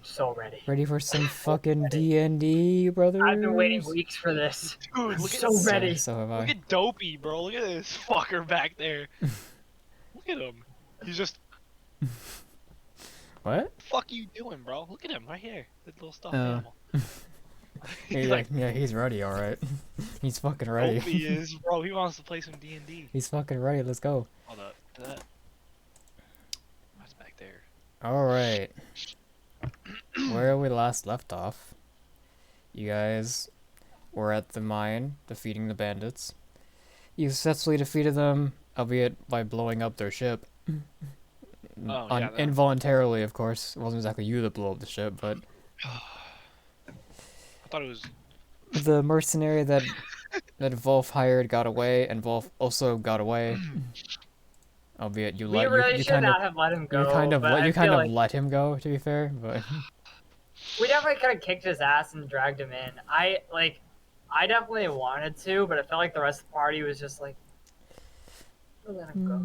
so ready. Ready for some fucking DnD, I've been waiting brothers? weeks for this. Dude, I'm look at so ready. So have look I. at Dopey, bro. Look at this fucker back there. Look at him. He's just. What? The fuck are you doing, bro? Look at him right here. That little stuffed Uh, animal. He's Yeah, like, yeah, he's ready, alright. He's fucking ready. Dopey is, bro. He wants to play some D&D. He's fucking ready, let's go. Hold up. That. What's back there? Alright. Where we last left off, you guys were at the mine, defeating the bandits. You successfully defeated them, albeit by blowing up their ship. Oh, yeah, that- Involuntarily, of course. It wasn't exactly you that blew up the ship, but I thought it was. the mercenary that Wolf hired got away, and Wolf also got away. Albeit you We let really you should kind of not have let him go. you kind of but I you kind feel of like let him go, to be fair, but we definitely could have kicked his ass and dragged him in. I definitely wanted to, but I felt like the rest of the party was just like, we'll let him go.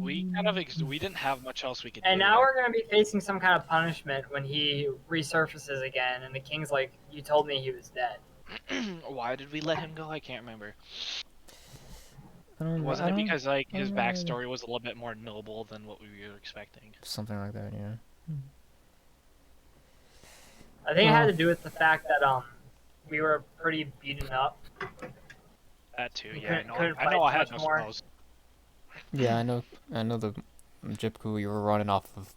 We kind of. We didn't have much else we could do. And now we're gonna be facing some kind of punishment when he resurfaces again, and the king's like, "You told me he was dead." Why did we let him go? I can't remember. I Wasn't it because like I his don't know. backstory was a little bit more noble than what we were expecting? Something like that, yeah. I think it had to do with the fact that we were pretty beaten up. That too. We Yeah, I couldn't- know. couldn't I know. I fight had much no more. spells. Yeah, I know the Jipku you were running off of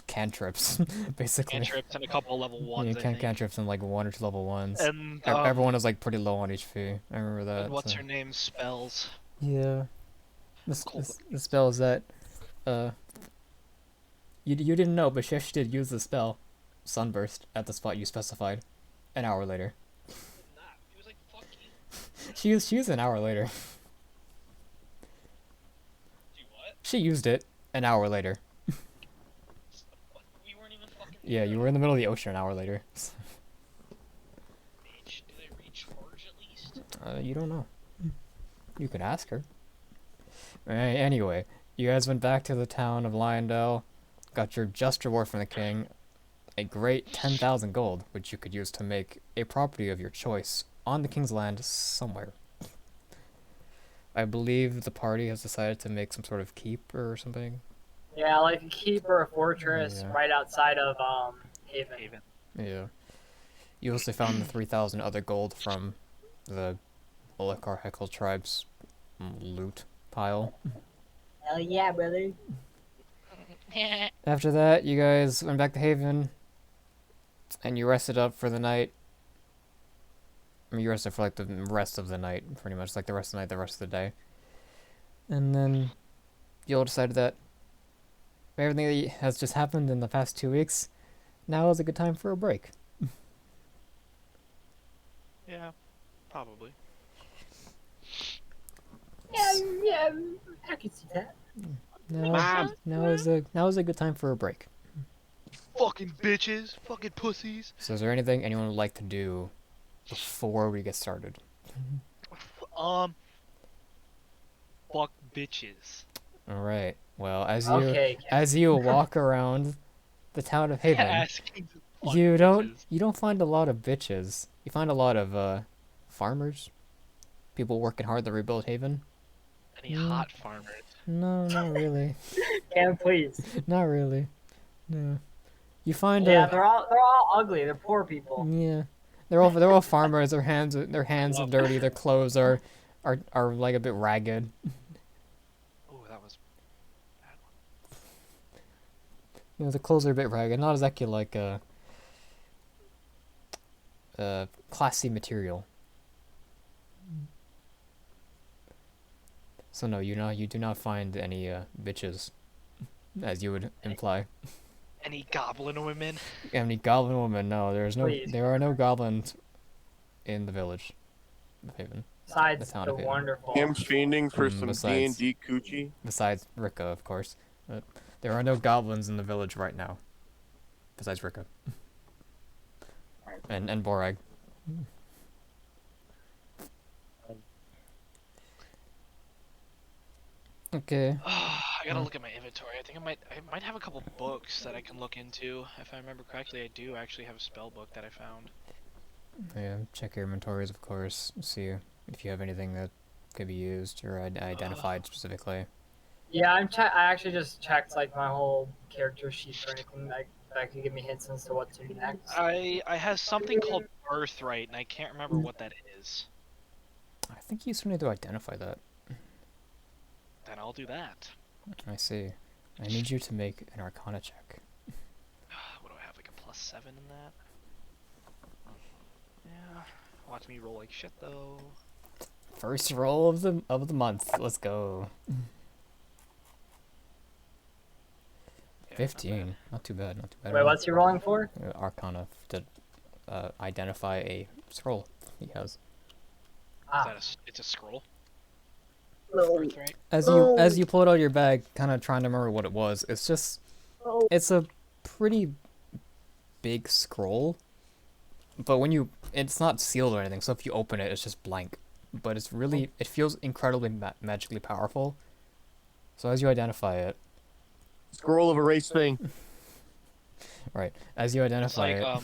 cantrips, basically. Cantrips and a couple level ones. Yeah, I think. cantrips and like 1 or 2 level 1s. And Everyone is like pretty low on HP. I remember that. and what's so. her name? Spells. Yeah. Cool. The spell is that, you didn't know, but she actually did use the spell, Sunburst, at the spot you specified, an hour later. Nah, he was like, "Fuck you." She used it an hour later. She what? She used it an hour later. What? We weren't even fucking. Yeah, you were in the middle of the ocean an hour later. Bitch, do they reach Forge at least? You don't know. You could ask her. Anyway, you guys went back to the town of Lyondell, got your just reward from the king, a great 10,000 gold, which you could use to make a property of your choice on the king's land somewhere. I believe the party has decided to make some sort of keep or something. Yeah, like a keep or a fortress Yeah. right outside of Haven. Haven. Yeah. You also found the 3,000 other gold from the Olekar Heckle tribe's loot pile. Hell yeah, brother. After that, you guys went back to Haven, and you rested up for the night. I mean, you rested for like the rest of the night, pretty much, like the rest of the night, the rest of the day. And then you all decided that everything that has just happened in the past 2 weeks, now is a good time for a break. Yeah, probably. Yeah, I can see that. Now is a good time for a break. Fucking bitches, fucking pussies. So is there anything anyone would like to do before we get started? Fuck bitches. All right. Well, Okay, as you walk around the town of Haven, Asking to fuck you bitches. don't find a lot of bitches. You find a lot of farmers, people working hard to rebuild Haven. Any hot farmers. No, not really. Cam, please. Not really. No. You find Yeah, they're all ugly. They're poor people. yeah. They're all farmers. Their hands are dirty. Their clothes are like a bit ragged. Oh, that was a bad one. You know, the clothes are a bit ragged. Not exactly like classy material. So no, you do not find any bitches, as you would imply. Any goblin women? Any goblin woman? No, Please. there are no goblins in the village of Haven. Besides The town the of Haven. wonderful. Him fiending for some Besides- D&D coochie. Besides Rika, of course. But there are no goblins in the village right now. Besides Rika. And Borag. Okay. I gotta look at my inventory. I think I might have a couple books that I can look into. If I remember correctly, I do actually have a spell book that I found. Yeah, check your inventories, of course. See if you have anything that could be used or identified specifically. Yeah, I actually just checked like my whole character sheet for anything that could give me hints as to what to do next. I have something called birthright, and I can't remember what that is. I think you still need to identify that. Then I'll do that. I see. I need you to make an Arcana check. What do I have? Like a +7 in that? Yeah. Watch me roll like shit though. First roll of the month. Let's go. Yeah, 15. Not too bad. Not too bad. Wait, what's he rolling for? Arcana to identify a scroll he has. It's a scroll. No. Birthright. As you pull it out of your bag, kind of trying to remember what it was. It's just it's a pretty big scroll, but it's not sealed or anything. So if you open it, it's just blank. But it feels incredibly magically powerful. So as you identify it, Scroll of erase thing. right? As you It's identify like it,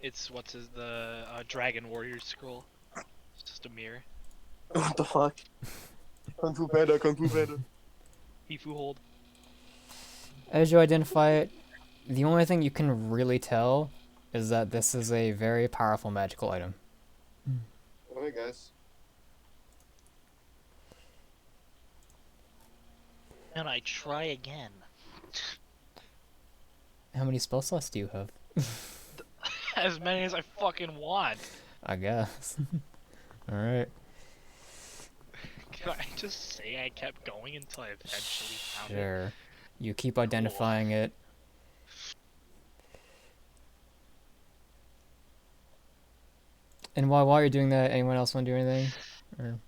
it's the Dragon Warrior scroll. It's just a mirror. What the fuck? Kung Fu Panda, Kung Fu Panda. Hifu hold. as you identify it, the only thing you can really tell is that this is a very powerful magical item. Alright, guys. And I try again. How many spell slots do you have? As many as I fucking want. I guess. All right. Can I just say I kept going until I eventually found it? Sure. You keep identifying it. And while you're doing that, anyone else want to do anything? Or...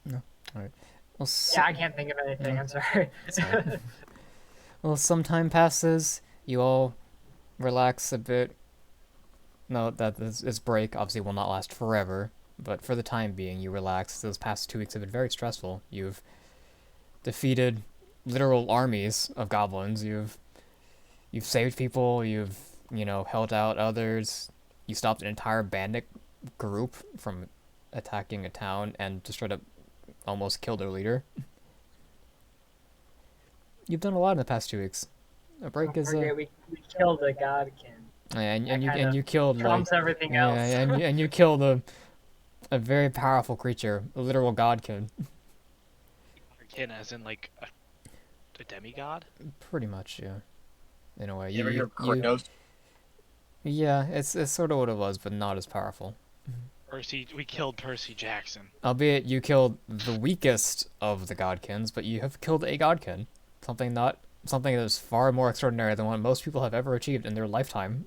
No. All right. Well, Yeah, I can't think of anything. Yeah. I'm sorry. Sorry. Well, some time passes. You all relax a bit. No, this break obviously will not last forever, but for the time being, you relax. Those past 2 weeks have been very stressful. You've defeated literal armies of goblins. You've saved people. You've held out others. You stopped an entire bandit group from attacking a town and just straight up almost killed their leader. You've done a lot in the past 2 weeks. A break is we killed a godkin. and you killed Trumps everything else. and you killed a very powerful creature, a literal godkin. Kin as in like a demigod? Pretty much, yeah. In a way, You ever hear of Kratos? yeah, it's sort of what it was, but not as powerful. We killed Percy Jackson. Albeit you killed the weakest of the godkins, but you have killed a godkin. Something that is far more extraordinary than what most people have ever achieved in their lifetime.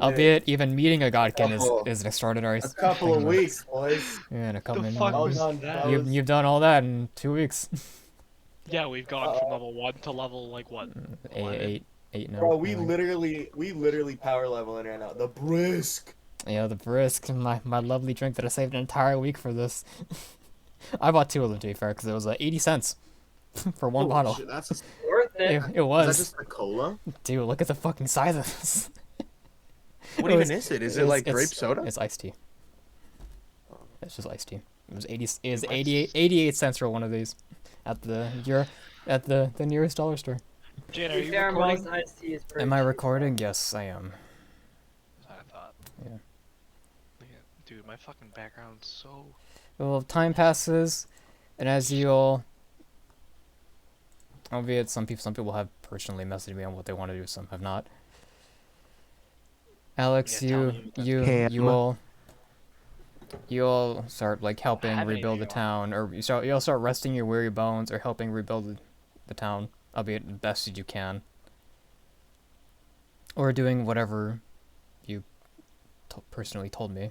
Albeit even meeting a godkin is an extraordinary A couple of thing. weeks, boys. Yeah, in a couple The of fuck Well was done, that? fellas. You've done all that in 2 weeks. Yeah, we've gone from level 1 to level like what? 11? eight now. Bro, I think. we literally power leveling right now. The brisk. Yeah, the brisk, my lovely drink that I saved an entire week for this. I bought 2 of them to be fair, because it was 80 cents for one Holy bottle. shit, that's Worth it. It was. Is that just the cola? Dude, look at the fucking size of this. What It even was- is it? Is it it was- like it's- grape soda? It's iced tea. It's just iced tea. It was 88 cents for one of these at the nearest dollar store. Jane, To are be you fair, recording? most iced tea is pretty Am I cheap. recording? Yes, I am. I thought. Yeah. Dude, my fucking background's so. Well, time passes, and as you all, albeit some people have personally messaged me on what they want to do, some have not. Alex, Yeah, tell me what you all start like helping haven't rebuild the even- town, or you'll start resting your weary bones, or helping rebuild the town, albeit the best as you can, or doing whatever you personally told me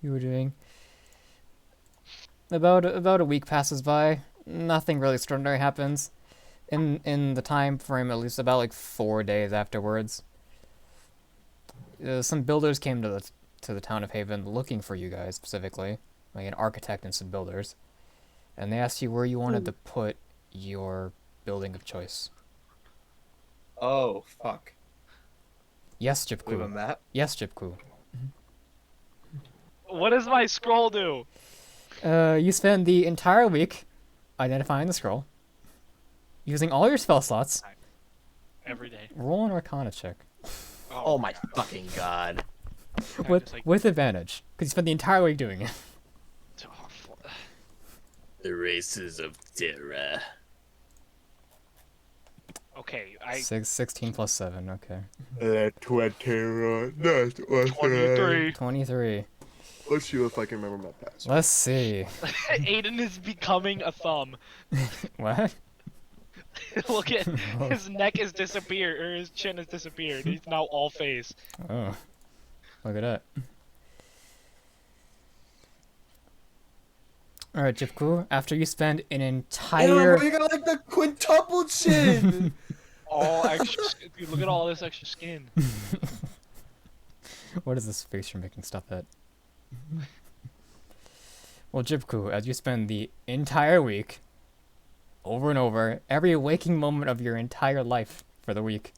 you were doing. About a week passes by. Nothing really extraordinary happens. In the time frame, at least about like 4 days afterwards, some builders came to the town of Haven looking for you guys specifically, like an architect and some builders, and they asked you where you wanted to put your building of choice. Oh, fuck. Yes, We have a Jipku. map? Yes, Jipku. What does my scroll do? You spend the entire week identifying the scroll, using all your spell slots. Every day. Roll an Arcana check Oh my fucking god. with advantage, because you spent the entire week doing it. The races of Terra. Okay, 16 plus 7, okay. 23. 23. Let's see if I can remember my password. Let's see. Aiden is becoming a thumb. What? Look at his neck has disappeared, or his chin has disappeared. He's now all face. Oh. Look at that. Alright, Jipku, after you spend an entire... You got like the quintuple chin! All extra. Dude, look at all this extra skin. What is this face you're making? Stop that. Well, Jipku, as you spend the entire week, over and over, every waking moment of your entire life for the week,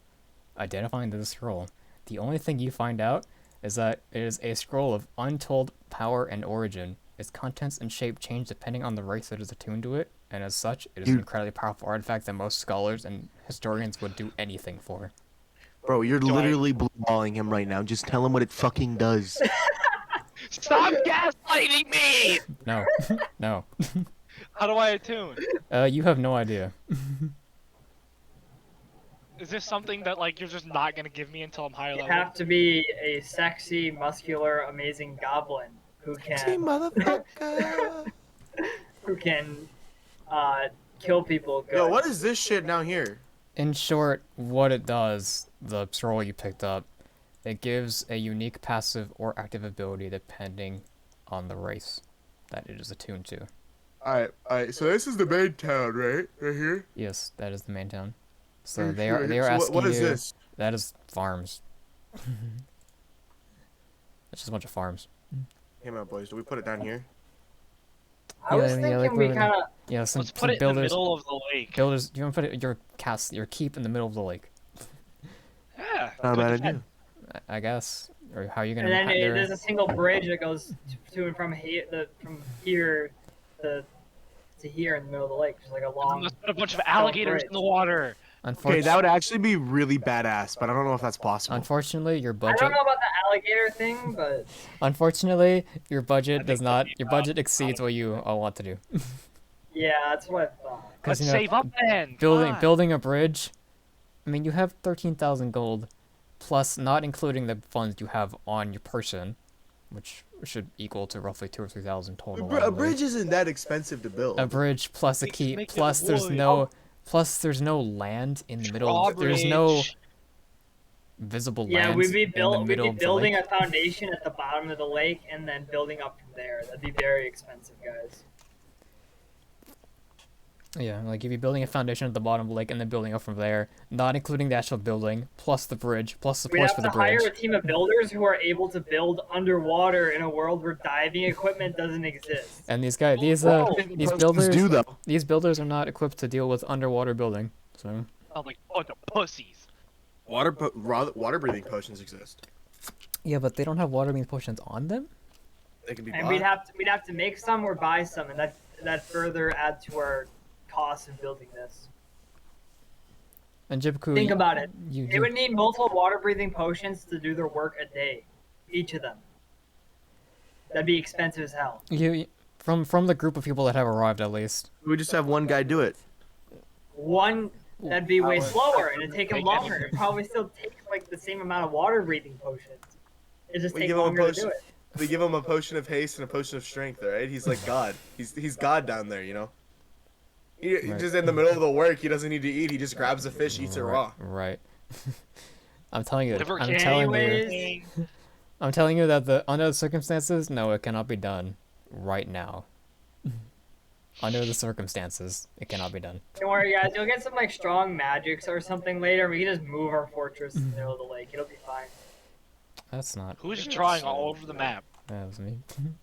identifying the scroll, the only thing you find out is that it is a scroll of untold power and origin. Its contents and shape change depending on the race that is attuned to it, and as such, it is an incredibly powerful artifact that most scholars and historians would do anything for. Bro, you're literally blue-balling him right now. Just tell him what it fucking does. Stop gaslighting me! No. No. How do I attune? You have no idea. Is this something that like you're just not gonna give me until I'm higher You level? have to be a sexy, muscular, amazing goblin who can Motherfucker! who can kill people. Good. Yo, what is this shit down here? In short, what it does, the scroll you picked up, it gives a unique passive or active ability depending on the race that it is attuned to. Alright, so this is the main town, right? Right here? Yes, that is the main town. So Right they here. are So asking what is you. this? That is farms. It's just a bunch of farms. Hey, my boys, do we put it down here? I was Yeah, thinking like we we're- kind of. Yeah, some, Let's put some it in the builders. middle of the lake. Builders, you want to put it, your keep in the middle of the lake? Yeah. Not a good bad defense. idea. I guess. Or how are you gonna? And then there- there's a single bridge that goes to and from here, to here in the middle of the lake. Just like a long. Let's put a bunch of alligators in the water. Okay, that would actually be really badass, but I don't know if that's possible. Unfortunately, your I budget. don't know about the alligator thing, but Unfortunately, your budget does think not. that'd be Your budget exceeds what you all want to do. yeah, that's what I thought. Let's you know, save up then. Come on. building a bridge. I mean, you have 13,000 gold, plus not including the funds you have on your person, which should equal to roughly 2,000 or 3,000 total. A bridge isn't that expensive to build. A bridge plus a Just keep, make it plus there's wood. no. Plus, there's no land in the middle. There's no Drawbridge. visible Yeah, land we'd be in the middle of the building lake. a foundation at the bottom of the lake and then building up from there. That'd be very expensive, guys. Yeah, like you'd be building a foundation at the bottom of the lake and then building up from there, not including the actual building, plus the bridge, plus We'd supports have for to the bridge. hire a team of builders who are able to build underwater in a world where diving equipment doesn't exist. And these guys, these These builders are not equipped to deal with underwater building. So Sounds like a bunch of pussies. water breathing potions exist. yeah, but they don't have water breathing potions on them. They can be And bought. we'd have to make some or buy some, and that further add to our costs of building this. And Jibku, Think about it. You, They would need multiple water breathing potions to do their work a day, each of them. That'd be expensive as hell. from the group of people that have arrived at least. We just have one guy do it. One that'd be way slower, and it'd take him Take longer. any- It'd probably still take like the same amount of water breathing potions. It just We take give him a longer to potion. do it. We give him a potion of haste and a potion of strength, alright? He's like God. He's God down there, you know? He Right. just in the middle of the work, he doesn't need to eat, he just grabs a fish, eats it raw. Right. I'm telling you. Liver I'm candy. telling you. Anyways. I'm telling you that under the circumstances, no, it cannot be done right now. Under the circumstances, it cannot be done. Don't worry, guys. You'll get some like strong magics or something later. We can just move our fortress in the middle of the lake. It'll be fine. That's not. Who's drawing all over the map? That was me.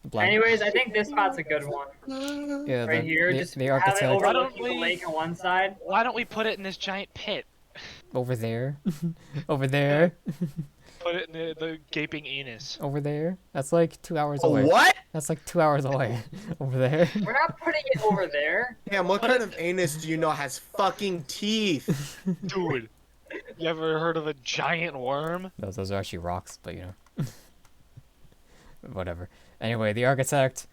Black. Anyways, I think this spot's a good one. Yeah, Right here, the, just the have it architect overlooking the we- lake on one side. Why don't we put it in this giant pit? over there, over there, Put it in the gaping anus. over there. That's like 2 hours Oh, away. what? That's like 2 hours away. Over there. We're not putting it over there. Damn, what kind of anus do you know has fucking teeth? Dude, you ever heard of a giant worm? Those are actually rocks, but you know. Whatever. Anyway, the architect.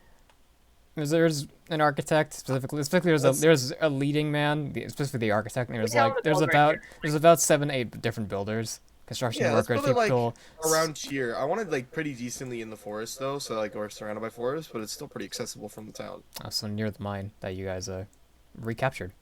There's an architect specifically. There's a leading man, specifically the architect. And Look how it's there's all right about here. there's about 7-8 different builders, construction Yeah, let's workers, put it, like, people. Around here, I wanted like pretty decently in the forest though, so like we're surrounded by forest, but it's still pretty accessible from the town. So near the mine that you guys recaptured.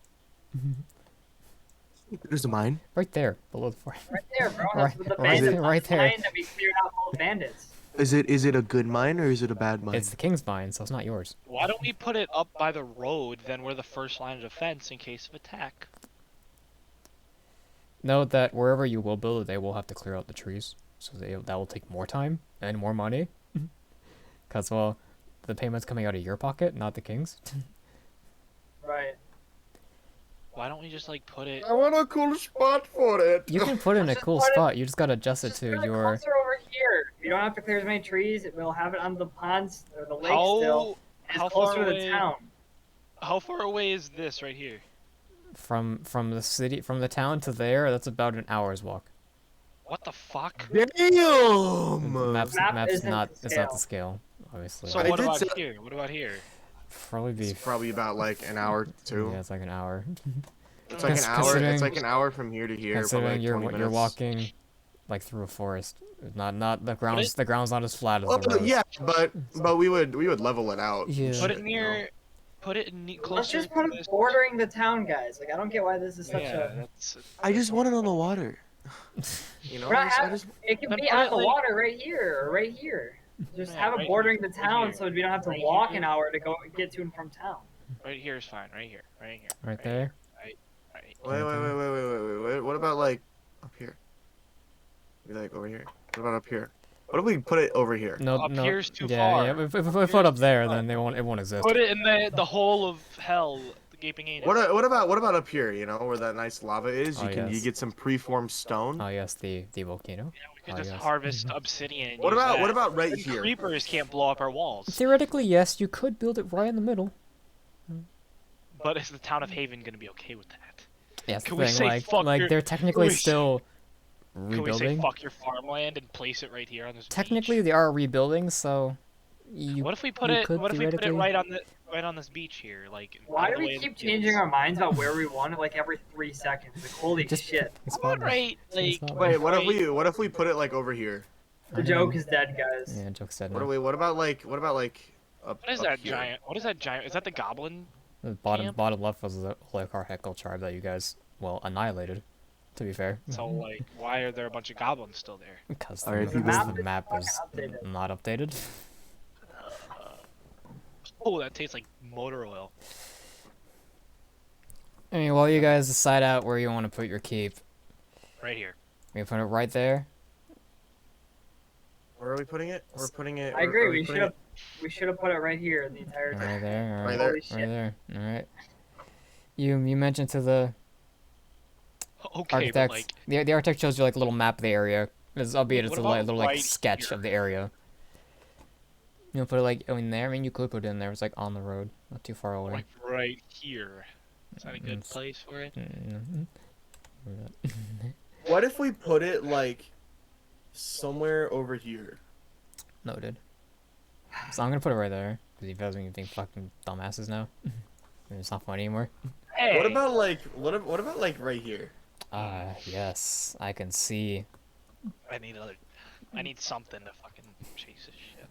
There's a mine. Right there, below the forest. Right there, bro. Right- That's the right bandits. there, right there. Mine that we cleared out all the bandits. Is it a good mine or is it a bad mine? It's the king's mine, so it's not yours. Why don't we put it up by the road? Then we're the first line of defense in case of attack. Note that wherever you will build it, they will have to clear out the trees, so that will take more time and more money. Cause well, the payment's coming out of your pocket, not the king's. Right. Why don't we just like put it? I want a cool spot for it. You can put it in a Just cool put it- spot. You just gotta adjust it Just to put it your. closer over here. You don't have to clear as many trees. We'll have it on the ponds or the lake still. How It's far closer to away? the town. How far away is this right here? From the town to there. That's about an hour's walk. What the fuck? Damn. Maps Map it's isn't not to the scale, obviously. So I what did about say- here? What about here? Probably be. It's probably about like an hour too. Yeah, it's like an hour. It's like an hour. Considering- It's like an hour from here to here. Considering Probably like you're 20 you're minutes. walking, like through a forest. Not the ground's not as flat as the Well, road. yeah, but we would level it out. and Yeah. Put shit, it you near. know? Put it in Let's closer. just put to it this. bordering the town, guys. Like I don't get why this is such Yeah, a. that's. I just want it on the water. You know, We're not I having- just- It can Then be put on it, the like- water right here or right here. Just Yeah, have right it bordering here, the right town here. so we don't have to Right walk here. an hour to go get to and from town. Right here is fine. Right here. Right here. Right there. Right. Wait. What about like up here? Maybe like over here. What about up here? What if we put it over here? No, Up no. here's too yeah, far. yeah. If we put up there, then it won't exist. Put it in the hole of hell, the gaping anus. What about up here? You know where that nice lava is? You Oh, can you yes. get some preformed stone. Oh yes, the volcano. Yeah, we could Oh, just yes. harvest obsidian. And What use about that. what about right And here? Creepers can't blow up our walls. Theoretically, yes, you could build it right in the middle. But is the town of Haven gonna be okay with that? Yes, Can the we thing, say like fuck your- they're technically we- still Can we say rebuilding. fuck your farmland and place it right here on this Technically, beach? they are rebuilding, so you. What if we put you it? could What if we put it theoretically- right on this beach here? Like. Why out do of the way we of the keep fields? changing our minds about where we want it like every 3 seconds? Like holy Just- shit. It's How about fine. right, like. not Wait, what right- if we put it like over here? The joke is dead, guys. Yeah, joke said. What No. what about like up? What is up that here? giant? What is that giant? Is that the goblin? The camp? bottom left was the Holycarheckle tribe that you guys annihilated. To be fair, So like, why are there a bunch of goblins still there? because Alright, the, if you the map fucking is updated. not updated. Oh, that tastes like motor oil. I mean, while you guys decide out where you want to put your keep, Right here. we put it right there. Where are we putting it? We're putting it. I are agree. We putting should have put it right here the entire time. Right there. All Right right, there. Holy right shit. there. All right. You mentioned to the Okay, architect. but like, The architect shows you like a little map of the area. Albeit it's What a about little like right sketch here? of the area. You know, put it like in there. I mean, you could put it in there. It's like on the road, not too far away. like right here. Is that a good Mm, place for it? Mhm. What if we put it like somewhere over here? Noted. So I'm gonna put it right there because you guys make me think fucking dumbasses now. It's not funny anymore. Hey. What about like right here? Ah, yes, I can see. I need something to fucking chase this shit.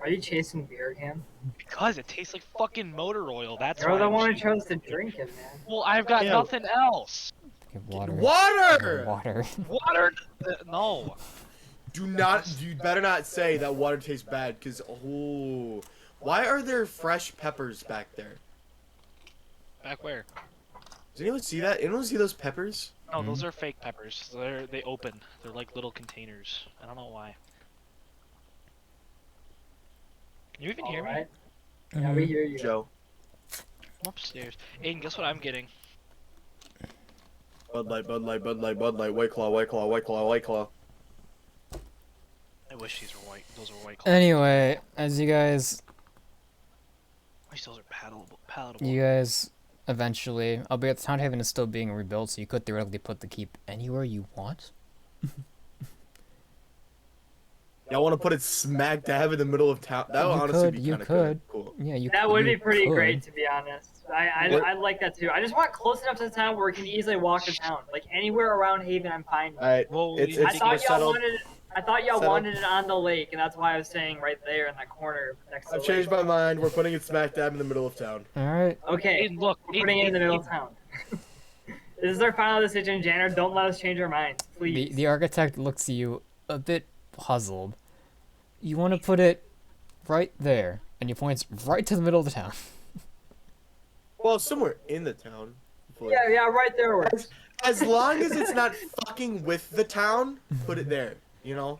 Are you chasing beer again? Because it tastes like fucking motor oil. That's You're why the I'm one who chasing- chose to drink it, man. Well, I've got Yeah. nothing else. Get water. Water! Water. Water? No. You better not say that water tastes bad, cause why are there fresh peppers back there? Back where? Does anyone see that? Anyone see those peppers? No, those are fake peppers. They open. They're like little containers. I don't know why. Can you even hear me? Alright. Yeah, we Mhm. hear you. Joe. I'm upstairs. Aiden, guess what I'm getting? Bud Light, Bud Light, Bud Light, Bud Light, White Claw, White Claw, White Claw, White Claw. I wish these were white. Those were white claws. Anyway, as you guys I wish those are palatable. You guys eventually, albeit the town haven is still being rebuilt, so you could theoretically put the keep anywhere you want. Y'all want to put it smack dab in the middle of town? That would You honestly could, be you kind of could. cool. Yeah, you. That would you be pretty could. great, to be honest. I'd like that too. I just want close enough to the town where we can easily walk to town. Like anywhere around Haven, I'm fine. All right, Well, it's I I think thought it's y'all settled. wanted. I thought y'all Settled. wanted it on the lake, and that's why I was saying right there in that corner next to I've the changed lake. my mind. We're putting it smack dab in the middle of town. All right. Okay, Aiden, look. we're putting it in the middle of town. This is our final decision, Janner. Don't let us change our minds, please. The architect looks at you a bit puzzled. You want to put it right there, and he points right to the middle of the town. Well, somewhere in the town. hopefully. Yeah, right there works. As long as it's not fucking with the town, put it there. You know.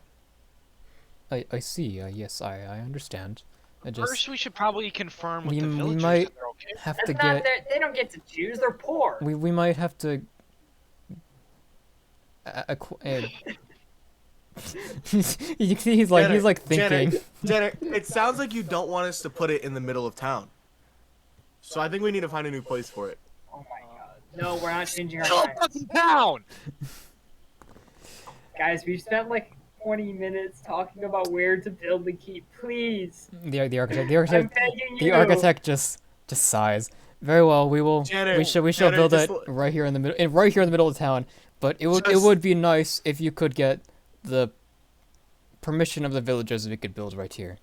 I see. Yes, I understand. I just First, we should probably confirm with the we villagers might that they're okay. have That's to not get. their. They don't get to choose. They're poor. We might have to. He's like thinking. Jenner, it sounds like you don't want us to put it in the middle of town. So I think we need to find a new place for it. Oh my god. No, we're not changing our Middle of minds. fucking town! Guys, we've spent like 20 minutes talking about where to build the keep. Please. The architect I'm begging you. the architect just sighs. Very well, we will. Jenner, we shall Jenner, build just it right here in the middle. Right here in the middle of town. But it Just- would be nice if you could get the permission of the villagers if we could build right here.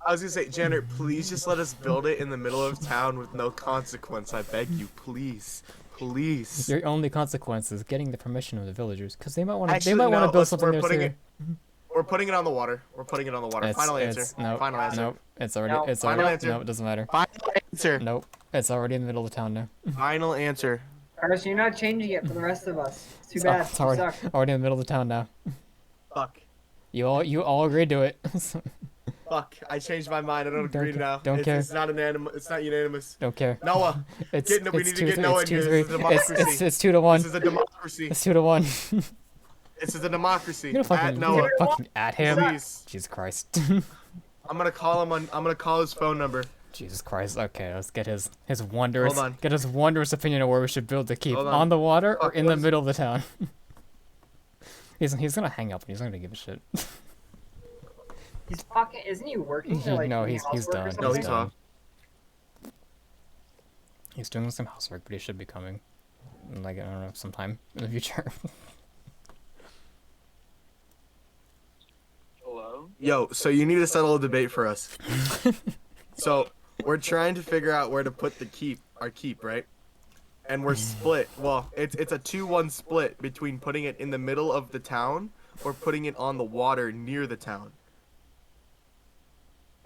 I was gonna say, Jenner, please just let us build it in the middle of town with no consequence. I beg you, please, please. Your only consequence is getting the permission of the villagers, because they might want to. They Actually, might want no, to build let's- something we're there putting too. it- We're putting it on the water. We're putting it on the water. Final answer. Nope, Final answer. Nope. It's already. No, It's final already. answer. Nope. It doesn't matter. Final answer. Nope. It's already in the middle of town now. Final answer. Carson, you're not changing it for the rest of us. It's too It's bad. it's You already, suck. already in the middle of town now. Fuck. You all agreed to it. Fuck. I changed my mind. I don't Don't agree ca- now. don't care. It's not it's not unanimous. Don't care. Noah. It's we need it's to two, get three, Noah it's in two, here. three. This is a democracy. It's 2-1. This is a democracy. It's 2-1. This is a democracy. You're gonna At Noah. fucking at him. Please. Jesus Christ. I'm gonna call him on. I'm gonna call his phone number. Jesus Christ. Okay, let's get his wondrous Hold on. get his wondrous opinion of where we should build the keep. Hold on. On the water or Fuck, in the what is- middle of the town. He's gonna hang up and he's not gonna give a shit. He's fucking. Isn't he working? Or, like, No, doing he's housework or done. something? No, he's off. He's doing some housework, but he should be coming. Like, I don't know, sometime in the future. Hello? Yo, so you need to settle a debate for us. So we're trying to figure out where to put our keep, right? And we're split. Well, it's a 2-1 split between putting it in the middle of the town or putting it on the water near the town.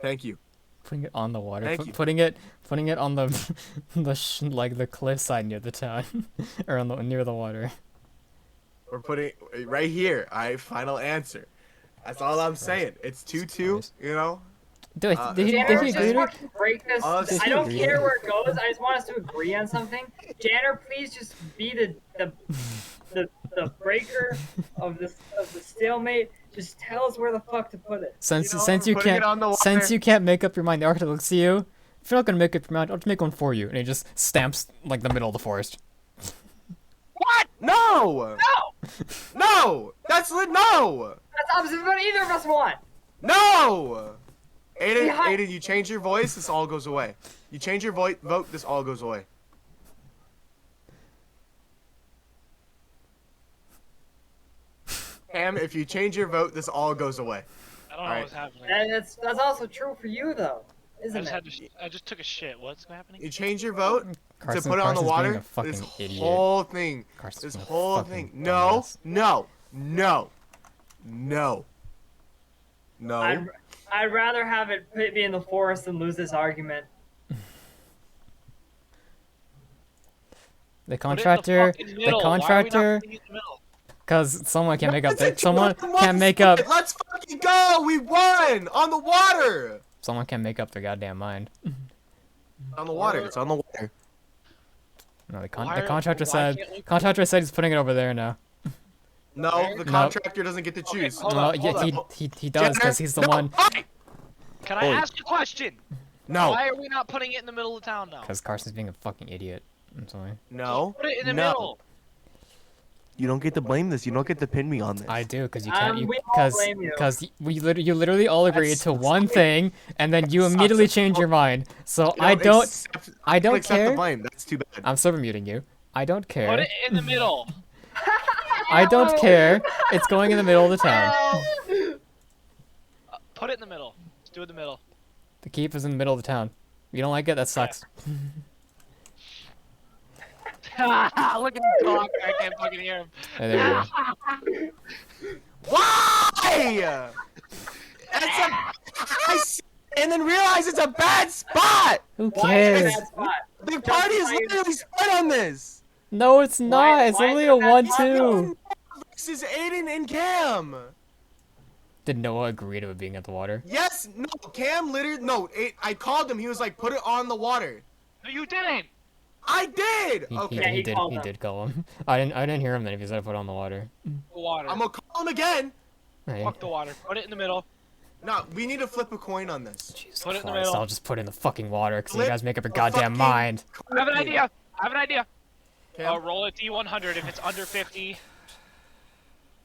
Thank you. Putting it on the water. Thank you. Putting it on the like the cliffside near the town, or on the near the water. We're putting it right here. Final answer. That's all I'm saying. It's 2-2. Christ. You know. Did he Janner, agree just to it? fucking break this. Us I don't too. care where it goes. I just want us to agree on something. Janner, please just be the breaker of the stalemate. Just tell us where the fuck to put it. Since You know? since you putting it can't on the since water. you can't make up your mind, the architect looks at you. If you're not gonna make up your mind, I'll just make one for you. And he just stamps like the middle of the forest. What? No. No. That's no. That's opposite of what either of us want. No. Aiden, Behind- Aiden, you change your voice, this all goes away. You change your vote, this all goes away. Ham, if you change your vote, this all goes away. I don't know Alright. what's happening. And that's also true for you though, isn't it? I just took a shit. What's happening? You change your vote Carson, to put it on the Carson's being water. a fucking This idiot. whole thing. Carson's This being a whole fucking thing. No. dumbass. No. No. No. No. I'd rather have it be in the forest than lose this argument. The Put it in contractor, fucking the middle. Why are we not contractor, putting it in the middle? because someone can't make up It's a the, someone 2-on-1 can't make up, split. Let's fucking go. We won on the water. someone can't make up their goddamn mind. On the water. It's on the water. No, the Why- contractor why said, can't we- contractor said he's putting it over there now. No, Where? the No. contractor doesn't get to choose. hold Well, on, yeah, hold on. he does, because he's the one, Can I Oi. ask a question? No. Why are we not putting it in the middle of town now? because Carson's being a fucking idiot. I'm sorry. No. Put it in the No. middle. You don't get to blame this. You don't get to pin me on this. I do, because you can't, we all blame you. because you literally all agreed That's to sucks. one thing, and then you That immediately sucks. change your mind. So You I don't accept the care. blame. That's too bad. I'm silver muting you. I don't Put care. it in the middle. I don't care. It's going in the middle of the town. Put it in the middle. Let's do it in the middle. The keep is in the middle of the town. If you don't like it, that sucks. Look at him talk. I can't fucking hear him. Hey, there we go. Why? It's a. And then realize it's a bad spot. Who Why is it cares? a bad spot? The party is literally split on this. No, it's not. It's why only is a it that 1-2. This is Aiden and Cam. Did Noah agree to it being at the water? Yes, no, Cam literally, no, I called him, he was like, put it on the water. No, you didn't. I did! He, Okay, Yeah, he did. called He him. did call him. I didn't hear him then. If he said put it on the water. The water. I'm gonna call him again. Hey, Fuck the water. Put it in the middle. No, we need to flip a coin on this. Jesus Put it in the Christ, middle. I'll just put it in the fucking water because you Flip guys make up your the goddamn fucking mind. I have an idea. I have an idea. Cam? Roll a D100. If it's under 50,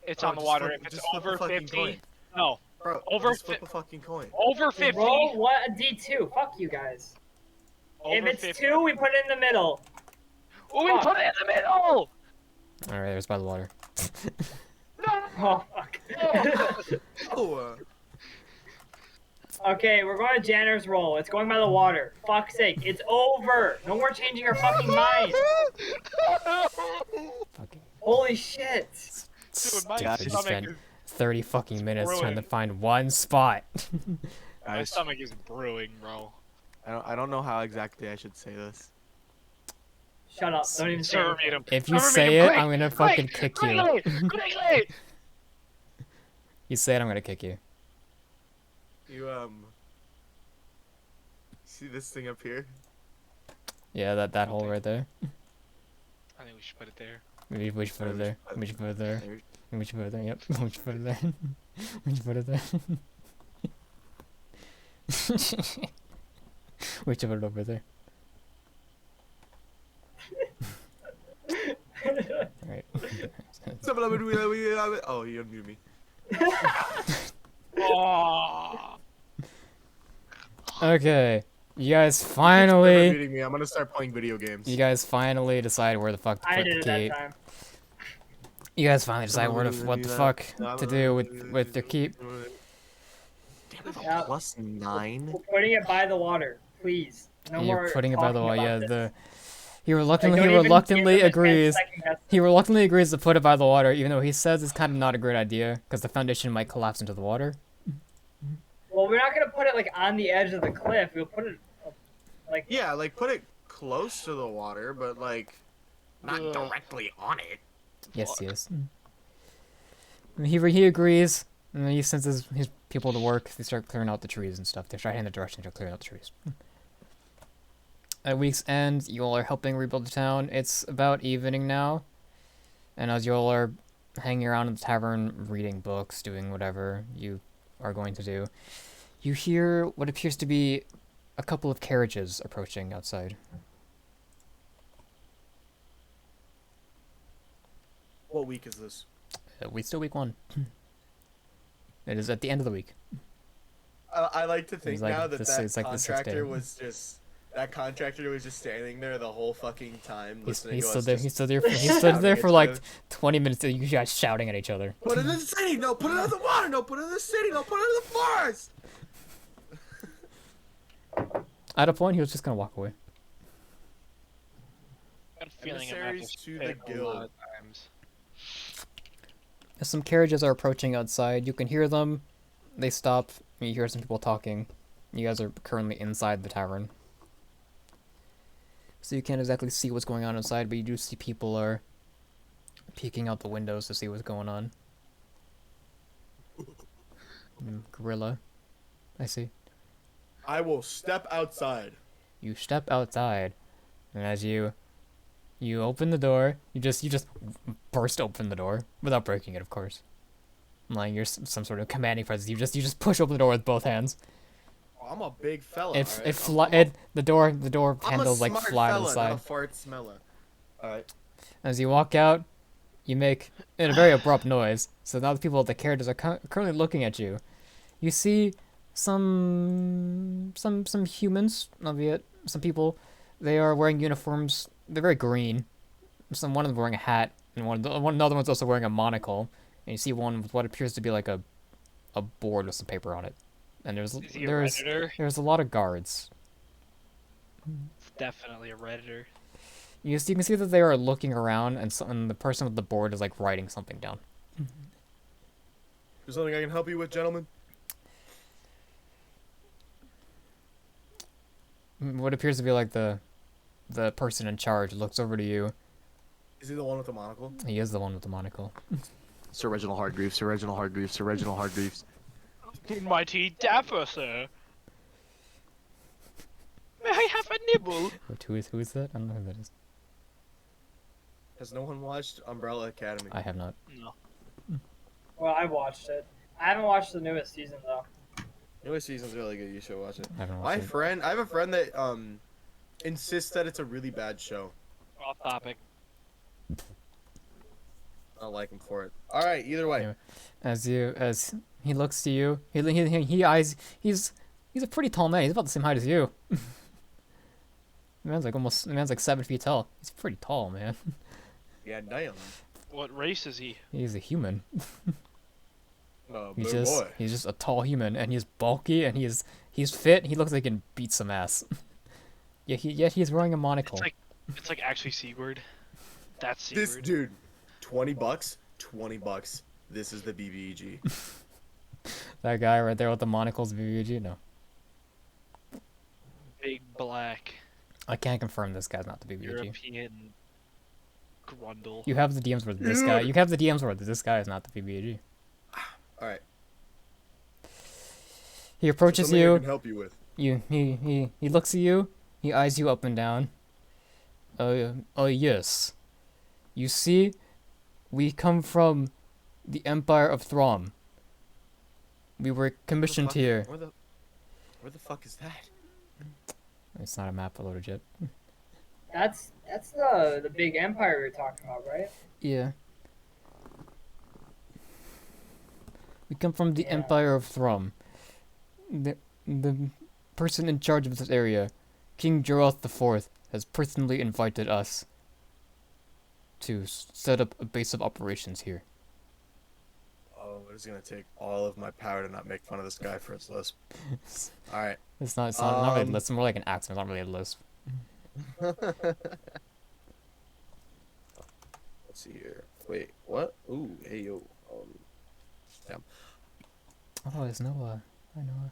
it's Bro, on the just water. flip- If it's just flip the over fucking 50, coin. no. Bro, over just flip fi- a fucking coin. Over 50. Roll what a D2. Fuck you guys. Over If it's 50. 2, we put it in the middle. Oh, we put it in the middle. All right, there's by the water. Oh fuck. Oh, Okay, we're going to janitor's roll. It's going by the water. Fuck's sake, it's over. No more changing our fucking mind. Fucking Holy shit. Dude, my stupid. stomach Spent is 30 fucking minutes trying to brewing. find one spot. My stomach is brewing, bro. I don't know how exactly I should say this. Shut up. Don't even say Server it. meet him. If you Server meet say him, it, quick, I'm gonna quick, fucking kick you. quickly, quickly. You say it, I'm gonna kick you. You, see this thing up here? Yeah, that hole right there. I think we should put it there. Maybe we should put it there. We should put it there. There. We should put it there. Yep. We should put it there. We should put it there. We should put it over there. Alright. Oh, you unmuted me. Oh. Okay. You guys Never finally. muting me. I'm gonna start playing video games. You guys finally decide where the fuck to I put did the it that keep. time. You guys finally decide where to what the fuck to do with their keep. Damn it, Yeah. +9. We're putting it by the water, please. No more You're putting it by the talking wall. about Yeah, this. he Like, reluctantly don't even give them a agrees. 10-second guess. He reluctantly agrees to put it by the water, even though he says it's kind of not a great idea because the foundation might collapse into the water. Well, we're not gonna put it like on the edge of the cliff. We'll put it like Yeah, like put it close to the water, but like not Ugh. directly on it. Yes, yes. He agrees. And he sends his people to work. They start clearing out the trees and stuff. They try in the direction to clear out the trees. At week's end, you all are helping rebuild the town. It's about evening now. And as you all are hanging around in the tavern, reading books, doing whatever you are going to do, you hear what appears to be a couple of carriages approaching outside. What week is this? Week's still week 1. It is at the end of the week. I like to think like now that this- it's like the sixth day. that contractor was just standing there the whole fucking time He listening to stood us. there. just He stood there. He stood shouting there at for each like other. 20 minutes. You guys shouting at each other. Put it in the city. No, put it in the water. No, put it in the city. No, put it in the forest. At a point, he was just gonna walk away. I got a feeling I'm gonna have Emissaries to say the it a lot guild. of times. As some carriages are approaching outside, you can hear them. They stop. And you hear some people talking. You guys are currently inside the tavern. so you can't exactly see what's going on inside, but you do see people are peeking out the windows to see what's going on. Gorilla, I see. I will step outside. You step outside, and as you open the door, you just burst open the door without breaking it, of course. Like you're some sort of commanding presence. You just push open the door with both hands. Oh, I'm a big fella. The door I'm handles a like smart fly to the fella, side. not a fart smeller. All right. As you walk out, you make a very abrupt noise. So now the people at the carriages are currently looking at you. You see some humans, albeit some people. They are wearing uniforms. They're very green. One of them wearing a hat, and another one's also wearing a monocle. And you see one with what appears to be like a board with some paper on it. And Is he a Redditor? there's a lot of guards. It's definitely a Redditor. You can see that they are looking around, and the person with the board is like writing something down. Is something I can help you with, gentlemen? What appears to be like the person in charge looks over to you. Is he the one with the monocle? He is the one with the monocle. Sir Reginald Hardgreaves, Sir Reginald Hardgreaves, Sir Reginald Hardgreaves. Mighty dapper, sir. May I have a nibble? Who is that? I don't know who that is. Has no one watched Umbrella Academy? I have not. No. Well, I watched it. I haven't watched the newest season though. Newest season's really good. You should watch it. I haven't My watched it. friend, I have a friend that insists that it's a really bad show. Off topic. I don't like him for it. All right, either way. Anyway, as he looks to you, he eyes. He's a pretty tall man. He's about the same height as you. The man's like 7 feet tall. He's pretty tall, man. Yeah, damn. What race is he? He's a human. Oh, He's big just boy. he's just a tall human, and he's bulky, and he's fit. He looks like he can beat some ass. Yet he's wearing a monocle. It's like actually Sigurd. That's Sigurd. This dude, $20. $20. This is the BBEG. That guy right there with the monocle's BBG. No, Big black I can't confirm this guy's not the BBG. European grundle. You have the DMs where this guy. You have the DMs where this guy is not the BBG. All right. He approaches Something I you. can help you with. He looks at you. He eyes you up and down. Yes. You see, we come from the Empire of Throm. We were commissioned here. Where the fuck is that? It's not a map loaded yet. That's the big empire we were talking about, right? Yeah. We come from the Yeah. Empire of Throm. The person in charge of this area, King Jeroth IV, has personally invited us to set up a base of operations here. Oh, it's gonna take all of my power to not make fun of this guy for his lisp. All right. It's not really a lisp. It's more like an accent. It's not really a lisp. Let's see here. Wait, what? Ooh, hey yo. Damn. Oh, there's Noah. I know.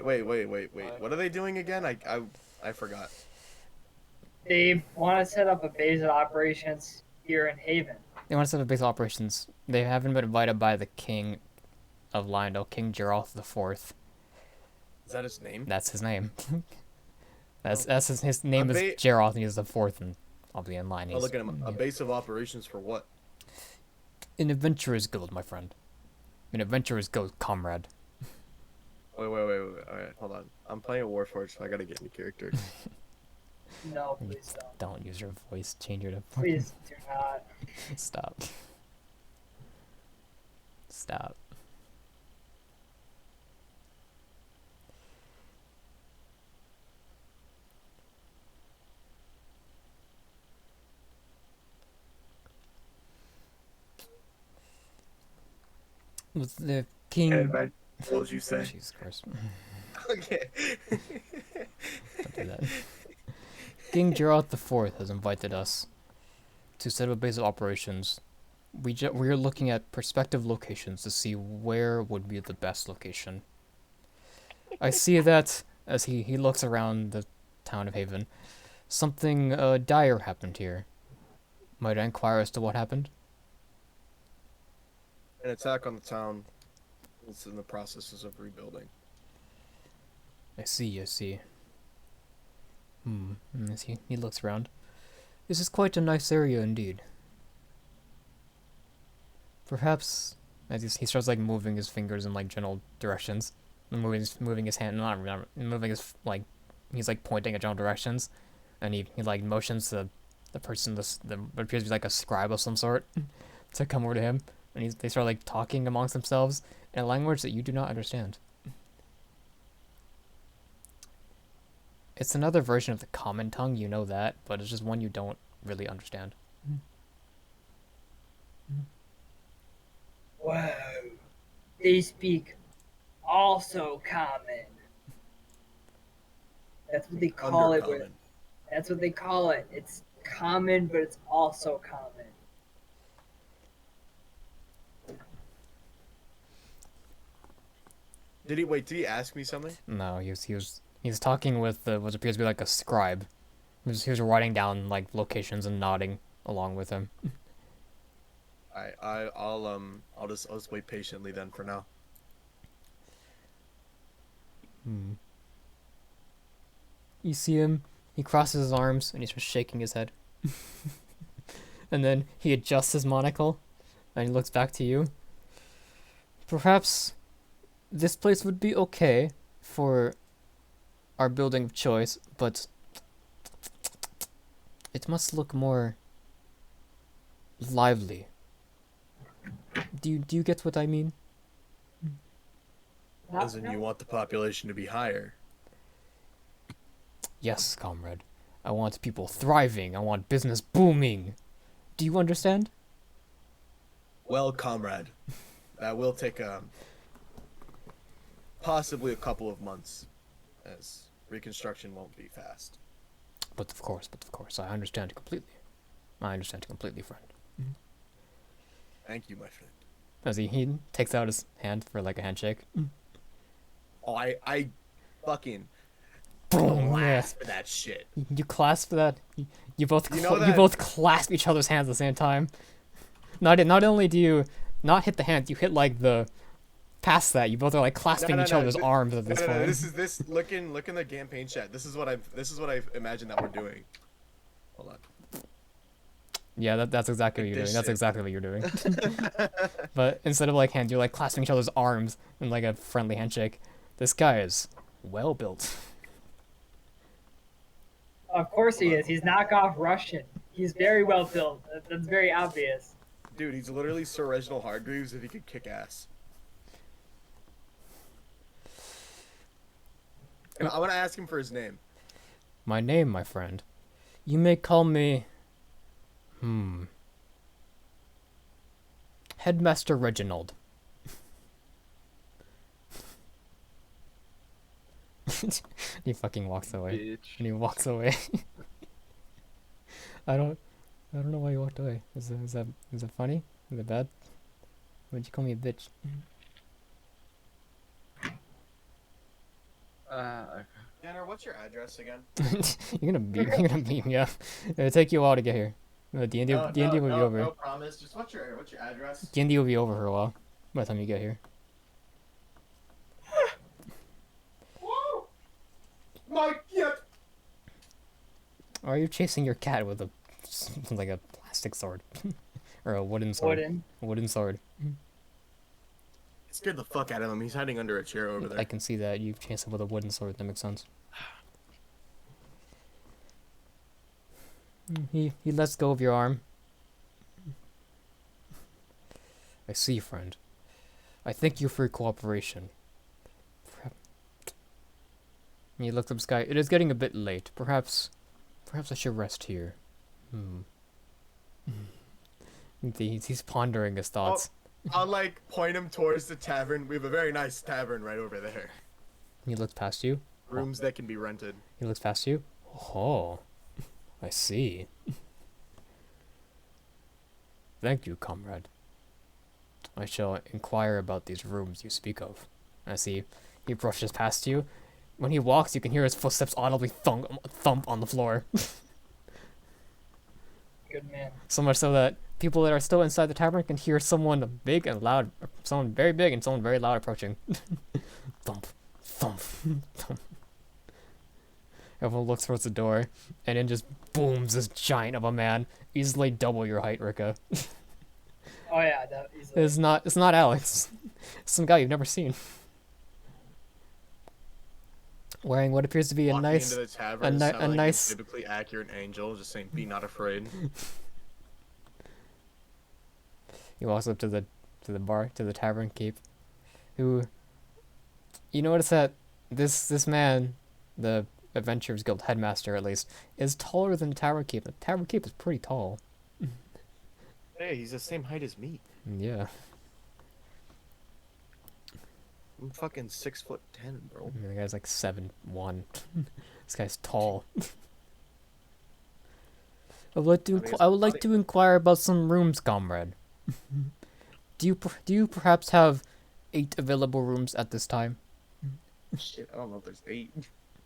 Wait. What are they doing again? I forgot. They want to set up a base of operations here in Haven. They want to set up base of operations. They haven't been invited by the King of Lionel, King Jeroth IV. Is that his name? That's his name. That's his name is Jeroth, and he's the fourth, and I'll be in line. Oh, look at him. A base of operations for what? An adventurer's guild, my friend. An adventurer's guild, comrade. Wait. All right, hold on. I'm playing a Warforged, so I gotta get into character. No, please don't. Don't use your voice. Change your. Please do not. Stop. Stop. With the king. What would you say? Jesus Christ. Okay. Don't do that. King Jeroth IV has invited us to set up a base of operations. We're looking at prospective locations to see where would be the best location. I see that as he looks around the town of Haven. Something dire happened here. Might I inquire as to what happened? An attack on the town. It's in the processes of rebuilding. I see, I see. As he looks around. This is quite a nice area indeed. Perhaps, as he starts like moving his fingers in like general directions, moving his hand, not moving his like, he's like pointing at general directions, and he like motions to the person, the what appears to be like a scribe of some sort, to come over to him, and they start like talking amongst themselves in a language that you do not understand. It's another version of the common tongue, you know that, but it's just one you don't really understand. Whoa. They speak also common. That's what they call it. Undercommon. That's what they call it. It's common, but it's also common. Did he ask me something? No, he's talking with what appears to be like a scribe. He was writing down like locations and nodding along with him. I'll just wait patiently then for now. You see him, he crosses his arms and he starts shaking his head. And then he adjusts his monocle and he looks back to you. Perhaps this place would be okay for our building of choice, but it must look more lively. Do you get what I mean? As in, you want the population to be higher. Yes, comrade. I want people thriving. I want business booming. Do you understand? Well, comrade, that will take possibly a couple of months, as reconstruction won't be fast. But of course, I understand completely. I understand completely, friend. Thank you, my friend. As he takes out his hand for like a handshake. Oh, I fucking Boom! blast for that shit. You clasp that. You both You know you that- both clasp each other's hands at the same time. Not only do you not hit the hands, you hit like the past that. You both are like clasping each other's arms at this point. This look in the campaign chat. This is what I've imagined that we're doing. Hold on. Yeah, that's exactly what you're this doing. That's shit. exactly what you're doing. But instead of like hands, you're like clasping each other's arms in like a friendly handshake. This guy is well built. Of course he is. He's knockoff Russian. He's very well built. That's very obvious. Dude, he's literally Sir Reginald Hargreaves if he could kick ass. And I want to ask him for his name. My name, my friend. You may call me... Headmaster Reginald. He fucking walks away. Bitch. And he walks away. I don't know why he walked away. Is that funny? Is it bad? Why'd you call me a bitch? Tanner, what's your address again? You're gonna beat me up. It'll take you a while to get here. D&D will be over. No promise. Just what's your address? D&D will be over for a while by the time you get here. Woo! My cat. Or are you chasing your cat with a like a plastic sword or a wooden sword? Wooden sword. It scared the fuck out of him. He's hiding under a chair over there. I can see that you chased him with a wooden sword. That makes sense. He lets go of your arm. I see, friend. I thank you for your cooperation. He looks up the sky. It is getting a bit late. Perhaps I should rest here. He's pondering his thoughts. I'll like point him towards the tavern. We have a very nice tavern right over there. He looks past you. Rooms that can be rented. He looks past you. Oh, I see. Thank you, comrade. I shall inquire about these rooms you speak of. I see he brushes past you. when he walks, you can hear his footsteps audibly thump on the floor. Good man. So much so that people that are still inside the tavern can hear someone big and loud, someone very big and someone very loud approaching. Thump, thump, thump. Everyone looks towards the door, and then just booms this giant of a man, easily double your height, Rika. Oh yeah, that easily. It's not Alex. It's some guy you've never seen. Wearing what appears to be a Walking nice, into the tavern, a sound like nice- a biblically accurate angel, just saying, "Be not afraid." he walks up to the tavern keep, who, you notice that this man, the Adventurers Guild headmaster at least, is taller than the tavern keep. The tavern keep is pretty tall. Hey, he's the same height as me. Yeah. I'm fucking 6'10", bro. The guy's like 7'1". This guy's tall. I would like to inquire about some rooms, comrade. Do you perhaps have 8 available rooms at this time? Shit, I don't know if there's 8.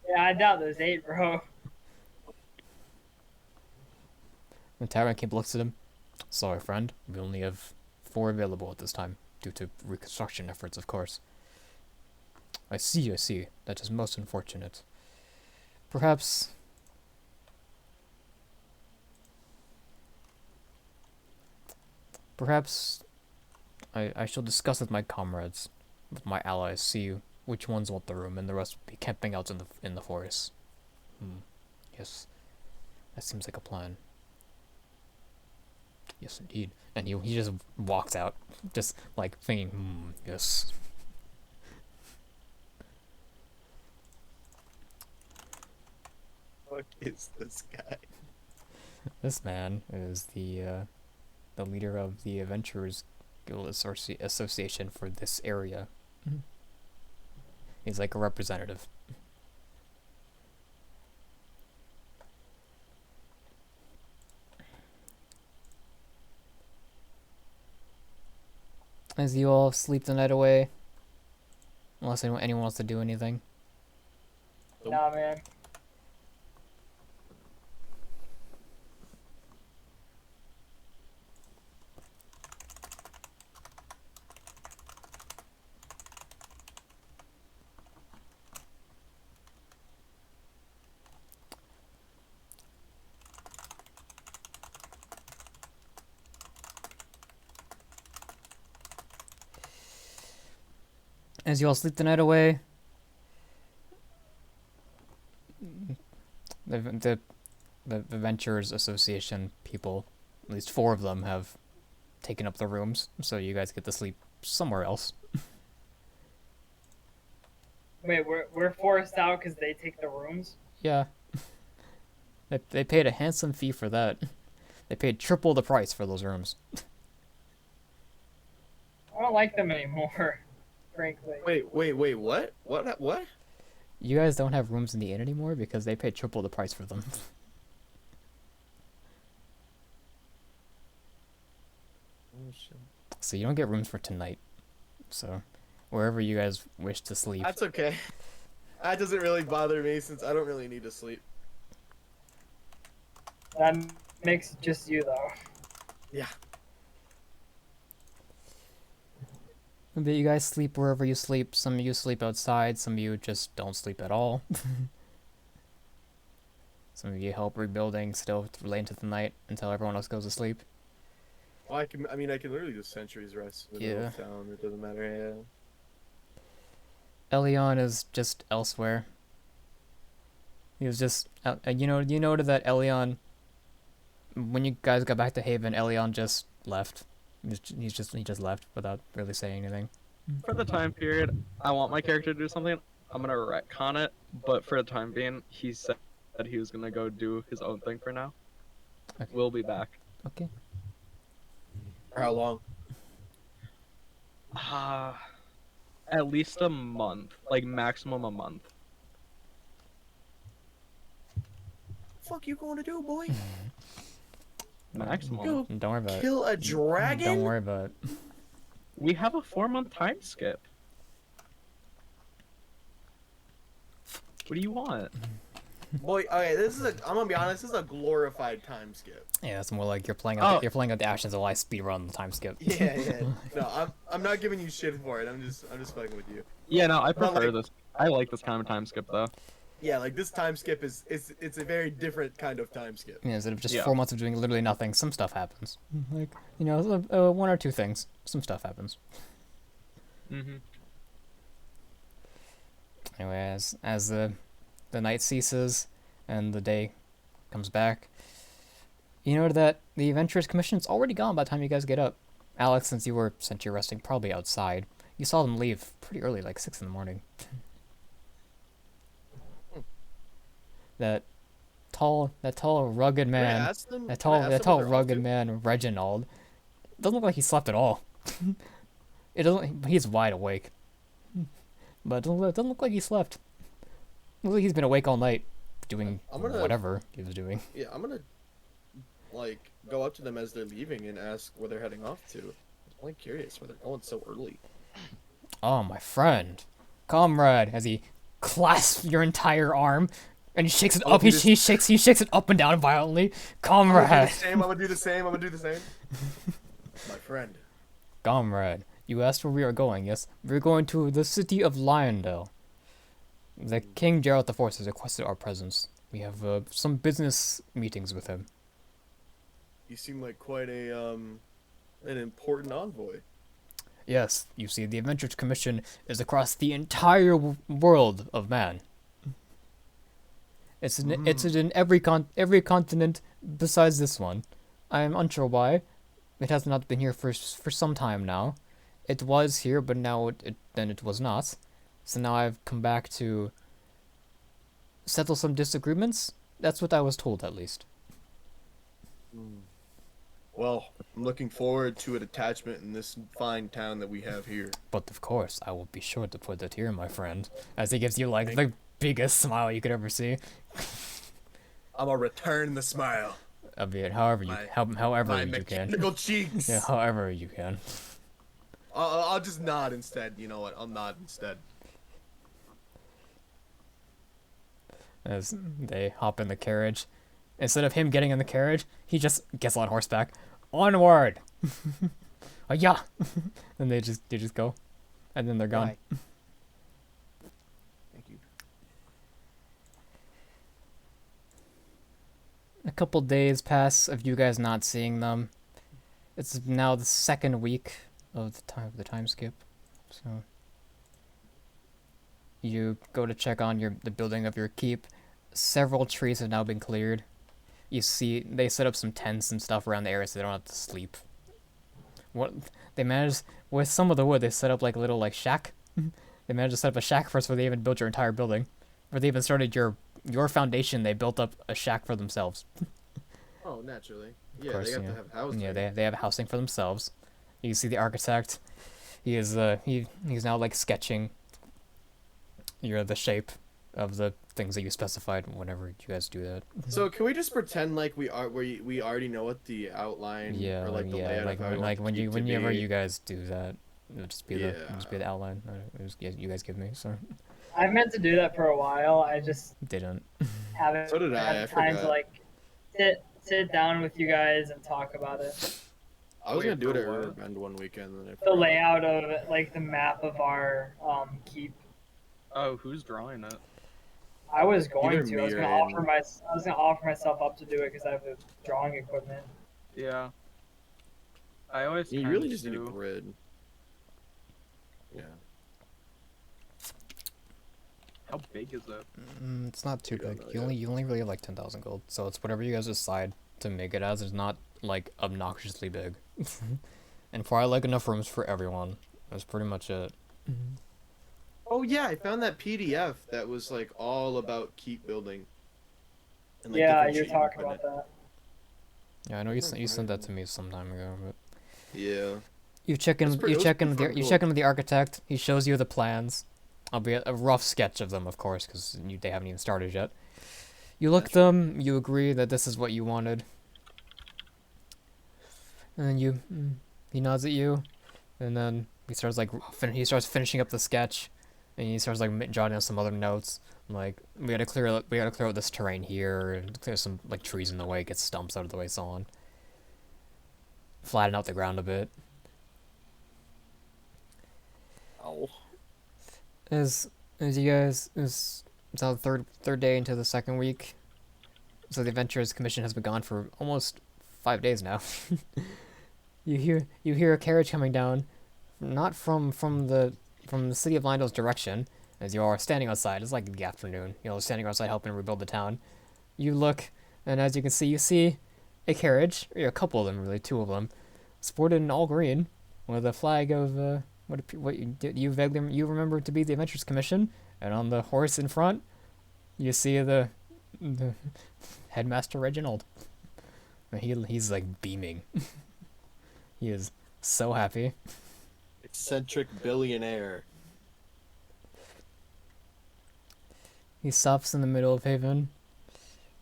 Yeah, I doubt there's 8, bro. The tavern keep looks at him. Sorry, friend. We only have 4 available at this time, due to reconstruction efforts, of course. I see. That is most unfortunate. Perhaps... I shall discuss with my comrades, with my allies, see which ones want the room, and the rest will be camping out in the forest. Yes. That seems like a plan. Yes, indeed. And he just walks out, just like thinking, yes. What is this guy? This man is the leader of the Adventurers Guild Association for this area. He's like a representative. As you all sleep the night away, unless anyone wants to do anything. Nah, man. As you all sleep the night away, the Adventurers Association people, at least 4 of them, have taken up the rooms, so you guys get to sleep somewhere else. Wait, we're forced out because they take the rooms? Yeah. They paid a handsome fee for that. They paid triple the price for those rooms. I don't like them anymore, frankly. Wait, what? What? You guys don't have rooms in the inn anymore because they paid triple the price for them. Oh, shit. So you don't get rooms for tonight. So, wherever you guys wish to sleep. That's okay. That doesn't really bother me since I don't really need to sleep. That makes just you, though. Yeah. But you guys sleep wherever you sleep. Some of you sleep outside. Some of you just don't sleep at all. Some of you help rebuilding still late into the night until everyone else goes to sleep. Well, I can literally just sentries rest in the middle of town. It doesn't matter. Elion is just elsewhere. He was just, you noted that Elion, when you guys got back to Haven, Elion just left. He just left without really saying anything. For the time period, I want my character to do something. I'm gonna retcon it, but for the time being, he said that he was gonna go do his own thing for now. Okay. We'll be back. Okay. For how long? At least a month, like maximum a month. Fuck you going to do, boy? Maximum. Go Don't worry about it. kill a dragon? Don't worry about it. We have a 4-month time skip. What do you want? Boy, okay, I'm gonna be honest, this is a glorified time skip. Yeah, it's more like you're playing Oh. you're playing at the Actions of Life speedrun the time skip. Yeah. No, I'm not giving you shit for it. I'm just fucking with you. Yeah, no, I But, prefer like- this. I like this kind of time skip though. Yeah, like this time skip it's a very different kind of time skip. Yeah, instead of just Yeah. 4 months of doing literally nothing, some stuff happens. Like, you know, one or two things, some stuff happens. Mhm. Anyway, as the night ceases and the day comes back, you know that the Adventurers Commission's already gone by the time you guys get up. Alex, since you were sent you're resting probably outside, you saw them leave pretty early, like 6 in the morning. that tall, rugged man, Ask them, that can I tall, ask that them what tall, they're up rugged to? man, Reginald, doesn't look like he slept at all. It doesn't. He's wide awake, but it doesn't look like he slept. Looks like he's been awake all night, doing I'm gonna- whatever he was doing. Yeah, I'm gonna like go up to them as they're leaving and ask where they're heading off to. I'm only curious why they're going so early. Oh, my friend, comrade, as he clasps your entire arm, and he shakes it I'll up. do He shakes it up and down violently. I'm gonna Comrade, do the same. My friend. comrade, you asked where we are going. Yes, we're going to the city of Lyondale. The King Gerald IV has requested our presence. We have some business meetings with him. You seem like quite an important envoy. Yes, you see, the Adventurers Commission is across the entire world of man. It's in every continent besides this one. I am unsure why. It has not been here for some time now. It was here, but now it was not. So now I've come back to settle some disagreements. That's what I was told, at least. Well, I'm looking forward to a detachment in this fine town that we have here. But of course, I will be sure to put that here, my friend. As he gives you like the biggest smile you could ever see. I'm gonna return the smile. Albeit, however however My you can. mechanical cheeks. Yeah, however you can. I'll just nod instead. You know what? I'll nod instead. As they hop in the carriage. Instead of him getting in the carriage, he just gets on horseback. Onward! Yeah! And they just go. And then they're gone. Right. Thank you. A couple days pass of you guys not seeing them. It's now the second week of the time skip. So you go to check on the building of your keep. Several trees have now been cleared. You see they set up some tents and stuff around the area so they don't have to sleep. What they managed with some of the wood, they set up like a little shack. They managed to set up a shack first before they even built your entire building. Before they even started your foundation, they built up a shack for themselves. Oh, naturally. Yeah, course, they got yeah. to have housing. Yeah, they have housing for themselves. You see the architect. He is he's now sketching the shape of the things that you specified whenever you guys do that. So can we just pretend like we already know what the outline Yeah, or the layout of how we want the keep to whenever be? you guys do that, it'll just be the outline you guys give me. So I've meant to do that for a while. I just didn't. haven't So did I had forgot. time to sit down with you guys and talk about it. I was gonna Wait, do it for at what? Riverbend one weekend, and then I The forgot. layout of the map of our keep. Oh, who's drawing it? I was going Either to. I was me or gonna Andy. offer myself up to do it because I have the drawing equipment. Yeah. I always. You tend really just need a to- grid. Yeah. How big is it? It's not too We don't big. know You only really have 10,000 gold, so it's whatever you guys decide to make it as. It's not obnoxiously big, and probably enough rooms for everyone. That's pretty much it. Oh yeah, I found that PDF that was all about keep building. And, Yeah, different you're sheet talking equipment. about that. Yeah, I know you sent that to me some time ago, but Yeah. you check in That's pretty- you it was check in pretty with the, fucking you cool. check in with the architect. He shows you the plans, albeit a rough sketch of them, of course, because they haven't even started yet. You look at them. You agree that this is what you wanted, and then he nods at you, and then he starts finishing up the sketch, and he starts jotting down some other notes. Like we gotta clear out this terrain here and clear some like trees in the way, get stumps out of the way, so on. Flatten out the ground a bit. Oh. As you guys it's now the third day into the second week. So the Adventurers Commission has been gone for almost 5 days now. You hear a carriage coming down, not from the city of Lindell's direction, as you are standing outside. It's like the afternoon, standing outside helping rebuild the town. You look, and as you can see, you see a carriage, or a couple of them, really, two of them, sported in all green, with a flag of what you vaguely you remember to be the Adventurers Commission, and on the horse in front, you see the headmaster Reginald. He's like beaming. He is so happy. Eccentric billionaire. He stops in the middle of Haven.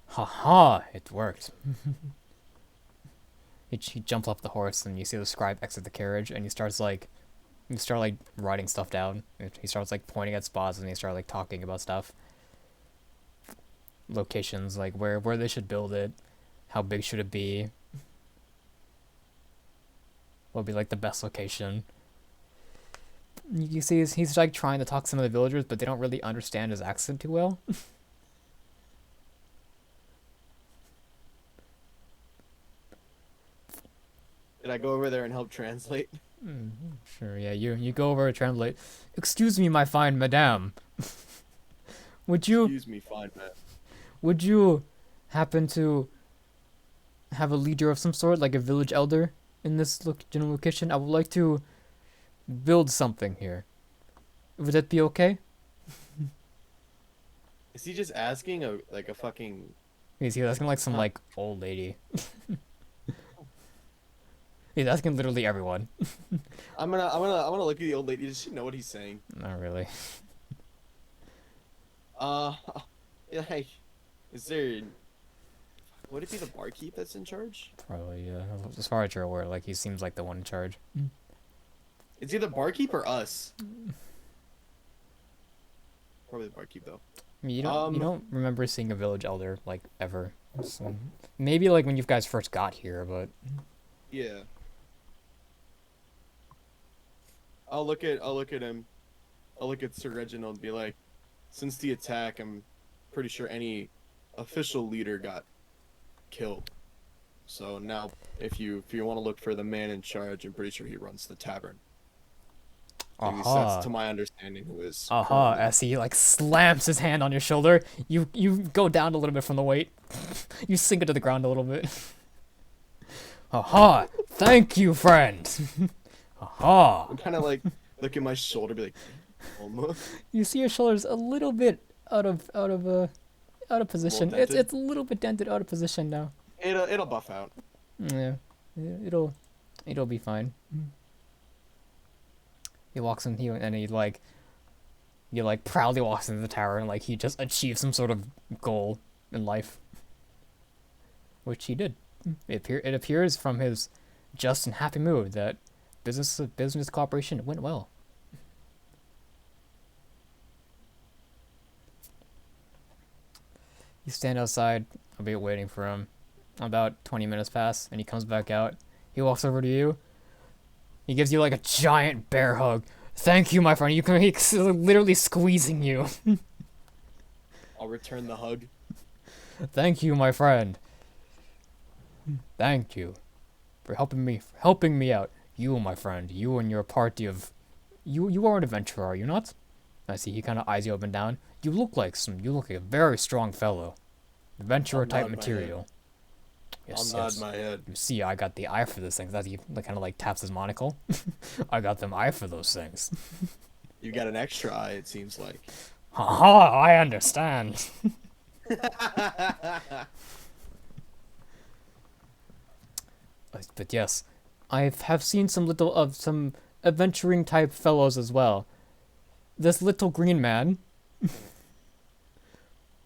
Haha, it worked. he jumps off the horse and you see the scribe exit the carriage and he start writing stuff down. He starts like pointing at spots and he starts like talking about stuff. Locations, like where they should build it, how big should it be, what would be like the best location. You see he's like trying to talk to some of the villagers, but they don't really understand his accent too well. Did I go over there and help translate? Sure, yeah, you go over and translate. Excuse me, my fine madame. Would you Excuse me, fine man. Would you happen to have a leader of some sort, like a village elder, in this general location? I would like to build something here. Would that be okay? Is he just asking a fucking? He's asking like some like old lady. He's asking literally everyone. I'm gonna look at the old lady. Does she know what he's saying? Not really. Yeah, hey, is there? Would it be the barkeep that's in charge? Probably, yeah. As far as you're aware, like he seems like the one in charge. Is he the barkeep or us? Probably the barkeep though. I mean, you don't remember seeing a village elder like ever. So, maybe like when you guys first got here, but Yeah. I'll look at him. I'll look at Sir Reginald and be like, since the attack, I'm pretty sure any official leader got killed. So now, if you want to look for the man in charge, I'm pretty sure he runs the tavern. At least that's to my understanding who is. currently- As he like slams his hand on your shoulder, you go down a little bit from the weight. You sink into the ground a little bit. Aha! Thank you, friend. Aha! I'm kind of like look at my shoulder, be like, You see your shoulders a little bit out of position. dented? It's a little bit dented, out of position now. it'll buff out. Yeah, it'll be fine. He walks in here and he proudly walks into the tower and like he just achieved some sort of goal in life, which he did. It appears from his just and happy mood that business cooperation went well. You stand outside, a bit waiting for him. About 20 minutes pass, and he comes back out. He walks over to you. He gives you like a giant bear hug. Thank you, my friend. He's literally squeezing you. I'll return the hug. Thank you, my friend. Thank you for helping me out. You, my friend, you and your party of... You are an adventurer, are you not? I see he kind of eyes you up and down. You look like a very strong fellow. Adventurer type material. Yes, I'll nod my head. You see, I got the eye for this thing. That he kind of like taps his monocle. I got them eye for those things. You got an extra eye, it seems like. Haha, I understand. But yes, I have seen some adventuring type fellows as well. This little green man.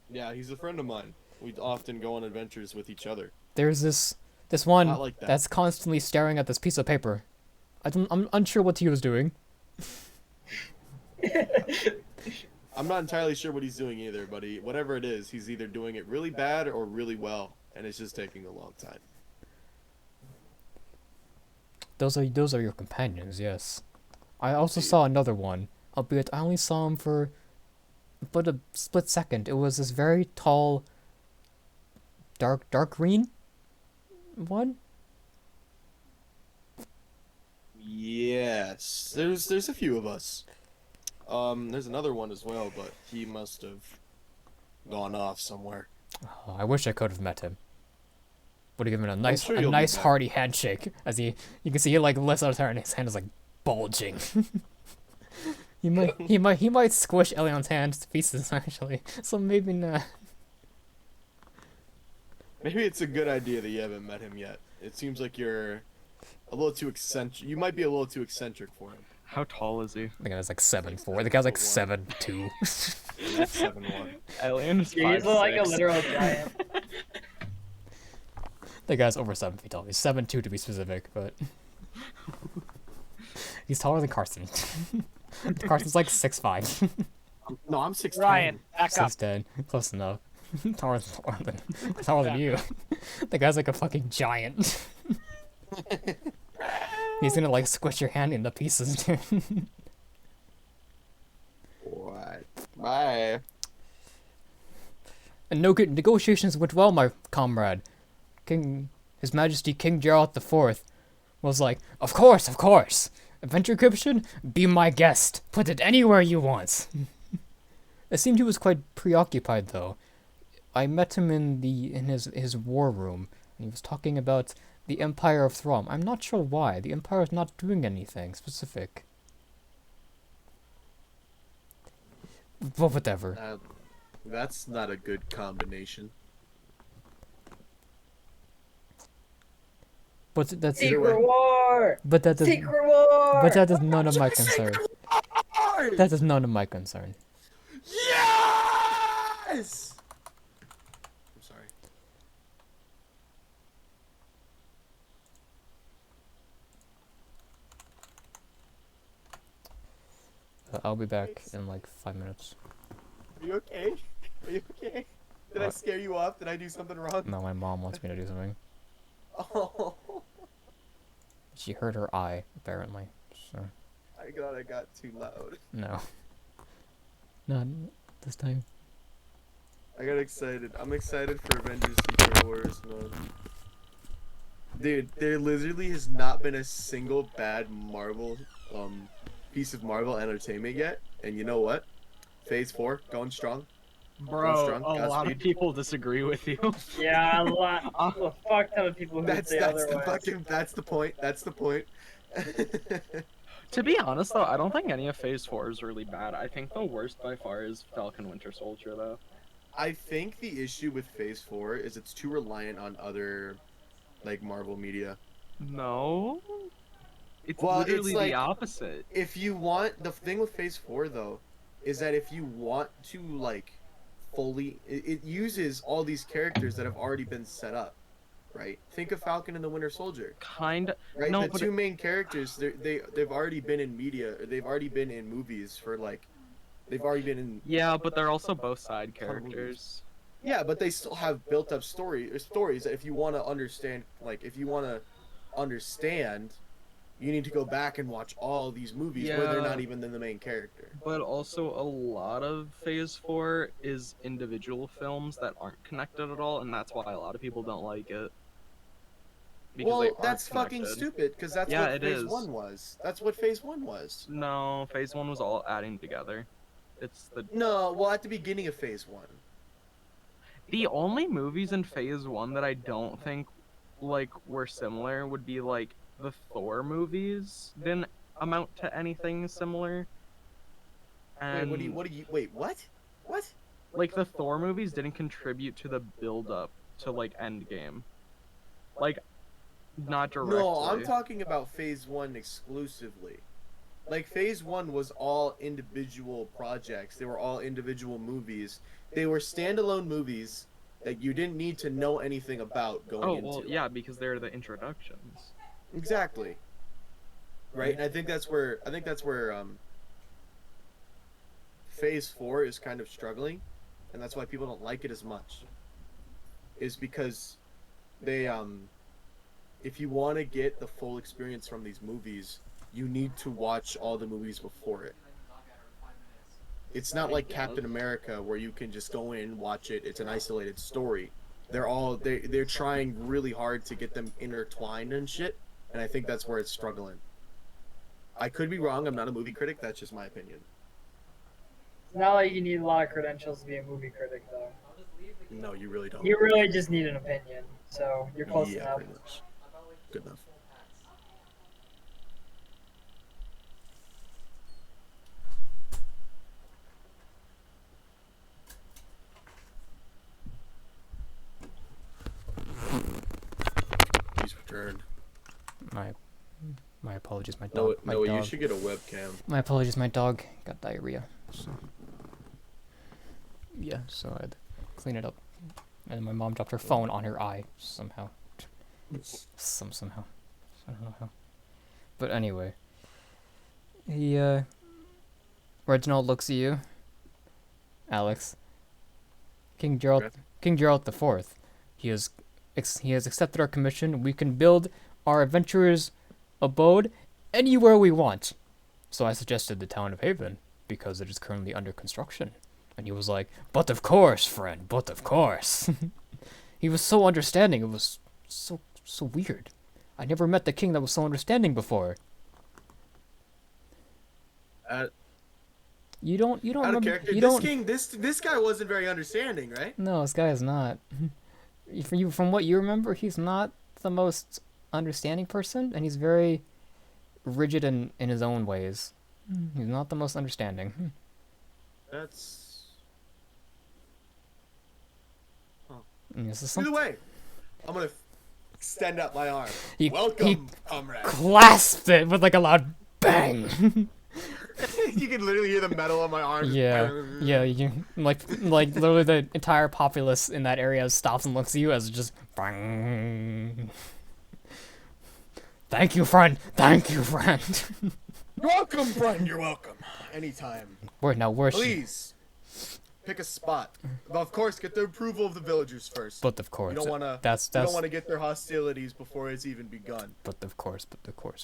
Yeah, he's a friend of mine. We often go on adventures with each other. There's this one Not like that. that's constantly staring at this piece of paper. I'm unsure what he was doing. I'm not entirely sure what he's doing either, but whatever it is, he's either doing it really bad or really well, and it's just taking a long time. Those are your companions, yes. I also saw another one, albeit I only saw him for but a split second. It was this very tall, dark green one. Yes, there's a few of us. There's another one as well, but he must have gone off somewhere. Oh, I wish I could have met him. Would have given a nice sure you'll be back. hearty handshake as you can see he like lifts out his hand and his hand is like bulging. he might squish Elion's hand to pieces actually. So maybe not. Maybe it's a good idea that you haven't met him yet. It seems like you're a little too eccentric. You might be a little too eccentric for him. How tall is he? The guy's like 7'4". The guy's like 7'2". 7'1". Alien is He's like a 5'6". literal giant. The guy's over 7 feet tall. He's 7'2" to be specific, but he's taller than Carson. Carson's like 6'5". No, I'm 6'10". Ryan, back up. 6'10". Close enough. taller than you. The guy's like a fucking giant. He's gonna like squish your hand into pieces, dude. What? Bye. And negotiations went well, my comrade. His Majesty King Gerald IV was like, of course. Adventure Cryption, be my guest. Put it anywhere you want. It seemed he was quite preoccupied, though. I met him in his war room, and he was talking about the Empire of Throm. I'm not sure why. The Empire is not doing anything specific. But whatever. That's not a good combination. But that's Secret War! but that is Secret War! but that is none of my concern. That is none of my concern. Yes! I'm sorry. I'll be back in like 5 minutes. Are you okay? Are you okay? Did I What? scare you off? Did I do something wrong? No, my mom wants me to do something. Oh, She hurt her eye, apparently. So, I thought I got too loud. no. Not this time. I got excited. I'm excited for Avengers Secret Wars mode. Dude, there literally has not been a single bad Marvel piece of Marvel entertainment yet. And you know what? Phase 4 going strong. Bro, strong, a lot of Godspeed. people disagree with you. Yeah, a fuck ton of people who That's say that's the otherwise. fucking that's the point. That's the point. To be honest, though, I don't think any of Phase 4 is really bad. I think the worst by far is Falcon Winter Soldier, though. I think the issue with Phase 4 is it's too reliant on other like Marvel media. No. It's Well, it's literally like- the opposite. If you want the thing with Phase 4 though is that if you want to like fully it uses all these characters that have already been set up, right? Think of Falcon and the Winter Soldier, Kind of. right? No, The but two main characters, they've already been in media, or they've already been in movies for like, they've already been in. yeah, but they're also both side characters. Yeah, but they still have built up stories that if you want to understand, like if you want to understand, you need to go back and watch all these movies where they're Yeah. not even the main character. But also, a lot of Phase 4 is individual films that aren't connected at all, and that's why a lot of people don't like it. Because they Well, aren't that's fucking connected. stupid because that's Yeah, what it Phase is. 1 was. That's what Phase 1 was. No, Phase 1 was all adding together. It's No, well, at the beginning of Phase 1. the only movies in Phase 1 that I don't think like were similar would be like the Thor movies didn't amount to anything similar. And Wait, what? What? like the Thor movies didn't contribute to the build up to like Endgame. Like not directly. No, I'm talking about Phase 1 exclusively. Like, Phase 1 was all individual projects. They were all individual movies. They were standalone movies that you didn't need to know anything about going Oh, into. well, yeah, because they're the introductions. Exactly. Right? And I think that's where Phase 4 is kind of struggling, and that's why people don't like it as much. Is because they if you want to get the full experience from these movies, you need to watch all the movies before it. It's not like Captain America where you can just go in and watch it. It's an isolated story. They're trying really hard to get them intertwined and shit, and I think that's where it's struggling. I could be wrong. I'm not a movie critic. That's just my opinion. It's not like you need a lot of credentials to be a movie critic, though. No, you really don't. You really just need an opinion, so you're close Yeah, enough. pretty much. Good enough. He's returned. My apologies, my dog. No, you should get a webcam. My apologies, my dog got diarrhea. So. Yeah, so I had to clean it up. And my mom dropped her phone on her eye somehow. Somehow. I don't know how. But anyway. Reginald looks at you. Alex. King Gerald the Fourth. He has accepted our commission. We can build our adventurers' abode anywhere we want. So I suggested the town of Haven, because it is currently under construction. And he was like, but of course, friend, but of course. He was so understanding. It was so weird. I never met the king that was so understanding before. You don't Out of remember, character. you This don't. king, this guy wasn't very understanding, right? No, this guy is not. From what you remember, he's not the most understanding person, and he's very rigid in his own ways. He's not the most understanding. That's. This is Either way, I'm gonna extend up my arm. He Welcome, comrade. clasped it with like a loud bang. You can literally hear the metal on my arm. Yeah, you like literally the entire populace in that area stops and looks at you as it just bang. Thank you, friend. Thank you, friend. You're welcome, friend. You're welcome. Anytime. Where's she? Please pick a spot. But of course, get the approval of the villagers first. But of course, You don't wanna. that's You don't want to get their hostilities before it's even begun. But of course,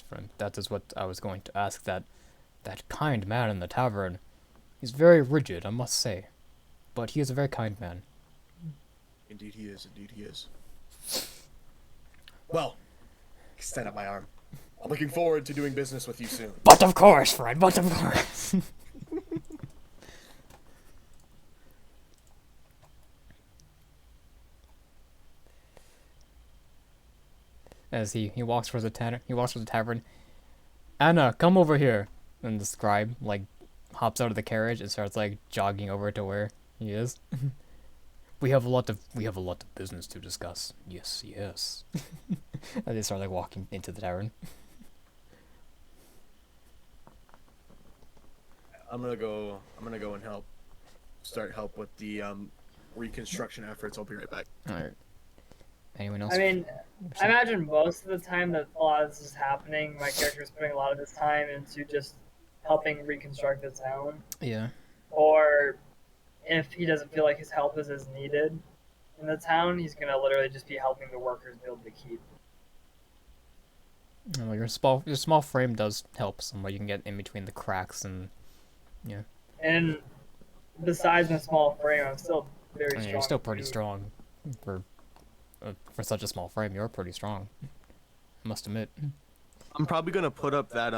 friend. That is what I was going to ask. That kind man in the tavern. He's very rigid, I must say, but he is a very kind man. Indeed he is. Indeed he is. Well, extend up my arm. I'm looking forward to doing business with you soon. But of course, friend. But of course. As he walks towards the tavern. Anna, come over here. And the scribe like hops out of the carriage and starts like jogging over to where he is. We have a lot of business to discuss. Yes. And they start like walking into the tavern. I'm gonna go and start help with the reconstruction efforts. I'll be right back. All right. Anyone else? I mean, I imagine most of the time that a lot of this is happening, my character's putting a lot of his time into just helping reconstruct the town. Yeah. Or if he doesn't feel like his help is as needed in the town, he's gonna literally just be helping the workers build the keep. Well, your small frame does help somewhat. You can get in between the cracks and yeah. And besides my small frame, I'm still very I mean, strong. you're still pretty too. strong for such a small frame. You're pretty strong. I must admit. I'm probably gonna put up that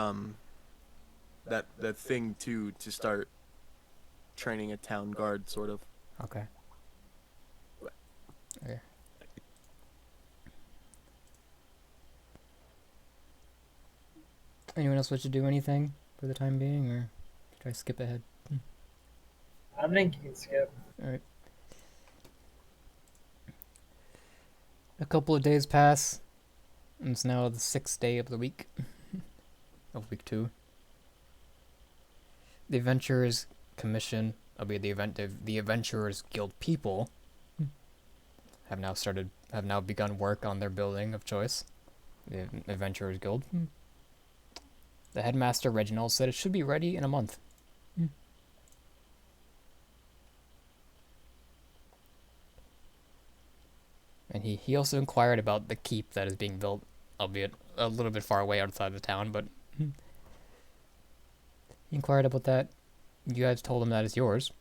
that thing to start training a town guard, sort of. Okay. Okay. Anyone else wish to do anything for the time being, or should I skip ahead? I think you can skip. Alright. A couple of days pass, and it's now the 6th day of the week. Of week 2. The Adventurers Commission, the Adventurers Guild people, have now begun work on their building of choice. The Adventurers Guild. The headmaster Reginald said it should be ready in a month. And he also inquired about the keep that is being built, albeit a little bit far away outside the town, but he inquired about that. You guys told him that it's yours.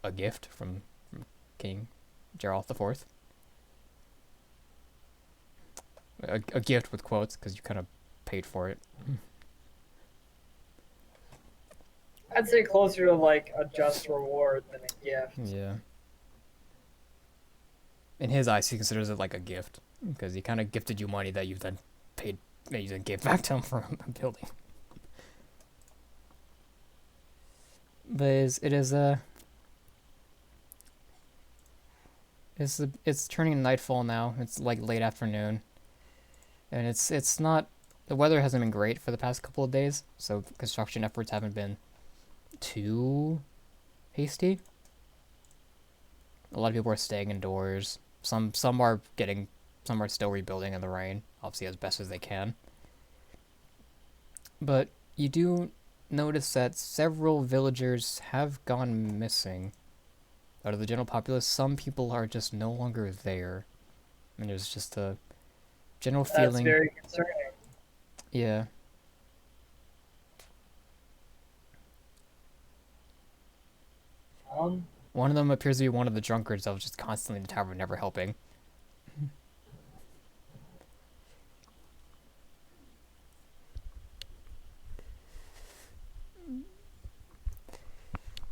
A gift from King Geralt the Fourth. A gift with quotes, because you kind of paid for it. I'd say closer to like a just reward than a gift. Yeah. In his eyes, he considers it like a gift, because he kind of gifted you money that you then paid, that you then gave back to him for a building. But it's turning nightfall now. It's like late afternoon, and it's not, the weather hasn't been great for the past couple of days, so construction efforts haven't been too hasty. A lot of people are staying indoors. Some are still rebuilding in the rain, obviously as best as they can. But you do notice that several villagers have gone missing. Out of the general populace, some people are just no longer there. And there's just a general That's feeling. very concerning. Yeah. One of them appears to be one of the drunkards that was just constantly in the tavern, never helping.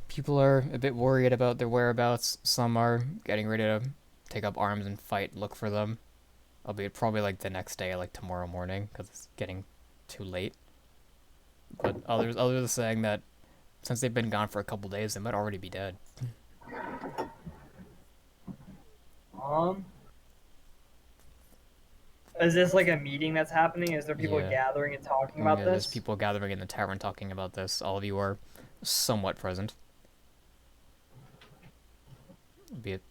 People are a bit worried about their whereabouts. Some are getting ready to take up arms and fight, look for them. Albeit probably like the next day, like tomorrow morning, because it's getting too late. But others are saying that since they've been gone for a couple days, they might already be dead. Is this like a meeting that's happening? Is there people Yeah. gathering and talking about Yeah, this? there's people gathering in the tavern talking about this. All of you are somewhat present. Be it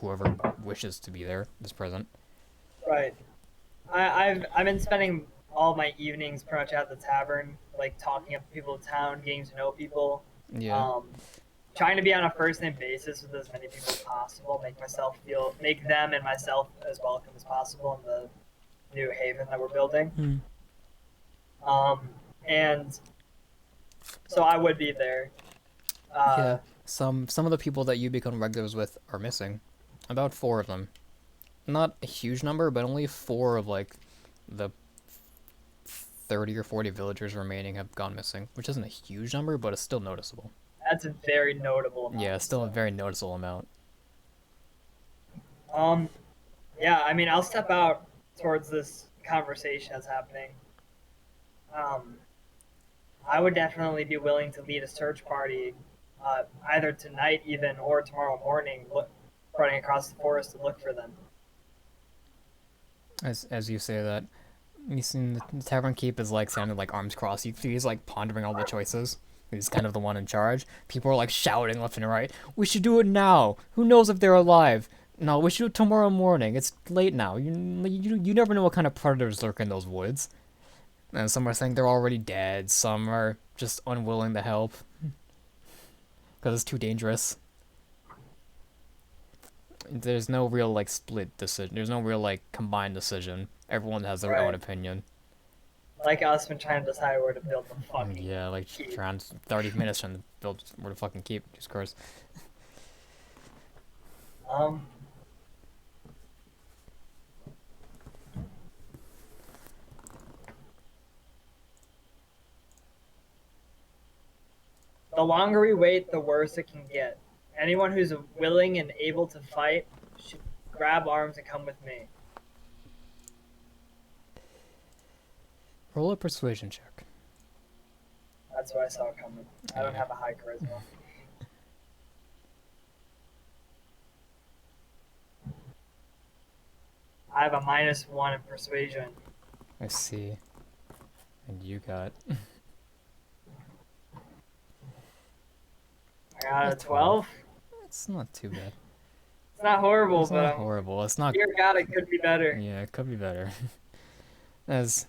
whoever wishes to be there is present. Right. I've been spending all my evenings pretty much at the tavern, like talking to people in town, getting to know people. Yeah. Trying to be on a first name basis with as many people as possible, make them and myself as welcome as possible in the new haven that we're building. And so I would be there. Yeah. Some of the people that you become regulars with are missing. About 4 of them. Not a huge number, but only 4 of like the 30 or 40 villagers remaining have gone missing, which isn't a huge number, but it's still noticeable. That's a very notable amount. Yeah, it's still a very noticeable amount. Yeah, I mean, I'll step out towards this conversation that's happening. I would definitely be willing to lead a search party, either tonight even or tomorrow morning, running across the forest to look for them. As you say that, you seen the tavern keep is like sounding like arms crossed. He's like pondering all the choices. He's kind of the one in charge. People are like shouting left and right. We should do it now. Who knows if they're alive? No, we should do it tomorrow morning. It's late now. You never know what kind of predators lurk in those woods. And some are saying they're already dead. Some are just unwilling to help because it's too dangerous. There's no real like split decision. There's no real like combined decision. Everyone has their own opinion. Like us when trying to decide where to build the fucking Yeah, like keep. around 30 minutes trying to build where to fucking keep. Just course. The longer we wait, the worse it can get. Anyone who's willing and able to fight should grab arms and come with me. Roll a persuasion check. That's what I saw coming. I don't have a high charisma. I have a -1 in persuasion. I see. And you got I got a 12. It's not too bad. It's not horrible, It's but not horrible. It's not. dear God, it could be better. Yeah, it could be better. as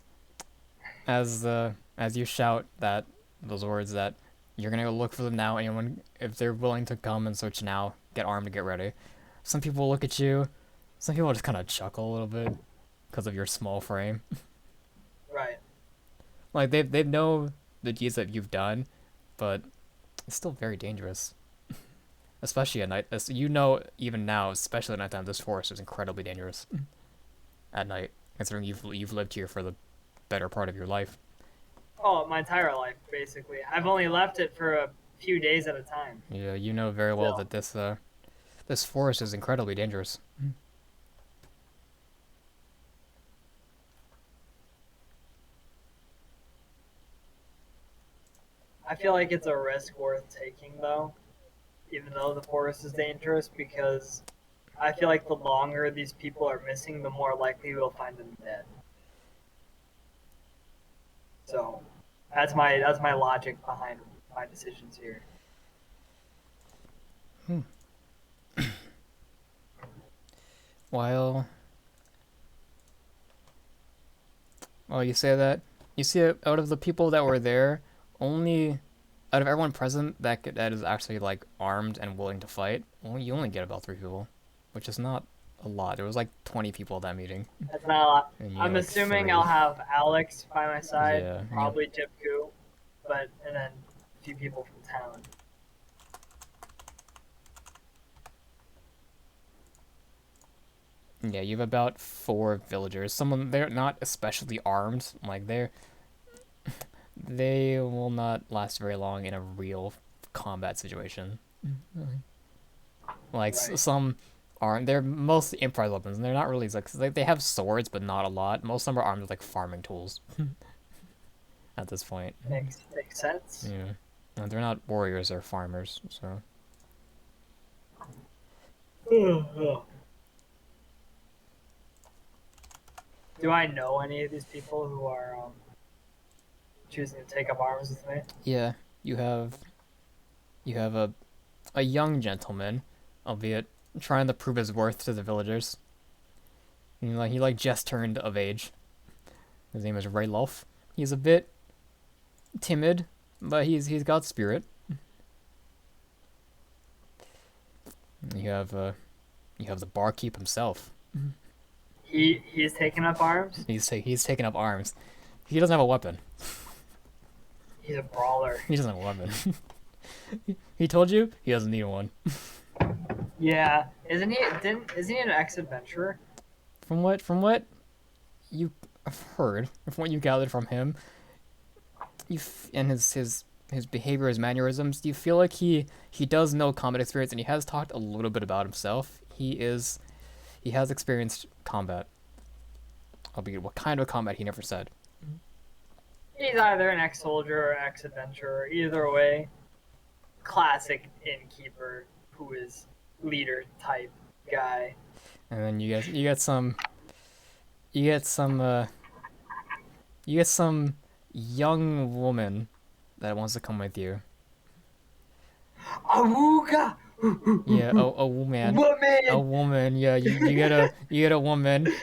you shout those words that you're gonna go look for them now. Anyone, if they're willing to come and search now, get armed and get ready. Some people look at you, Some people just kind of chuckle a little bit because of your small frame. Right. Like they know the deeds that you've done, but it's still very dangerous, especially at night. As you know, even now, especially at nighttime, this forest is incredibly dangerous at night. Considering you've lived here for the better part of your life. Oh, my entire life, basically. I've only left it for a few days at a time. Yeah, you know very well Still. that this forest is incredibly dangerous. I feel like it's a risk worth taking, though, even though the forest is dangerous, because I feel like the longer these people are missing, the more likely we'll find them dead. So that's my logic behind my decisions here. While you say that, you see out of the people that were there, only out of everyone present that is actually like armed and willing to fight, you only get about 3 people, which is not a lot. There was like 20 people at that meeting. That's not a lot. And you I'm like assuming 3. I'll have Alex by my side, Yeah, and probably Jipku, and then a few people from town. Yeah, you have about 4 villagers. They're not especially armed. Like they will not last very long in a real combat situation. Like Right. some aren't. They're mostly improvised weapons, and they're not really like they have swords, but not a lot. Most of them are armed with like farming tools. At this point. Makes sense. Yeah, and they're not warriors or farmers, so. Do I know any of these people who are choosing to take up arms with me? Yeah, you have a young gentleman, albeit trying to prove his worth to the villagers. He just turned of age. His name is Raylolf. He's a bit timid, but he's got spirit. You have the barkeep himself. He's taking up arms. He's taken up arms. He doesn't have a weapon. He's a brawler. He doesn't have a weapon. He told you he doesn't need one. Yeah, isn't he? Isn't he an ex-adventurer? From what you have heard, from what you gathered from him, and his behavior, his mannerisms, do you feel like he does know combat experience, and he has talked a little bit about himself. He has experienced combat, albeit what kind of combat he never said. He's either an ex-soldier or ex-adventurer. Either way, classic innkeeper who is leader type guy. And then you get some young woman that wants to come with you. Awooga! Yeah, a woman. Woman! A woman. Yeah, you get a woman.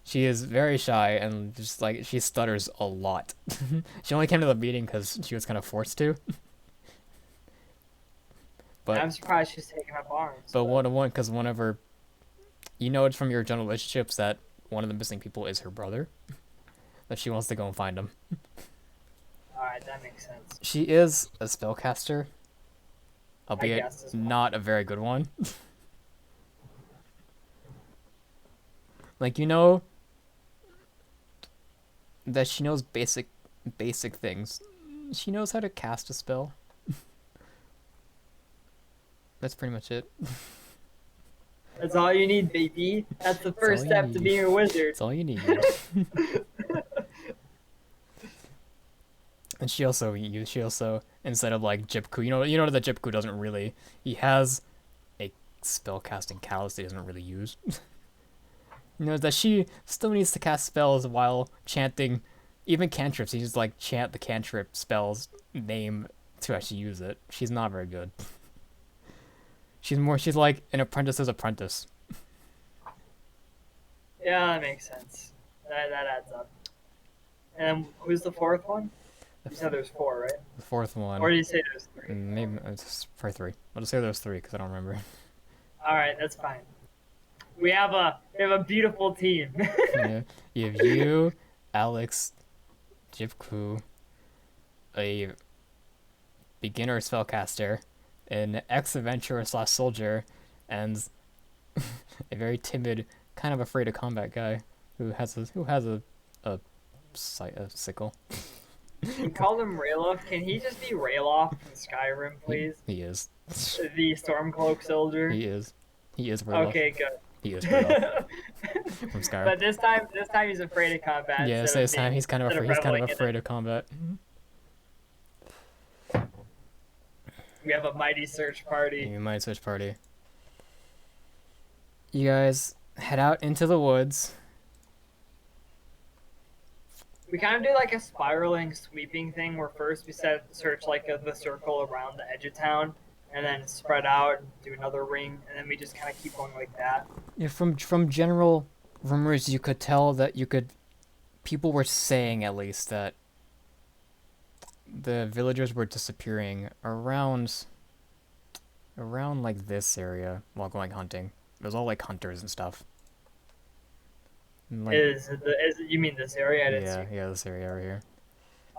She is very shy and just like she stutters a lot. She only came to the meeting because she was kind of forced to. But I'm surprised she's taking up arms. but because whenever you know it's from your general relationships that one of the missing people is her brother, that she wants to go and find him. Alright, that makes sense. She is a spellcaster, albeit guess as well. not a very good one. Like, you know that she knows basic things. She knows how to cast a spell. That's pretty much it. That's all you need, baby. That's the first all you step to need. being a wizard. That's all you need. And she also instead of like Jipku, you know that Jipku doesn't really. He has a spellcasting callus that he doesn't really use. You know that she still needs to cast spells while chanting, even cantrips. He just like chant the cantrip spell's name to actually use it. She's not very good. She's like an apprentice's apprentice. Yeah, that makes sense. That adds up. And who's the fourth one? You said there's 4, right? The fourth one. Or did you say there's 3? Maybe it's for 3. I'll just say there's 3 because I don't remember. Alright, that's fine. We have a beautiful team. Yeah. You have you, Alex, Jipku, a beginner spellcaster, an ex-adventurer slash soldier, and a very timid, kind of afraid of combat guy who has a sickle. You called him Rayloff. Can he just be Rayloff from Skyrim, please? He is. The Stormcloak soldier. He is. He is Roloff. Okay, good. He is Roloff from Skyrim. But this time he's afraid of combat. Yeah, instead of this time being- he's kind of instead afraid. He's kind reveling of in afraid it. of combat. We have a mighty search party. You might switch party. You guys head out into the woods. We kind of do like a spiraling, sweeping thing where first we search like the circle around the edge of town, and then spread out and do another ring, and then we just kind of keep going like that. Yeah, from general rumors, you could tell that people were saying at least that the villagers were disappearing around like this area while going hunting. It was all like hunters and stuff. And, like, You mean this area? I didn't yeah, see. yeah, this area over here.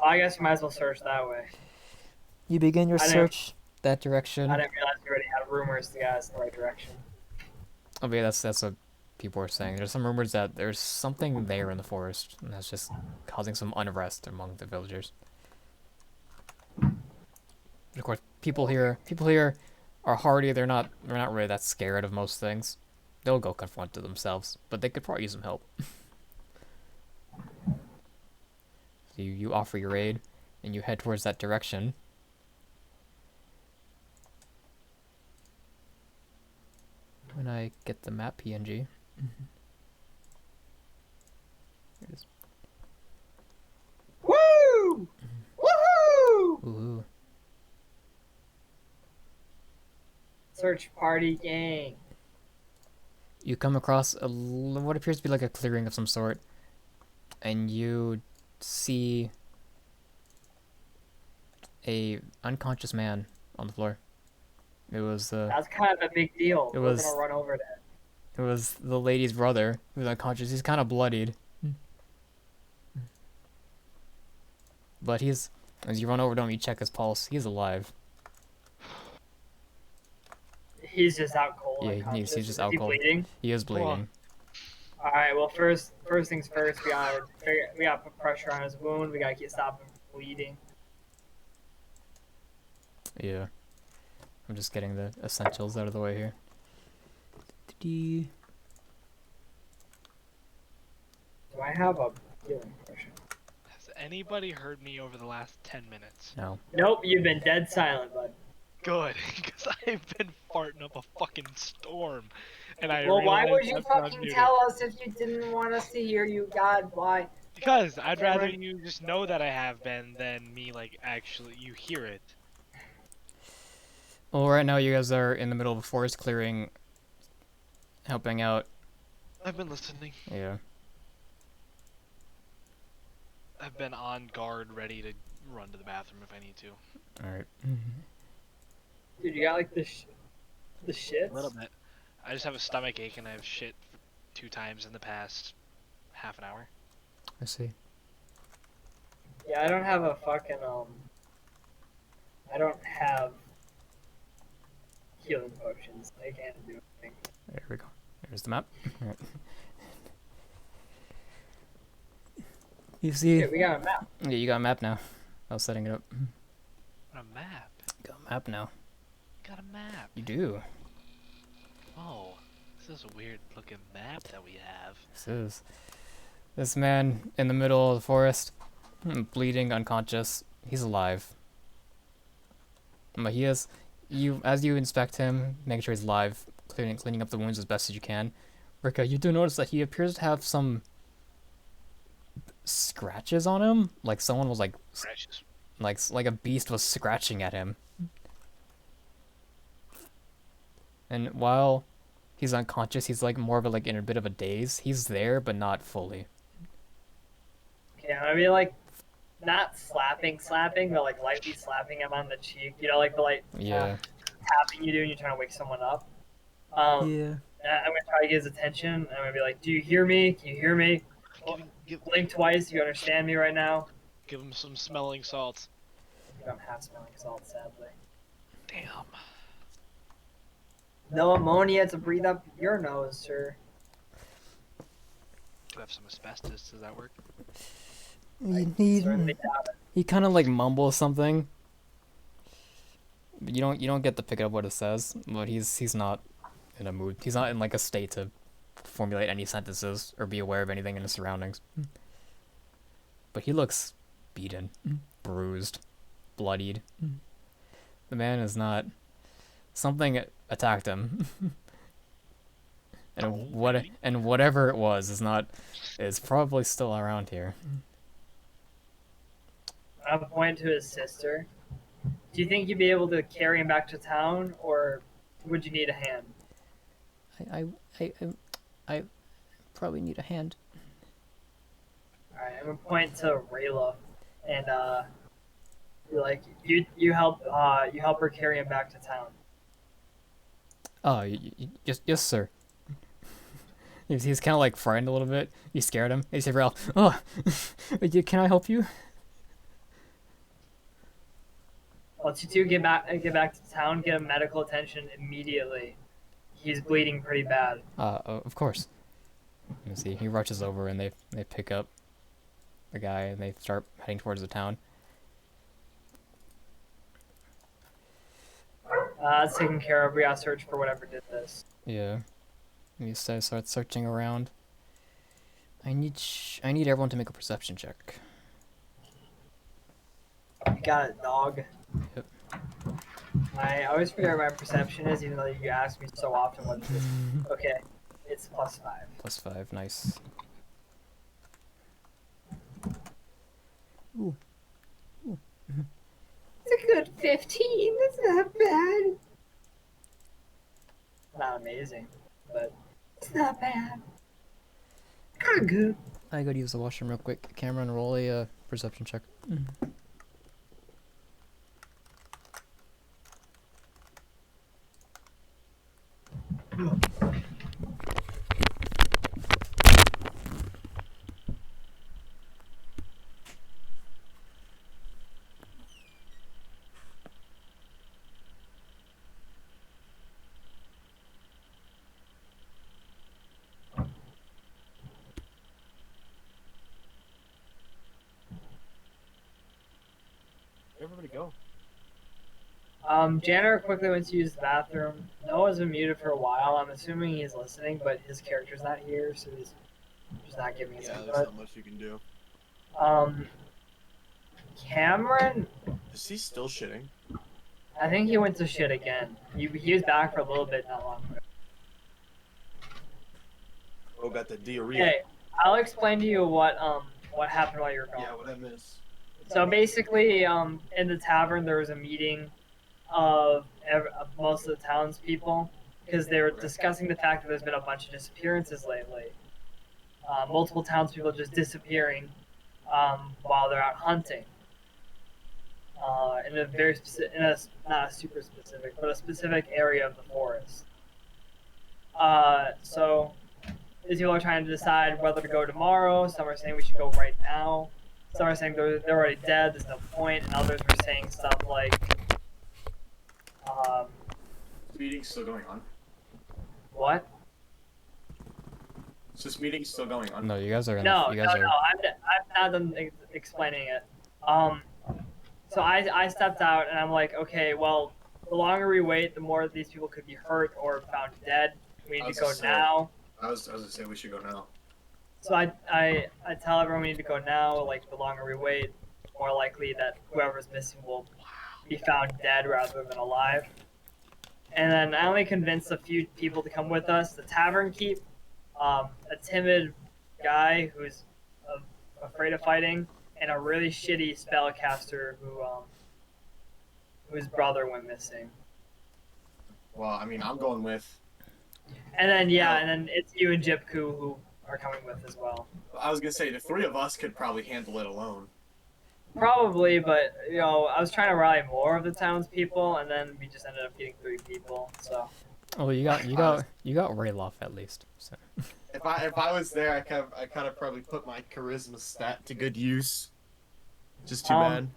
I guess we might as well search that way. You begin your I didn't- search that direction. I didn't realize we already had rumors to get us in the right direction. Oh, yeah, that's what people were saying. There's some rumors that there's something there in the forest, and that's just causing some unrest among the villagers. Of course, people here are hardy. They're not really that scared of most things. They'll go confront it themselves, but they could probably use some help. So you offer your aid, and you head towards that direction. When I get the map PNG. Here it is. Woo! Woohoo! Ooh. Search party gang. You come across what appears to be like a clearing of some sort, and you see a unconscious man on the floor. It was That's kind of a big deal. It We're was- gonna run over that. it was the lady's brother who was unconscious. He's kind of bloodied, but as you run over to him, you check his pulse. He's alive. He's just out cold. Yeah, unconscious. he's just Is out he cold. bleeding? He is bleeding. All right. Well, first things first. We gotta put pressure on his wound. We gotta stop him from bleeding. Yeah. I'm just getting the essentials out of the way here. Do I have a healing potion? Has anybody heard me over the last 10 minutes? No. Nope. You've been dead silent, bud. Good, because I've been farting up a fucking storm, and I Well, why realized would you that's not fucking muted. tell us if you didn't want us to hear you? God, why? Because I'd Yeah, rather right. you just know that I have been than me like actually you hear it. Well, right now you guys are in the middle of a forest clearing, helping out. I've been listening. Yeah. I've been on guard, ready to run to the bathroom if I need to. All right. Dude, you got like the shits. A little bit. I just have a stomach ache and I've shit 2 times in the past half an hour. I see. Yeah, I don't have a fucking I don't have healing potions. I can't do anything. There we go. There's the map. All right. You see? Shit, we got a map. Yeah, you got a map now. I was setting it up. Got a map. Got a map now. Got a map. You do. Oh, this is a weird looking map that we have. This man in the middle of the forest, bleeding, unconscious. He's alive. But he is, as you inspect him, making sure he's alive, cleaning up the wounds as best as you can. Rika, you do notice that he appears to have some scratches on him, like someone was like Precious. like a beast was scratching at him. And while he's unconscious, he's like more of in a bit of a daze. He's there, but not fully. Yeah, I mean like not slapping, but like lightly slapping him on the cheek. You know, like the light Yeah. tapping you do when you're trying to wake someone up. Yeah. I'm gonna try to get his attention. I'm gonna be like, "Do you hear me? Can you hear me? Blink twice. You understand me right now?" Give him some smelling salts. You don't have smelling salt, sadly. Damn. No ammonia to breathe up your nose, sir. Do I have some asbestos? Does that work? Certainly doubt it. He kind of like mumbles something. But you don't get to pick up what it says. But he's not in a mood. He's not in like a state to formulate any sentences or be aware of anything in his surroundings. But he looks beaten, bruised, bloodied. The man is not. Something attacked him. And whatever it was is probably still around here. I'll point to his sister. Do you think you'd be able to carry him back to town, or would you need a hand? I probably need a hand. Alright, I'm gonna point to Rayla, and be like, you help her carry him back to town. Oh, yes, sir. He's kind of like frightened a little bit. You scared him. He said, "Real, oh, can I help you?" Once you two get back to town, get him medical attention immediately. He's bleeding pretty bad. Of course. You see, he rushes over and they pick up the guy and they start heading towards the town. That's taken care of. We gotta search for whatever did this. Yeah. He starts searching around. I need everyone to make a perception check. You got it, dog. Yep. I always forget what my perception is, even though you ask me so often what it is. Okay, it's +5. +5, nice. Ooh. It's a good 15. That's not bad. Not amazing, but it's not bad. Kind of good. I gotta use the washroom real quick. Cameron, roll a perception check. Where'd everybody go? Janitor quickly went to use the bathroom. Noah's been muted for a while. I'm assuming he's listening, but his character's not here, so he's just not giving his Yeah, there's input. not much you can do. Cameron, Is he still shitting? I think he went to shit again. He was back for a little bit not long ago. Oh, got the diarrhea. Okay, I'll explain to you what happened while you were gone. Yeah, what I miss. So basically, in the tavern there was a meeting of most of the townspeople because they were discussing the fact that there's been a bunch of disappearances lately. Multiple townspeople just disappearing while they're out hunting. In a very not a super specific, but a specific area of the forest. So these people are trying to decide whether to go tomorrow. Some are saying we should go right now. Some are saying they're already dead, there's no point, and others were saying stuff like, This meeting's still going on. what? Is this meeting still going on? No, you guys are in. No, You guys are. I'm not done explaining it. So I stepped out and I'm like, okay, well, the longer we wait, the more these people could be hurt or found dead. We need to go now. I was gonna say we should go now. So I tell everyone we need to go now. Like, the longer we wait, the more likely that whoever's missing will be found dead rather than alive. And then I only convinced a few people to come with us. The tavern keep, a timid guy who's afraid of fighting, and a really shitty spellcaster whose brother went missing. Well, I mean, I'm going with. And then and then it's you and Jipku who are coming with as well. I was gonna say the three of us could probably handle it alone. Probably, but I was trying to rally more of the townspeople, and then we just ended up getting 3 people. So Oh, you got Rayloff at least. So. If I was there, I kind of probably put my charisma stat to good use. Just too bad.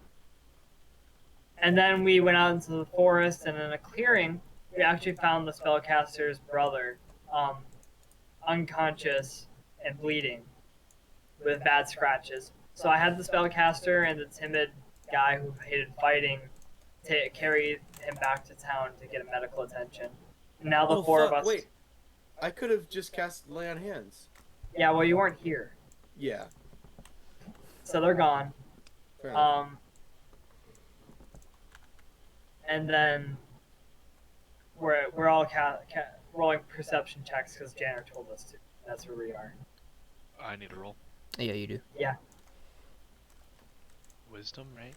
And then we went out into the forest, and in a clearing, we actually found the spellcaster's brother, unconscious and bleeding, with bad scratches. So I had the spellcaster and the timid guy who hated fighting to carry him back to town to get medical attention. Now the four of us. Wait, I could have just cast Lay on Hands. Yeah, well, you weren't here, Yeah. so they're gone. Fair enough. And then we're all rolling perception checks because Janner told us to. That's where we are. I need a roll. Yeah, you do. Yeah. Wisdom, right?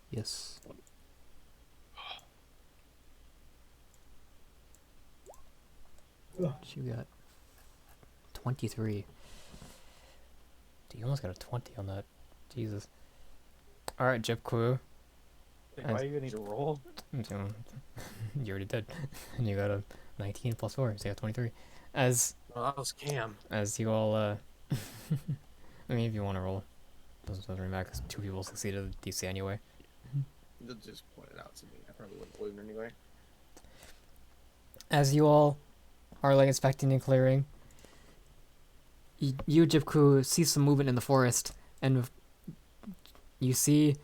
Yes. You got 23. Dude, you almost got a 20 on that. Jesus. Alright, Jip Crew. Why are you gonna need to roll? You already did. And you got a 19 plus 4, so you got 23. As Well, that was Cam. you all, I mean, if you want to roll. Doesn't really matter because 2 people succeeded at DC anyway. They'll just point it out to me. I probably wouldn't believe it anyway. As you all are like inspecting and clearing, you Jip Crew see some movement in the forest, and you see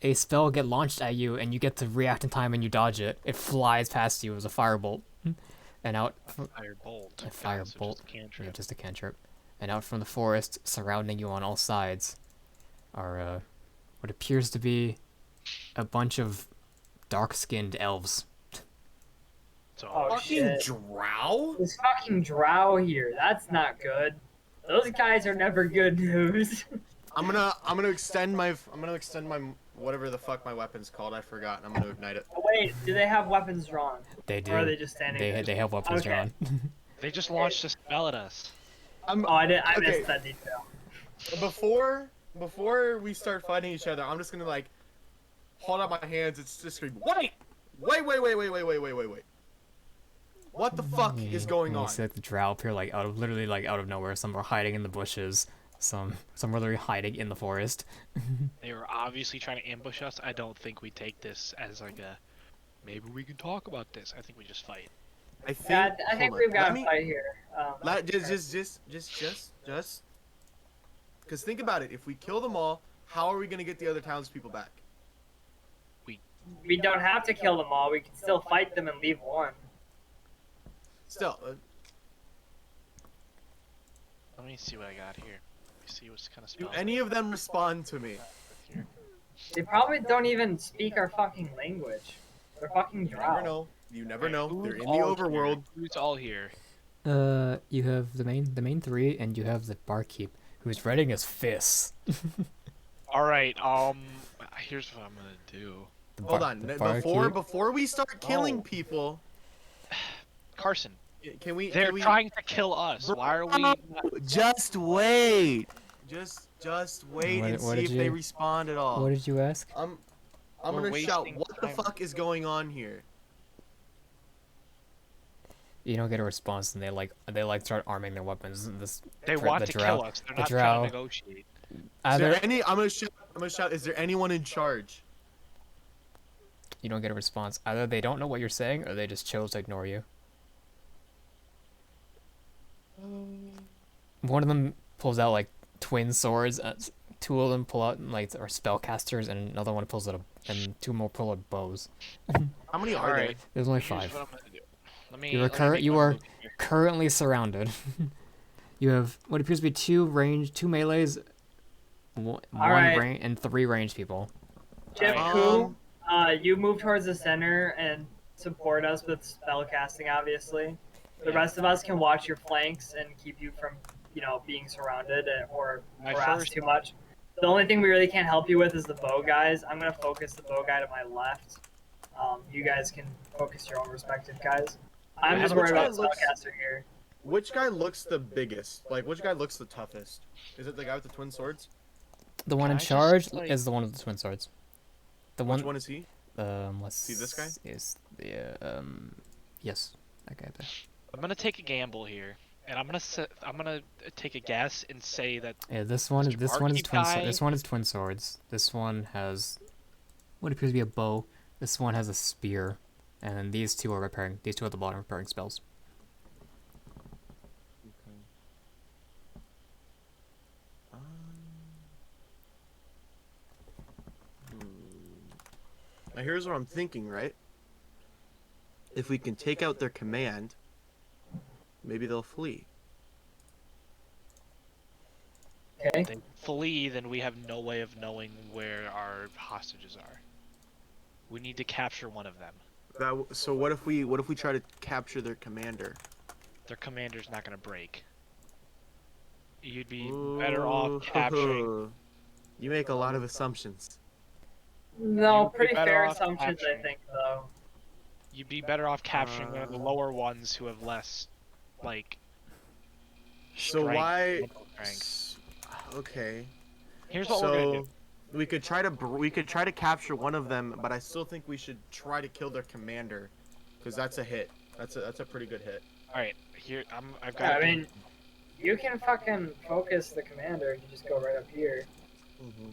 a spell get launched at you, and you get to react in time and you dodge it. It flies past you as a firebolt, and out Firebolt. a firebolt, So just a cantrip. yeah, just a cantrip, and out from the forest, surrounding you on all sides, are what appears to be a bunch of dark-skinned elves. So Oh, Fucking shit. drow? There's fucking drow here. That's not good. Those guys are never good news. I'm gonna extend my whatever the fuck my weapon's called. I forgot. And I'm gonna ignite it. Wait, do they have weapons drawn? They do. Or are they just standing there? They have weapons Okay. drawn. they just launched a spell at us. Oh, I Okay. missed that detail. Before we start fighting each other, I'm just gonna like hold up my hands and just scream, wait! What the fuck is going You on? see like the drow appear like literally out of nowhere. Some are hiding in the bushes. Some are literally hiding in the forest. They were obviously trying to ambush us. I don't think we take this as like a maybe we can talk about this. I think we just fight. I think. Yeah, I think hold on, we've got let a me- fight here. Just. Because think about it. If we kill them all, how are we gonna get the other townspeople back? We don't have to kill them all. We can still fight them and leave one. Still, Let me see what I got here. Let me see what's kind of do spells. any of them respond to me? Here. They probably don't even speak our fucking language. They're fucking You never drow. know. You never Alright, know. who's They're in the all overworld. Here? Who's all here? You have the main 3, and you have the barkeep, who's readying his fists. All right. Here's what I'm gonna do. Hold on. The Before we start killing Oh. people, Carson, can we? they're can we... trying to kill us. Why are we? Just wait. Just wait What- and what see did if they you- respond at all. What did you ask? I'm We're gonna shout. wasting What the time. fuck is going on here? You don't get a response, and they start arming their weapons. They the want to drow- kill us. They're the not drow- trying to negotiate. Is Either there any? I'm gonna shout. Is there anyone in charge? you don't get a response. Either they don't know what you're saying, or they just chose to ignore you. One of them pulls out like twin swords. 2 of them pull out like are spellcasters, and another one pulls out and 2 more pull out bows. How many are Alright. There's only Here's 5. what I'm gonna do. Let me. You are let me current. make You my are move here. currently surrounded. You have what appears to be 2 melees, one Alright. range, and 3 ranged people. Chip Alright. Koo, you move towards the center and support us with spell casting, obviously. The rest of us can watch your flanks and keep you from, being surrounded or My harassed first- too much. The only thing we really can't help you with is the bow guys. I'm gonna focus the bow guy to my left. You guys can focus your own respective guys. I'm Yeah, just which worried guy about looks- spellcaster here. Which guy looks the biggest? Like, which guy looks the toughest? Is it the guy with the twin swords? The one Can in I just, charge like- is the one with the twin swords. The Which one. one is he? Let's See this guy? Is the Yes, that guy there. I'm gonna take a gamble here, and I'm gonna take a guess and say that Yeah, Mr. this one is Barkeep guy. this one is twin swords. This one has what appears to be a bow. This one has a spear, and then these two are repairing. These two at the bottom are repairing spells. Okay. Now here's what I'm thinking, right? If we can take out their command, maybe they'll flee. Okay. If they flee, then we have no way of knowing where our hostages are. We need to capture one of them. So what if we try to capture their commander? Their commander's not gonna break. You'd be better off capturing. You make a lot of assumptions. No, You'd be pretty better fair off assumptions, I capturing. think, though. You'd be better off capturing one of the lower ones who have less, like. So strength, why? mental strength. Okay. Here's what we're gonna do. We could try to capture one of them, but I still think we should try to kill their commander, because that's a hit. That's a pretty good hit. All right, here I've Yeah, got. I mean, you can fucking focus the commander if you just go right up here. Mm-hmm.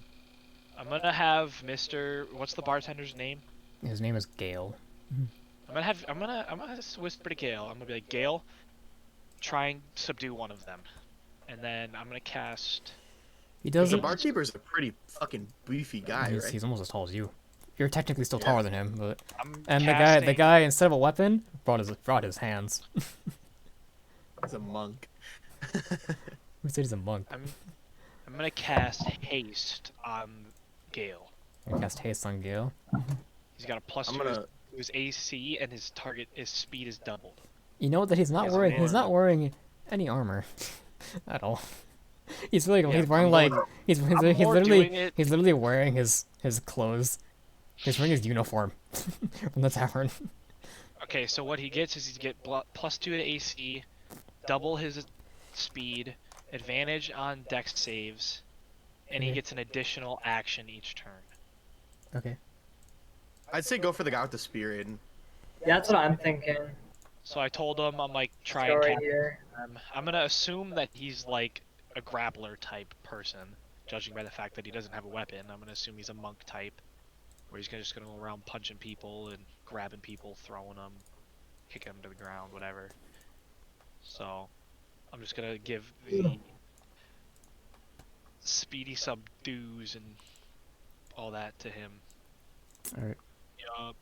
I'm gonna have Mr. What's the bartender's name? His name is Gale. I'm gonna whisper to Gale. I'm gonna be like, Gale, try and subdue one of them, and then I'm gonna cast. He The doesn't. barkeeper's a pretty fucking beefy guy, right? He's almost as tall as you. You're technically still Yeah. taller than him, but I'm the casting, guy instead of a weapon brought his hands. He's a monk. Who said he's a monk? I'm gonna cast haste on Gale. I cast haste on Gale. He's got a plus I'm 2 gonna. to his AC, and his speed is doubled. You know that he's not Yes, wearing. man. He's not wearing any armor at all. He's really. Yeah, he's wearing I'm like. going- He's I'm more doing it- literally wearing his clothes. He's wearing his uniform from the tavern. Okay, so what he gets is he get plus 2 to AC, double his speed, advantage on dex saves, and he Okay. gets an additional action each turn. Okay. I'd say go for the guy with the spear, Aiden. Yeah, that's what I'm thinking. So I told him, I'm like, try Go and right capture here. him. I'm gonna assume that he's like a grappler type person, judging by the fact that he doesn't have a weapon. I'm gonna assume he's a monk type, where he's just gonna go around punching people and grabbing people, throwing them, kicking them to the ground, whatever. So I'm just gonna give the speedy subdues and all that to him. All right. Yup.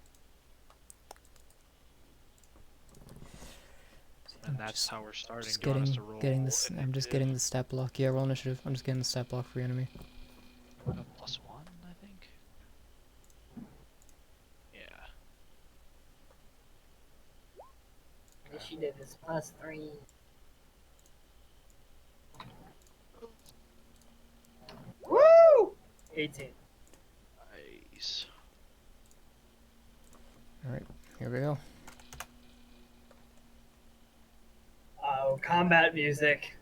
And that's how we're starting. Just Do you want us to roll getting this. I'm just initiative? getting the stat block. Yeah, roll initiative. I'm just getting the stat block for your enemy. +1, I think. Yeah. Initiative is +3. Woo! 18. Nice. All right. Here we go. Oh, combat music.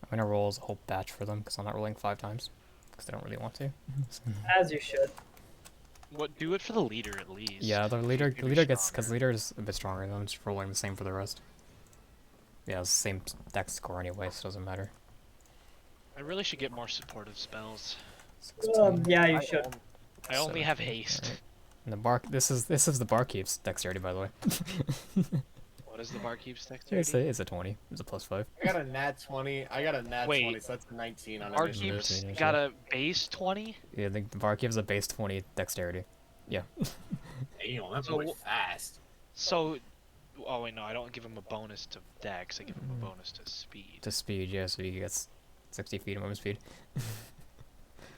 I'm gonna roll as a whole batch for them because I'm not rolling 5 times because I don't really want to. As you should. What? Do it for the leader at least. Yeah, the If leader you can be gets because stronger. leader is a bit stronger. And I'm just rolling the same for the rest. Yeah, it's the same dex score anyway, so it doesn't matter. I really should get more supportive spells. 16. Yeah, you should. I only have 17, haste. alright. And the bar. This is the barkeep's dexterity, by the way. What is the barkeep's It's dexterity? a 20. It's a +5. I got a nat 20. I got a nat Wait. 20, so that's 19 on Barkeep's initiative. initiative. got a base 20? Yeah, the barkeep has a base 20 dexterity. Damn, that So- boy fast. So, oh wait, no, I don't give him a bonus to dex. I give him a bonus to speed. To speed, yeah, so he gets 60 feet of movement speed.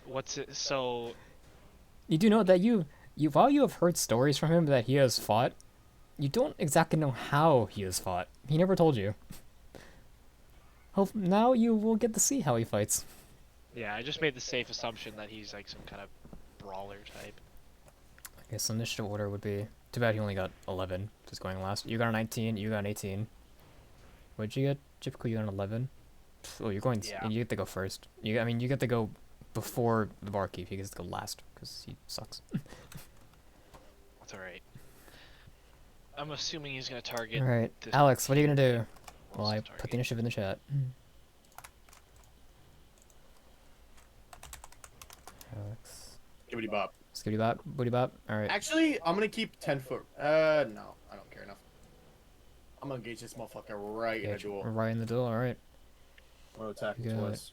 What's it? So, You do know that while you have heard stories from him that he has fought, you don't exactly know how he has fought. He never told you. Hope now you will get to see how he fights. yeah, I just made the safe assumption that he's like some kind of brawler type. I guess initiative order would be. Too bad he only got 11. Just going last. You got a 19. You got an 18. What'd you get? Chipko, you got an 11. Oh, you're going. Yeah. You get to go first. You get to go before the barkeep. He gets to go last because he sucks. That's alright. I'm assuming he's gonna target. All right, this Alex, what are you gonna do? Who Well, else I to put target? the initiative in the chat. Alex, Gibbity bop. skitty bop, booty bop. All right. Actually, I'm gonna keep 10 foot. No, I don't care enough. I'm gonna engage this motherfucker right in a Gage, duel. right in the duel. All right. I'm gonna attack You him got twice.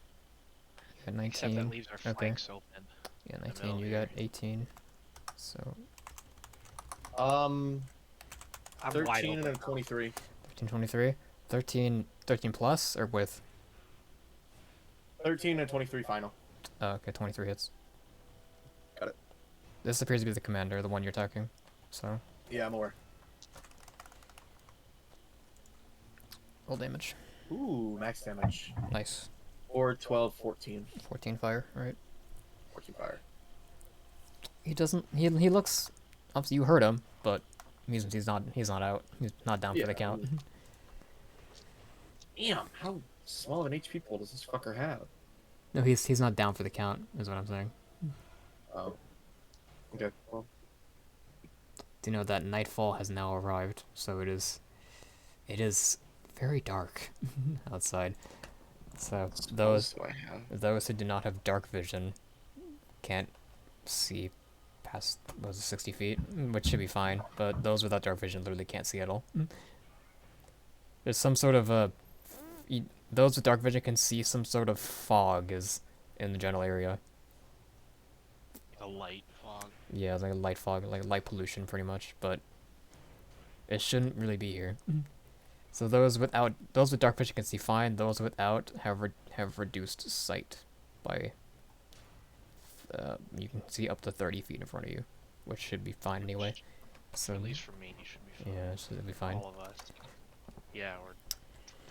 You got Except 19. that leaves our Okay. flanks open. Yeah, in the 19. middle You here. got 18. So Um, I'm 13 wide and open. a 23. 13, 23. 13 plus or with? 13 and 23 final. Oh, okay, 23 hits. Got it. This appears to be the commander, the one you're attacking. So, Yeah, I'm aware. roll damage. Ooh, max damage. Nice. 4, 12, 14. 14 fire, right? 14 fire. He doesn't. He looks. Obviously, you heard him, but he's not out. He's not down for the Yeah, count. Damn, how small of an HP pool does this fucker have? No, he's not down for the count. Is what I'm saying. Oh. Okay, well. Do you know that nightfall has now arrived? So it is very dark outside. So those Do I have? who do not have dark vision can't see past 60 feet, which should be fine. But those without dark vision literally can't see at all. There's some sort of those with dark vision can see some sort of fog is in the general area. A light fog. Yeah, it's like a light fog, like light pollution, pretty much. But it shouldn't really be here. So those with dark vision can see fine. Those without have reduced sight by. You can see up to 30 feet in front of you, which should be fine anyway. So At least for me, you should be fine. yeah, it should be fine. All of us. Yeah, we're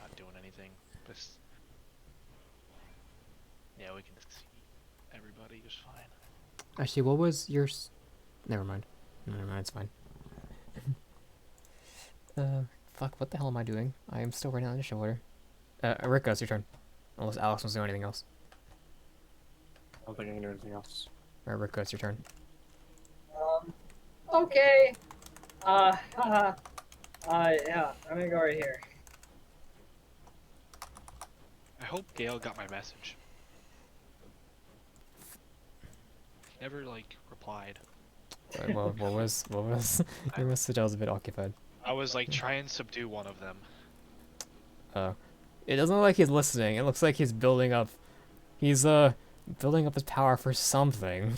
not doing anything. Just... Yeah, we can see everybody just fine. Actually, what was your? Never mind. Never mind. It's fine. Fuck. What the hell am I doing? I am still writing on the initiative order. Rico, it's your turn. Unless Alex wants to do anything else. I don't think I can do anything else. Alright, Rico, it's your turn. Okay. Haha. Yeah, I'm gonna go right here. I hope Gail got my message. He never, like, replied. Well, what was your message? I was a bit occupied. I was like, try and subdue one of them. It doesn't look like he's listening. It looks like he's building up. He's building up his power for something.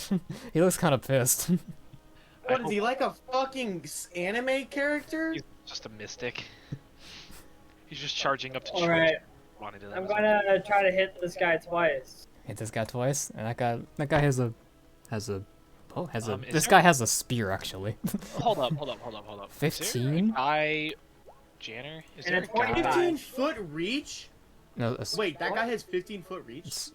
He looks kind of pissed. What is he, like a fucking anime character? He's just a mystic. He's just charging up to All right. wanted to I'm gonna try to hit this guy twice. Hit this guy twice, and that guy has a is this there- guy has a spear actually. Hold up. 15? Guy, Janner, is And there a it's guy? 15-foot reach? No, Wait, that guy has 15-foot reach?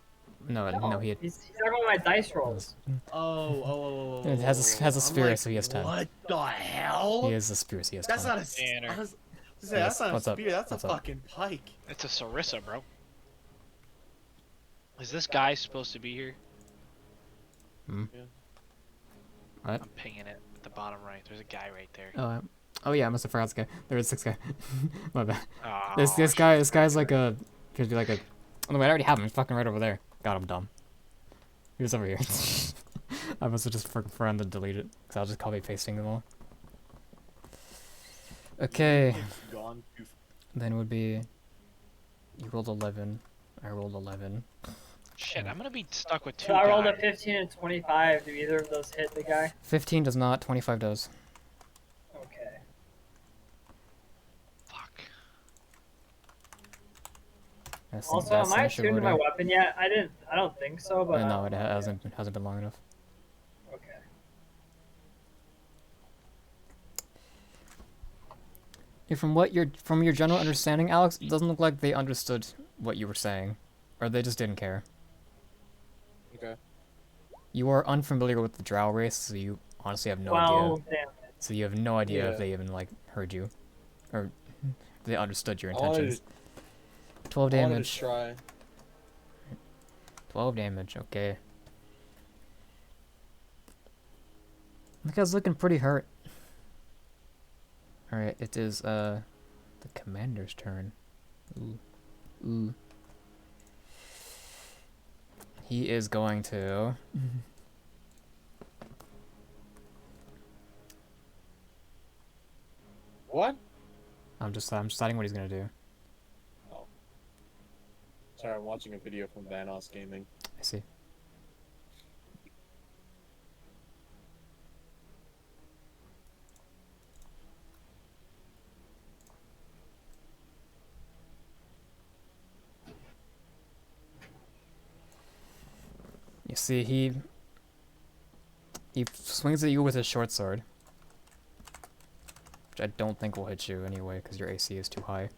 no, he had, He's talking about my dice rolls. Oh. It has a I'm spear, like, so he has 10. What the hell? He has a spear, so he has 10. That's not a. Banner. I was- that's not a What's up? spear. That's What's a up? fucking pike. It's a Sarissa, bro. Is this guy supposed to be here? What? I'm pinging it at the bottom right. There's a guy right there. Oh yeah, I must have forgot this guy. There was 6 guy. My bad. Aw, This guy's like a appears to be like a. Oh no, wait, I already have him. He's fucking right over there. God, I'm dumb. He was over here. I must have just forgotten to delete it because I was just copy pasting them all. Okay, It's gone too then would be. You rolled 11. I rolled 11. Shit, I'm gonna be stuck with two So I rolled a guys. 15 and 25. Do either of those hit the guy? 15 does not. 25 does. Okay. Fuck. That's, Also, that's am I initiative attuned to my order. weapon yet? I don't think so, but No, it hasn't been long enough. Okay. Yeah, from your general understanding, Alex, it doesn't look like they understood what you were saying, or they just didn't care. Okay. You are unfamiliar with the Drow race, so you honestly have no Well, idea. damn it. So you have no idea Yeah. if they even like heard you, or if they understood your I wanted intentions. 12 I wanted to damage. try. 12 damage. Okay. That guy's looking pretty hurt. Alright, it is, the commander's turn. Ooh. Ooh. He is going to... What? I'm deciding what he's gonna do. Sorry, I'm watching a video from Vanos Gaming. I see. You see, he swings at you with his short sword, which I don't think will hit you anyway, because your AC is too high.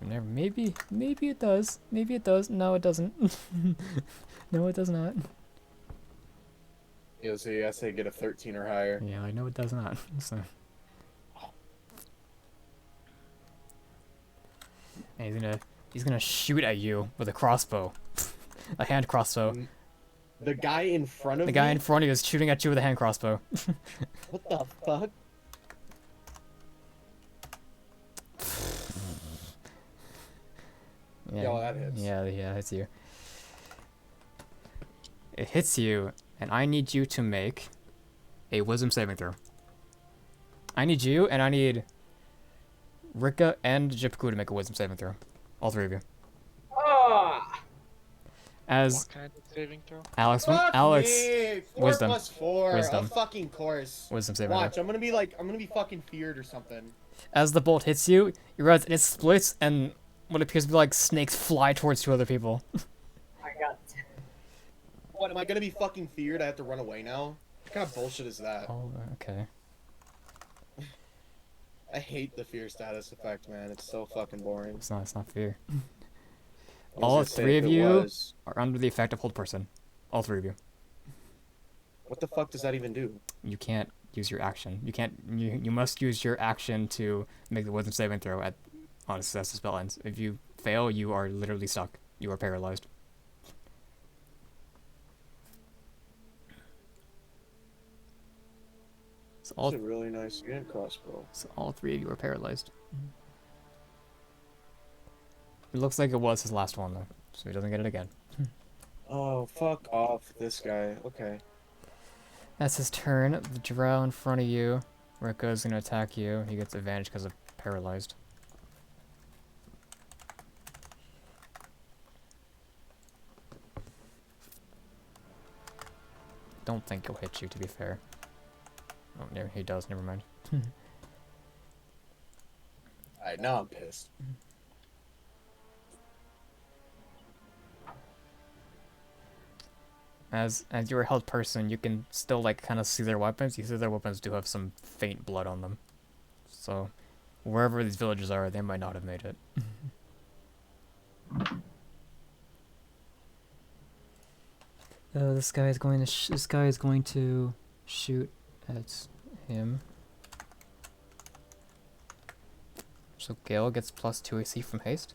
Never. Maybe it does. Maybe it does. No, it doesn't. No, it does not. Yeah, so I say get a 13 or higher. Yeah, I know it does not. So. And he's gonna shoot at you with a crossbow, a hand crossbow. The guy in front of The guy me? in front of you is shooting at you with a hand crossbow. What the fuck? Yeah, Yo, that hits. Yeah, it hits you. It hits you, and I need you to make a wisdom saving throw. I need you, and I need Rika and Jipku to make a wisdom saving throw. All three of you. Ah! As What kind of saving throw? Alex, Fuck Alex, me! 4 wisdom. plus 4. Wisdom. Of fucking course. wisdom saving Watch, throw. I'm gonna be fucking feared or something. As the bolt hits you, you realize it splits, and what appears to be like snakes fly towards two other people. I got. What, am I gonna be fucking feared? I have to run away now? What kind of bullshit is that? Oh, okay. I hate the fear status effect, man. It's so fucking boring. It's not fear. I was All gonna say three if of it you was- are under the effect of hold person. All three of you. What the fuck does that even do? You can't use your action. You must use your action to make the wisdom saving throw on a success the spell ends. If you fail, you are literally stuck. You are paralyzed. So It's a really nice hand crossbow. all three of you are paralyzed. It looks like it was his last one though, so he doesn't get it again. Oh, fuck off, this guy. Okay. That's his turn. The drow in front of you. Rika's gonna attack you. He gets advantage because of paralyzed. Don't think he'll hit you, to be fair. Oh, he does. Never mind. Alright, now I'm pissed. As you're a held person, you can still like kind of see their weapons. You see their weapons do have some faint blood on them. So, wherever these villagers are, they might not have made it. This guy is going to shoot at him. So Gale gets plus 2 AC from haste.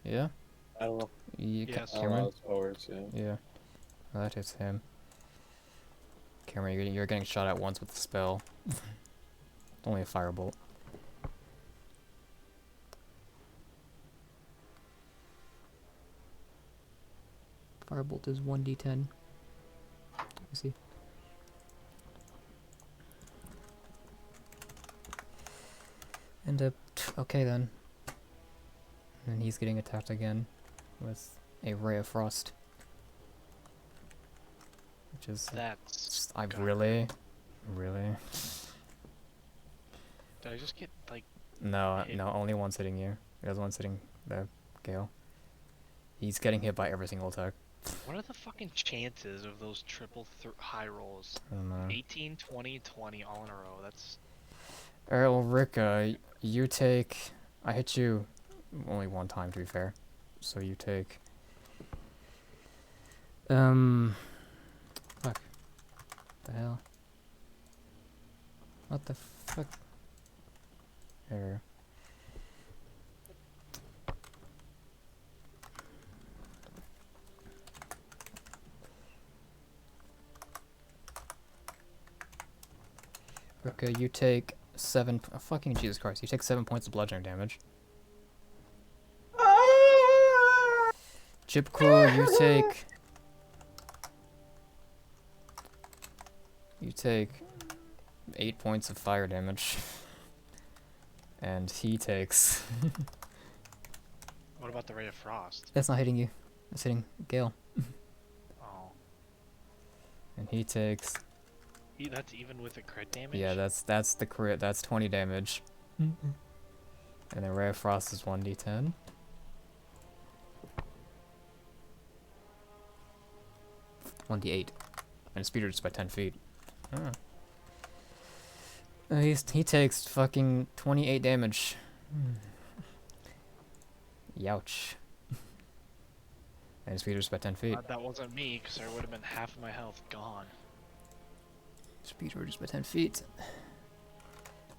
Yeah. I don't know. Yes. Cameron. Forwards, yeah. Yeah. Well, that hits him. Cameron, you're getting shot at once with the spell. Only a firebolt. Firebolt is 1d10. Let me see. And okay then. And he's getting attacked again with a ray of frost. Which is That's. I God. really. Did I just get like? No, hit? no, only one's hitting you. The other one's hitting the Gale. He's getting hit by every single attack. What are the fucking chances of those triple high rolls? I don't know. 18, 20, 20 all in a row. That's. Alright, well, Rika, you take. I hit you only one time, to be fair. So you take. Fuck. The hell? What the fuck? There. Okay, you take 7. Oh, fucking Jesus Christ! You take 7 points of bludgeoning damage. Chipku, you take 8 points of fire damage, and he takes. What about the Ray of Frost? That's not hitting you. That's hitting Gale, Oh, and he takes. that's even with the crit damage. Yeah, that's the crit. That's 20 damage. And then Ray of Frost is 1d10. (1d8), and speed reduced by 10 feet. Huh. He takes fucking 28 damage. Youch. And speed reduced by 10 feet. That wasn't me, because there would have been half of my health gone. Speed reduced by 10 feet.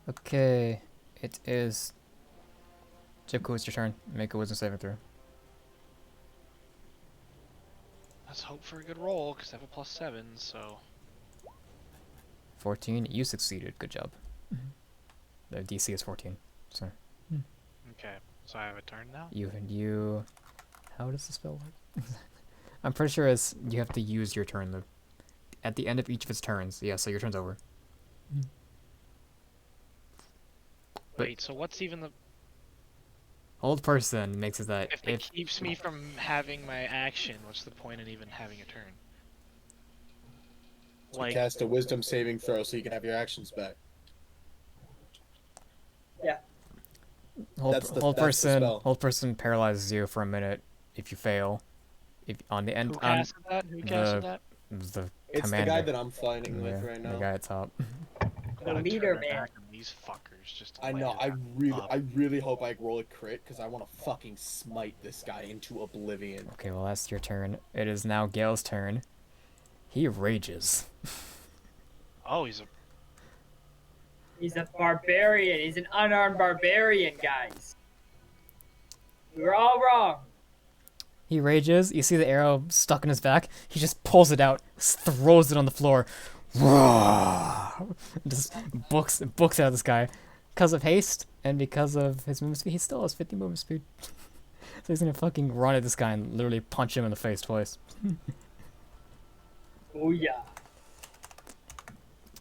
Okay, it is. Chipko, it's your turn. Make a wisdom saving throw. Let's hope for a good roll, because I have a +7, so... 14. You succeeded. Good job. The DC is 14. So Okay, so I have a turn now? you. How does the spell work? I'm pretty sure it's you have to use your turn though. At the end of each of its turns. Yeah, so your turn's over. But- Wait, so what's even the... Old person makes it that If it keeps me from having my action, what's the point in even having a turn? Like, Cast a wisdom saving throw so you can have your actions back. hold that's the spell. person paralyzes you for a minute if you fail. If on the end who on casted that? Who casted that? the It's commander. the guy that I'm fighting with Yeah, right the now. guy at top. The Gotta leader, turn man. back on these fuckers just to I light know. it I up. really hope I roll a crit because I want to fucking smite this guy into oblivion. Okay, well that's your turn. It is now Gale's turn. He rages. Oh, he's a... He's a barbarian. He's an unarmed barbarian, guys. We were all wrong. He rages. You see the arrow stuck in his back. He just pulls it out, throws it on the floor. Just books out this guy. Because of haste and because of his movement speed, he still has 50 movement speed. So he's gonna fucking run at this guy and literally punch him in the face twice. Oh yeah.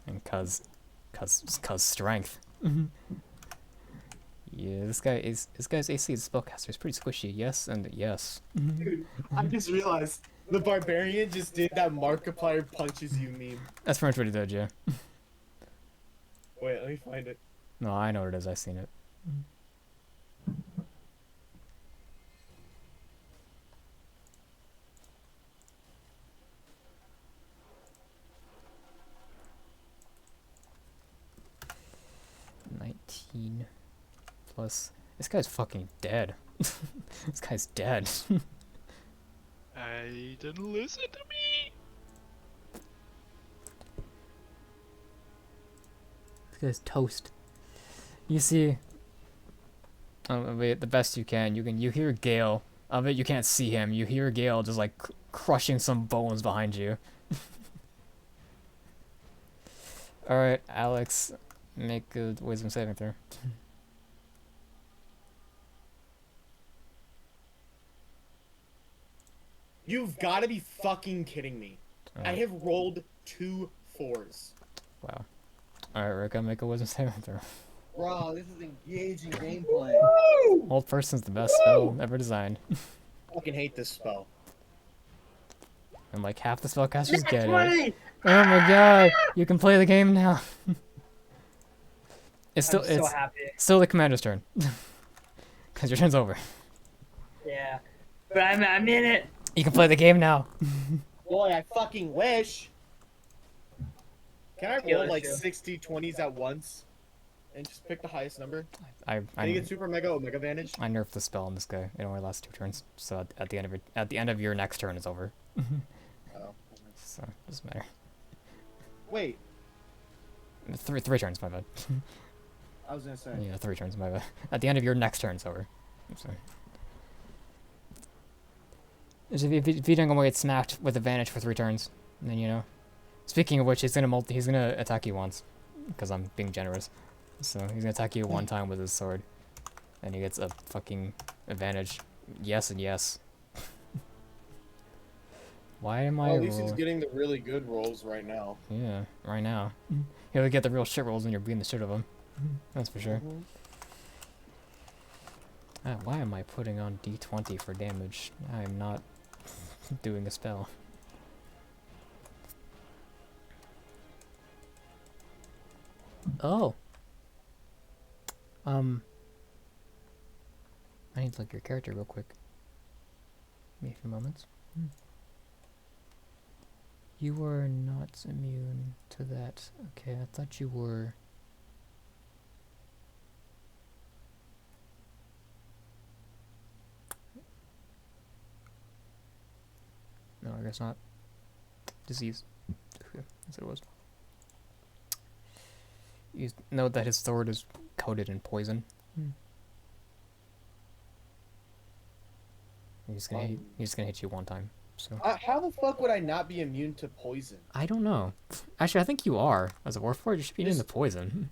And cause strength. Yeah, this guy's AC as a spellcaster is pretty squishy. Yes and yes. Dude, I just realized the barbarian just did that Markiplier punches you meme. That's pretty much what he did, yeah. Wait, let me find it. No, I know what it is. I've seen it. $19 plus. This guy's fucking dead. This guy's dead. I didn't listen to me! This guy's toast. You see, wait, the best you can. You hear Gale. I bet you can't see him. You hear Gale just like crushing some bones behind you. All right, Alex, make a wisdom saving throw. You've got to be fucking kidding me. I have rolled 2 4s. Wow. All right, Rika, make a wisdom saving throw. Bro, this is engaging gameplay. Old person's the best spell ever designed. I fucking hate this spell. And like half the spellcasters get it. 20! Oh my god! You can play the game now. It's still I'm so happy. still the commander's turn. Cause your turn's over. Yeah. But I'm in it. You can play the game now. Boy, I fucking wish. Can I Yeah, roll let's like do. 60 20s at once? And just pick the highest number? I Can you get super mega omega advantage? I nerfed the spell on this guy. It only lasts 2 turns. So at the end of your next turn is over. Oh. So it doesn't matter. Wait, 3 turns, my bad. I was gonna say. Yeah, 3 turns, my bad. At the end of your next turn is over. I'm sorry. So if you don't go get smacked with advantage for 3 turns, then you know. Speaking of which, he's gonna attack you once. because I'm being generous. So he's gonna attack you one time with his sword, and he gets a fucking advantage. Yes and yes. Why am I Well, at least he's roll- getting the really good rolls right now. Yeah, right now. He'll get the real shit rolls when you're beating the shit of him. That's for sure. Mhm. Why am I putting on D20 for damage? I am not doing a spell. Oh. I need to look at your character real quick. Give me a few moments. You were not immune to that. Okay, I thought you were. No, I guess not. Disease. Okay, that's what it was. You note that his sword is coated in poison. He's just gonna hit you one time. So How the fuck would I not be immune to poison? I don't know. Actually, I think you are. As a Warforged, you should be immune to This- poison.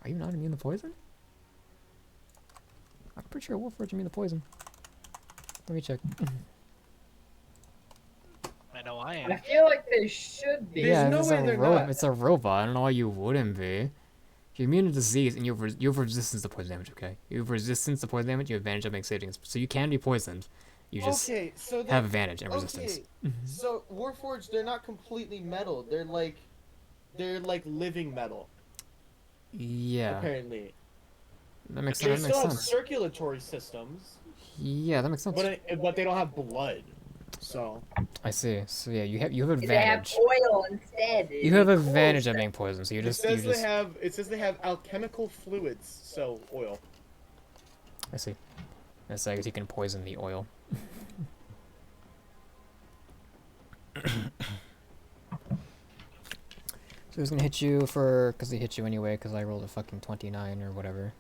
Are you not immune to poison? I'm pretty sure Warforged immune to poison. Let me check. I know I I am. feel like they should be. There's Yeah, no it's way a they're not. It's a robot. I don't know why you wouldn't be. If you're immune to disease and you have resistance to poison damage, okay? You have resistance to poison damage, you have advantage on making savings. So you can be poisoned. You just okay, so have advantage and resistance. Okay, so Warforged, they're not completely metal. They're like living metal. Yeah. Apparently, That makes they sense. That still have makes sense. circulatory systems, Yeah, that makes sense. but they don't have blood. So I see. So yeah, you have They have advantage. oil instead. You have It's cool advantage Oh, of stuff. being poisoned. So you it just says they have alchemical fluids, so oil. I see. That's I guess you can poison the oil. So he's gonna hit you for, cause he hit you anyway, cause I rolled a fucking 29 or whatever.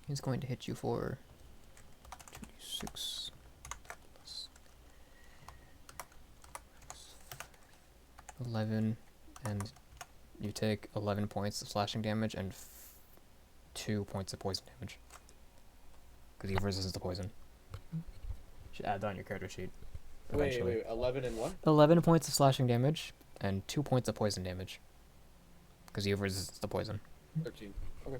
He's going to hit you for 2d6 plus 11, and you take 11 points of slashing damage and 2 points of poison damage. Because you have resistance to poison. Should add that on your character sheet. Eventually. Wait, 11 and what? 11 points of slashing damage and 2 points of poison damage. Because you have resistance to poison. 13. Okay.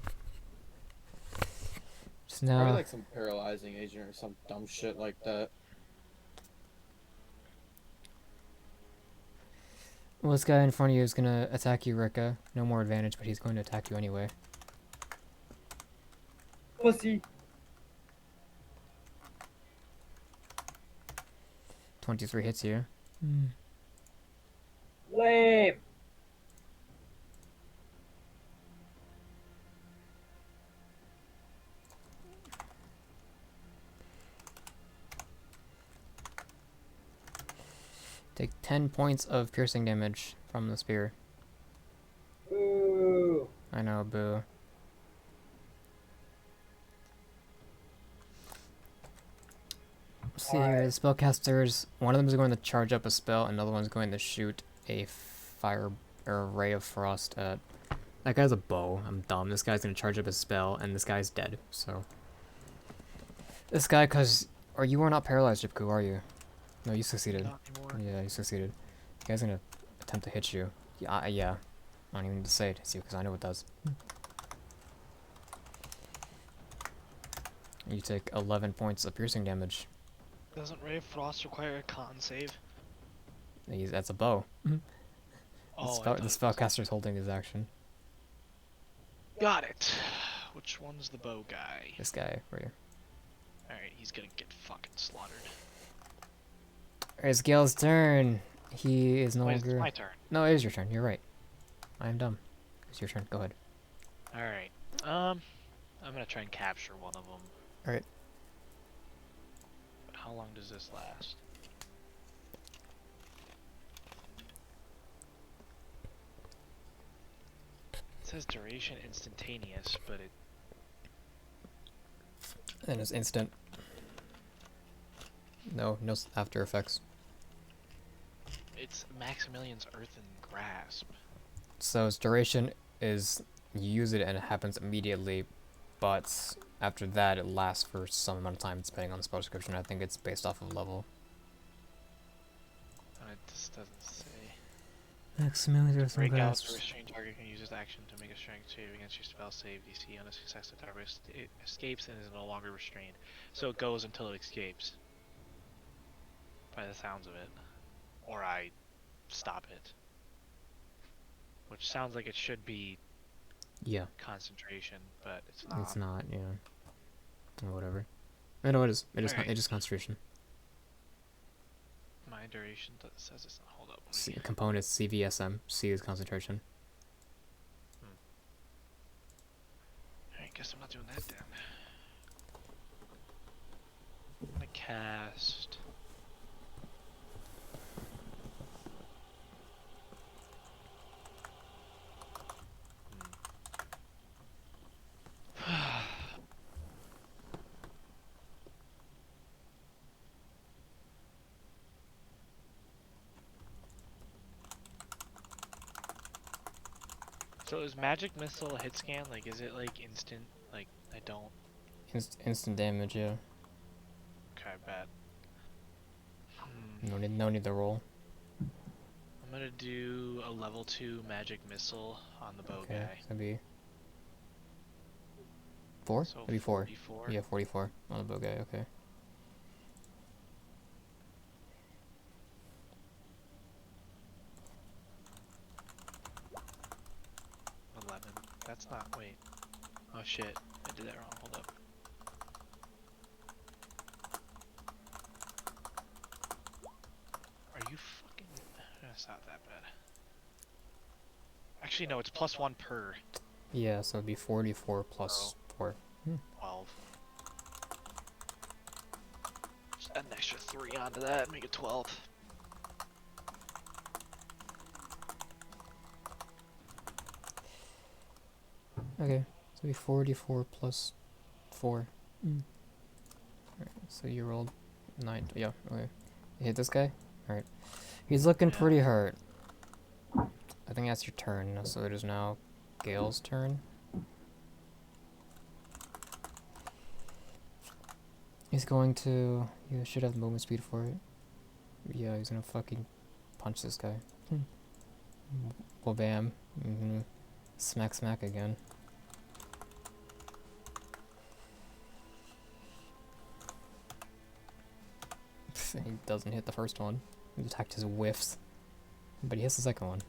Just Probably now. like some paralyzing agent or some dumb shit like that. Well, this guy in front of you is gonna attack you, Rika. No more advantage, but he's going to attack you anyway. Pussy. 23 hits you. Lame. Take 10 points of piercing damage from the spear. Ooh. I know, boo. See here, the spellcasters, one of them is going to charge up a spell, another one's going to shoot a fire or a ray of frost at. That guy's a bow. I'm dumb. This guy's going to charge up a spell, and this guy's dead, so. This guy, cause. Or you are not paralyzed, Jipku, are you? No, you succeeded. Not anymore. Yeah, you succeeded. The guy's gonna attempt to hit you. Yeah, yeah. I don't even need to say it hits you, because I know it does. You take 11 points of piercing damage. Doesn't Ray of Frost require a con save? That's a bow. Oh, I The thought it was- spellcaster's holding his action. Got it. Which one's the bow guy? This guy right here. Alright, he's gonna get fucking slaughtered. Alright, it's Gale's turn. He is no Wait, it's longer. my turn. No, it is your turn. You're right. I am dumb. It's your turn. Go ahead. Alright. I'm gonna try and capture one of them. Alright. But how long does this last? It says duration instantaneous, but it And it's instant. No, no after effects. It's Maximilian's Earthen Grasp. So its duration is you use it and it happens immediately, but after that it lasts for some amount of time depending on the spell description. I think it's based off of level. It just doesn't say. Maximilian Break out the restrained target can use this action to make a strength save against your spell save DC. On a success, the target escapes and is no longer restrained. So it goes until it escapes. By the sounds of it. Or I stop it. Which sounds like it should be Yeah, concentration, but it's not. it's not. Yeah, or whatever. I know it is. It is. Alright. It is concentration. My duration says it's not. Hold up. C components CVSM. C is concentration. Alright, guess I'm not doing that then. I'm gonna cast. So is Magic Missile a hit scan? Like, is it like instant? Like, I don't. Instant damage. Yeah. Okay, bad. No need to roll. I'm gonna do a level 2 Magic Missile on the bow Okay, guy. so that'd be 4? So That'd be 4. 44. Yeah, 44 on the bow guy. Okay. That's not. Wait. Oh shit. I did that wrong. Hold up. Are you fucking. That's not that bad. Actually, no, it's +1 per. Yeah, so it'd be 44 plus 4. 12. Just add an extra 3 onto that, make it 12. Okay, so it'd be 44 plus 4. Alright, so you rolled 9. Yeah, okay. You hit this guy? Alright. He's looking pretty hurt. I think that's your turn, so it is now Gale's turn. He's going to... You should have movement speed for it. Yeah, he's gonna fucking punch this guy. Well, bam. Smack, smack again. He doesn't hit the first one. He attacked his whiffs. But he hits the second one.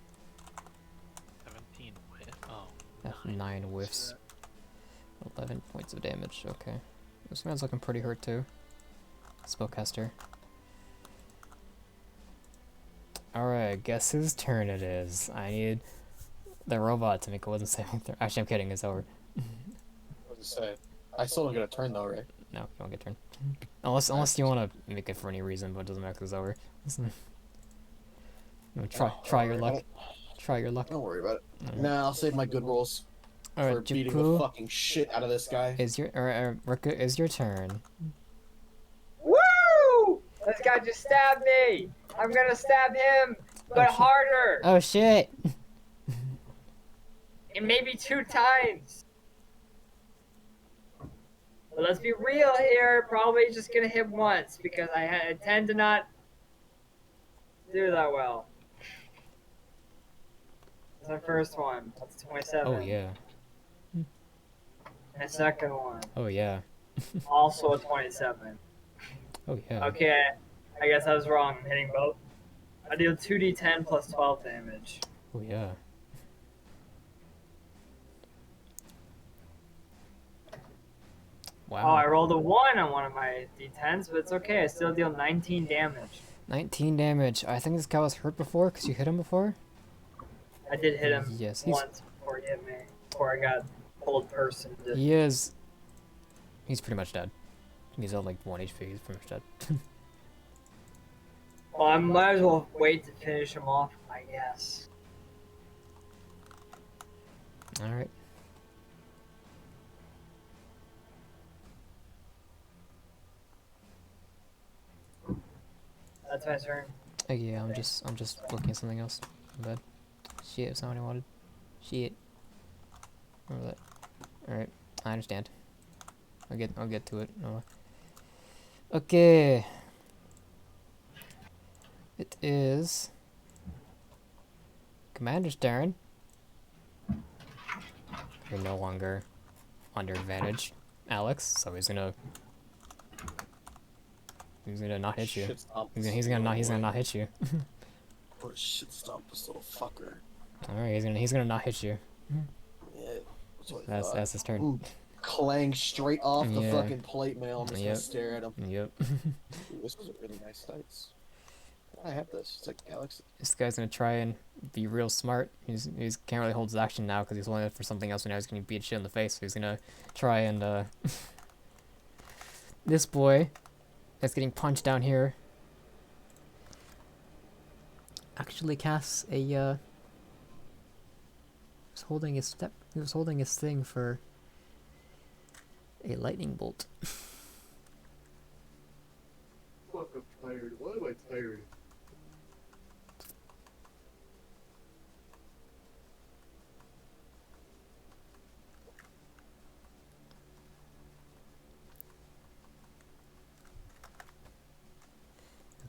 17 whiff. Oh. That's 9 whiffs. 11 points of damage, okay. This man's looking pretty hurt too. Spellcaster. Alright, guess whose turn it is. I need the robot to make a wisdom saving throw. Actually, I'm kidding, it's over. What to say? I still don't get a turn though, right? No, you don't get turn. Unless you want to make it for any reason, but it doesn't matter 'cause it's over. No, try your luck. Try your luck. Don't worry about it. Alright. Nah, I'll save my good rolls for Alright, beating the Juku, fucking shit out of this guy. is your Rika, is your turn. Woo! This guy just stabbed me. I'm gonna stab him, but shit. harder, Oh shit! and maybe 2 times. But let's be real here. Probably just gonna hit once because I tend to not do that well. That's my first one. That's 27. Oh yeah. My second one, Oh yeah. also a 27. Oh yeah. Okay, I guess I was wrong. I'm hitting both. I deal 2d10 plus 12 damage. Oh yeah. Oh, Wow. I rolled a 1 on one of my d10s, but it's okay. I still deal 19 damage. 19 damage. I think this guy was hurt before because you hit him before. I did hit him Yes, he's once before he hit me. Before I got pulled person. he is. He's pretty much dead. He's at like 1 HP. He's pretty much dead. Well, I might as well wait to finish him off, I guess. All right. That's my turn. Oh, yeah, I'm just looking at something else. My bad. Shit, it's not what I wanted. Shit. Remember that. Alright, I understand. I'll get to it. Oh. Okay. It is Commander's turn. You're no longer under advantage, Alex, so he's gonna not hit you. Shit stomp He's this gonna not little boy. hit you. What a shit stomp this little fucker. Alright, he's gonna not hit you. Yeah. That's what I thought. That's his turn. Ooh, clang straight off the Yeah. fucking plate mail. I'm just Yep. gonna stare at him. Yep. Ooh, this was a really nice dice. I have this. It's like Galaxy. This guy's gonna try and be real smart. He's can't really hold his action now because he's holding it for something else. And now he's gonna beat shit in the face. So he's gonna try and this boy that's getting punched down here actually casts a he was holding his thing for a lightning bolt. Fuck, I'm tired. Why am I tired?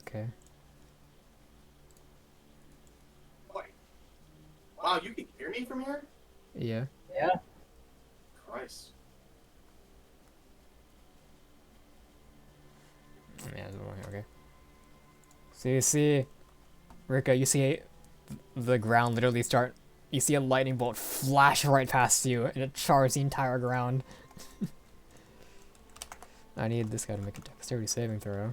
Okay. Wow, you can hear me from here? Yeah. Yeah. Christ. Yeah, there's one more here, okay. See, Rika, you see the ground literally start. You see a lightning bolt flash right past you, and it chars the entire ground. I need this guy to make a dexterity saving throw.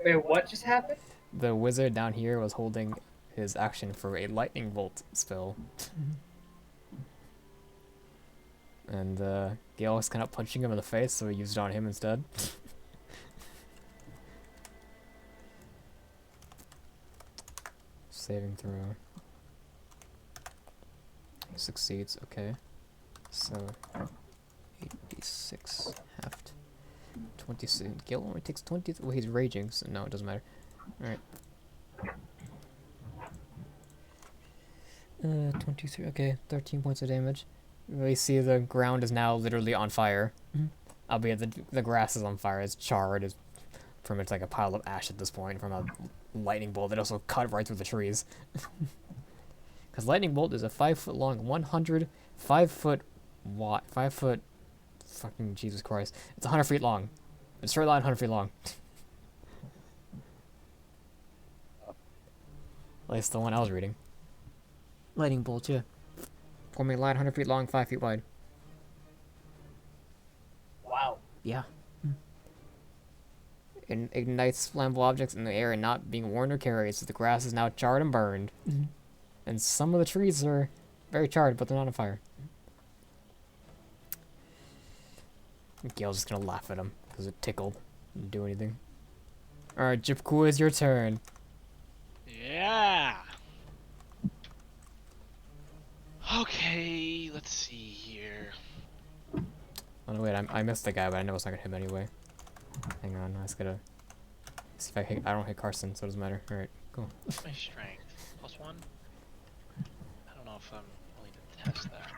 Wait, what just happened? The wizard down here was holding his action for a lightning bolt spell. And Gale was kind of punching him in the face, so he used it on him instead. Saving throw. Succeeds, okay. So, 86 halved. 26. Gale only takes 20. Well, he's raging, so no, it doesn't matter. Alright. 23, okay, 13 points of damage. We see the ground is now literally on fire. Albeit the grass is on fire, it's charred, it's pretty much like a pile of ash at this point from a lightning bolt that also cut right through the trees. Because lightning bolt is a 5 foot long, 5 foot wide, 5 foot, fucking Jesus Christ. It's 100 feet long. It's straight line 100 feet long. At least the one I was reading. Lightning bolt, yeah. Forming a line 100 feet long, 5 feet wide. Wow. Yeah. It ignites flammable objects in the air and not being worn or carried, so the grass is now charred and burned. And some of the trees are very charred, but they're not on fire. Gale's just gonna laugh at him, because it tickled. Didn't do anything. Alright, Jipku, it's your turn. Yeah. Okay, let's see here. Oh no, wait, I missed the guy, but I know it's not gonna hit him anyway. Hang on, I just gotta see if I hit. I don't hit Carson, so it doesn't matter. Alright, cool. What's my strength? +1? I don't know if I'm willing to test that.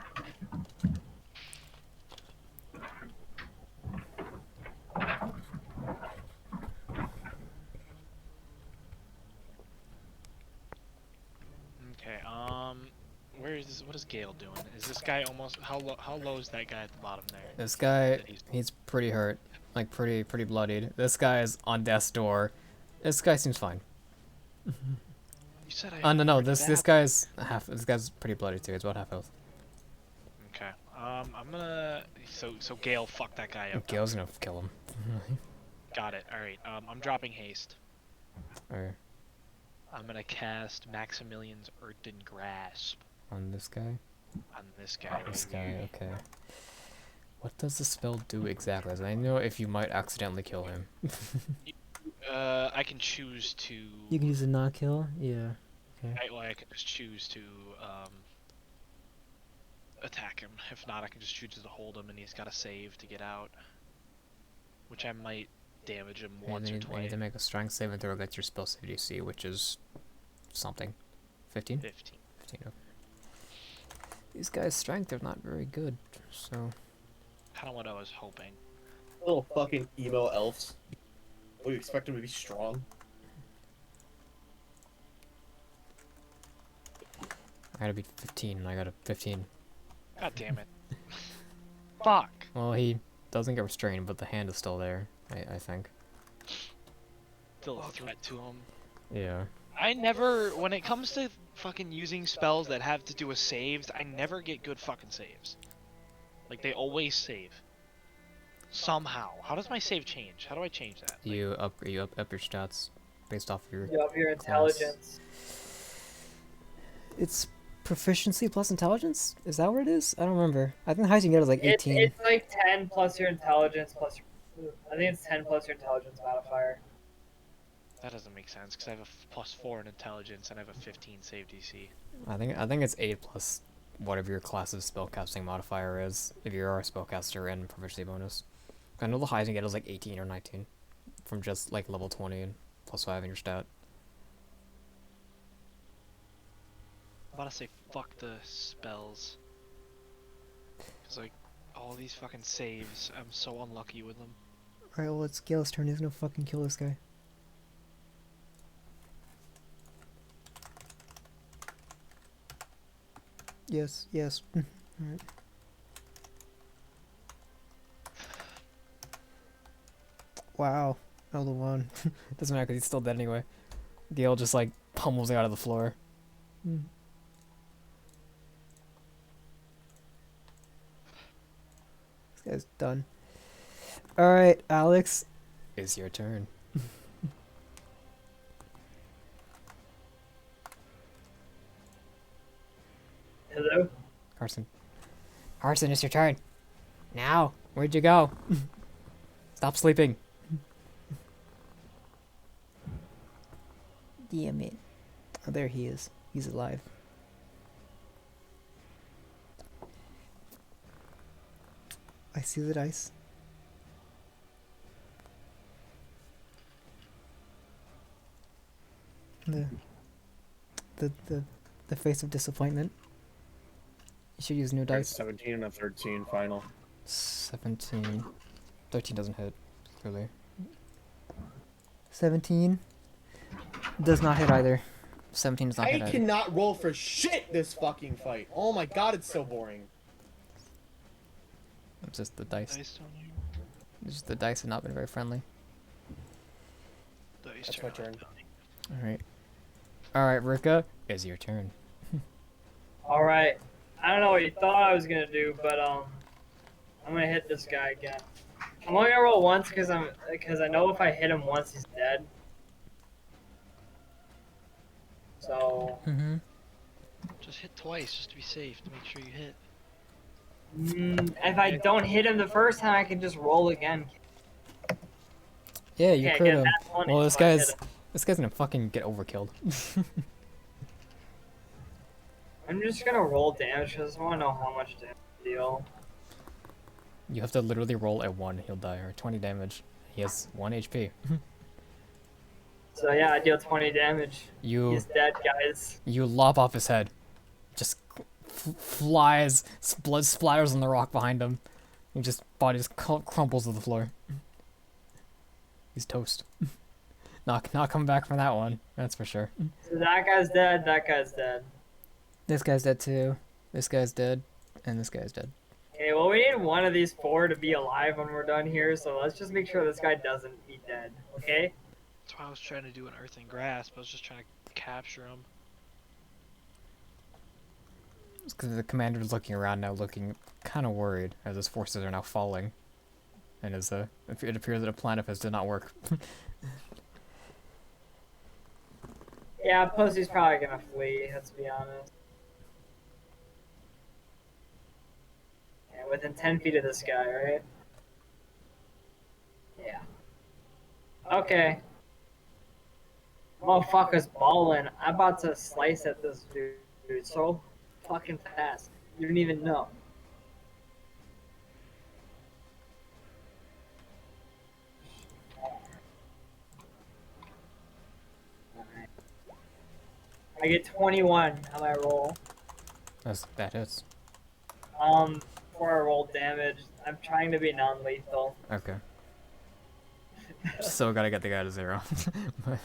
Okay, where is this? What is Gale doing? Is this guy almost, how low is that guy at the bottom there? This guy, That he's pretty hurt. Like, pretty bloodied. This guy is on death's door. This guy seems fine. You said I. No, this guy's this guy's pretty bloody too. It's about half health. Okay. I'm gonna. So Gale, fuck that guy up. Gale's gonna kill him. Got it. All right. I'm dropping haste. Alright, I'm gonna cast Maximilian's Earthen Grasp on this guy. on this guy. This guy, okay. What does the spell do exactly? I know if you might accidentally kill him. I can choose to. You can use a not kill? Yeah. Okay. I can just choose to attack him. If not, I can just choose to hold him, and he's got to save to get out. Which I might damage him And once then or you need twice. to make a strength save and throw against your spell save DC, which is something. 15? 15. 15, okay. These guys' strength are not very good, so... Kind of what I was hoping. Little fucking emo elves. We expect them to be strong. I gotta beat 15, and I got a 15. God damn it. Fuck. Well, he doesn't get restrained, but the hand is still there, I think. Still a threat to him. Yeah. I never, when it comes to fucking using spells that have to do with saves, I never get good fucking saves. Like, they always save. Somehow. How does my save change? How do I change that? Like, You up your stats based off of your You have your class. intelligence. It's proficiency plus intelligence? Is that what it is? I don't remember. I think the highest you can get is like 18. It's like 10 plus your intelligence plus your, I think it's 10 plus your intelligence modifier. that doesn't make sense, because I have a +4 in intelligence and I have a 15 save DC. I think it's 8 plus whatever your class's spellcasting modifier is, if you're a spellcaster and proficiency bonus. I know the highest you get is like 18 or 19 from just like level 20 and +5 in your stat. I'm about to say fuck the spells. Because, like, all these fucking saves, I'm so unlucky with them. Alright, well, it's Gale's turn. He's gonna fucking kill this guy. Yes, yes. Alright. Wow. Another one. Doesn't matter because he's still dead anyway. Gale just like pummels him out of the floor. This guy's done. Alright, Alex. It's your turn. Hello? Carson. Carson, it's your turn. Now. Where'd you go? Stop sleeping. Damn it. Oh, there he is. He's alive. I see the dice. The face of disappointment. You should use new dice. 17 and a 13 final. 17. 13 doesn't hit, clearly. 17 does not hit either. 17 does not I hit either. cannot roll for shit this fucking fight. Oh my god, it's so boring. It's just the dice. Dice on you. It's just the dice have not been very friendly. Dice That's turn my on turn. Tony. Alright. Alright, Rika, it's your turn. Alright. I don't know what you thought I was gonna do, but I'm gonna hit this guy again. I'm only gonna roll once because I know if I hit him once he's dead. So Mm-hmm. Just hit twice, just to be safe, to make sure you hit. if I don't hit him the first time, I can just roll again. Yeah, you Okay, could again, have. that's 20, Well, so I hit him. this guy's gonna fucking get overkilled. I'm just gonna roll damage because I want to know how much damage to deal. You have to literally roll a 1, he'll die, or 20 damage. He has 1 HP. So yeah, I deal 20 damage. You He's dead, guys. you lop off his head. Just flies, blood splatters on the rock behind him. He just body just crumples to the floor. He's toast. Not coming back from that one. That's for sure. So that guy's dead. That guy's dead. This guy's dead too. This guy's dead, and this guy's dead. Okay, well we need one of these 4 to be alive when we're done here. So let's just make sure this guy doesn't be dead. Okay? That's why I was trying to do an earthen grasp. I was just trying to capture him. Because the commander's looking around now, looking kind of worried as his forces are now falling, and as it appears that a plan of his did not work. Yeah, plus he's probably gonna flee. Let's be honest. Yeah, within 10 feet of this guy, right? Yeah. Okay. Motherfucker's balling. I'm about to slice at this dude so fucking fast. You don't even know. I get 21 on my roll. That hits. For a roll damage, I'm trying to be non-lethal. Okay. Still gotta get the guy to 0. But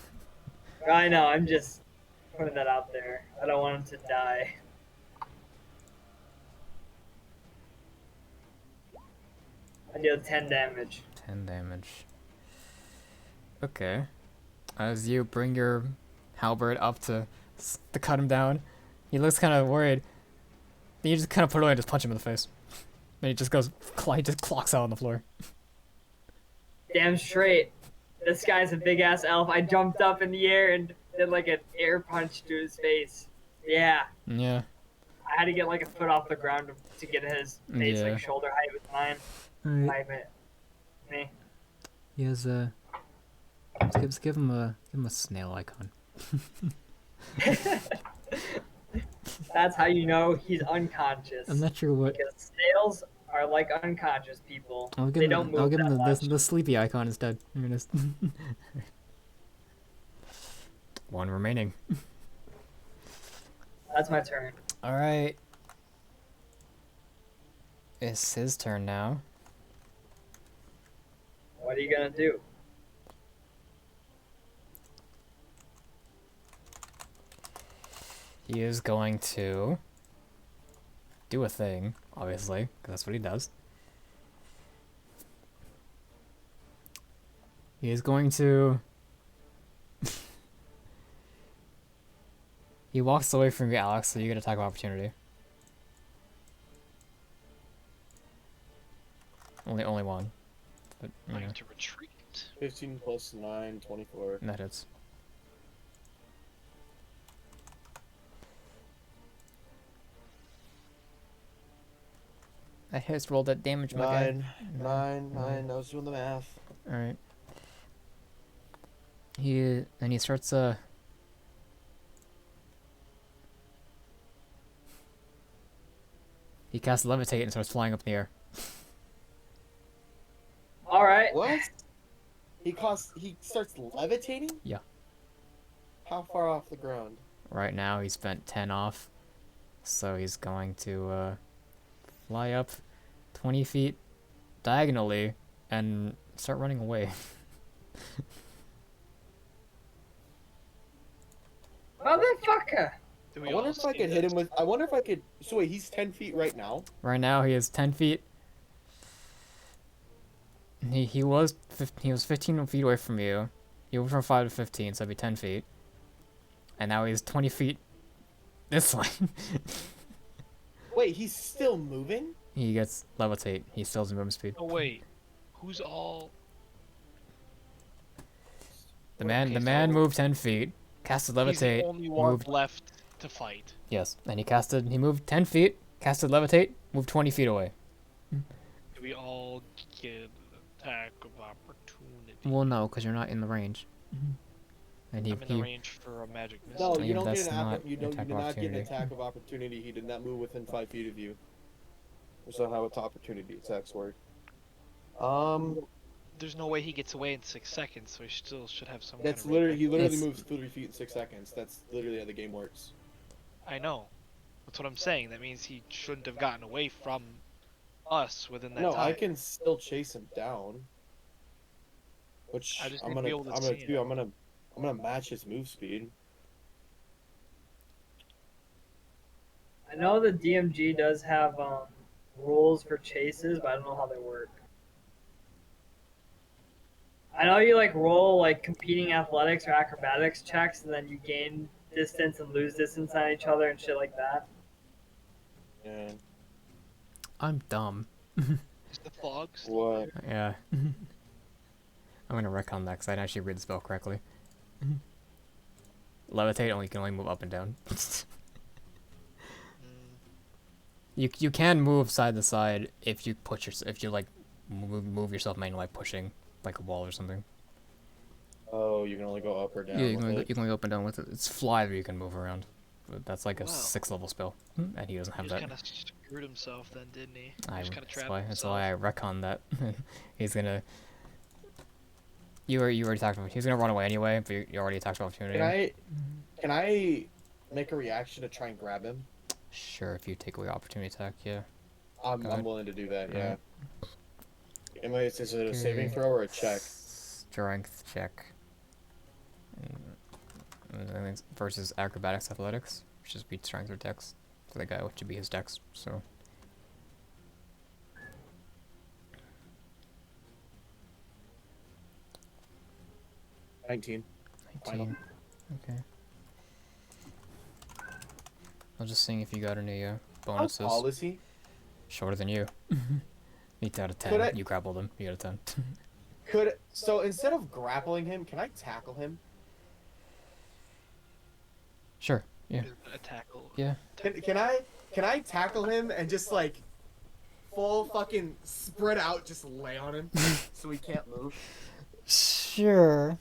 I know, I'm just putting that out there. I don't want him to die. I deal 10 damage. 10 damage. Okay. As you bring your halberd up to cut him down, he looks kind of worried. Then you just kind of put it away and just punch him in the face. And he just goes, he just clocks out on the floor. Damn straight. This guy's a big ass elf. I jumped up in the air and did like an air punch to his face. Yeah. Yeah. I had to get like a foot off the ground to get his face Yeah. like shoulder height with mine. Alright. Me. He has a. Let's give him a snail icon. That's how you know he's unconscious. I'm not sure what. Because snails are like unconscious people. I'll give They him. don't move I'll give him that much. the sleepy icon instead. Here it is. One remaining. That's my turn. All right. It's his turn now. What are you gonna do? He is going to do a thing, obviously, because that's what he does. He is going to... He walks away from you, Alex, so you get attack of opportunity. Only one. But, you know, Trying to retreat. 15 plus 9, 24. that hits. That hits, roll that damage, my guy. 9. I was doing the math. Alright. He starts he casts levitate and starts flying up in the air. Alright. What? He starts levitating? Yeah. How far off the ground? Right now he spent 10 off. So he's going to fly up 20 feet diagonally and start running away. Motherfucker! Do I we wonder all if I see could hit this? him with. I wonder if I could. So wait, he's 10 feet right now? Right now he is 10 feet. He was 15 feet away from you. He went from 5 to 15, so that'd be 10 feet. And now he's 20 feet this way. Wait, he's still moving? He gets levitate. He still has movement speed. Oh wait, who's all? The man Okay, so moved 10 feet, casted He's the levitate, only one moved. left to fight. Yes, and he moved 10 feet, casted levitate, moved 20 feet away. Do we all get attack of opportunity? Well, no, because you're not in the range. And I'm in the range for a magic missile. No, Yeah, you don't that's get an not you don't attack you of did not get an opportunity. attack of opportunity. He did not move within 5 feet of you. That's not how its opportunity attacks work. There's no way he gets away in 6 seconds, so he still should have some. That's kind of literally he literally It's- moves 3 feet in 6 seconds. That's literally how the game works. I know. That's what I'm saying. That means he shouldn't have gotten away from us within that No, time. I can still chase him down. Which I just I'm need to gonna be able to I'm gonna see do. it. I'm gonna match his move speed. I know the DMG does have rules for chases, but I don't know how they work. I know you like roll like competing athletics or acrobatics checks, and then you gain distance and lose distance on each other and shit like that. Yeah. I'm dumb. Is the fog still What? Yeah. I'm gonna recon that because I didn't actually read the spell correctly. Levitate only can only move up and down. You can move side to side if you if you like move yourself manually by pushing like a wall or something. Oh, you can only go up or down. Yeah, you with can, only, it. you can only go up and down with it. It's fly that you can move around. But that's like a Wow. 6th level spell, and he doesn't He have just that. kind of screwed himself then, didn't he? He I, just kind of that's trapped why himself. I recon that. He's gonna. You already talked about. He's gonna run away anyway, but you already attacked about opportunity. Can I make a reaction to try and grab him? Sure, if you take away opportunity attack, yeah. I'm Go ahead. willing to do that. Yeah. Alright. Is it a saving Okay. throw or a check? Strength check. And I think versus acrobatics athletics, which just beats strength or dex. For the guy, which would be his dex. So 19. Final. 19. Okay. I was just seeing if you got any How bonuses. tall is he? Shorter than you. 8 out of 10. Could I- You grappled him. You got a 10. So instead of grappling him, can I tackle him? Sure. Yeah. A tackle. Yeah. Can I tackle him and just like full fucking spread out, just lay on him so he can't move? Sure.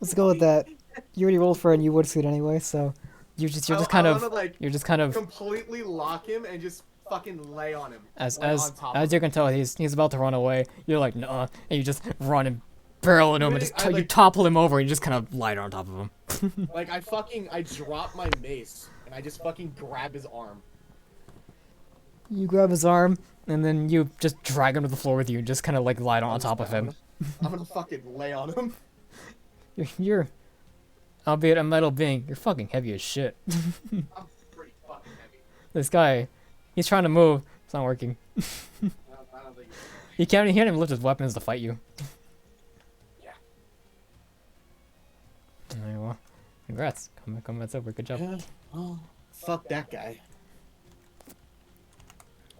Let's go with that. You already rolled for it and you would suit anyway, so you're just I kind wanna, of like, You're just kind of completely lock him and just fucking lay on him. as like, as on top as of you can tell, he's about to run away. You're like, nah, and you just run and barrel into him and Really, just I, you like- topple him over and you just kind of light on top of him. Like I drop my mace and I just fucking grab his arm. you grab his arm. And then you just drag him to the floor with you and just kind of like light on top of him. I'm gonna fucking lay on him. You're albeit a metal being, you're fucking heavy as shit. I'm pretty fucking heavy. This guy, he's trying to move. It's not working. I don't think He can't even lift his weapons to fight you. Yeah. Alright, well, congrats. Combat's over. Good job. Yeah. Oh, fuck that guy.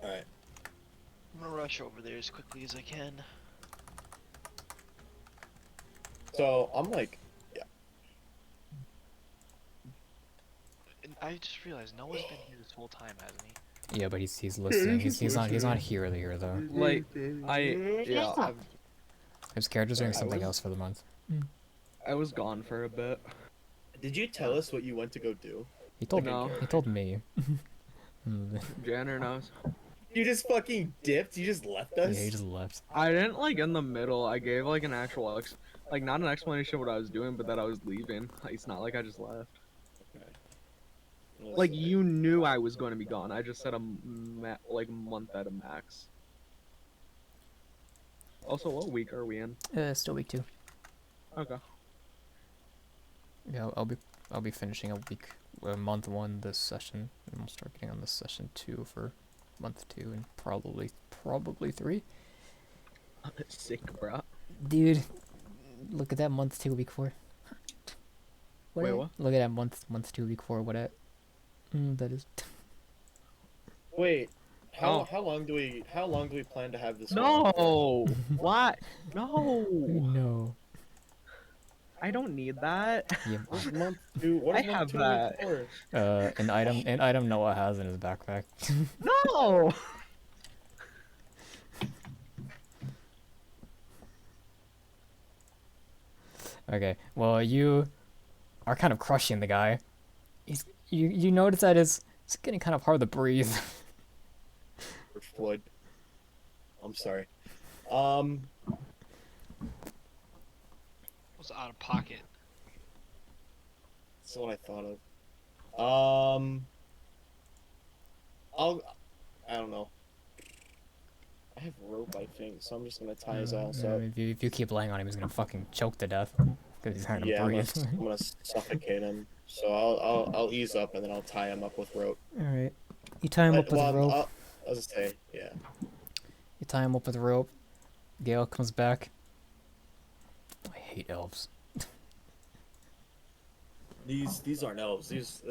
Alright. I'm gonna rush over there as quickly as I can. So I'm like, And I just realized Noah's been here this whole time, hasn't he? Yeah, but he's listening. He's not here though. Like, yeah, His character's doing something else for the month. I was gone for a bit. did you tell us what you went to go do? He told No. He told me. Janner knows. You just fucking dipped? You just left us? Yeah, he just left. I didn't like in the middle. I gave like an actual like not an explanation of what I was doing, but that I was leaving. Like, it's not like I just left. Like you knew I was going to be gone. I just said a month at a max. Also, what week are we in? Still week 2. Okay. Yeah, I'll be finishing month 1 this session, and we'll start getting on this session 2 for month 2, and probably 3. Sick, bro. Dude, look at that month 2 week 4. Wait, what? Look at that month 2 week 4. What at? That is. Wait, Oh. how long do we plan to have this? No. What? No. No. I don't need that. Yeah. What is month 2? What is I month have 2 that. for? An item Noah has in his backpack. No. Okay, well, you are kind of crushing the guy. You notice that it's getting kind of hard to breathe. Floyd. I'm sorry. Was out of pocket. That's what I thought of. I don't know. I have rope, I think, so I'm just gonna tie his ass up. If you keep laying on him, he's gonna fucking choke to death because he's hard to Yeah, I'm breathe. gonna suffocate him. So I'll ease up and then I'll tie him up with rope. Alright. You tie him up with a rope. I'll just say, yeah. You tie him up with rope. Gale comes back. I hate elves. These aren't elves. These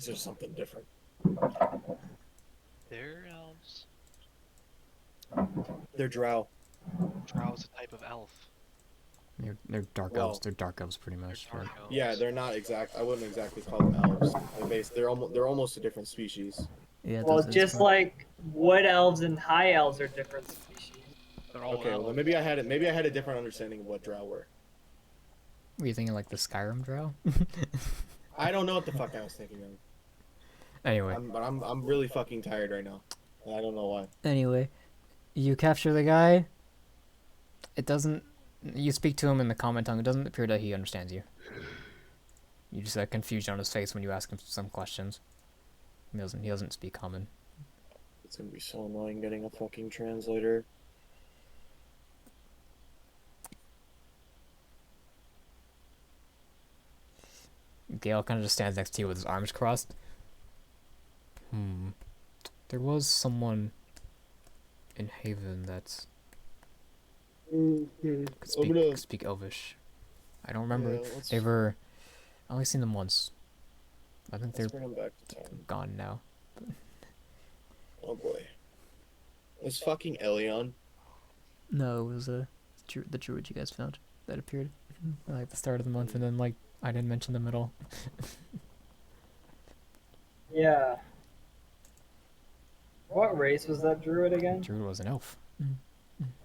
are something different. They're elves. They're drow. Drow is a type of elf. They're dark Well, elves. They're dark elves pretty much. They're Right? dark elves. Yeah, they're not exact. I wouldn't exactly call them elves. They're almost a different species. Yeah. Well, those- just like wood elves and high elves are different species. They're all Okay, well elves. then maybe I had a different understanding of what drow were. Were you thinking like the Skyrim drow? I don't know what the fuck I was thinking of. Anyway. I'm really fucking tired right now. And I don't know why. Anyway, you capture the guy. You speak to him in the common tongue. It doesn't appear that he understands you. You just had confusion on his face when you ask him some questions. He doesn't speak common. It's gonna be so annoying getting a fucking translator. Gale kind of just stands next to you with his arms crossed. There was someone in Haven that's could speak Elvish. I don't remember. Yeah, let's- They were. I only seen them once. I think Let's they're bring him back to town. gone now. Oh boy. Was fucking Elion? No, it was the druid you guys found that appeared like at the start of the month, and then like I didn't mention them at all. Yeah. What race was that druid again? Druid was an elf.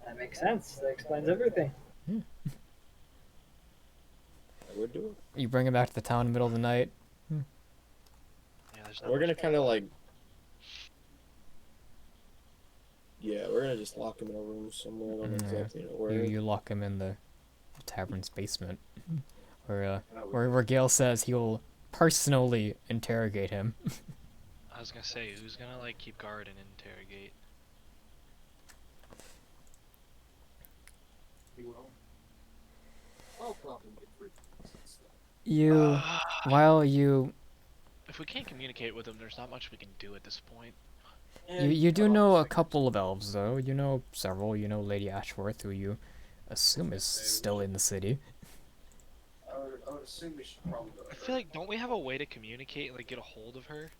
That makes sense. That explains everything. I would do it. You bring him back to the town in the middle of the night. Yeah, there's not We're much gonna kind of like. Yeah, we're gonna just lock him in a room somewhere. I don't Yeah. exactly know where. You lock him in the tavern's basement, where Gale says he will personally interrogate him. I was gonna say, who's gonna like keep guard and interrogate? You, while you If we can't communicate with him, there's not much we can do at this point. you do know a couple of elves though. You know several. You know Lady Ashworth, who you assume is still in the city. I would assume we should probably go. I feel like, don't we have a way to communicate, like get a hold of her?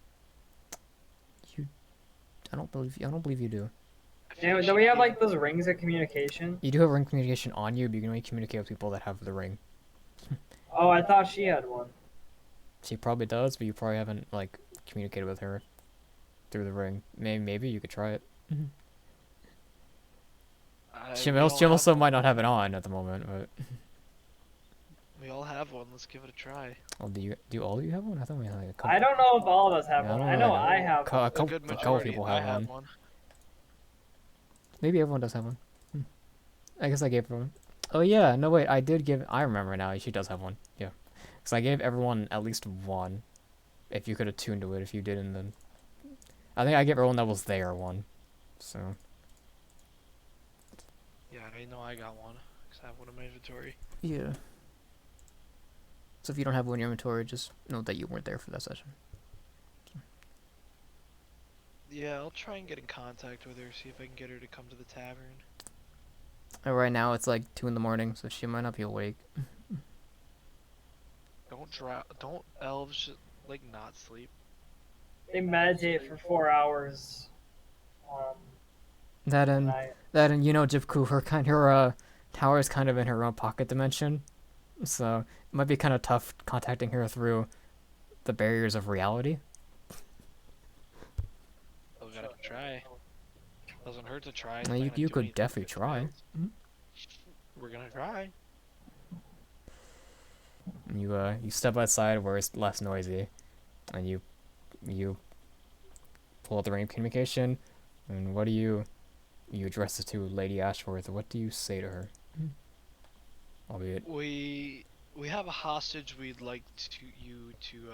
I don't believe you do. I feel Yeah, like do she'd we have be- like those rings of communication? You do have ring communication on you, but you can only communicate with people that have the ring. Oh, I thought she had one. She probably does, but you probably haven't like communicated with her through the ring. Maybe you could try it. She we all also have- might not have it on at the moment, but We all have one. Let's give it a try. oh, do all of you have one? I thought we had like a couple. I don't know if all of us have Yeah, I one. don't I know know. I have A one. A couple, good a couple majority. people I have have one. one. Maybe everyone does have one. I guess I gave everyone. Oh yeah, no wait, I did give. I remember now. She does have one. Yeah, because I gave everyone at least one. If you could have tuned to it, if you didn't, then I think I gave everyone that was there one. So Yeah, I know I got one. Cause I have one in my inventory. yeah. So if you don't have one in your inventory, just note that you weren't there for that session. Yeah, I'll try and get in contact with her, see if I can get her to come to the tavern. And right now it's like 2 in the morning, so she might not be awake. Don't elves like not sleep? They meditate for 4 hours. That a and night. Jipku, her tower is kind of in her own pocket dimension, so it might be kind of tough contacting her through the barriers of reality. Still gotta try. Doesn't hurt to try. It's Well, not you gonna do could anything definitely if it try. fails. We're gonna try. You step outside where it's less noisy, and you pull out the ring of communication, and what do you address it to Lady Ashworth? What do you say to her? Albeit, We have a hostage. We'd like you to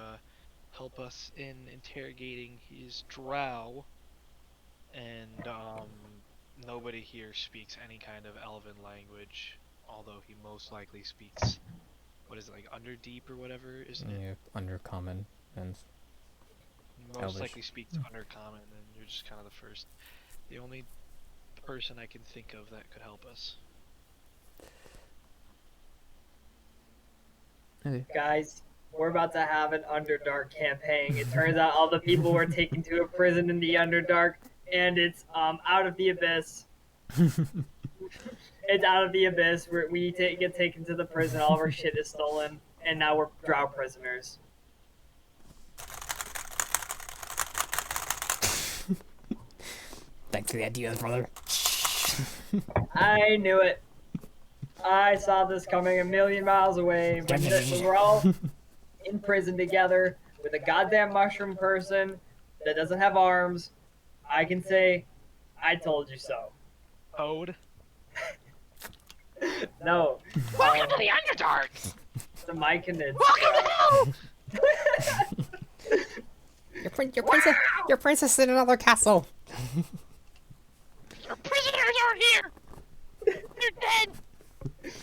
help us in interrogating his drow, and nobody here speaks any kind of elven language, although he most likely speaks, what is it, like Underdeep or whatever, isn't it? yeah, undercommon, and Most Elvish. likely speaks Undercommon, and you're just kind of the only person I can think of that could help us. okay. Guys, we're about to have an Underdark campaign. It turns out all the people were taken to a prison in the Underdark, and it's out of the abyss. It's out of the abyss. Get taken to the prison. All of our shit is stolen, and now we're drow prisoners. Thanks for the ideas, brother. I knew it. I saw this coming a million miles away. When we're all in prison together with a goddamn mushroom person that doesn't have arms, I can say, I told you so. Ode? No. Welcome to the Underdark! the Myconids. Your princess is in another castle. Your prisoners aren't here. They're dead.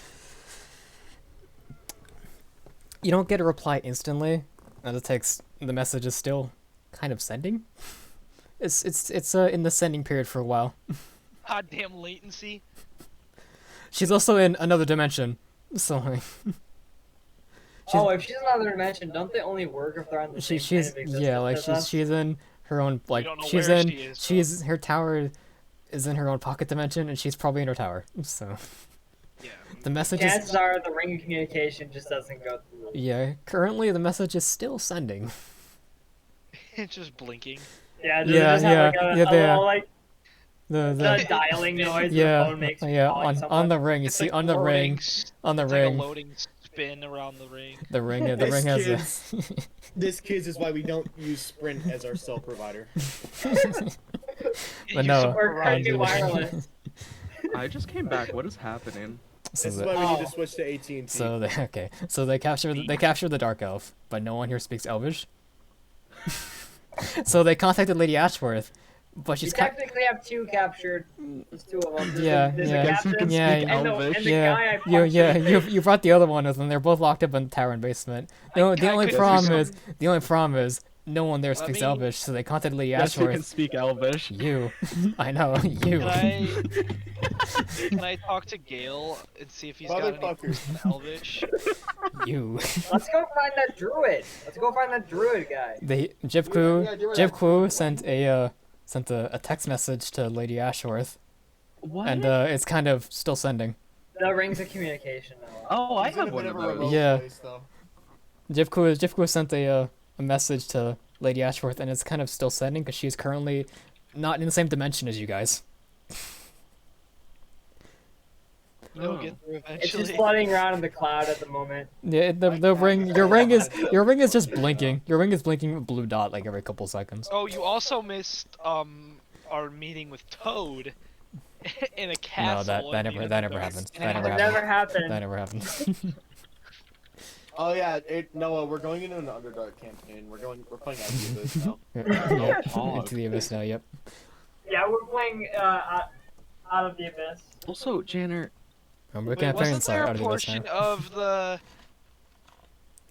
You don't get a reply instantly, and the message is still kind of sending. It's in the sending period for a while. Goddamn latency. She's also in another dimension, so like, Oh, if she's in another dimension, don't they only work if they're on the same she's plane of existence yeah, like as us? she's in her own like don't know she's where in she is, her tower is in her own pocket dimension, and she's probably in her tower. So Yeah. the message is Chances are the ring of communication just doesn't go through. yeah. Currently, the message is still sending. It's just blinking. Yeah, does Yeah, it just have like yeah, a, yeah, a little the- like The the dialing noise yeah, the phone makes when yeah, calling on someone? the ring. You It's see like on the ring, loading on the It's like a ring, loading spin around the ring. the ring This has kid's- This kids is why we don't use Sprint as our cell provider. But no, Or on crazy the- wireless. I just came back. What is happening? So This is the- why we need Oh. to switch to AT&T. So they capture the dark elf, but no one here speaks Elvish. So they contacted Lady Ashworth, but You she's technically have two captured. There's two of them. Yeah, there's yeah. a Guess who captain can Yeah, speak and the, Elvish? and the yeah, guy I yeah, punctured. you brought the other one with them. They're both locked up in the tower and basement. The only couldn't problem do is no one there speaks me- Elvish, so they contacted Lady Guess who can Ashworth. speak Elvish? You, I know you. Can I talk to Gale and see if he's got any Motherfucker. Elvish? You. Let's go find that druid. Let's go find that druid guy. Jibku sent a text message to Lady Ashworth, What? and it's kind of still sending. The rings of communication now. Oh, I He's in have a one bit of of a those. remote Yeah. place, though. Jibku sent a message to Lady Ashworth, and it's kind of still sending because she's currently not in the same dimension as you guys. We'll get through It's eventually. just floating around in the cloud at the moment. Yeah, the ring your ring is just blinking. Your ring is blinking a blue dot like every couple seconds. Oh, you also missed our meeting with Toad in a castle. No, that never happens. That never It happens. never happened. That never happens. Oh yeah, Noah, we're going into an Underdark campaign. We're playing out of this now. Into the abyss now. Yep. Yeah, we're playing out of the abyss. Also, Janner, We're Wait, campaign wasn't there inside a out of the abyss portion now. of the?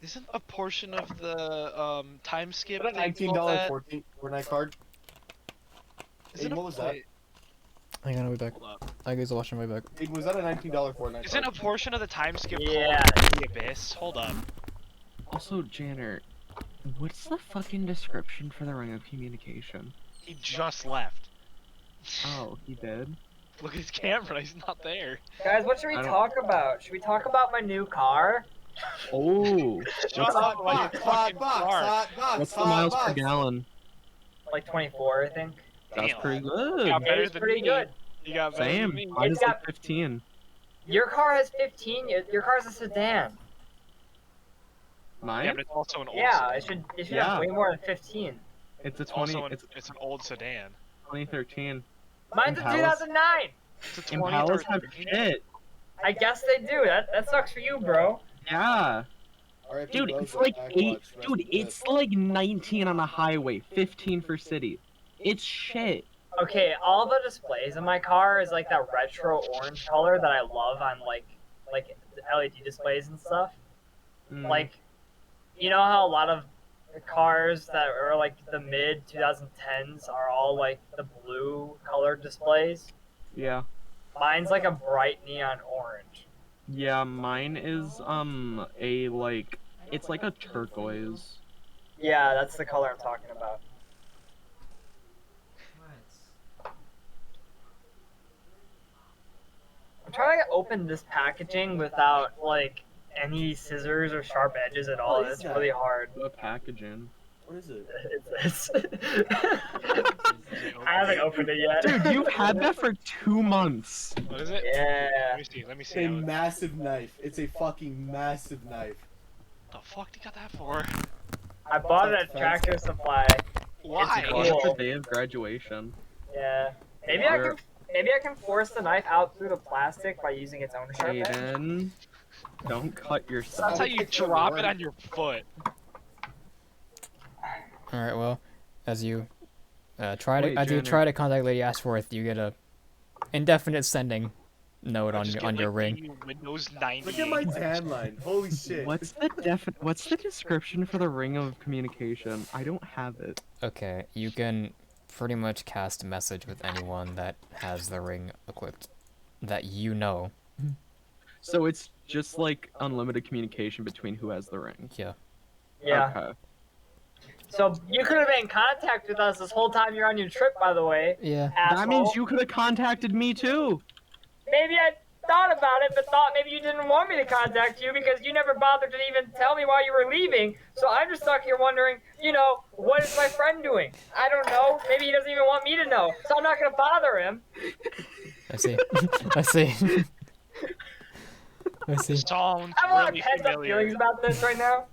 Isn't a portion of the time skip What a thing called that? Fortnite card. Isn't Aiden, a- what was that? wait, Hang on, I'll be back. hold up. I guys are watching my back. Aiden, was that a $19 Fortnite Isn't a card? portion of the time skip Yeah. called the abyss? Hold up. also Janner, what's the fucking description for the ring of communication? He just left. Oh, he did. Look at his camera. He's not there. Guys, what should we I don't- talk about? Should we talk about my new car? Oh, Shut up about your fucking car. hot box, what's the hot miles box. per gallon? Like 24, I think. That's Damn. pretty You good. got better It's than pretty me. good. You got better Same. than me. Mine is It's like got- 15. Your car has 15. Your car's a sedan. Mine? Yeah, but it's also an old Yeah, sedan. it should Yeah. have way more than 15. It's a 20. Also, It's an old sedan. 2013. Mine's a Impalas? 2009. It's a Impalas have 2013. shit. I guess they do. That sucks for you, bro. Yeah. R.I.P. Dude, Bozo, it's like Backwatch, 8. rest Dude, in it's peace. like 19 on the highway, 15 for city. It's shit. Okay, all the displays in my car is like that retro orange color that I love on like LED displays and stuff. Mm, Like, you know how a lot of the cars that are like the mid 2010s are all like the blue colored displays? yeah. Mine's like a bright neon orange. Yeah, mine is a like it's like a turquoise. Yeah, that's the color I'm talking about. I'm trying to open this packaging without like any scissors or sharp edges at all. What is It's that? really hard. The packaging. What is it? It's I haven't opened it yet. Dude, you've had that for 2 months. What is it? Yeah. Let me see. Let me It's see. a What massive knife. It's a fucking massive knife. the fuck do you got that for? I bought it at Tractor Supply. Why? Cool. On the day of graduation. Yeah. Maybe I can force the knife out through the plastic by using its own sharp edge. Aiden. Don't cut yourself. That's how you drop it on your foot. All right. Well, as you Wait, try Janet. to contact Lady Ashworth, you get a indefinite sending note I on just your get, like, ring. the Windows 98. Look at my tan line. Holy shit. What's the description for the ring of communication? I don't have it. Okay, you can pretty much cast a message with anyone that has the ring equipped, that you know. So it's just like unlimited communication between who has the ring. Yeah. Yeah. Okay. So you could have been in contact with us this whole time you're on your trip, by the way. Yeah. Asshole. That means you could have contacted me too. Maybe I thought about it, but thought maybe you didn't want me to contact you because you never bothered to even tell me why you were leaving. So I'm just stuck here wondering, what is my friend doing? I don't know. Maybe he doesn't even want me to know. So I'm not gonna bother him. I see. I see. I see. This sounds I have a lot really of pent up familiar. feelings about this right now.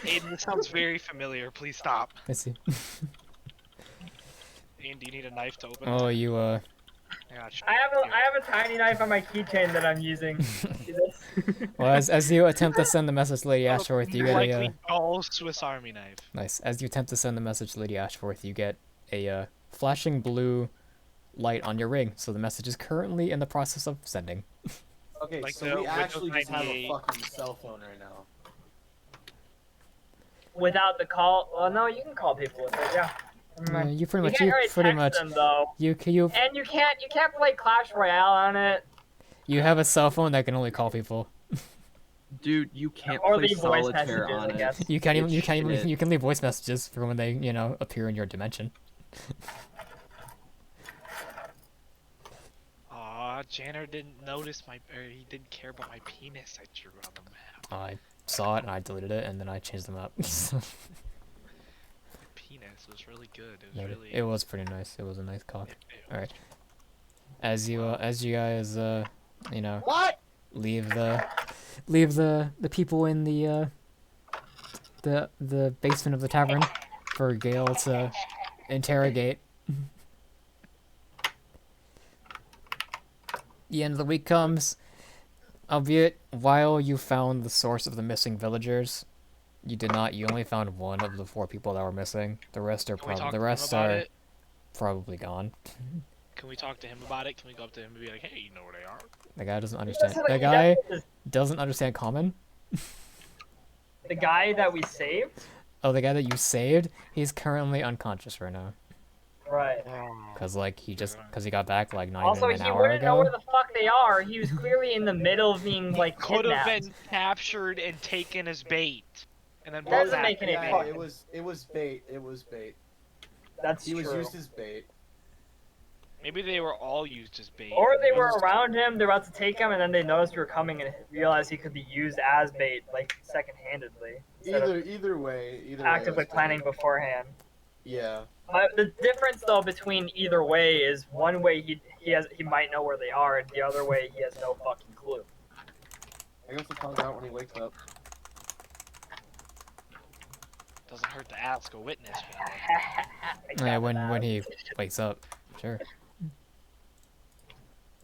Aiden, this sounds very familiar. Please stop. I see. Aiden, do you need a knife to open Oh, it? you Yeah, I have a tiny knife on my keychain that I'm using. See this? Well, as you attempt to send the message to Lady Ashworth, you get likely a all Swiss Army knife. nice. As you attempt to send the message to Lady Ashworth, you get a flashing blue light on your ring. So the message is currently in the process of sending. Okay, Like so the we actually Windows just have a 98. fucking cell phone right now. Without the call, well, no, you can call people with it. Yeah. Never mind. You pretty much can't really pretty text much them though, you and you can't play Clash Royale on it. you have a cell phone that can only call people. Dude, you can't Or play leave voice solitaire messages, on I it. guess. You can't even It's shit. you can leave voice messages for when they appear in your dimension. Aw, Janner didn't notice he didn't care about my penis I drew on the map. I saw it and I deleted it and then I changed them up. Penis was really good. It was Noted. really. It was pretty nice. It was a nice cock. it Alright. was- As you guys What? leave the people in the basement of the tavern for Gale to interrogate. The end of the week comes, albeit while you found the source of the missing villagers, you only found one of the 4 people that were missing. The rest are Can we talk the to him rest about are it? probably gone. Can we talk to him about it? Can we go up to him and be like, hey, you know where they are? The guy doesn't He understand. doesn't- The he guy doesn't- doesn't understand common. The guy that we saved. Oh, the guy that you saved, he's currently unconscious right now. Right. Cause he got back like not Also, even an he hour wouldn't know ago. where the fuck they are. He was clearly in the middle of being like Could have kidnapped. been captured and taken as bait, and then That brought doesn't back. make any Yeah, fucking- it was bait. It was bait. That's He was true. used as bait. Maybe they were all used as bait. Or they were Just- around him, they're about to take him, and then they noticed we were coming and realized he could be used as bait, like second-handedly, instead of Either way, actively it was planning bait. beforehand. Yeah. But the difference, though, between either way is one way he might know where they are, and the other way he has no fucking clue. I guess we'll find out when he wakes up. Doesn't hurt to ask a witness. Yeah, when he wakes up, sure.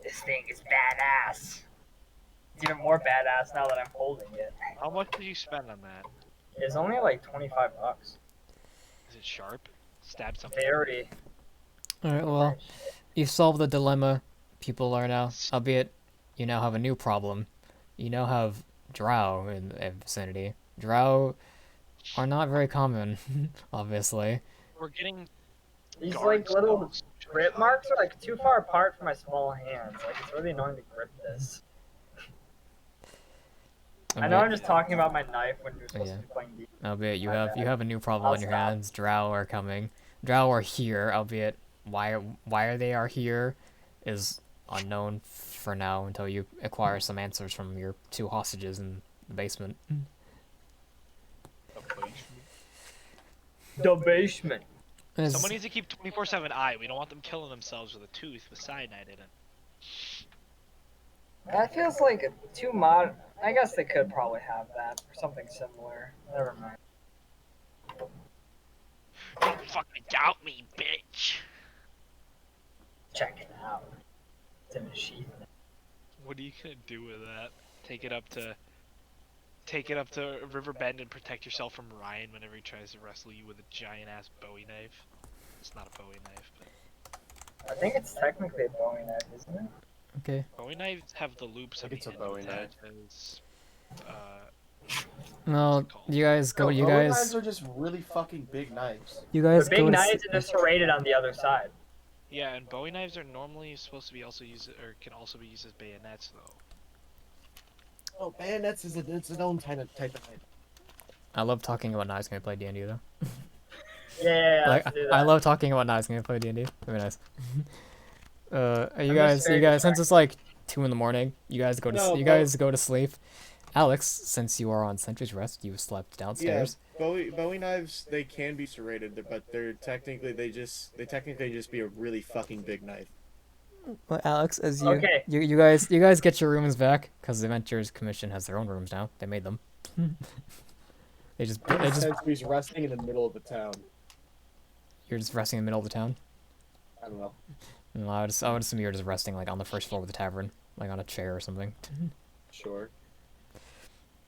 This thing is badass. It's even more badass now that I'm holding it. How much did you spend on that? It's only like $25. Is it sharp? Stab something. Very. All right, well, you've solved the dilemma. People are now, albeit you now have a new problem. You now have drow in the vicinity. Drow are not very common, obviously. We're getting. These guards like little calls. grip marks are like too far apart from my small hands. Like it's really annoying to grip this. I know I'm just talking about my knife when you're supposed Yeah. to be playing D. Albeit you My have bad. a new problem I'll on your stop. hands. Drow are coming. Drow are here, albeit why they are here is unknown for now until you acquire some answers from your 2 hostages in the basement. The basement. As- Someone needs to keep 24/7 eye. We don't want them killing themselves with a tooth with cyanide in it. That feels like too mod. I guess they could probably have that or something similar. Never mind. Don't fucking doubt me, bitch. Check it out. It's in a sheath. What are you gonna do with that? Take it up to take it up to Riverbend and protect yourself from Ryan whenever he tries to wrestle you with a giant ass Bowie knife. It's not a Bowie knife, but I think it's technically a Bowie knife, isn't it? Okay. Bowie knives have the loops I on think the it's a end Bowie of knife. that as, Well, called? you guys go. No, You Bowie guys. knives are just really fucking big knives. You The guys big go to. knives and they're serrated on the other side. Yeah, and Bowie knives are normally supposed to be also used, or can also be used as bayonets, though. Oh, bayonets is it's its own type of knife. I love talking about knives when I play D&D though. Yeah, Like let's do I that. love talking about knives when I play D&D. Very nice. You I'm guys, just very since it's like 2 in the morning, you guys go to No, you guys go to sleep. Alex, since you are on Sentry's Rest, you slept downstairs. Bowie knives, they can be serrated, but they technically just be a really fucking big knife. Well, Alex, as Okay. you guys get your rooms back because the Adventures Commission has their own rooms now. They made them. they just Sentry's resting in the middle of the town. you're just resting in the middle of the town. I don't know. No, I would assume you're just resting like on the first floor of the tavern, like on a chair or something. Sure.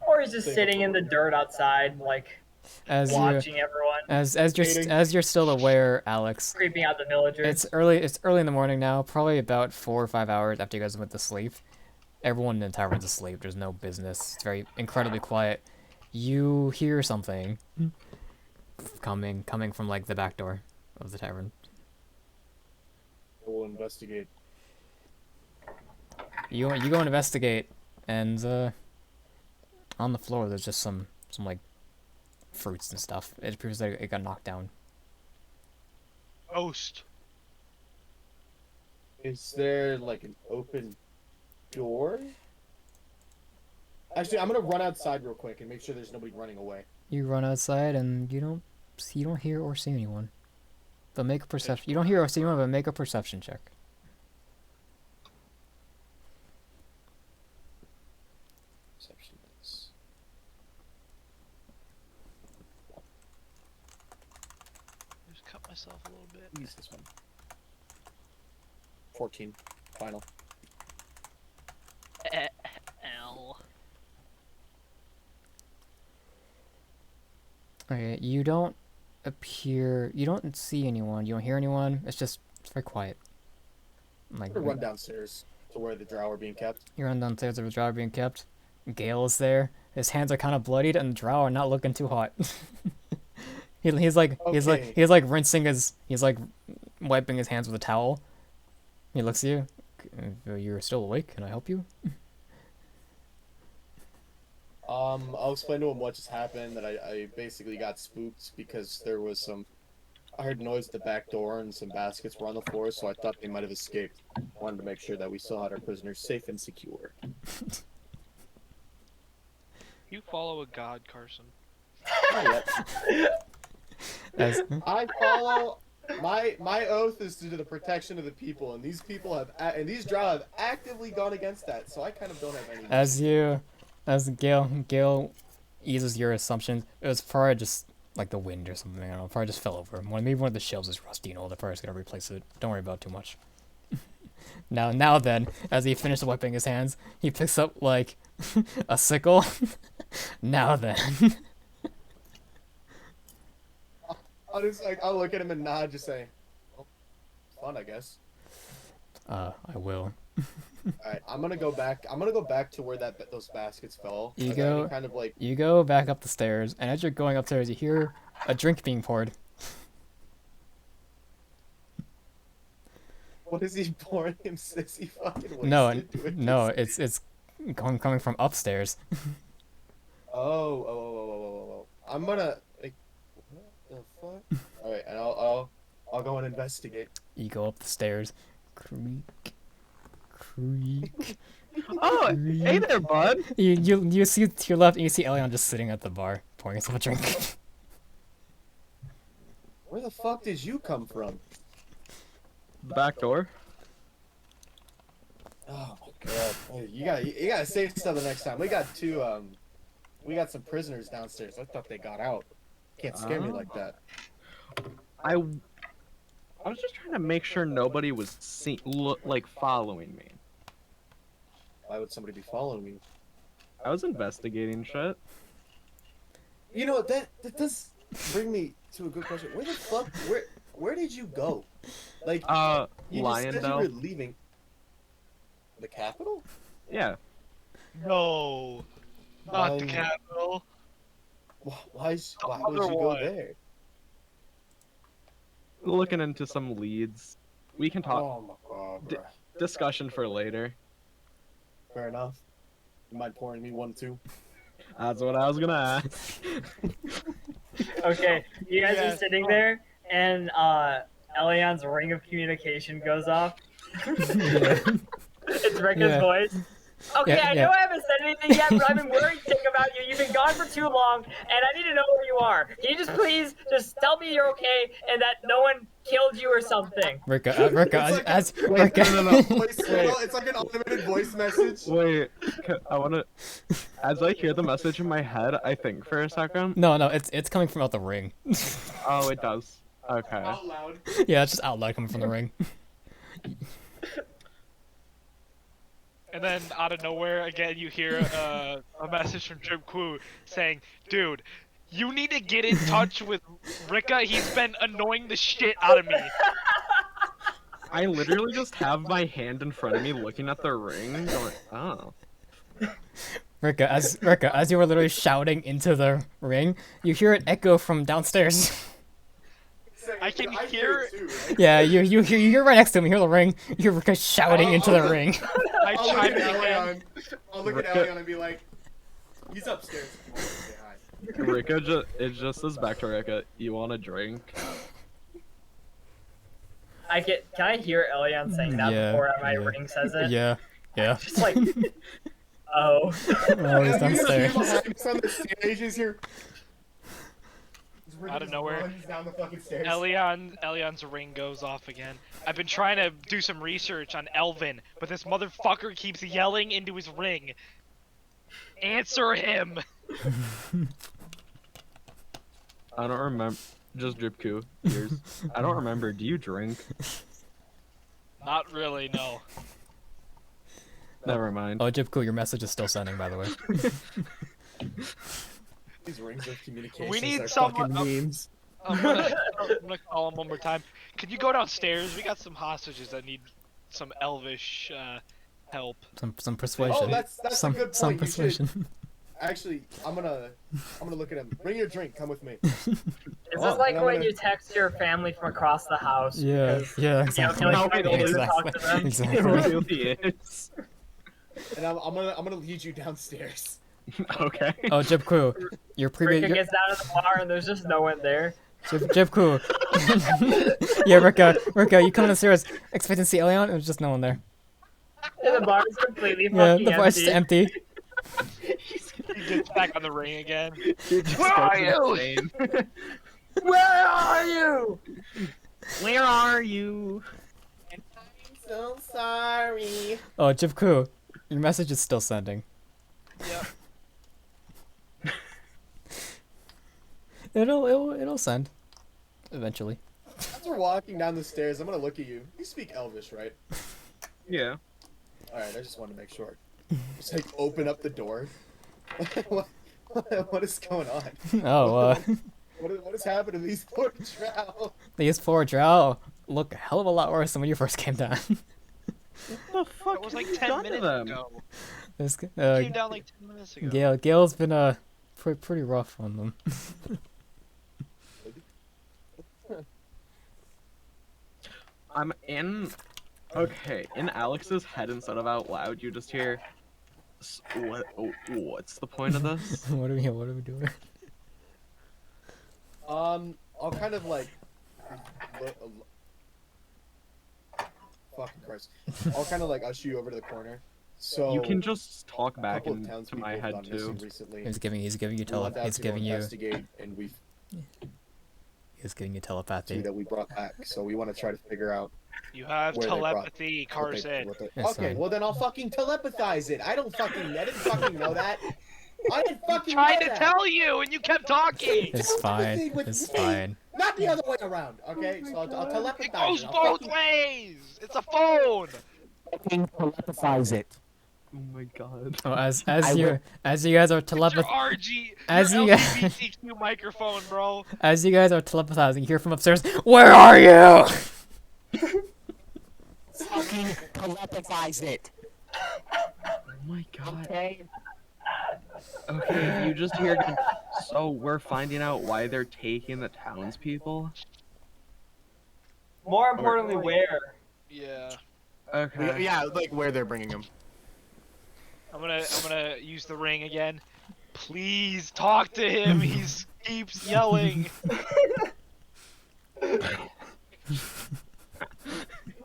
Or he's just sitting in the dirt outside, like As you watching everyone, as you're still aware, Alex, creeping out the villagers. It's early in the morning now, probably about 4 or 5 hours after you guys went to sleep. Everyone in the tavern's asleep. There's no business. It's very incredibly quiet. You hear something coming from like the back door of the tavern. We'll investigate. You go investigate, and on the floor there's just some like fruits and stuff. It appears that it got knocked down. Ghost. Is there like an open door? Actually, I'm gonna run outside real quick and make sure there's nobody running away. You run outside and you don't hear or see anyone. But make a perception. You don't hear or see anyone, but make a perception check. Perception is Just cut myself a little bit. use this one. 14. Final. L. Okay, you don't see anyone, you don't hear anyone, it's very quiet. Like, I'm gonna run downstairs to where the drow are being kept. you run downstairs where the drow are being kept. Gale is there, his hands are kind of bloodied, and the drow are not looking too hot. he's like rinsing he's like wiping his hands with a towel. He looks at you. You're still awake, can I help you? I'll explain to him what just happened, that I basically got spooked because I heard noise at the back door and some baskets were on the floor, so I thought they might have escaped. Wanted to make sure that we still had our prisoners safe and secure. You follow a god, Carson. Not yet. As, I follow my oath is to the protection of the people, and these drow have actively gone against that, so I kind of don't have any. as Gale eases your assumptions, it was probably just like the wind or something. I don't know, probably just fell over. Maybe one of the shelves is rusty and old. They're probably just gonna replace it. Don't worry about it too much. Now then, as he finishes wiping his hands, he picks up like a sickle. Now then. I'll look at him and nod, just say, well, fun, I guess. I will. Alright, I'm gonna go back to where those baskets fell. You Are there any go- kind of like, You go back up the stairs, and as you're going upstairs, you hear a drink being poured. what is he pouring him, sissy fucking wasted No, with no, this? it's coming from upstairs. Oh. I'm gonna like, what the fuck? Alright, and I'll go and investigate. You go up the stairs. Creak. Creak. Oh, hey there, bud. You see to your left, and you see Elion just sitting at the bar, pouring himself a drink. Where the fuck did you come from? Back door. Oh my god. Hey, you gotta save stuff the next time. We got some prisoners downstairs. I thought they got out. Can't scare me like that. I was just trying to make sure nobody was like following me. Why would somebody be following me? I was investigating shit. You know that does bring me to a good question. Where the fuck? Where did you go? Like you just said you Lyondell. were leaving the capital. Yeah. No, not the Um, capital. Why would other you go one. there? Looking into some leads. We can talk. Oh my god, bro. Discussion for later. Fair enough. You mind pouring me one too? That's what I was gonna ask. Okay, you guys Yeah. are sitting there, and Elian's ring of communication goes off. Yeah. It's Rika's Yeah. voice. Okay, Yeah, I yeah. know I haven't said anything yet, but I've been worried sick about you. You've been gone for too long, and I need to know where you are. Can you just please just tell me you're okay and that no one killed you or something? Rika, Wait, Rika. no. Voice, it's like an automated voice message. Wait, I wanna. As I hear the message in my head, I think for a second. No, it's coming from out the ring. Oh, it does. Okay. Out loud. Yeah, it's just out loud coming from the ring. And then out of nowhere, again, you hear a message from Jim Koo saying, "Dude, you need to get in touch with Rika. He's been annoying the shit out of me." I literally just have my hand in front of me, looking at the ring, going, "Oh." Rika, as you were literally shouting into the ring, you hear an echo from downstairs. I can hear- it too, right? Yeah, you're right next to him. You hear the ring. You hear Rika shouting into the ring. I I'll look chime at in again. Elion. I'll look at Elion and be like, he's upstairs. Come on, say hi. Rika it just says back to Rika, "You want a drink?" Can I hear Elian saying that Yeah, before my yeah. ring says it? Yeah. Just like, oh. Oh, he's You just downstairs. hear behind us on the stages here. Out of nowhere. Runs down the fucking stairs. Elion's ring goes off again. I've been trying to do some research on Elvin, but this motherfucker keeps yelling into his ring. Answer him! I don't remember. Just Dripku. Ears. I don't remember. Do you drink? Not really, no. Never mind. Oh, Jibku, your message is still sending, by the way. These rings of communication We need are someone- fucking memes. I'm gonna call him one more time. Can you go downstairs? We got some hostages that need some elvish help. Some persuasion. Oh, that's a some good some point. You should- persuasion. Actually, I'm gonna look at him. Bring your drink. Come with me. Is this Oh, like and when I'm you text your family from across the house? Yeah, because yeah, you exactly. don't feel like No, you it to talk to them? It Exactly. really is. And I'm gonna lead you downstairs. Okay. Oh, Jibku, your previous. Rika gets down at the bar and there's just no one there. Jibku. Yeah, Rika, you come downstairs expecting to see Elion, and there's just no one there. And the bar is completely Yeah, fucking the bar's just empty. He gets back on the ring again. Where are you? Where are you? Where are you? I'm so sorry. Oh, Jibku, your message is still sending. Yep. It'll send. Eventually. As we're walking down the stairs, I'm gonna look at you. You speak Elvish, right? Yeah. All right. I just want to make sure. Just like open up the door. what is going on? Oh, What is happening to these poor drow? these poor drow look a hell of a lot worse than when you first came down. What the fuck? That was like have you 10 done to minutes them? ago. This, He came down like 10 minutes ago. Gail's been pretty rough on them. I'm in. Okay, in Alex's head instead of out loud, you just hear. What's the point of this? What are we doing? I'll kind of like. Fucking Christ. I'll kind of like usher you over to the corner. So You can just talk a back couple of into townspeople my have head gone too. missing recently. He's giving you We went out he's to go giving you investigate, and we see telepathy. that we brought back. So we want to try to figure out. You have Where they brought- telepathy, what they- Carson. what they- That's Okay, fine. well then I'll fucking telepathize it. I didn't fucking know that. I didn't fucking Trying know to that. tell you, and you kept talking. It's fine. Telepathy with It's me. fine. Not the other way around. Okay, so I'll telepathize It goes I'll both fucking- ways. It's a phone. Telepathize it. Oh my god. Oh, I as you guys are Your RG, as your you guys LGBTQ microphone, bro. as you guys are telepathizing, you hear from upstairs, "Where are you?" Fucking telepathize it. Oh my god. Okay. Okay, you just hear again. So we're finding out why they're taking the townspeople. More importantly, where? Yeah. Okay. Yeah, like where they're bringing him. I'm gonna use the ring again. Please talk to him. He keeps yelling.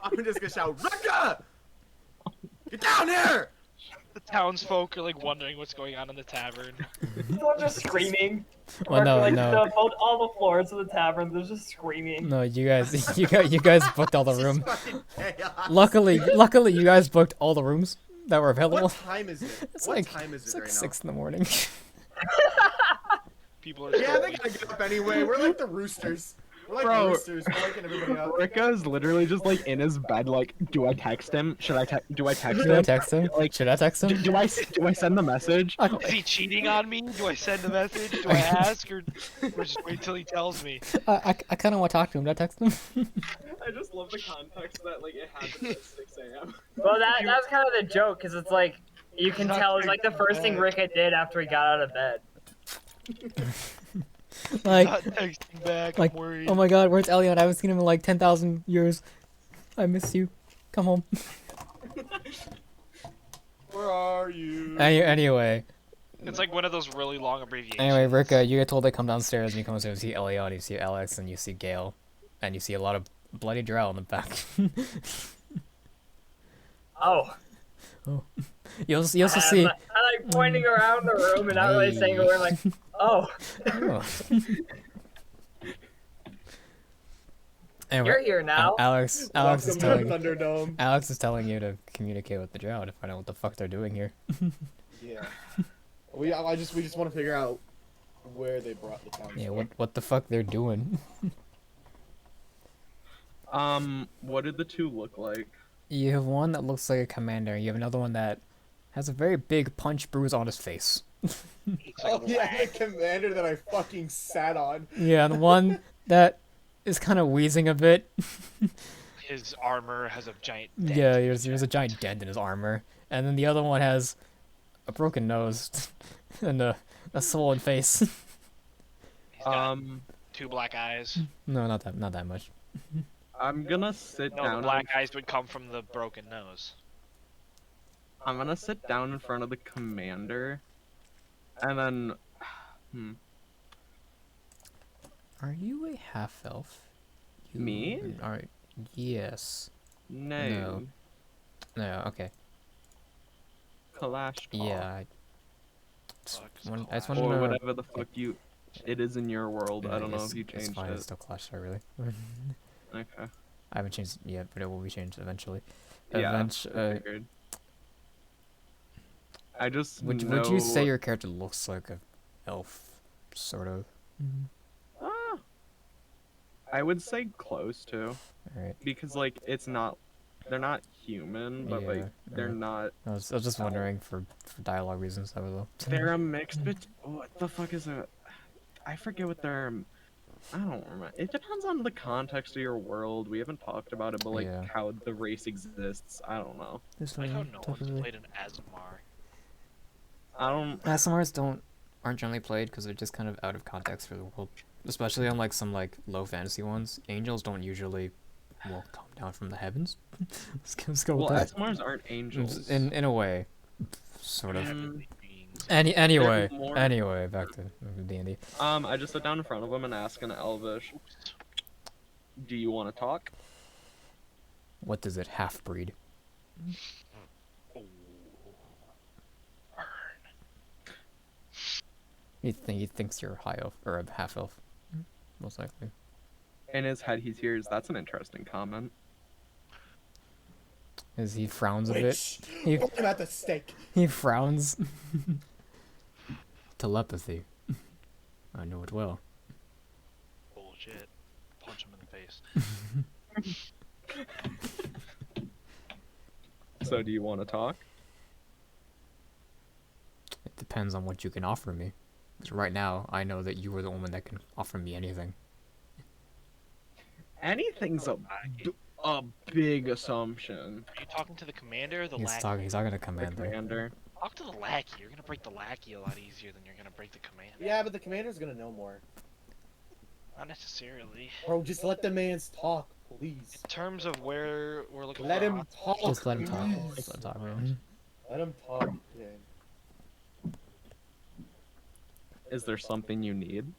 I'm just gonna shout, Ricka! Get down here! The townsfolk are like wondering what's going on in the tavern. People are just screaming. Well, no, like, no. all the floors of the tavern, they're just screaming. No, you guys, you guys booked all the This is room. fucking chaos. Luckily, you guys booked all the rooms that were available. What time is it? It's what like time is it's it like right 6 in the morning. People are now? Yeah, they scrolling. gotta get up anyway. We're like the roosters. We're like Bro. roosters. We're waking everybody up. Rika is literally just like in his bed, like, do I text him? Do I text Should I him? text him? Like, Should I text him? do I send the message? Is he cheating on me? Do I send a message? Do I ask or just wait till he tells me? I kind of want to talk to him. Did I text him? I just love the context that like it happened at 6 a.m. Well, that's kind of the joke, because it's like, you can tell it's like the first thing Ricka did after he got out of bed. Like, Not texting back. like, I'm worried. oh my God, where's Elliot? I haven't seen him in like 10,000 years. I miss you. Come home. Where are you? Anyway, It's like one of those really long abbreviations. Anyway, Ricka, you get told to come downstairs, and you come downstairs, you see Elliot, you see Alex, and you see Gale, and you see a lot of bloody drow in the back. Oh. You also see. I like pointing around the room and not really saying a word, like, oh. Oh. Anyway, You're here now. Alex is Welcome to telling Thunderdome. Alex is telling you to communicate with the drow to find out what the fuck they're doing here. Yeah. We just want to figure out where they brought the town. Yeah, what the fuck they're doing? What did the two look like? You have one that looks like a commander. You have another one that has a very big punch bruise on his face. Oh yeah, the commander that I fucking sat on. Yeah, and one that is kind of wheezing a bit. His armor has a giant dent. Yeah, there's a giant dent in his armor, and then the other one has a broken nose and a swollen face. He's got 2 black eyes. No, not that much. I'm gonna sit No, down. the black eyes would come from the broken nose. I'm gonna sit down in front of the commander, and then, Are you a half elf? Me? Alright. Yes. No. No. Okay. Kalashnikov. Yeah. Fuck's I just want to Or know. whatever the fuck it is in your world. Yeah, I don't know it's- if you It's changed fine. It's it. still Clash Star, really. Okay. I haven't changed it yet, but it will be changed eventually. Yeah. I Eventually. figured. I just Would you say your character looks like a elf, sort of? Ah, I would say close to, Alright. because like they're not human, but like Yeah, they're alright. not. I was just wondering for dialogue reasons. That was all. They're a mix. But what the fuck is a? I forget what they're. I don't remember. It depends on the context of your world. We haven't talked about it, but like Yeah. how the race exists. I don't know. This I one, know no one's totally. played an Asmar. I don't. ASMRs aren't generally played because they're just kind of out of context for the world, especially on like some like low fantasy ones. Angels don't usually come down from the heavens. let's go Well, with that. SMRs aren't angels. In a way, sort of. Heavenly beings. Anyway, They're more- anyway, back to D&D. I just sit down in front of him and ask in Elvish, "Do you want to talk?" What does it half breed? Oh. He thinks you're a high elf or a half elf, most likely. In his head, he hears, "That's an interesting comment." As he frowns a Wait, bit. shh. He Put him at the stake. he frowns. Telepathy. I know it well. Bullshit. Punch him in the face. So, do you want to talk? Depends on what you can offer me. 'Cause right now, I know that you are the woman that can offer me anything. Anything's a big assumption. Are you talking to the commander or the He's lackey? talking. He's talking to The commander. commander. Talk to the lackey. You're gonna break the lackey a lot easier than you're gonna break the commander. Yeah, but the commander's gonna know more. Not necessarily. Bro, just let the man talk, please. In terms of where we're looking Let for him talk. Just let him talk. please. Just let him talk, man. Let him talk. Yeah. Is there something you need?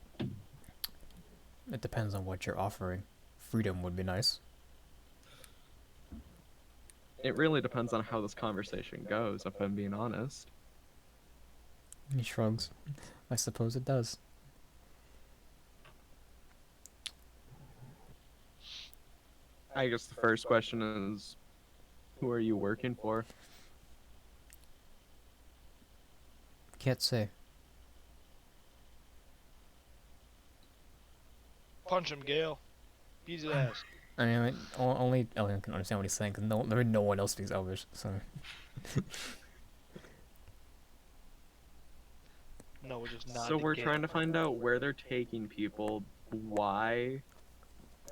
It depends on what you're offering. Freedom would be nice. It really depends on how this conversation goes, if I'm being honest. He shrugs. I suppose it does. I guess the first question is, who are you working for? Can't say. Punch him, Gale. Beat his ass. I mean, only Elliot can understand what he's saying, because no one else speaks Elvish, so... No, we're just not. So we're trying to find out where they're taking people, why,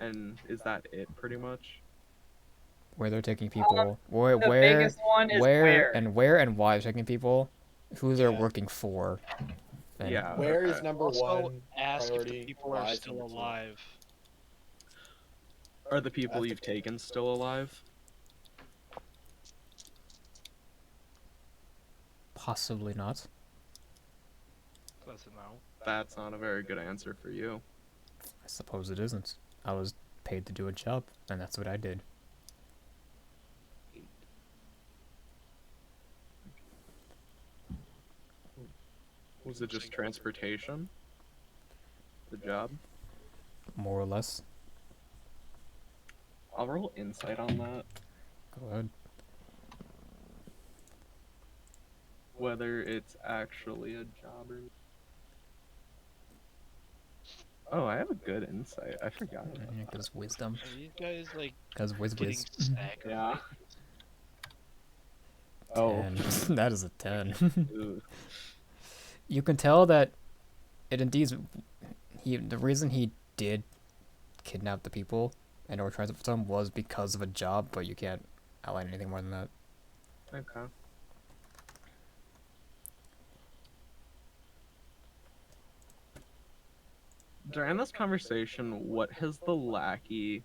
and is that it pretty much? Where they're taking people, The where, biggest one is where. where and why they're taking people, who they're Yeah. working for. and- Yeah. Where is okay. number Also, one ask if priority? the people are why is still number two? alive. Are the people That's you've taken still alive? Possibly not. That's a no. That's not a very good answer for you. I suppose it isn't. I was paid to do a job, and that's what I did. Was it just transportation? The job? More or less. I'll roll insight on that. Go ahead. Whether it's actually a job or... Oh, I have a good insight. I forgot about that. Because wisdom. Are these guys like Because whiz getting whiz. sacrificed? Yeah. Oh. 10. That is a 10. Ooh. You can tell that it indeed the reason he did kidnap the people and or transport them was because of a job, but you can't outline anything more than that. Okay. During this conversation, what has the lackey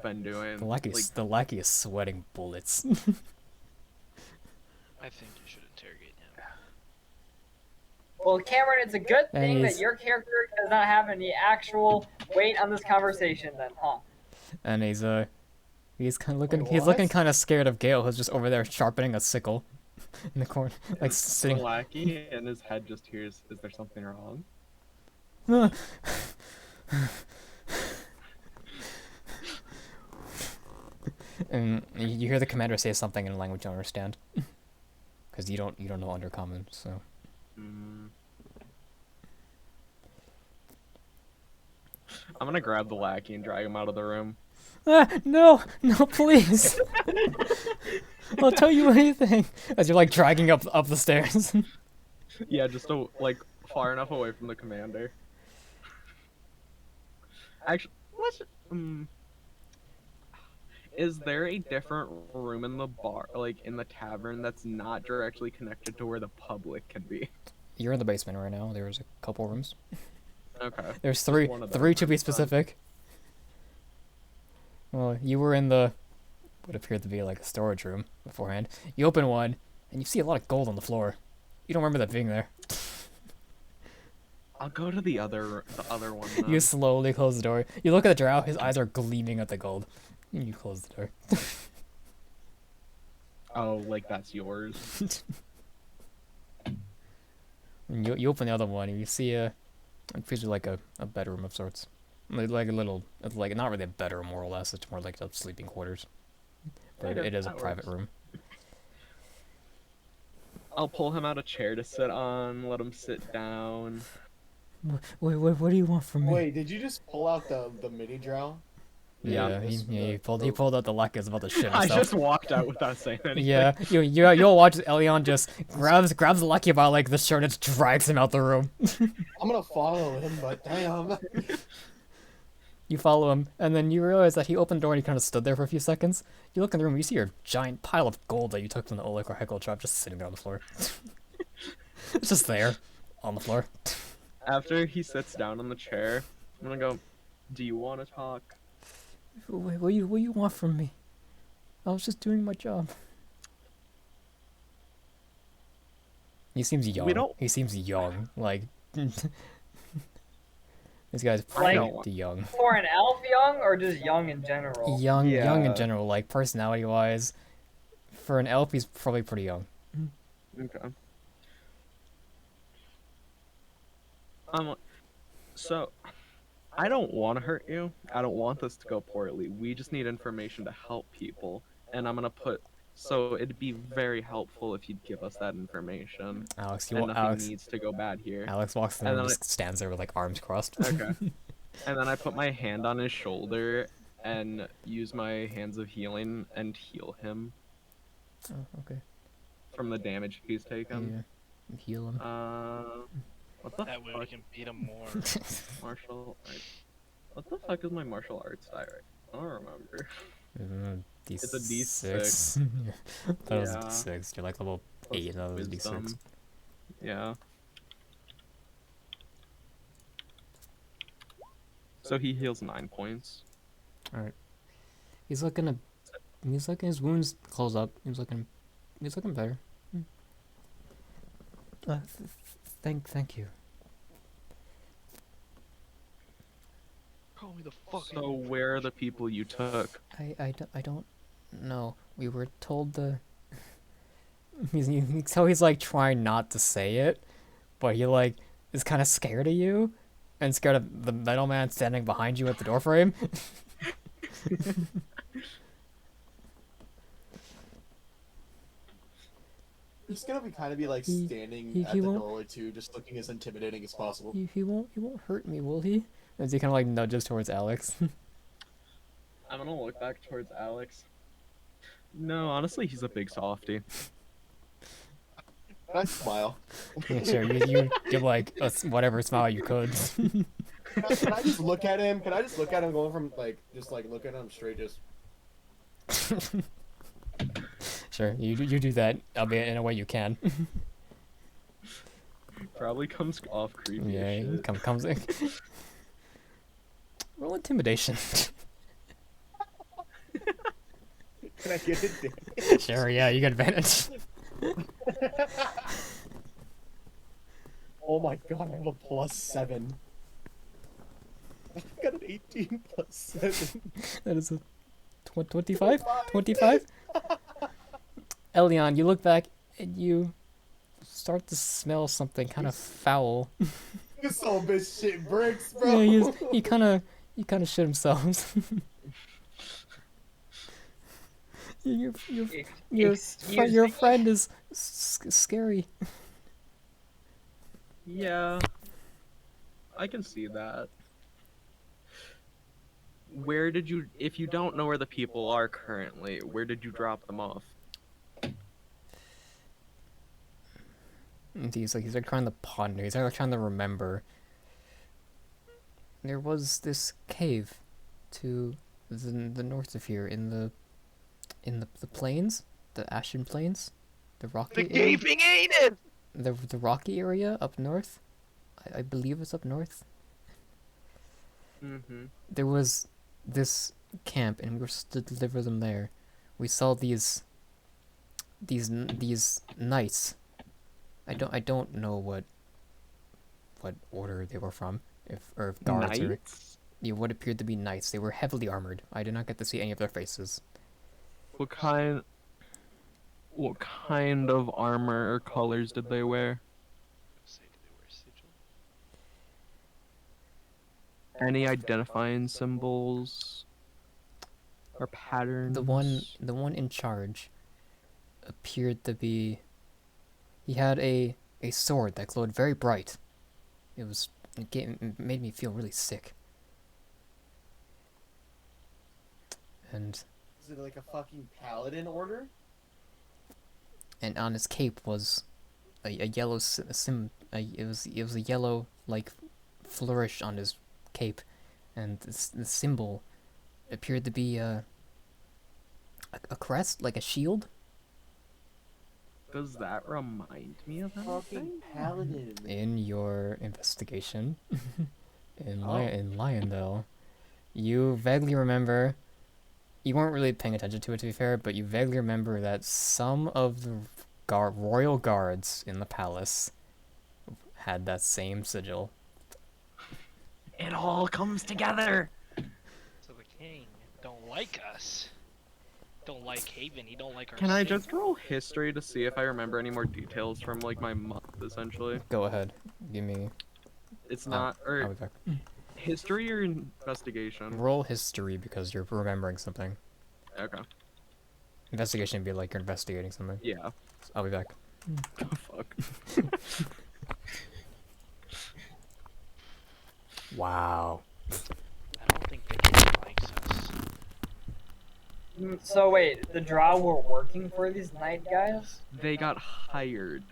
been doing? The lackey is sweating bullets. I think you should interrogate him. Well, Cameron, it's a good thing that He's- your character does not have any actual weight on this conversation, then, huh? And he's kind of looking Wait, he's looking what? kind of scared of Gale, who's just over there sharpening a sickle in the corner, like The sitting. lackey in his head just hears, "Is there something wrong?" And you hear the commander say something in a language you don't understand, because you don't know Undercommon, so. Mm. I'm gonna grab the lackey and drag him out of the room. No, please. I'll tell you anything. As you're like dragging up the stairs. Yeah, just like far enough away from the commander. Actually, let's. Is there a different room in the bar, like in the tavern, that's not directly connected to where the public can be? You're in the basement right now. There's a couple rooms. Okay. There's three one of those to be rooms, then. specific. Well, you were in the what appeared to be like a storage room beforehand. You open one, and you see a lot of gold on the floor. You don't remember that being there. I'll go to the other one. You Then. slowly close the door. You look at the drow. His eyes are gleaming at the gold. You close the door. Oh, like that's yours. And you open the other one, and you see it feels like a bedroom of sorts. Like a little, it's like not really a bedroom more or less. It's more like a sleeping quarters. But Okay, it is a that private works. room. I'll pull him out a chair to sit on. Let him sit down. Wait, what do you want from me? Wait, did you just pull out the mini drow? Yeah, he pulled out the luck is about to shit I himself. just walked out without saying anything. Yeah, you'll watch Elion just grabs Lucky by like the shirt and just drags him out the room. I'm gonna follow him, but damn. You follow him, and then you realize that he opened the door and he kind of stood there for a few seconds. You look in the room, you see your giant pile of gold that you took from the Oleg or Heckle trap just sitting there on the floor. It's just there, on the floor. After he sits down on the chair, I'm gonna go, do you want to talk? What do you want from me? I was just doing my job. He seems young. He seems young. Like this guy's pretty young. For an elf young or just young in general? Young in general, like personality wise. For an elf, he's probably pretty young. Okay. So, I don't want to hurt you. I don't want this to go poorly. We just need information to help people, and I'm gonna put. So it'd be very helpful if you'd give us that information. Alex, nothing needs to go bad here. Alex walks in and just stands there with like arms crossed. Okay. And then I put my hand on his shoulder and use my hands of healing and heal him. Oh, okay. From the damage he's taken. Yeah. Heal him. What the That way we can beat him more. Martial arts. What the fuck is my martial arts die right? I don't remember. D6. It's a D6. That was a D6. You're like level 8, that was D6. Yeah. So he heals 9 points. Alright. He's looking his wounds close up. He's looking better. Thank you. Call me the fucking. So where are the people you took? I don't know. We were told the. He's like trying not to say it, but he like is kind of scared of you, and scared of the metal man standing behind you at the doorframe. He's gonna be like standing at the doorway too, just looking as intimidating as possible. He won't hurt me, will he? As he kind of like nudges towards Alex. I'm gonna look back towards Alex. No, honestly, he's a big softy. I smile. Yeah, sure. You give like whatever smile you could. Can I just look at him? Can I just look at him going from like just like look at him straight just. Sure, you do that, albeit in a way you can. Probably comes off creepy. Yeah, as shit. comes in. Roll intimidation. Can I get it? Sure, yeah, you get advantage. Oh my god, I have a +7. I got an 18 +7. That is a 25? 25? Elion, you look back and you start to smell something kind of foul. This whole bitch shit bricks, bro. Yeah, he kind of shit himself. Your friend is scary. Yeah, I can see that. Where did you, if you don't know where the people are currently, where did you drop them off? He's like trying to ponder. He's like trying to remember. There was this cave to the north of here in the plains, the Ashen Plains, the rocky. The gaping anus. The rocky area up north. I believe it's up north. Mm-hmm. There was this camp, and we were supposed to deliver them there. We saw these knights. I don't know what order they were from, if guards or what appeared to be knights. They were heavily armored. I did not get to see any of their faces. What kind of armor or colors did they wear? Any identifying symbols or patterns? The one in charge appeared to be. He had a sword that glowed very bright. It made me feel really sick. and Is it like a fucking paladin order? on his cape was a yellow it was a yellow like flourish on his cape, and the symbol appeared to be a crest, like a shield. Does that remind me of Fucking anything? paladin. In your investigation in Oh. in Lyondell, you vaguely remember. You weren't really paying attention to it, to be fair, but you vaguely remember that some of the royal guards in the palace had that same sigil. It all comes together. So the king don't like us. Don't like Haven. He don't like our Can I city. just roll history to see if I remember any more details from like my month, essentially? Go ahead. Give me. It's Oh, not, or I'll be back. history or investigation? Roll history because you're remembering something. Okay. Investigation would be like you're investigating something. Yeah. I'll be back. Fuck. Wow. I don't think the king likes us. So wait, the Drow were working for these night guys? They got hired.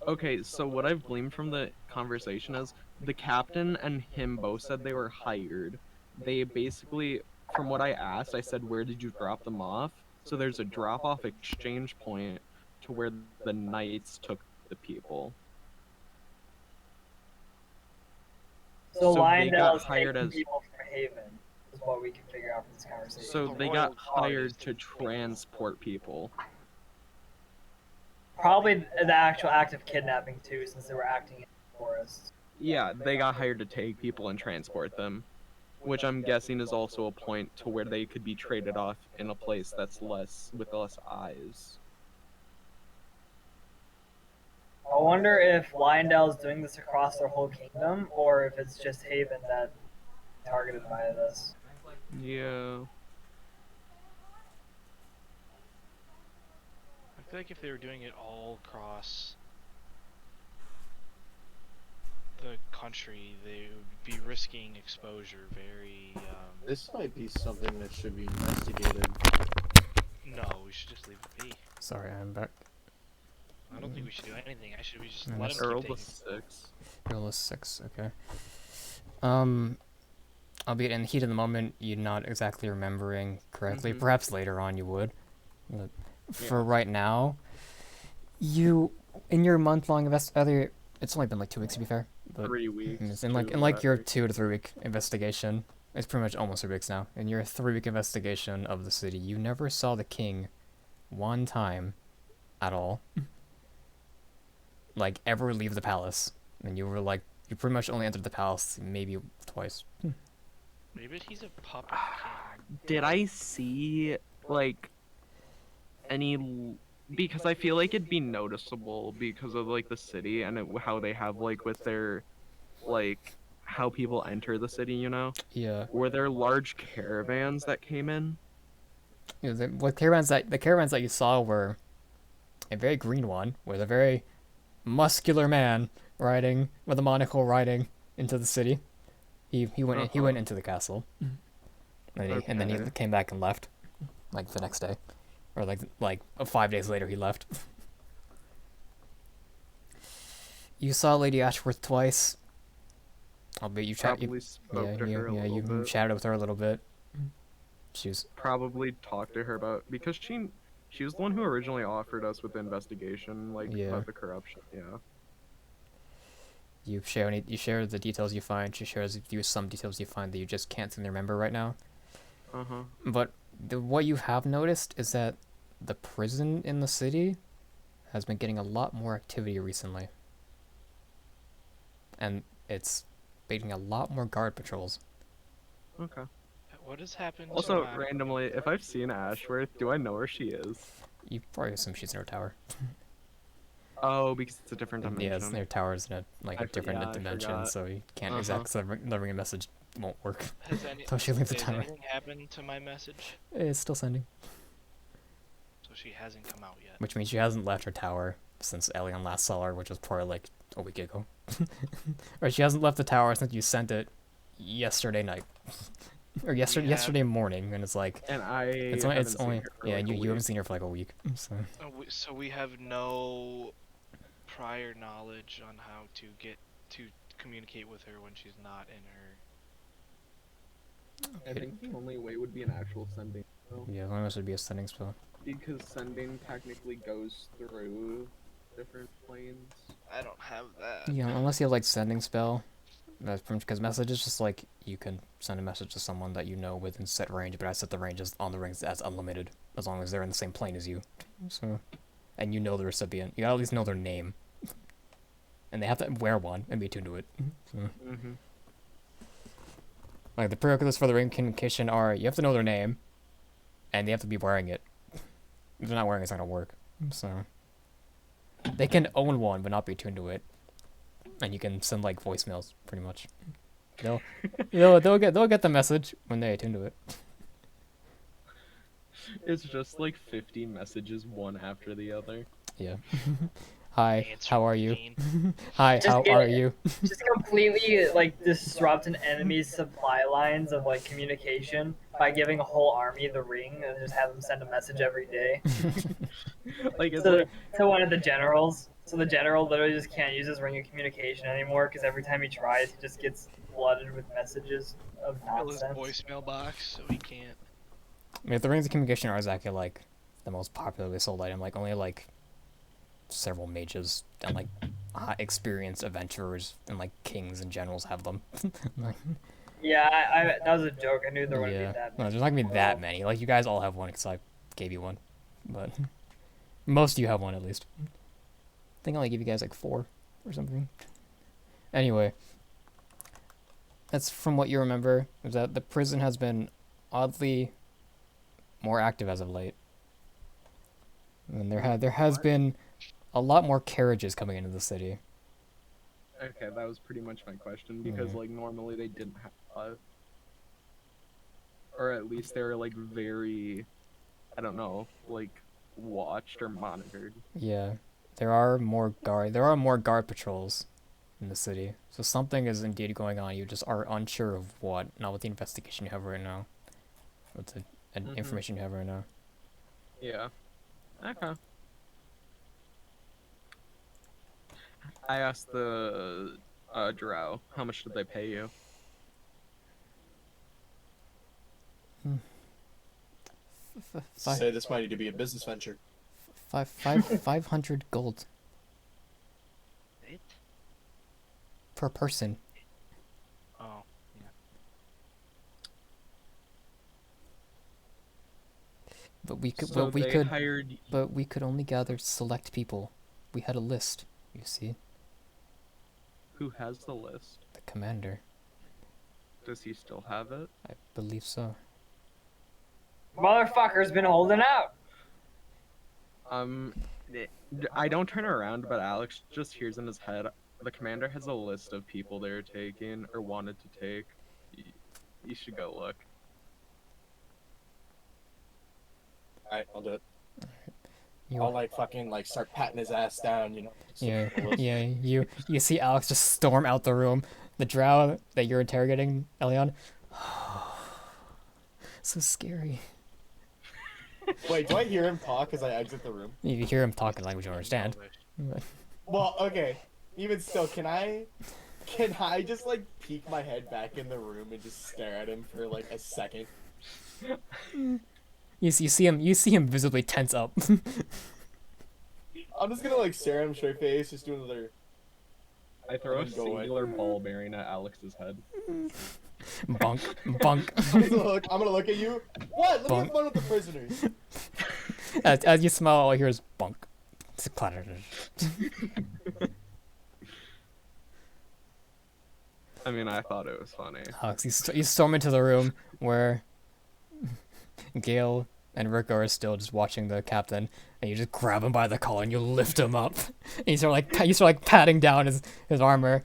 Okay, so what I've gleaned from the conversation is the captain and him both said they were hired. They basically, from what I asked, I said, where did you drop them off? So there's a drop-off exchange point to where the knights took the people. So, So they got Lyondell's hired taking as- people from Haven, is what we can figure out from this conversation. So The they royal got guard hired is to taking people. transport people. Probably the actual act of kidnapping too, since they were acting in the forest. Yeah, they got hired to take people and transport them. Which I'm guessing is also a point to where they could be traded off in a place that's with less eyes. I wonder if Lyondell is doing this across their whole kingdom, or if it's just Haven that targeted by this. Yeah. I feel like if they were doing it all across the country, they would be risking exposure very. This might be something that should be investigated. No, we should just leave it be. Sorry, I'm back. I don't think we should do anything. I should we just Mm, let that's- him Earl keep was taking. 6. Roll a 6, okay. Albeit in the heat of the moment, you're not exactly remembering correctly. Mhm. Perhaps later on you would. But for right now, in your month-long it's only been like 2 weeks to be fair. But 3 weeks. it's in like that your week. 2 to 3 week investigation, it's pretty much almost 3 weeks now. In your 3 week investigation of the city, you never saw the king one time at all. Like ever leave the palace. And you were like, you pretty much only entered the palace maybe twice. Maybe he's a puppet king. Did I see, like, because I feel like it'd be noticeable because of, like, the city and how they have, like, with their, like, how people enter the city, you know? Yeah. Were there large caravans that came in? You know, the caravans that you saw were a very green one with a very muscular man riding with a monocle riding into the city. He went into the castle, and then he Okay. came back and left, like the next day, or like 5 days later he left. You saw Lady Ashworth twice. Albeit you Probably spoke to her a little you bit. chatted with her a little bit. She was Probably talked to her about, because she was the one who originally offered us with the investigation, like, Yeah. about the corruption, yeah. you share the details you find. She shares with you some details you find that you just can't seem to remember right now. Uh-huh. But what you have noticed is that the prison in the city has been getting a lot more activity recently. And it's getting a lot more guard patrols. Okay. What has happened? Also, to, randomly, if I've seen Ashworth, do I know where she is? You probably assume she's in her tower. Oh, because it's a different Yeah, dimension. their tower's in a I different yeah, I dimension, forgot. so you can't Uh-huh. delivering a message won't work. has any, So she leaves the has tower. anything happened to my message? It's still sending. So she hasn't come out yet. Which means she hasn't left her tower since Elion last saw her, which was probably like a week ago. Or she hasn't left the tower since you sent it yesterday night. or yesterday We have- yesterday morning, and it's like And I it's haven't seen only her for yeah, like you a haven't week. seen her for like a week, so So we have no prior knowledge on how to get to communicate with her when she's not in her. I think the only way would be an actual sending, though, yeah, as long as it would be a sending spell. because sending technically goes through different planes. I don't have that. Yeah, unless you have like sending spell. That's because message is just like you can send a message to someone that you know within set range, but I set the ranges on the rings as unlimited as long as they're in the same plane as you. So, and you know the recipient. You gotta at least know their name, and they have to wear one and be tuned to it. So, Mm-hmm. like the prerequisites for the ring communication are you have to know their name, and they have to be wearing it. If they're not wearing it, it's not gonna work. So, they can own one but not be tuned to it. And you can send like voicemails, pretty much. They'll get the message when they attune to it. It's just like 50 messages, one after the other. Yeah. Hi, Answer how are you? machine. Hi, Just how get- are you? Just completely like disrupt an enemy's supply lines of like communication by giving a whole army the ring and just have them send a message every day Like it's to, like to one of the generals. So the general literally just can't use his ring of communication anymore because every time he tries, he just gets flooded with messages of Fill his nonsense. voicemail box so he can't. I mean, if the rings of communication are exactly like the most popularly sold item, like only like several mages and like experienced adventurers and like kings and generals have them. Like, Yeah, I that was a joke. I knew there wouldn't yeah, be that no, many. there's not gonna be that many. Like you guys all have one because I gave you one, but most of you have one at least. I think I only gave you guys like 4 or something. Anyway, that's from what you remember. Is that the prison has been oddly more active as of late, and there has been a lot more carriages coming into the city. okay, that was pretty much my question because Mhm. like normally they didn't have, or at least they were like very, I don't know, like watched or monitored. Yeah, there are more guard patrols in the city. So something is indeed going on. You just are unsure of what. Not with the investigation you have right now. With the Mhm. information you have right now. Yeah. Okay. I asked the drow, how much did they pay you? Say this might need to be a business venture. 500 gold It? per person. Oh. But we could, So they hired. but we could only gather select people. We had a list, you see. Who has the list? The commander, Does he still have it? I believe so. Motherfucker's been holding out. I don't turn around, but Alex just hears in his head. The commander has a list of people they're taking or wanted to take. You should go look. Alright, I'll do it. You I'll like fucking like start patting his ass down, you know. just Yeah, a little- yeah. You see Alex just storm out the room. The drow that you're interrogating, Elion. So scary. Wait, do I hear him talk as I exit the room? You hear him talking language you don't understand. Well, okay. Even still, can I just like peek my head back in the room and just stare at him for like a second? You see him visibly tense up. I'm just gonna like stare at him straight face, just do another. I throw a Then go away. singular ball bearing at Alex's head. Bunk, bunk. I'm gonna look at you. What? Let me have fun with the prisoners. As you smile, all you hear is bunk. It's a clatter. I mean, I thought it was funny. Alex, you storm into the room where Gale and Rick are still just watching the captain, and you just grab him by the collar and you lift him up. And you start like patting down his armor.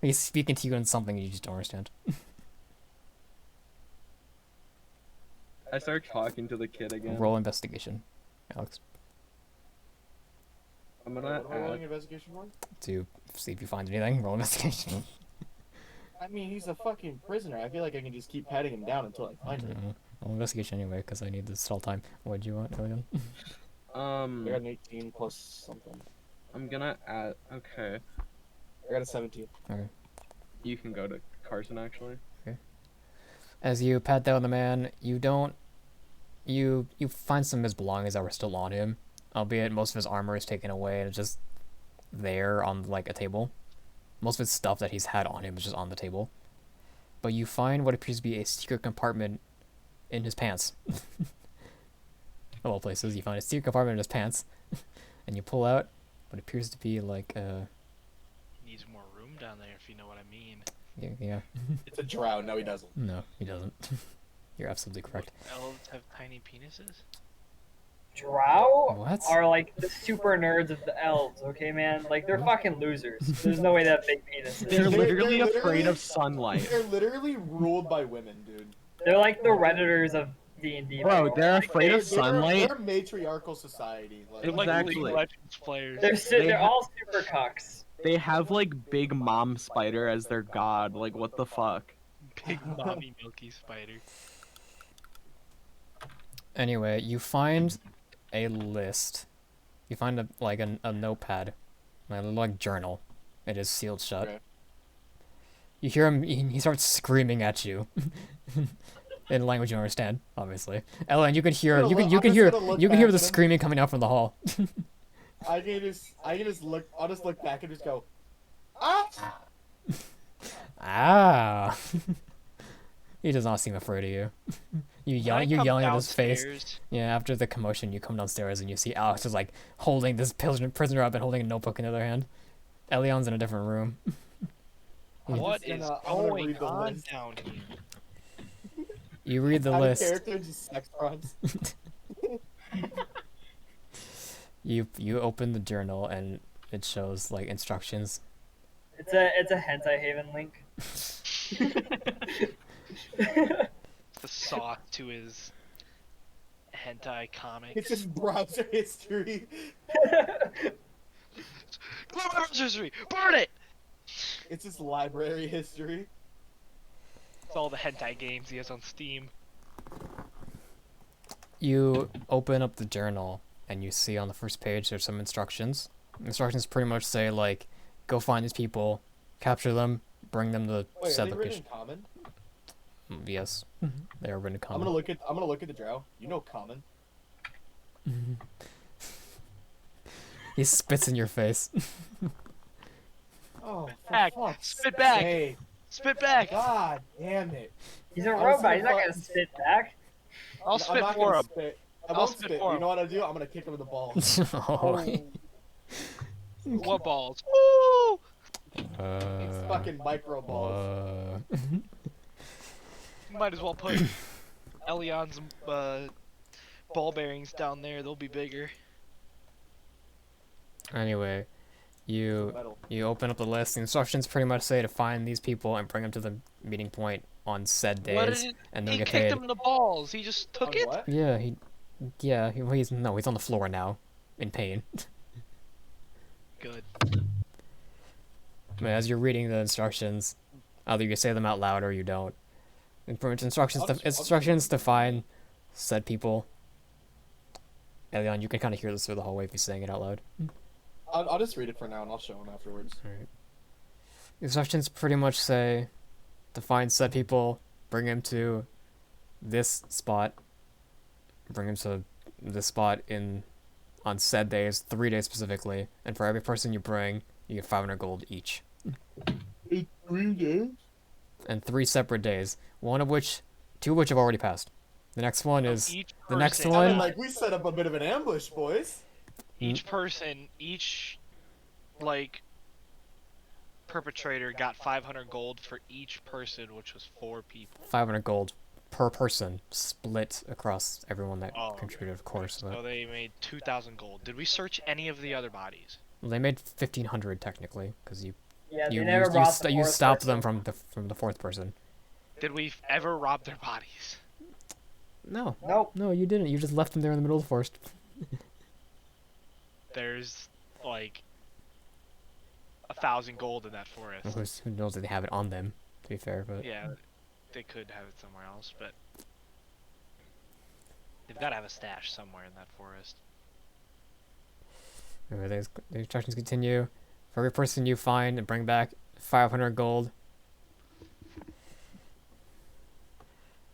He's speaking to you in something you just don't understand. I start talking to the kid again. Roll investigation, Alex, I'm gonna What am I rolling add, investigation for? to see if you find anything. Roll investigation. I mean, he's a fucking prisoner. I feel like I can just keep patting him down until I find him. I'll investigate you anyway, because I need this stall time. What do you want, Elian? I got an 18 plus something. I'm gonna add. Okay, I got a 17. Okay. you can go to Carson actually. As you pat down the man, you don't... You find some of his belongings that were still on him, albeit most of his armor is taken away and it's just there on, like, a table. Most of his stuff that he's had on him is just on the table. But you find what appears to be a secret compartment in his pants. Of all places, you find a secret compartment in his pants, and you pull out what appears to be like He needs more room down there, if you know what I mean. yeah. It's a drow. No, he doesn't. No, he doesn't. You're absolutely correct. Elves have tiny penises? Drow What? are like the super nerds of the elves, okay, man? Like, they're fucking losers. There's no way that big penises. They're literally they're afraid literally- of sunlight. They're literally ruled by women, dude. They're like the Redditors of D&D. Bro, they're afraid of They're- sunlight. They're matriarchal society. Like, They're like Exactly. League of Legends players. They're, They they're ha- all super cucks. They have like Big Mom Spider as their god. Like, what the fuck? Big mommy milky spider. Anyway, you find a list. You find a notepad, like journal. It is sealed shut. Okay. You hear him. He starts screaming at you. In language you understand, obviously. Ellen, you can hear I'm you gonna can look- you can I'm just hear gonna look you can hear back the at him. screaming coming out from the hall. I can just look. I'll just look back and just go, ah! Ah. He does not seem afraid of you. You're yelling at his face. Yeah, after the commotion, you come downstairs and you see Alex is like holding this prisoner up and holding a notebook in the other hand. Elion's in a different room. What I'm is gonna going read the on list. down here? You read the Out of list. character, just sex crimes. You open the journal and it shows like instructions. It's a hentai haven link. The sauce to his hentai comics. It's just browser history. History! Burn it! It's just library history. It's all the hentai games he has on Steam. You open up the journal and you see on the first page there's some instructions. Instructions pretty much say like, go find these people, capture them, bring them to Wait, are said they written in location. common? Yes, they are written in I'm common. gonna look at the drow. You know common. He spits in your face. Oh, for Back! fuck's Spit back! sake. Spit back! God damn it. He's a I was robot. gonna He's not gonna fuck- spit back. I'll I'm spit not for gonna him. spit. I I'll won't spit spit. for You him. know what I'll do? I'm gonna kick him in the balls. Oh, What balls? Woo! It's fucking micro balls. Might as well put Elion's ball bearings down there. They'll be bigger. Anyway, you Metal. open up the list. The instructions pretty much say to find these people and bring them to the meeting point on said What days, did it? and they'll He get kicked paid. him in the balls. He just took On it. what? Yeah, he's on the floor now, in pain. Good. I mean, as you're reading the instructions, either you say them out loud or you don't. And pretty much I'll just- instructions to find said people. Elion, you can kind of hear this through the hallway if you're saying it out loud. I'll just read it for now and I'll show him afterwards. Alright. Instructions pretty much say to find said people, bring him to this spot, bring him to this spot on said days, 3 days specifically, and for every person you bring, you get 500 gold each. 3 days? And 3 separate days, two of which have already passed. The next one is Each the next person- one- I mean, like, we set up a bit of an ambush, boys. Each person, each like perpetrator got 500 gold for each person, which was 4 people. 500 gold per person, split across everyone that Oh, contributed, of course. So But they made 2,000 gold. Did we search any of the other bodies? they made 1,500 technically, because you Yeah, they you never you, brought the you fourth stopped person. them from the 4th person. Did we ever rob their bodies? No, Nope. no, you didn't. You just left them there in the middle of the forest. There's like 1,000 gold in that forest. Who knows that they have it on them? to be fair, but Yeah, they could have it somewhere else, but they've got to have a stash somewhere in that forest. anyway, the instructions continue. For every person you find and bring back 500 gold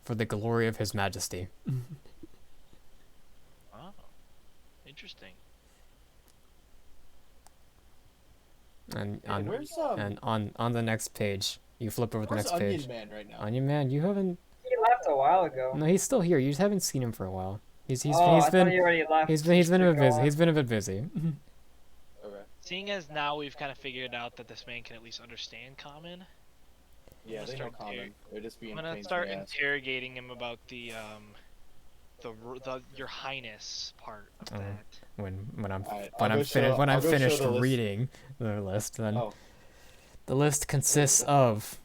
for the glory of His Majesty. Oh, interesting. And Hey, on where's on the next page, you flip over the where's next Onion page. Man right now? Onion Man, you haven't. He left a while ago. No, he's still here. You just haven't seen him for a while. He's I thought been he already left. he's just been a to bit go busy. on. He's been a bit busy. Okay. Seeing as now we've kind of figured out that this man can at least understand common, Yeah, gonna they know start common. there. They're just being I'm gonna pains in start the ass. interrogating him about the Your Highness part of Oh. that. when I'm Alright, when I'll I'm go show- finished when I'll I'm go show finished the list. reading the list, then Oh, the list consists of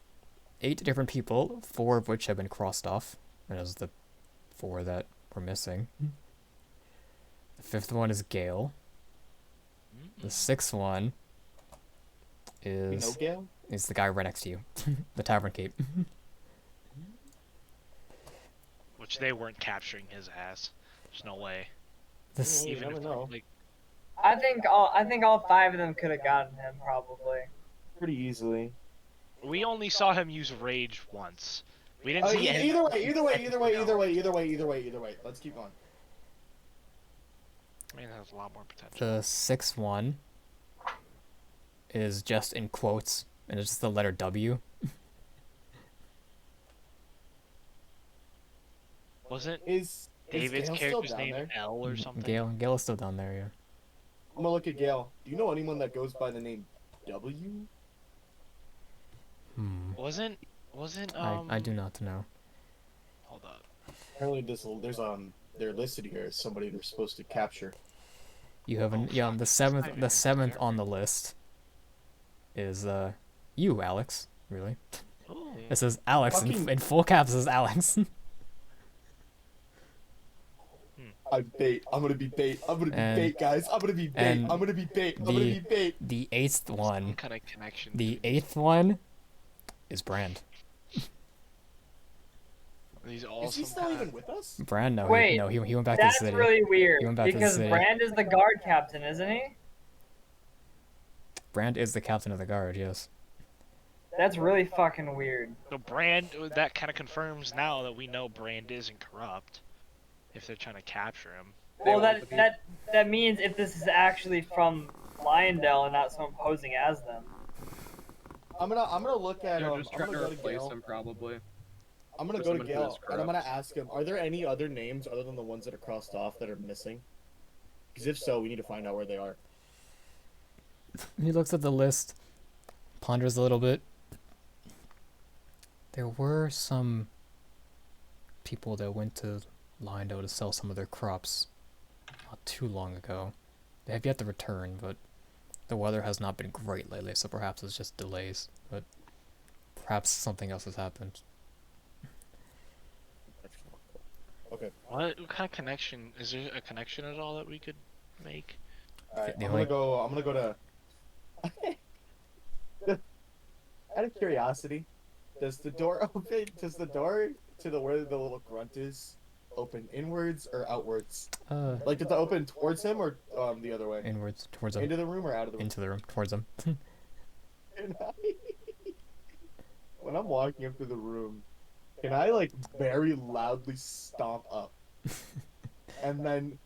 8 different people, 4 of which have been crossed off, and those are the 4 that were missing. The 5th one is Gale. The 6th one we know is Gale? the guy right next to you, the Tavern Keep. Which they weren't capturing his ass. There's no way. This Well, you Even never if know. like I think all 5 of them could have gotten him probably. Pretty easily. we only saw him use rage once. We didn't see any. Either way. Let's keep going. I mean, that has a lot more potential. the 6th one is just in quotes, and it's just the letter W. Wasn't Is David's Gale still character's down name there? L or something? Gale is still down there, yeah. I'm gonna look at Gale. Do you know anyone that goes by the name W? Wasn't I do not know. Hold up. Apparently, there's they're listed here as somebody they're supposed to capture. You have the seventh on the list is you, Alex. Really? Ooh. It says Alex Fucking- in full caps. It says Alex. I'm bait. I'm gonna be bait. I'm gonna be And- bait, guys. I'm gonna be bait. and I'm gonna be bait. I'm gonna the- be bait. The 8th Some one. kind of connection. The between 8th one is Brand. these all Is he some still kind even of- with us? Brand, no, Wait, he went back to the That's city. really weird He went back to the because city. Brand is the guard captain, isn't he? Brand is the captain of the guard. Yes. That's really fucking weird. So Brand, that kind of confirms now that we know Brand isn't corrupt. If they're trying to capture him. Well, want that means if this is actually from Lyondale and not someone posing as them. I'm gonna look at They're just I'm trying gonna to go to replace Gale. him, probably. I'm gonna with go to someone who Gale is and I'm gonna corrupt. ask him, are there any other names other than the ones that are crossed off that are missing? Because if so, we need to find out where they are. He looks at the list, ponders a little bit. There were some people that went to Lyondale to sell some of their crops not too long ago. They have yet to return, but the weather has not been great lately, so perhaps it's just delays. But perhaps something else has happened. Okay. What kind of connection? Is there a connection at all that we could make? Alright, The I'm only- gonna go to. Out of curiosity, does the door open? Does the door to the where the little grunt is open inwards or outwards? Like, did it open towards him or the other way? Inwards, towards him, Into the room or out of the room? into the room, towards him. Can I- when I'm walking up to the room, can I like very loudly stomp up and then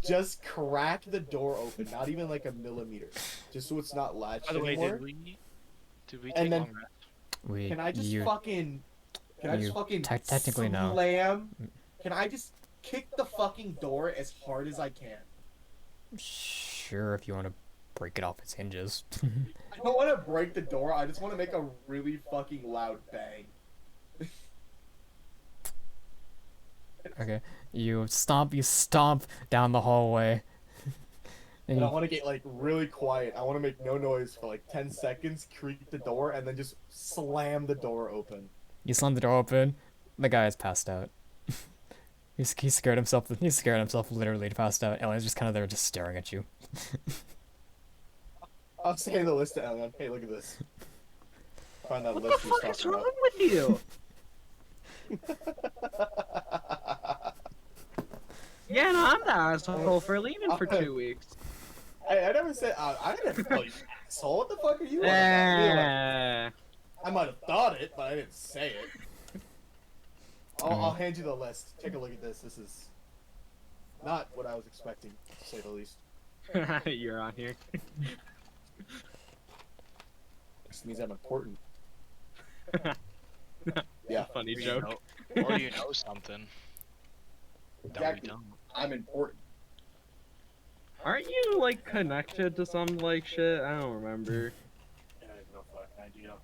just crack the door open, not even like a millimeter, just so it's not latched By the way, anymore? did we And take then- long rest? We, Can I just you, fucking? Can I just you fucking technically no. slam? Can I just kick the fucking door as hard as I can? sure, if you want to break it off its hinges. I don't want to break the door. I just want to make a really fucking loud bang. Okay, you stomp down the hallway. And And I you, want to get like really quiet. I want to make no noise for like 10 seconds, creak the door, and then just slam the door open. you slam the door open. The guy is passed out. He scared himself. He scared himself literally passed out. Ellen's just kind of there, just staring at you. I'll say the list to Elion. Hey, look at this. Find that What the list he was fuck is talking wrong with you? about. Yeah, no, I'm the asshole for leaving for 2 weeks. I never said I didn't call you asshole. What the fuck are you on about? You're like, I might have thought it, but I didn't say it. I'll hand you the list. Take a look at this. This is not what I was expecting, to say the least. You're on here. This means I'm important. Yeah, Funny Or you joke. know, or you know something that exactly. we don't. I'm important. Aren't you like connected to some like shit? I don't remember. I have no fucking idea.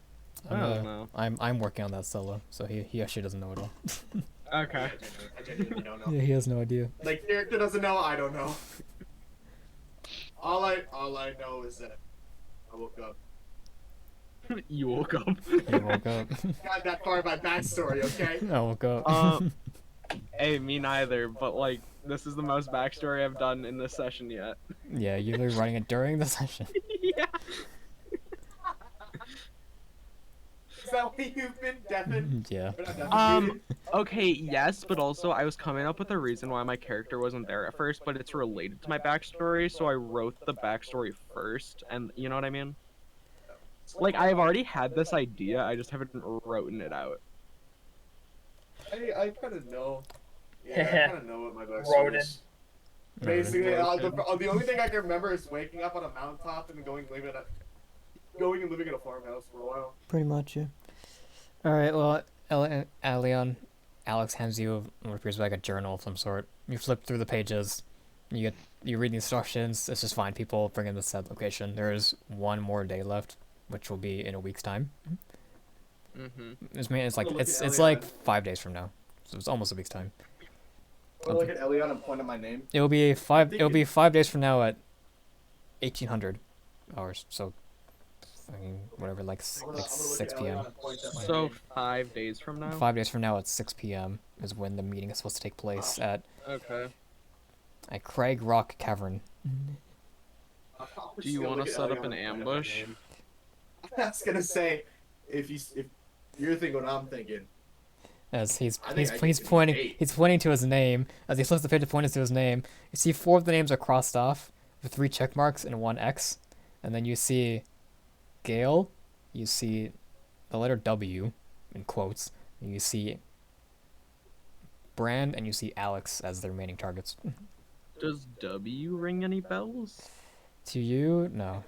I don't know. I'm working on that solo, so he actually doesn't know at all. Okay. I genuinely don't know. Yeah, he has no idea. Like, character doesn't know, I don't know. All I know is that I woke up. You woke up. He woke up. Got that far in my backstory, okay? I woke up. Hey, me neither, but like, this is the most backstory I've done in this session yet. Yeah, you're running it during the session. Yeah. Is that what you've been deafened? Yeah. Or not deafened, Okay, yes, but also I was coming up with a reason why my character wasn't there at first, but it's related to my backstory, so I wrote the backstory first, and you know what I mean? Like, I've already had this idea, I just haven't written it out. I kind of know. Yeah, I kind of know what my backstory Rodent. is. Basically, the only thing I can remember is waking up on a mountaintop and going and living in a farmhouse for a while. Pretty much, yeah. Alright, well, Alex hands you what appears like a journal of some sort. You flip through the pages, you read the instructions. It's just find people, bring in the said location. There is one more day left, which will be in a week's time. It's like 5 days from now, so it's almost a week's time. I'll look at Elion and point at my name. It'll be 5 days from now at 1800 hours. So, whatever, like 6 p.m. So, 5 days from now? 5 days from now at 6 p.m. is when the meeting is supposed to take place at Craig Rock Cavern. Do you want to set up an ambush? I was gonna say, if you're thinking what I'm thinking. As he's pointing to his name. As he flips the page, pointing to his name. You see 4 of the names are crossed off with 3 check marks and 1 X, and then you see Gale. You see the letter W in quotes. And you see Brand, and you see Alex as the remaining targets. Does W ring any bells? To you, no.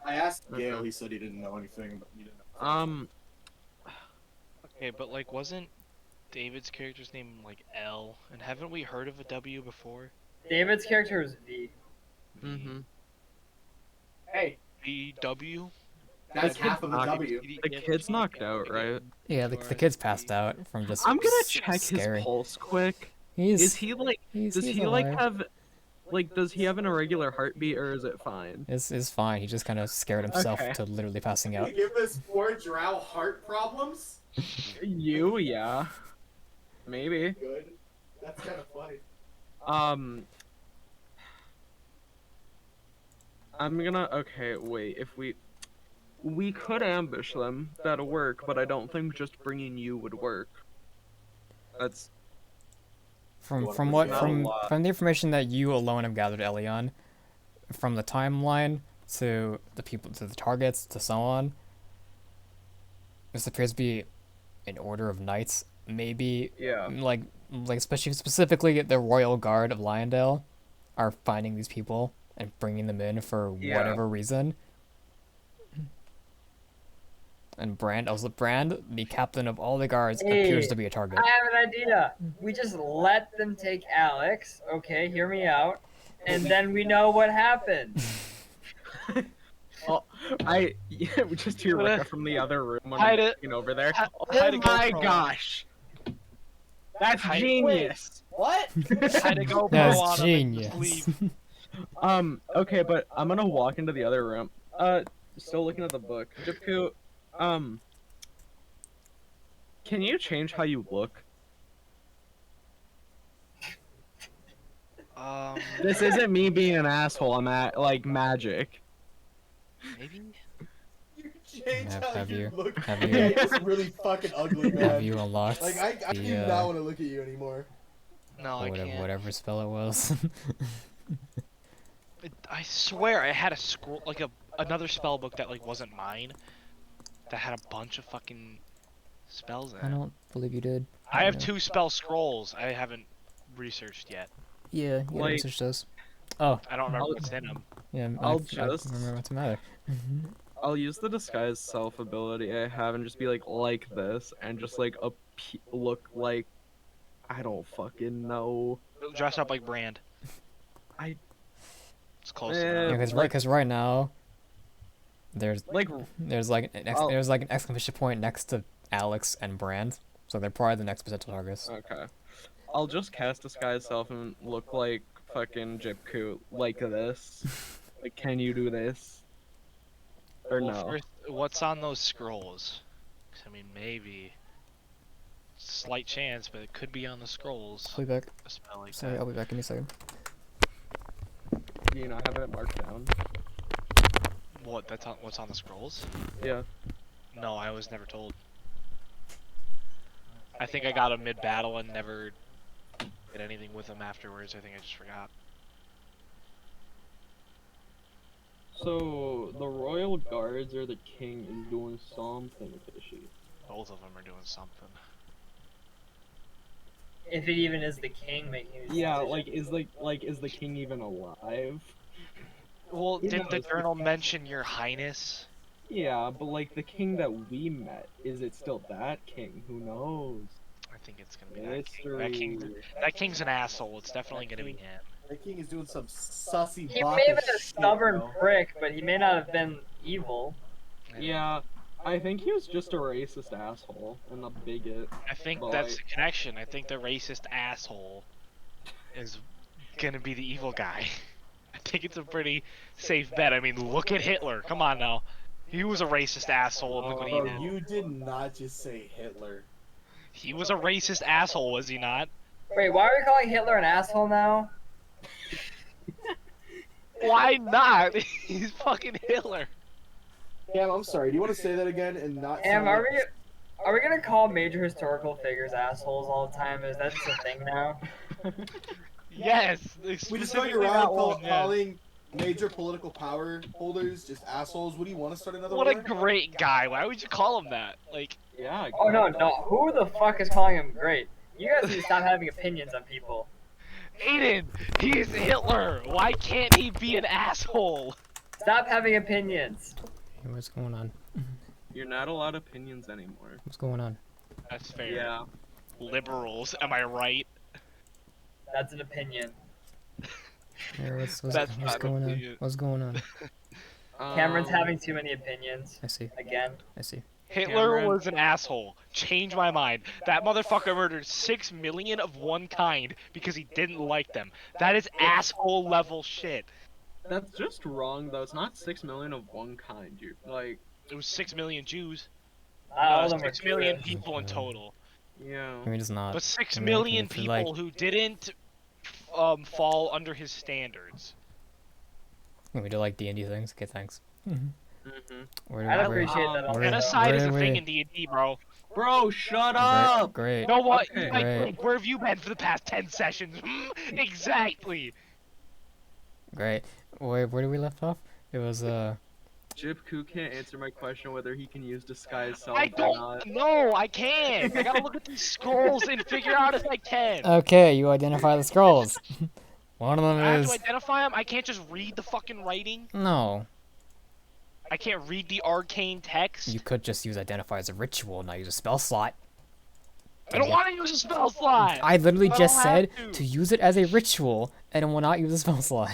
I asked Gale. He said he didn't know anything, but he didn't know. Okay, but like, wasn't David's character's name like L? And haven't we heard of a W before? David's character is V. Hey, VW? that's half of the W. The kid's knocked out, right? Yeah, the kid's passed out from just. I'm gonna check scaring. his pulse quick. Is he like? Does he like have? Like, does he have an irregular heartbeat, or is it fine? It's fine. He just kind of scared himself to literally passing out. You give this poor drow heart problems? Yeah. Maybe. Good. That's kind of funny. I'm gonna. Okay, wait. If we could ambush them, that'll work. But I don't think just bringing you would work. That's. From Not the information that you alone have gathered, Elion, from the timeline to the people, to the targets, to so on, this appears to be an order of knights. Maybe, like specifically the Royal Guard of Lyondale are finding these people and bringing them in for whatever reason. And Brand, the captain of all the guards, appears to be a target. I have an idea. We just let them take Alex. Okay, hear me out. And then we know what happened. We just hear Rika from the other room when I'm looking over there. Oh my gosh! That's genius! What? Had to go That's genius. Okay, but I'm gonna walk into the other room. Still looking at the book. Jipku, can you change how you look? This isn't me being an asshole. I'm at like magic. Maybe. You Change Have- how have you you- look. have Yeah, you- you're just really fucking ugly, man. Have you unlocked Like I do the not want to look at you anymore. No, I whatever, can't. whatever spell it was? I swear I had a scroll, like another spell book that like wasn't mine, that had a bunch of fucking spells in I it. don't believe you did. I have Yeah. 2 spell scrolls I haven't researched yet. Yeah, you Like- research those. Oh, I don't remember I'll- what's in them. yeah. I'll I just- remember what's the matter. I'll use the disguise self ability I have and just be like this, and just like look like I don't fucking know. Dress up like Brand. I- It's close Eh, Yeah, enough. because right now, there's Like there's like I'll- there's like an exclamation point next to Alex and Brand, so they're probably the next potential targets. okay, I'll just cast disguise self and look like fucking Jipku like this. Like, can you do this? Or Well, no? first, what's on those scrolls? 'Cause, I mean, maybe. Slight chance, but it could be on the scrolls. I'll be back. A spell like Sorry, that. I'll be back. Give me a second. Do you not have it marked down? What? That's on, what's on the scrolls? Yeah. No, I was never told. I think I got them mid-battle and never did anything with them afterwards. I think I just forgot. So the royal guards or the king is doing something fishy. Both of them are doing something. If it even is the king making these Yeah, decisions. is the king even alive? Well, Who didn't the knows? journal mention your highness? Yeah, but like the king that we met, is it still that king? Who knows? I think it's gonna be that king. Mystery. That king's an asshole. It's definitely gonna be him. The king is doing some sussy. He baka may have been a shit, stubborn bro. prick, but he may not have been evil. Yeah, I think he was just a racist asshole and a bigot. I think But, that's like- the connection. I think the racist asshole is gonna be the evil guy. I think it's a pretty safe bet. I mean, look at Hitler. Come on now. He was a racist asshole, and look what he Bro, did. you did not just say Hitler. He was a racist asshole, was he not? Wait, why are we calling Hitler an asshole now? Why not? He's fucking Hitler. Cam, I'm sorry. Do you want to say that again and not? Am, sound are like- are we gonna call major historical figures assholes all the time? Is that just a thing now? Yes. We just specifically go around that one, yes. calling major political power holders just assholes. What do you want to start another What a war? great guy. Why would you call him that? Like, Yeah. I Oh no, got no. Who the fuck is calling him great? You guys need to stop having opinions on people. Aiden, he's Hitler. Why can't he be an asshole? Stop having opinions. Hey, what's going on? that. You're not allowed opinions anymore. What's going on? That's fair. Yeah. Liberals, am I right? That's an opinion. Hey, what's That's what's not going on? opinion. What's going on? Cameron's Um, having too many opinions. I see. Again. I see. Hitler Cameron. was an asshole. Change my mind. That motherfucker murdered 6 million of one kind because he didn't like them. That is asshole level shit. That's just wrong though. It's not 6 million of one kind. You like, It was 6 million Jews. Not all of them were 6 million Jewish. people in total. yeah. I mean, it's not. But 6 I mean, million if you like- people who didn't fall under his standards. We do like D&D things. Okay, thanks. Mhm. Where I'd where- appreciate that. Um, also. Genocide is a wait, thing wait. in D&D, bro. Bro, shut Great. up. Great. You know what? Okay. Like, Right. where have you been for the past 10 sessions? Exactly. Great. Where do we left off? It was Jipku can't answer my question whether he can use disguise self I or don't not. know. I can't. I gotta look at these scrolls and figure out if I can. Okay, you identify the scrolls. One of them I have to is identify them. I can't just read the fucking writing. no. I can't read the arcane text. You could just use identify as a ritual, not use a spell slot. I don't want to use a spell slot. I literally But just I'll said have to use it as a ritual and will not use a spell slot.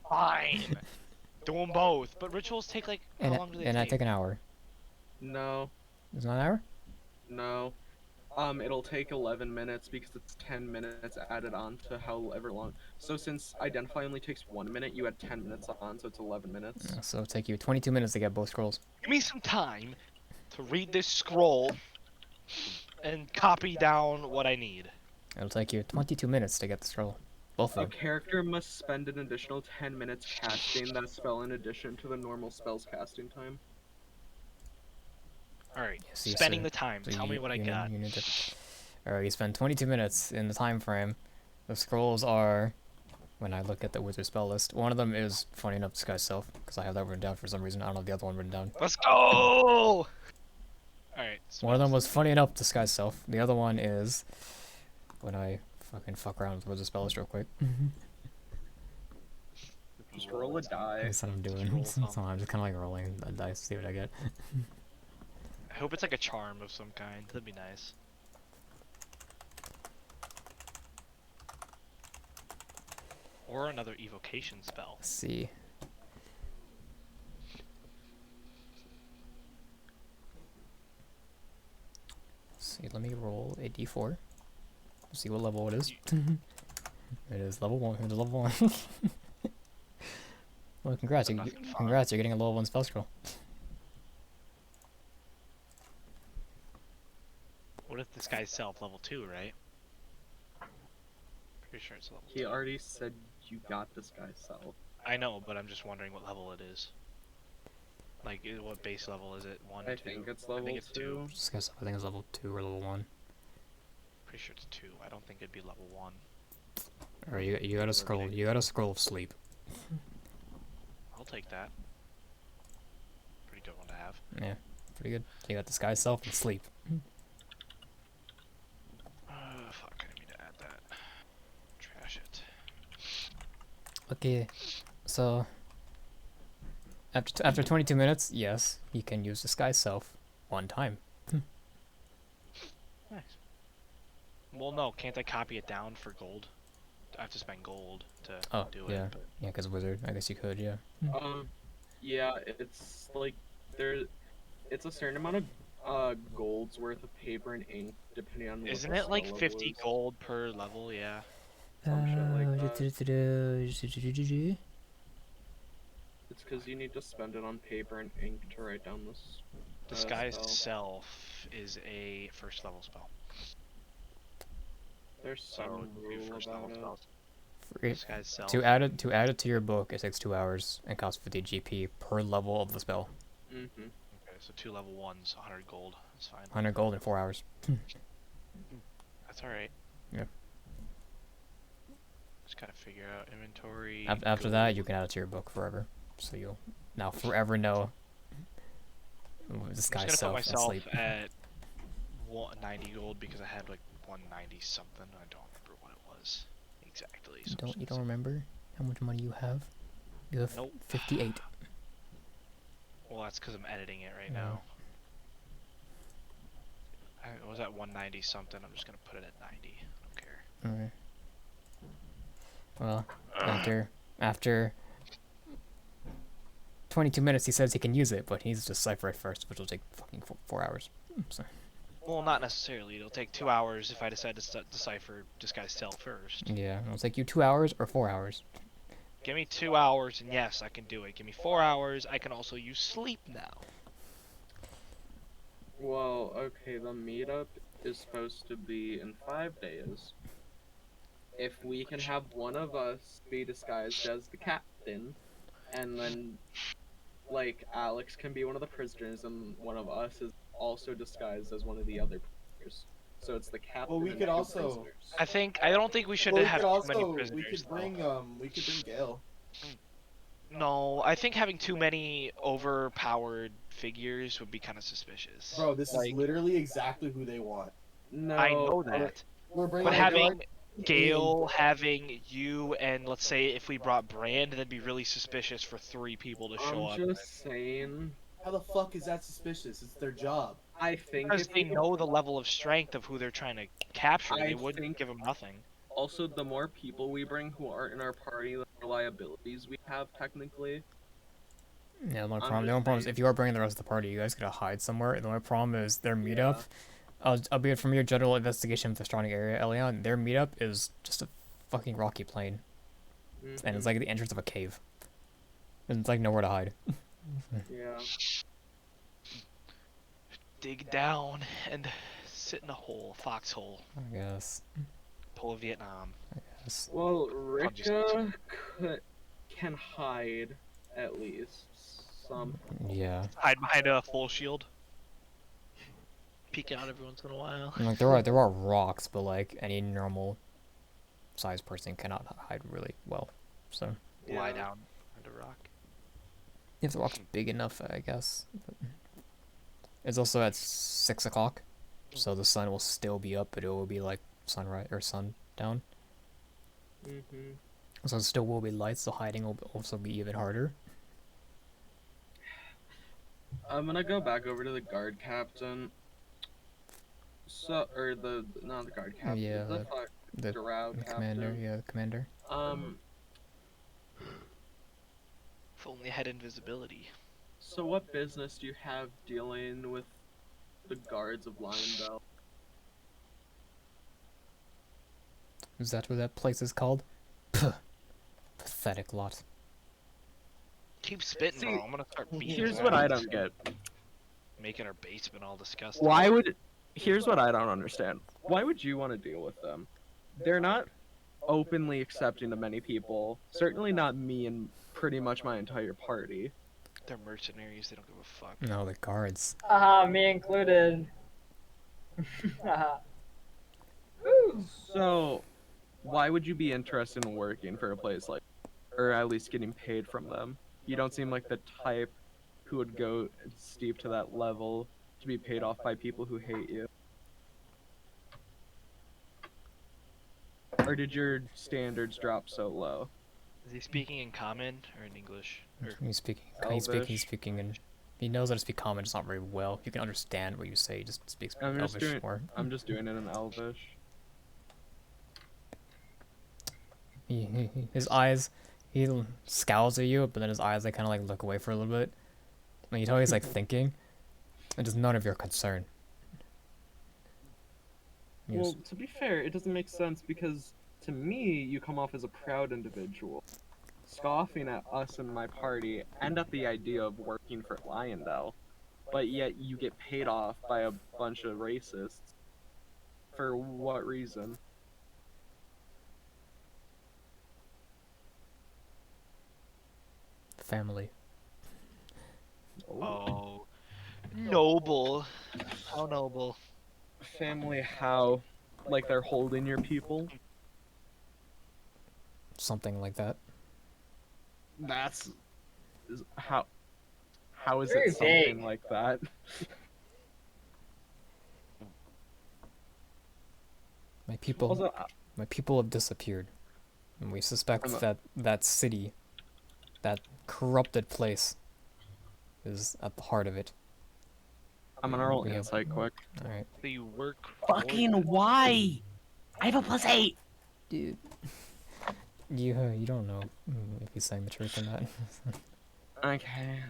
Fine. Do them both. But rituals take like how and long do they and I take? take an hour. No, It's not an hour? no. It'll take 11 minutes because it's 10 minutes added on to however long. So since identify only takes 1 minute, you add 10 minutes on, so it's 11 minutes. Yeah, so it'll take you 22 minutes to get both scrolls. Give me some time to read this scroll and copy down what I need. It'll take you 22 minutes to get the scroll. Both A of them. character must spend an additional 10 minutes casting that spell in addition to the normal spell's casting time. All right, Yes, yes, spending sir. the time. So Tell me what I got. You need to. Alright, you spend 22 minutes in the time frame. The scrolls are, when I look at the wizard spell list, one of them is funny enough disguise self, because I have that written down for some reason. I don't have the other one written down. Let's go. All right. One of them spells. was funny enough disguise self. The other one is when I fucking fuck around with wizard spell list real quick. Just roll a die. That's what I'm doing. roll So some. I'm just kind of like rolling the dice, see what I get. I hope it's like a charm of some kind. That'd be nice. Or another evocation spell. Let's see. Let's see, let me roll a d4. See what level it is. It is level 1. It is level 1. Well, congrats. But nothing fun. Congrats, you're getting a level 1 spell scroll. What if this guy's self level 2, right? Pretty sure it's level 2. He already said you got this guy's self. I know, but I'm just wondering what level it is. Like, what base level is it? 1, 2? I think it's level it's 2. Discuss, I think it's level 2 or level 1. Pretty sure it's 2. I don't think it'd be level 1. Alright, you got a scroll. You got a scroll of sleep. I'll take that. Pretty good one to have. Yeah, pretty good. You got disguise self and sleep. Fuck, I didn't mean to add that. Trash it. Okay, so after 22 minutes, yes, you can use disguise self one time. Nice. Well, no, can't I copy it down for gold? I have to spend gold to do yeah, it. But... yeah, because wizard. I guess you could, yeah. Yeah, it's like it's a certain amount of gold's worth of paper and ink, depending on. Isn't what it the like spell 50 level is. gold per level? Yeah. Some shit like that. It's because you need to spend it on paper and ink to write down this. Disguised spell. self is a first level spell. There's So some do rule first about level it. spells. Free. Disguised self. To add it to your book, it takes 2 hours and costs 50 GP per level of the spell. Mhm. Okay, so 2 level 1s, 100 gold. That's fine. 100 gold in 4 hours. That's alright. Yep. Just gotta figure out inventory. After that, you can add it to your book forever. So you'll now forever know disguise I'm just self gonna and put myself sleep. at 90 gold because I had like 190 something. I don't remember what it was exactly. So I'm just You gonna don't remember how much money you have? You have Nope. 58. Well, that's because I'm editing it right Yeah. now. I was at 190 something. I'm just gonna put it at 90. I don't care. Alright. Well, after 22 minutes, he says he can use it, but he needs to decipher it first, which will take fucking 4 hours. So. Well, not necessarily. It'll take 2 hours if I decide to decipher disguise self first. Yeah, it'll take you 2 hours or 4 hours. Give me 2 hours, and yes, I can do it. Give me 4 hours. I can also use sleep now. Well, okay, the meetup is supposed to be in 5 days. If we can have one of us be disguised as the captain, and then, like, Alex can be one of the prisoners, and one of us is also disguised as one of the other prisoners. So it's the captain. Well, we and could 2 also- prisoners. I don't think we should Well, we have could too many also prisoners. we could bring Gale. No, I think having too many overpowered figures would be kind of suspicious. Bro, this Like, is literally exactly who they want. No, I know that. We're bringing But having Gale Gale, having you, and let's say if we brought Brand, that'd be really suspicious for 3 people to show up. I'm just saying. How the fuck is that suspicious? It's their job. I think Because if they we- know the level of strength of who they're trying to capture, I they wouldn't think- give them nothing. Also, the more people we bring who aren't in our party, the more liabilities we have, technically. Yeah, the only I'm problem, just is saying. if you are bringing the rest of the party, you guys gotta hide somewhere. The only problem is their meetup. Albeit from your general investigation of the surrounding area, Elion, their meetup is just a fucking rocky plain, and it's like the entrance of a cave. And it's like nowhere to hide. Yeah. Dig down and sit in a hole, foxhole, I guess. pull a Vietnam. Yes. Well, just- Rika can hide at least some. Yeah. Hide behind a full shield. peeking out every once in a while. And, like there are rocks, but like any normal sized person cannot hide really well. So Lie Yeah. down under a rock. if the rock's big enough, I guess. But it's also at 6 o'clock, so the sun will still be up, but it will be like sunrise or sundown. Mm-hmm. So it still will be light, so hiding will also be even harder. I'm gonna go back over to the guard captain. So, or not the guard captain. Yeah, the Drow the captain. commander, yeah, the commander. If only I had invisibility. So what business do you have dealing with the guards of Lionbell? Is that what that place is called? Puh. Pathetic lot. Keep spitting, See, bro. I'm gonna start beating Here's his what I ass. don't get. Making our basement all disgusting. Here's what I don't understand. Why would you want to deal with them? They're not openly accepting of many people. Certainly not me and pretty much my entire party. They're mercenaries. They don't give a fuck. No, the guards. Haha, me included. Haha. So, why would you be interested in working for a place like, or at least getting paid from them? You don't seem like the type who would go steep to that level to be paid off by people who hate you. Or did your standards drop so low? Is he speaking in common or in English? Or He's speaking. Elvish. He's speaking in. He knows how to speak common, just not very well. You can understand what you say. He just speaks I'm just Elvish doing- more. I'm just doing it in Elvish. His eyes, he scowls at you, but then his eyes they kind of like look away for a little bit. And you know he's like thinking. It is none of your concern. Yes. Well, to be fair, it doesn't make sense because to me, you come off as a proud individual, scoffing at us and my party and at the idea of working for Lyondell, but yet you get paid off by a bunch of racists. For what reason? Family. oh, noble. How noble. Family how? Like they're holding your people? Something like that. That's how is Very it something vague. like that? My people. Also, My people have disappeared, and we suspect I'm a- that that city, that corrupted place, is at the heart of it. I'm gonna roll We have- insight quick. All right, So you work for Fucking them. why? I have a +8. dude. You don't know if he's saying the truth or not. Okay,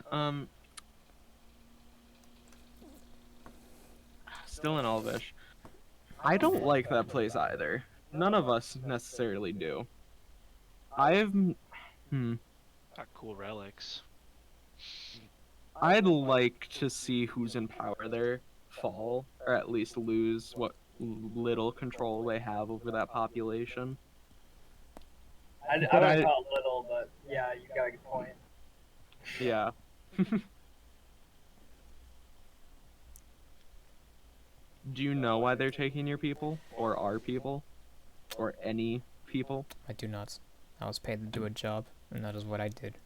still in Elvish. I don't like that place either. None of us necessarily do. I'd Got cool relics. like to see who's in power there fall, or at least lose what little control they have over that population. I But don't I- call it little, but yeah, you got a good point. Yeah. Do you know why they're taking your people? Or our people? Or any people? I do not. I was paid to do a job, and that is what I did.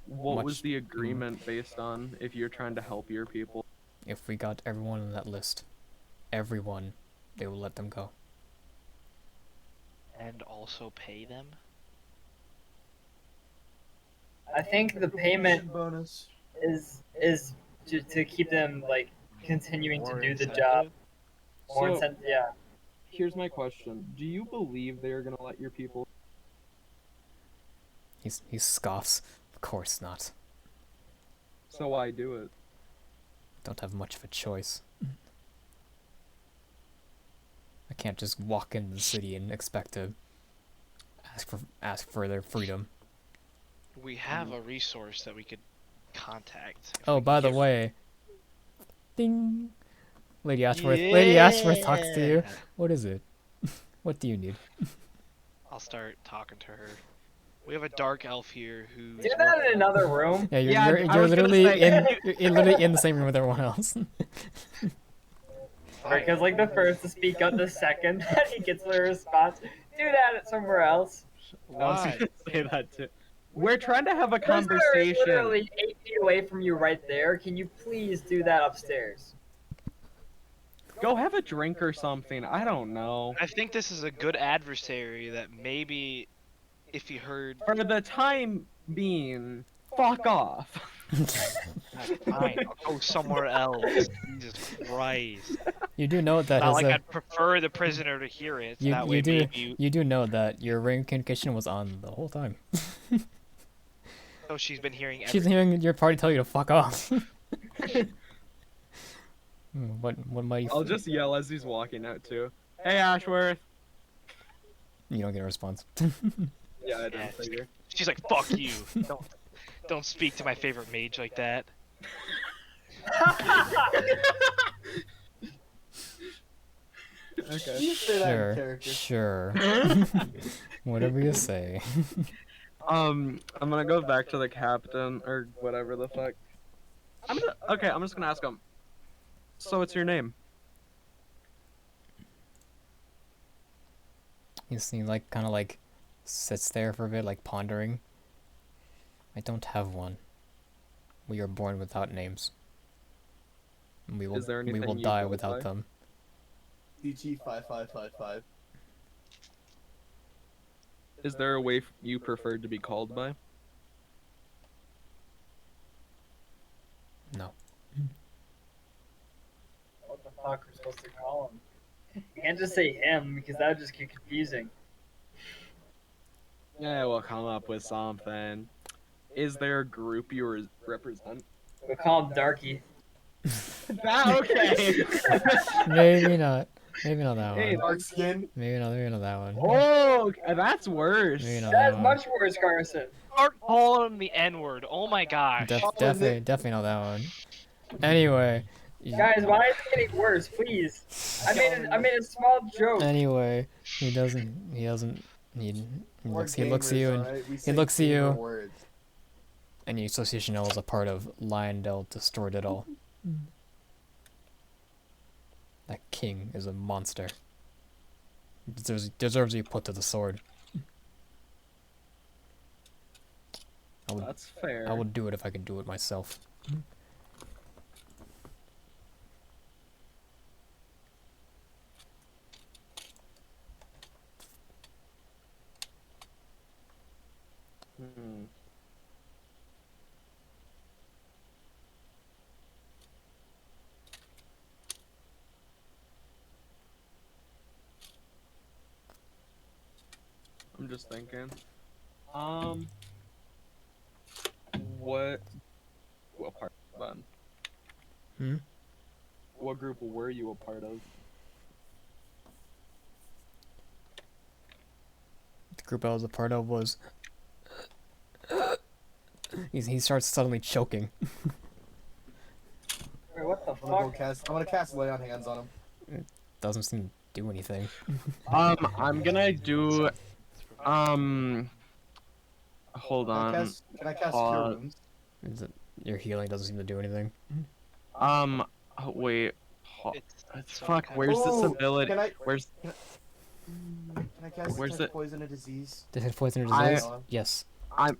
What was Much- the agreement based on if you're trying to help your people? If we got everyone on that list, everyone, they will let them go. And also pay them? I think the payment bonus. is to keep them like continuing More to do the incentive? job. More So- incentive, yeah. Here's my question. Do you believe they're gonna let your people? He scoffs. Of course not. So why do it? Don't have much of a choice. I can't just walk into the city and expect to ask for their freedom. We have a resource that we could contact. if Oh, we by the give- way, ding. Lady Ashworth. Lady Ashworth talks to you. Yeah. What is it? What do you need? I'll start talking to her. We have a dark elf here who's Do that working- in another room. Yeah, Yeah, I you're was gonna literally say- you're literally in the same room with everyone else. fine. Because like the first to speak up, the second that he gets the response. Do that somewhere else. I was Why? gonna say that too. We're trying to have a Prisoner is conversation. literally 8 feet away from you right there. Can you please do that upstairs? Go have a drink or something. I don't know. I think this is a good adversary that maybe if he heard. For the time being, fuck off. Fine, I'll go somewhere else. Jesus Christ. You do know that Not his like I'd prefer the prisoner to hear it. you That way do maybe. you do know that your ring condition was on the whole time. Oh, she's been hearing She's everything. hearing your party tell you to fuck off. What might you? I'll just yell as he's walking out too. Hey Ashworth. You don't get a response. Yeah, I Yeah, didn't figure. She's like, fuck you. Don't speak to my favorite mage like that. Okay. You say that in character. Sure. Whatever you say. I'm gonna go back to the captain or whatever the fuck. I'm just gonna ask him. So what's your name? You see, like, kind of like sits there for a bit, like pondering. I don't have one. We are born without names. And we will, Is there we anything will you die go without by? them. DG 5555. Is there a way you prefer to be called by? No. What the fuck are we supposed to call him? You can't just say him because that would just get confusing. Yeah, we'll come up with something. Is there a group you represent? We'll call him Darky. Okay. Maybe not. Maybe not that Hey, one. Dark skin. Maybe not that one. Oh, that's worse. Maybe not That that is one. much worse, Carson. Start calling him the N-word. Oh my gosh. Definitely not that one. Anyway. Guys, why is it getting worse? Please. I made a small joke. Anyway, he looks at you and he looks at you. Words. And the association L is a part of Lionel destroyed it all. That king is a monster. Deserves to be put to the sword. That's fair. I would do it if I could do it myself. Hmm. I'm just thinking. What part then? Hmm? What group were you a part of? The group I was a part of was... he starts suddenly choking. Wait, what the fuck? I'm gonna cast lay on hands on him. Doesn't seem to do anything. I'm gonna do, hold on. Can I cast Pause. Cure Wounds? Your healing doesn't seem to do anything. Wait. It's Fuck, okay. where's this Ooh, ability? Can I, Where's, can I cast Where's detect it? poison a disease? Detect poison or I- disease? Yes.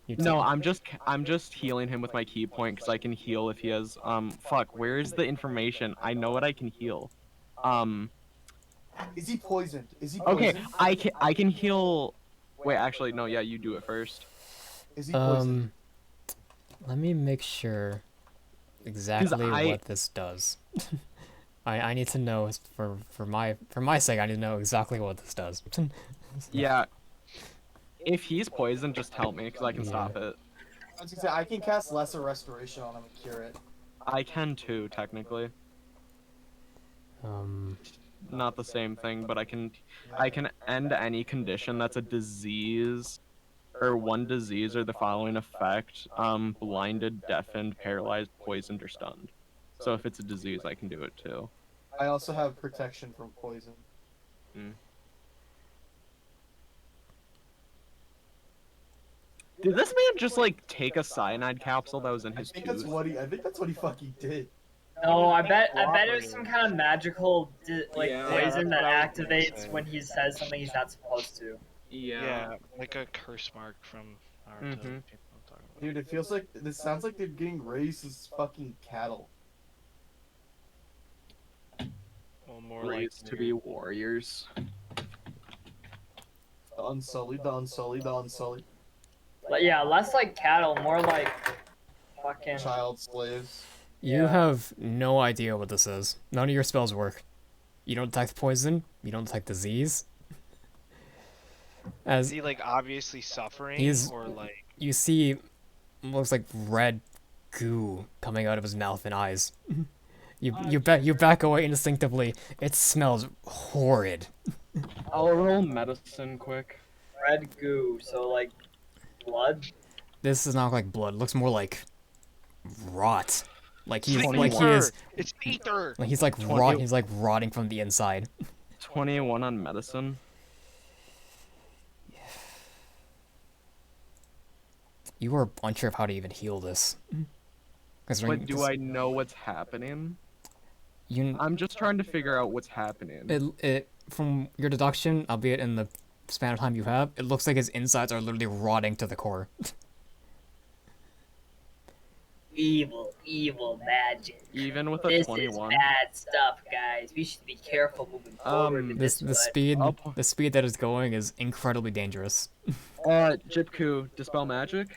You no, take- I'm just healing him with my key point because I can heal if he has, fuck, where's the information? I know what I can heal. Is he poisoned? Is he poisoned? Okay, I can heal, wait, actually, no, yeah, you do it first. Is he poisoned? Let me make sure exactly I- what this does. I need to know for my sake. I need to know exactly what this does. Yeah. If he's poisoned, just tell me because I can Yeah. stop it. I was gonna say I can cast Lesser Restoration on him and cure it. I can too, technically. Not the same thing, but I can end any condition that's a disease or one disease or the following effect, blinded, deafened, paralyzed, poisoned, or stunned. So if it's a disease, I can do it too. I also have protection from poison. Did this man just like take a cyanide capsule that was in I his think tooth? that's what he fucking did. No, I being bet it was some cooperative. kind of magical like Yeah. Yeah, poison that's that what I was gonna activates say. when he says something he's not supposed to. Yeah, like a curse mark from Naruto. Mhm. If you know what I'm talking about. Dude, it feels like this sounds like they're getting raised as fucking cattle. Well, more like Raised to be warriors. The Unsullied, the Unsullied, the Unsullied. Like, yeah, less like cattle, more like fucking. Child slaves. You Yeah. have no idea what this is. None of your spells work. You don't detect poison. You don't detect disease. Is As he like obviously suffering, He's- or like you see, looks like red goo coming out of his mouth and eyes. You back away instinctively. It smells horrid. I'll roll medicine quick. Red goo, so like blood. This does not look like blood. It looks more like rot. Like he's it's like he ether! is It's ether. like he's like 20 he's like rotting from the inside. 21 on medicine. You are unsure of how to even heal this. But do I know what's happening? You I'm just trying to figure out what's happening. it from your deduction, albeit in the span of time you have, it looks like his insides are literally rotting to the core. Evil, evil magic. Even with a This 21. is bad stuff, guys. We should be careful moving forward with This this the one. speed Up. the speed that is going is incredibly dangerous. Jipku, dispel magic.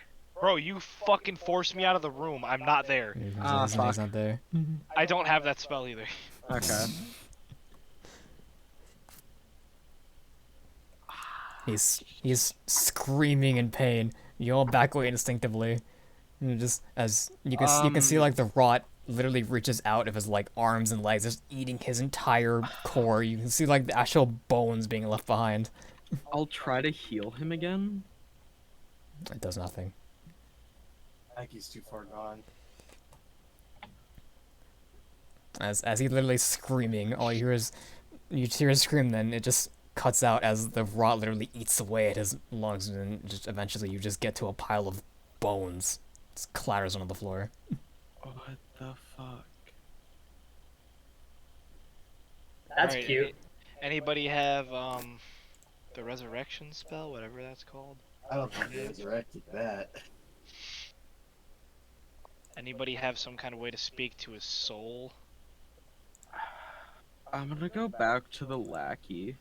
Bro, you fucking forced me out of the room. I'm not there. He's fuck. not there. I don't have that spell either. Okay. He's screaming in pain. You all back away instinctively. And just as you can see like the rot literally reaches out of his like arms and legs, just eating his entire core. You can see like the actual bones being left behind. I'll try to heal him again. It does nothing. I think he's too far gone. As he literally screaming, all you hear is a scream. Then it just cuts out as the rot literally eats away at his lungs, and just eventually you just get to a pile of bones. Just clatters onto the floor. What the fuck? That's Alright, cute. Anybody have the resurrection spell, whatever that's called? I don't think they resurrected that. Anybody have some kind of way to speak to his soul? I'm gonna go back to the lackey.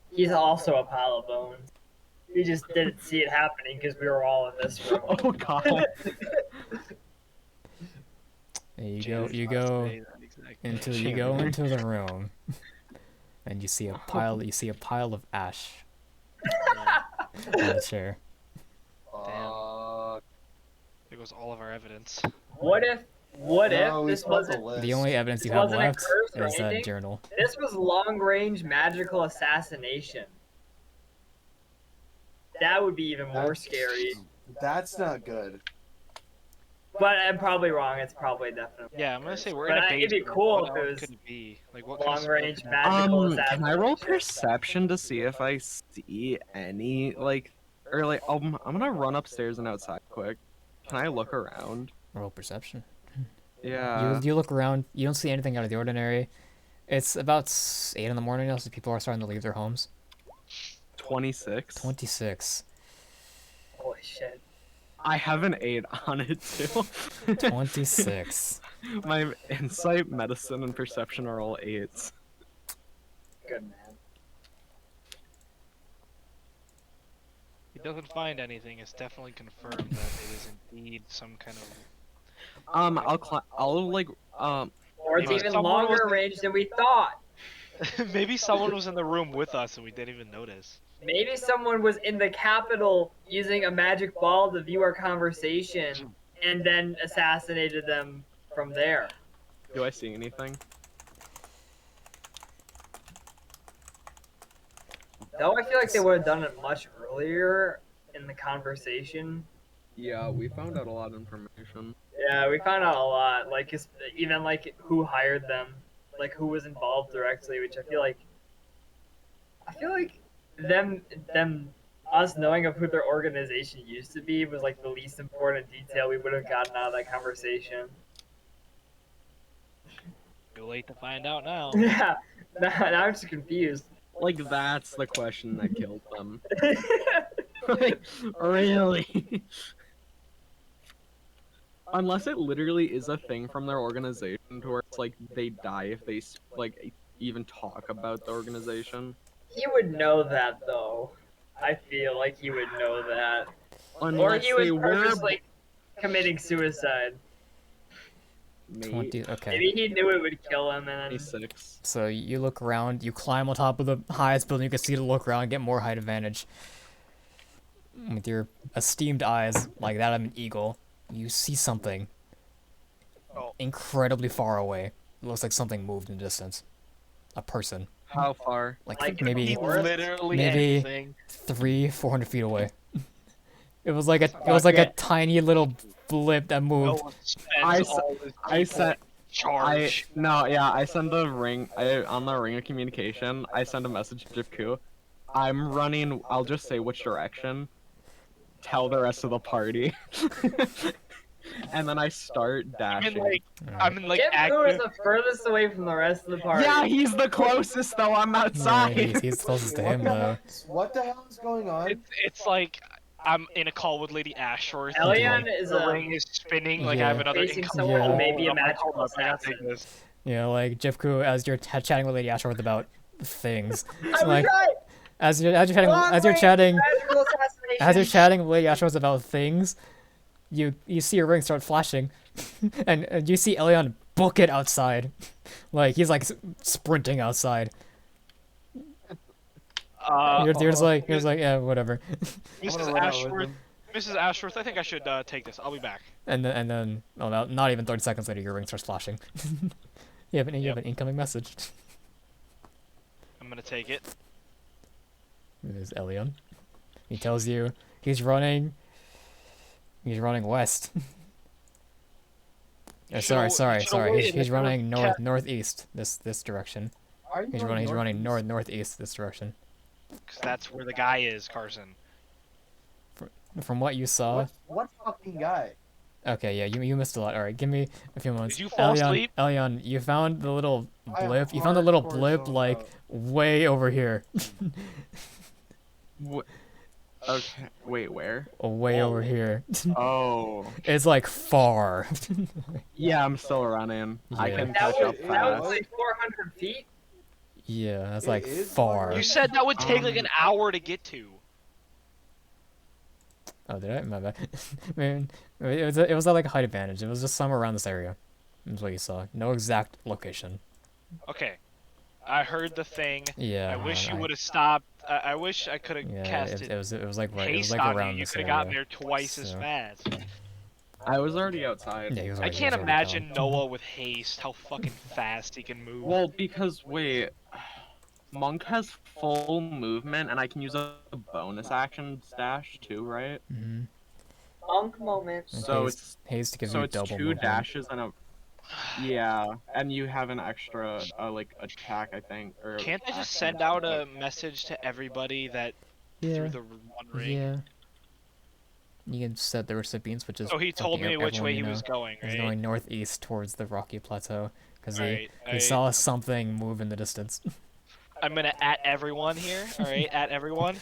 He's also a pile of bones. We just didn't see it happening because we were all in this room. Oh god. And you Janice go must say that exactly. you go into the room, and you see a pile of ash on the chair. There goes all of our evidence. What if No, this it's not the wasn't list. The only evidence you This have wasn't a left curse or is that anything? journal. this was long range magical assassination? That would be even more scary. That's not good. But I'm probably wrong. It's probably definitely. Yeah, I'm gonna say we're But in a it'd be basement. cool What if it else was could it be? Like what kind of long spell range could it magical Can assassination. I roll perception to see if I see any or like I'm gonna run upstairs and outside quick. Can I look around? Roll perception. Yeah. You look around. You don't see anything out of the ordinary. It's about 8 in the morning now, so people are starting to leave their homes. 26. 26. Holy shit! I have an 8 on it too. 26. My insight, medicine, and perception are all 8s. Good man. He doesn't find anything. It's definitely confirmed that it is indeed some kind of. I'll like Or it's Maybe even someone longer was- range than we thought. Maybe someone was in the room with us and we didn't even notice. Maybe someone was in the Capitol using a magic ball to view our conversation and then assassinated them from there. Do I see anything? Though I feel like they would have done it much earlier in the conversation. Yeah, we found out a lot of information. Yeah, we found out a lot. Like even like who hired them, like who was involved directly, which I feel like us knowing of who their organization used to be was like the least important detail we would have gotten out of that conversation. Too late to find out now. Yeah. Now I'm just confused. Like that's the question that killed them. Like, really? Unless it literally is a thing from their organization to where it's like they die if they like even talk about the organization. He would know that though. I feel like he would know that. Or Unless he was they were purposely committing suicide. 20. Okay. Maybe he knew it would kill him and then 26. So you look around, you climb on top of the highest building you can see to look around and get more height advantage. With your esteemed eyes, like that of an eagle, you see something Oh. incredibly far away. It looks like something moved in the distance. A person. How far? Like maybe Literally maybe- anything. 300-400 feet away. It was like a tiny little blip that moved. Noah I spends s- all his I people said charge. I send a ring on the ring of communication. I send a message to Jipku. I'm running. I'll just say which direction. Tell the rest of the party, and then I start dashing. I'm in like Jim Koo is active. the furthest away from the rest of the party. Yeah, he's the closest though. I'm Yeah, outside. he's closest to What him the though. hell- What the hell is going on? It's like I'm in a call with Lady Ashworth. Elion and is the ring is spinning. Like I have Yeah. another facing incoming someone who call. may be a I'm like, magical hold up, I gotta take assassin. this. You know, like Jifku, as you're chatting with Lady Ashworth about things. I was like right. as you're chatting Long as you're range chatting magical assassination. as you're chatting with Lady Ashworth about things, you see your ring start flashing, and you see Elion book it outside, like he's like sprinting outside. You're just like yeah, whatever. Mrs. Ashworth. Mrs. Ashworth, I think I should take this. I'll be back. And then well, not even 30 seconds later, your ring starts flashing. you have an incoming message. I'm gonna take it. It is Elion. He tells you he's running west. Sorry. He's running northeast this direction. Are you He's running northeast this direction. Because that's where the guy is, Carson. From what you saw. What fucking guy? Okay, yeah, you missed a lot. All right, give me a few moments. Did you fall asleep? Elion, you found the little I am blip. You found the little hardcore blip zoned like out. way over here. Okay. Wait, where? Way over here. Oh. It's like far. Yeah, I'm still running. I Yeah. can That catch was, up that fast. was like 400 feet. Yeah, that's It like is far. You said that would take like an hour to get to. Oh, did I? My bad. Man, it was at like a height advantage. It was just somewhere around this area. That's what you saw. No exact location. Okay. I heard the thing. Yeah. I wish you I- would have stopped. I wish I could have Yeah, casted it was like right. It was haste like on around you. You this could have area. gotten there twice as so- fast. I was already outside. Yeah, he was I already, can't he was already imagine gone. Noah with haste. How fucking fast he can move. Well, because wait, Monk has full movement, and I can use a bonus action stash too, right? Mhm. Monk moment. And So haste, haste gives So you it's double 2 movement. dashes and a yeah, and you have an extra like attack, I think. Or Can't I just action. send out a message to everybody that Yeah. through the one ring? Yeah. You can set the recipients, which is. So he told fucking me which everyone way you he know. was going, He's right? going northeast towards the rocky plateau because Alright, he saw something move in the distance. I'm gonna at everyone here. All right, at everyone.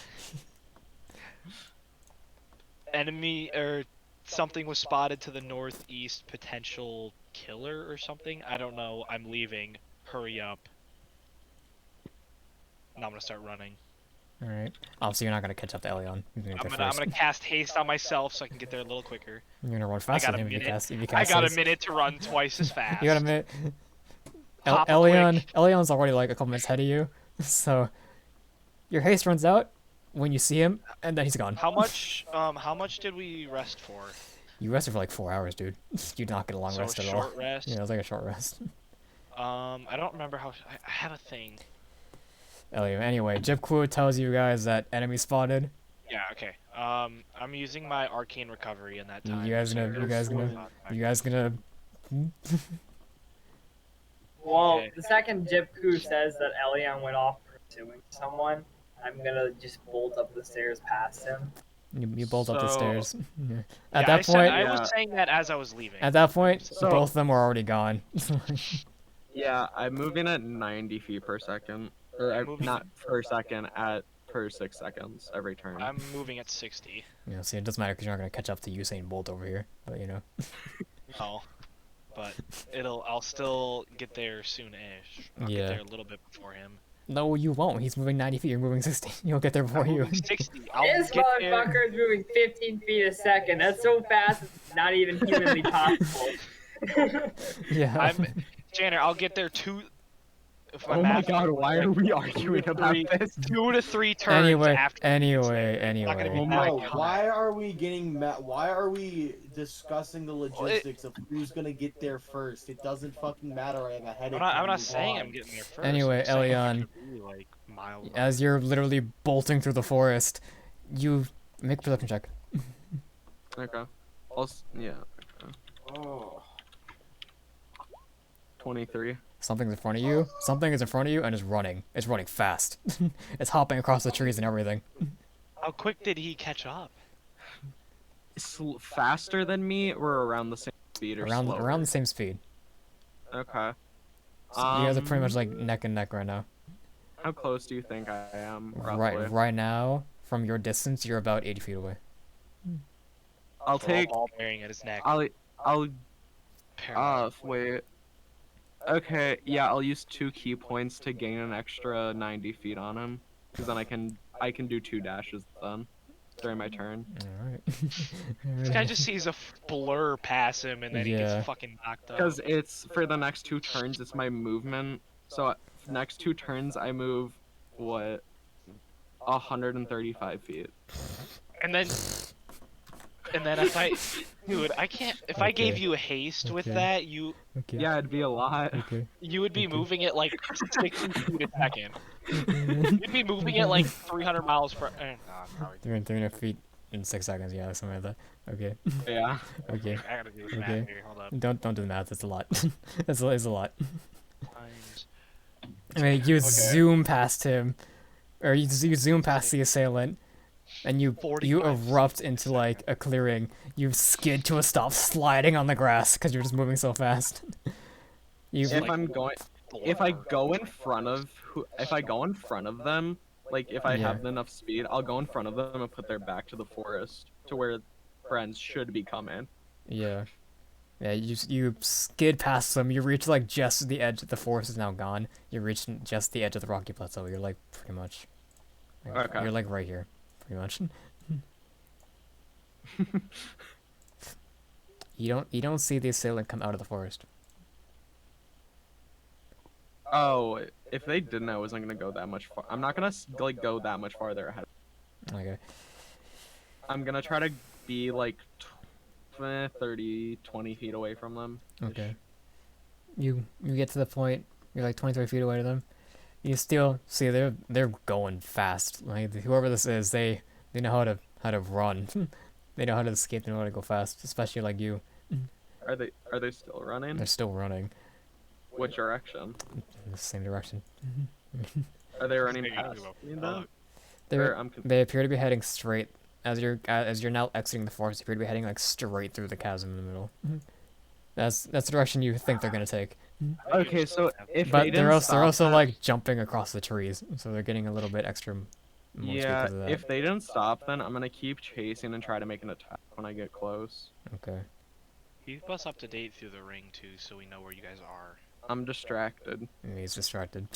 Enemy or something was spotted to the northeast. Potential killer or something. I don't know. I'm leaving. Hurry up. Now I'm gonna start running. All right. Obviously, you're not gonna catch up to Elion. You're gonna I'm get gonna, I'm first. gonna cast haste on myself so I can get there a little quicker. You're gonna run faster got than a him if you minute. cast. If you I cast got a haste. minute to run twice as fast. You got a minute. Pop a Elion's already like a couple minutes ahead of you, so your haste runs out when you see him, and then he's gone. How much did we rest for? You rested for like 4 hours, dude. You did not get a long So rest a at all. short rest. Yeah, it was like a short rest. I don't remember how. I have a thing. Anyway, Jipku tells you guys that enemy spotted. Yeah. Okay. I'm using my arcane recovery in that time. You guys so gonna, you it's guys fine. gonna, you guys gonna. Well, Okay. the second Jipku says that Elion went off pursuing someone, I'm gonna just bolt up the stairs past him. You bolt up the So- stairs. Yeah. At Yeah, that point, I Yeah. was saying that as I was leaving. at that point, So- both of them were already gone. Yeah, I'm moving at 90 feet per second. Or I'm moving- not per second, at per 6 seconds every turn. I'm moving at 60. You know, see, it doesn't matter because you're not gonna catch up to Usain Bolt over here. But you know. No, but I'll still get there soon-ish. I'll Yeah. get there a little bit before him. No, you won't. He's moving 90 feet. You're moving 60. You'll get there before I'm you. moving 60. I'll This get there. motherfucker is moving 15 feet a second. That's so fast, it's not even humanly possible. Yeah. Janner, I'll get there if Oh my math god, is why are we arguing about this? 2 to 3 turns Anyway, after. he gets there. It's not gonna be anyway. that No, good. why are we getting why are we discussing the logistics of who's gonna get there first? It doesn't fucking matter. I have a headache. I'm not move saying on. I'm getting there first. Anyway, I'm saying I Elion, should be, like, miles As you're literally bolting through the forest, you make a perception check. Okay. Yeah. Oh. 23. Something's in front of you. Something is in front of you and is running. It's running fast. It's hopping across the trees and everything. How quick did he catch up? Faster than me or around the same speed or slower? Around the same speed. Okay. So you guys are pretty much like neck and neck right now. How close do you think I am? Roughly? Right now, from your distance, you're about 80 feet away. I'll take. Ball bearing at his neck. I'll. Wait. Okay, yeah, I'll use 2 key points to gain an extra 90 feet on him, because then I can do 2 dashes then during my turn. Alright. This guy just sees a blur pass him and then he Yeah. gets fucking knocked out. Because it's for the next 2 turns, it's my movement. So next 2 turns, I move what 135 feet. And then if I can't. If I gave Okay. you a haste with Okay. that, you Okay. Yeah, it'd be a lot. Okay. would be Okay. moving at like 60 feet a second. You'd be moving at like 300 miles per. Probably. 300 feet in 6 seconds. Yeah, something like that. Okay. Yeah. Okay. I gotta do this Okay. math here. Hold up. Don't do the math. It's a lot. it's a lot. Times. I mean, you zoom past him, or you zoom past the assailant, and you 45 erupt into like a clearing. You skid to a stop, sliding on the grass because you're just moving so fast. You If like- I'm going, if I go in front of them, like if I Yeah. have enough speed, I'll go in front of them and put their back to the forest to where friends should be coming. Yeah. Yeah, you skid past them. You reach like just the edge. The forest is now gone. You reach just the edge of the rocky plateau. You're like pretty much. Okay. You're like right here, pretty much. You don't see the assailant come out of the forest. Oh, if they didn't, I wasn't gonna go that much far. I'm not gonna like go that much farther ahead. Okay. I'm gonna try to be like 30, 20 feet away from them. Okay. You get to the point. You're like 23 feet away to them. You still see they're going fast. Like whoever this is, they know how to run. They know how to escape. They know how to go fast. Especially like you. Are they still running? They're still running Which direction? in the same direction. Are they running Hey, past me then? They're, Or I'm they appear to be heading straight. As you're now exiting the forest, you appear to be heading like straight through the chasm in the middle. That's the direction you think they're gonna take. Okay, so if But they they're didn't also stop that- like jumping across the trees, so they're getting a little bit extra. More speed yeah, because of that. if they didn't stop, then I'm gonna keep chasing and try to make an attack when I get close. Okay. Keep us up to date through the ring too, so we know where you guys are. I'm distracted. And he's distracted.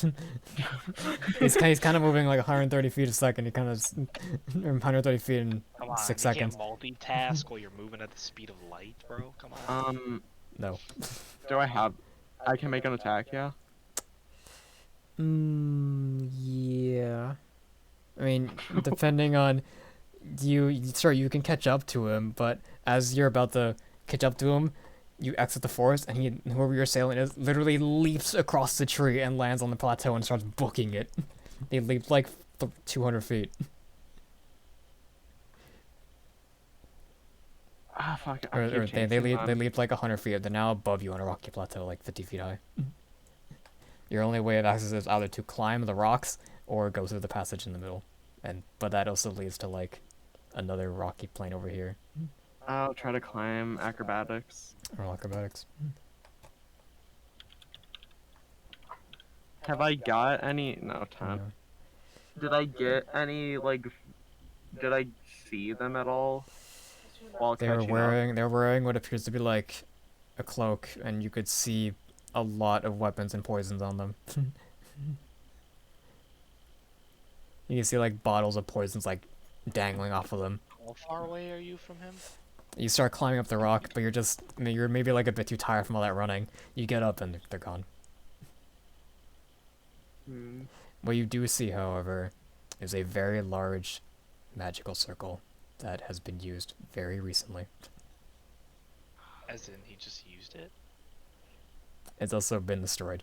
he's kind of moving like 130 feet a second. He kind of 130 feet in Come on, 6 you seconds. can't multitask while you're moving at the speed of light, bro. Come on. No. Do I can make an attack, yeah? Yeah. I mean, depending on sure, you can catch up to him, but as you're about to catch up to him, you exit the forest, and whoever your assailant is literally leaps across the tree and lands on the plateau and starts booking it. They leaped like 200 feet. Ah, fuck. I Or keep they chasing leaped them. like 100 feet. They're now above you on a rocky plateau, like 50 feet high. Your only way of access is either to climb the rocks or go through the passage in the middle, but that also leads to like another rocky plain over here. I'll try to climb acrobatics. Or acrobatics. Have I got any? No, time. Yeah. Did I get any, like, did I see them at all while They were catching up? wearing what appears to be like a cloak, and you could see a lot of weapons and poisons on them. You can see like bottles of poisons like dangling off of them. How far away are you from him? You start climbing up the rock, but you're maybe like a bit too tired from all that running. You get up and they're gone. Hmm. What you do see, however, is a very large magical circle that has been used very recently. As in, he just used it? It's also been destroyed.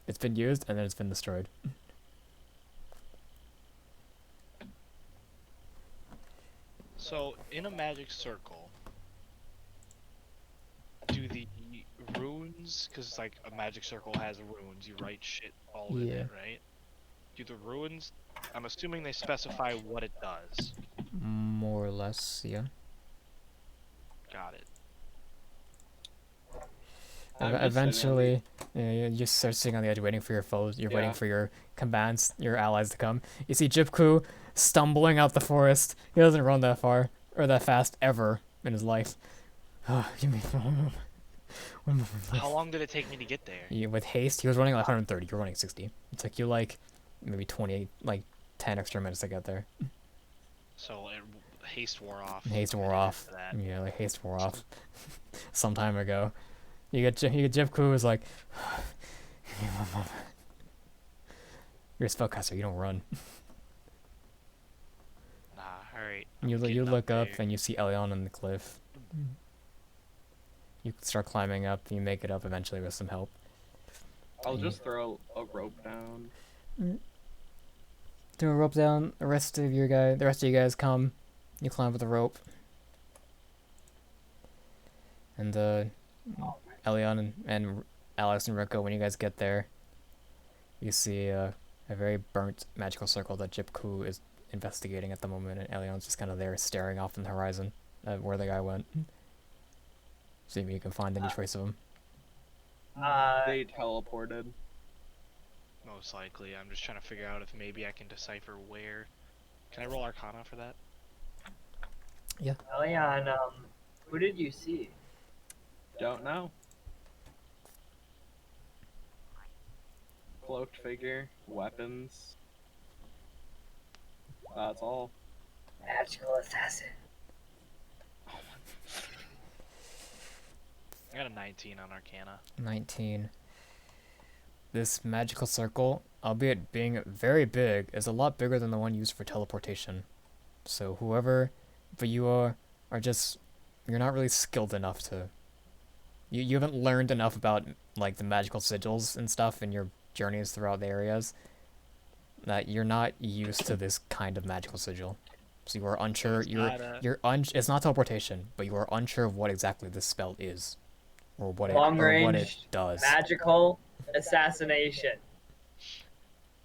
It's been used and then it's been destroyed. So, in a magic circle, do the runes, because like a magic circle has runes, you write shit all in Yeah. it, right? Do the runes, I'm assuming they specify what it does. More or less, yeah. Got it. I'm just Eventually, you just start sitting on the edge waiting for your foes. You're waiting Yeah. for your commands, your allies to come. You see Jipku stumbling out the forest. He doesn't run that far or that fast ever in his life. Give me one moment. How long did it take me to get there? With haste, he was running like 130. You're running 60. It took you like maybe 28, like 10 extra minutes to get there. So, haste wore off. Haste wore and off. after that- Yeah, like haste wore off some time ago. You get Jipku is like, give me one moment. You're a spellcaster. You don't run. Nah, alright. You getting look up there. and you see Elion on the cliff. You start climbing up. You make it up eventually with some help. I'll just throw a rope down. Throw a rope down. The rest of you guys come. You climb with the rope. And Elion and Alex and Rico, when you guys get there, you see a very burnt magical circle that Jipku is investigating at the moment, and Elion's just kind of there staring off in the horizon at where the guy went. See if you can find any trace of him. They teleported. Most likely. I'm just trying to figure out if maybe I can decipher where. Can I roll Arcana for that? Elion, who did you see? Don't know. Cloaked figure, weapons. That's all. Magical assassin. I got a 19 on Arcana. 19. This magical circle, albeit being very big, is a lot bigger than the one used for teleportation. So but you are just, you're not really skilled enough to, you haven't learned enough about like the magical sigils and stuff in your journeys throughout the areas that you're not used to this kind of magical sigil. So you are unsure, it's not teleportation, but you are unsure of what exactly this spell is. Or what it does. Magical assassination.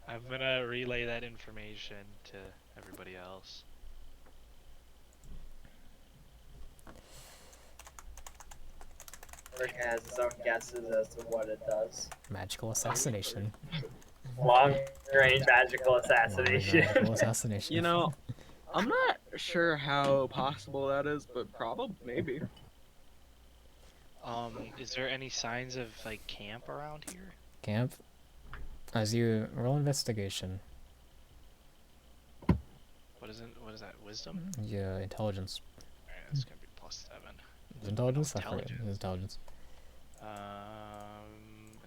I'm gonna relay that information to everybody else. Rick has his own guesses as to what it does. Magical assassination. Long range magical assassination. Magical assassination. You know, I'm not sure how possible that is, but probably, maybe. Is there any signs of like camp around here? Camp. As you roll investigation. What is that? Wisdom? Yeah, intelligence. Alright, that's gonna be +7. Is intelligence? I forget. Intelligence. It's intelligence.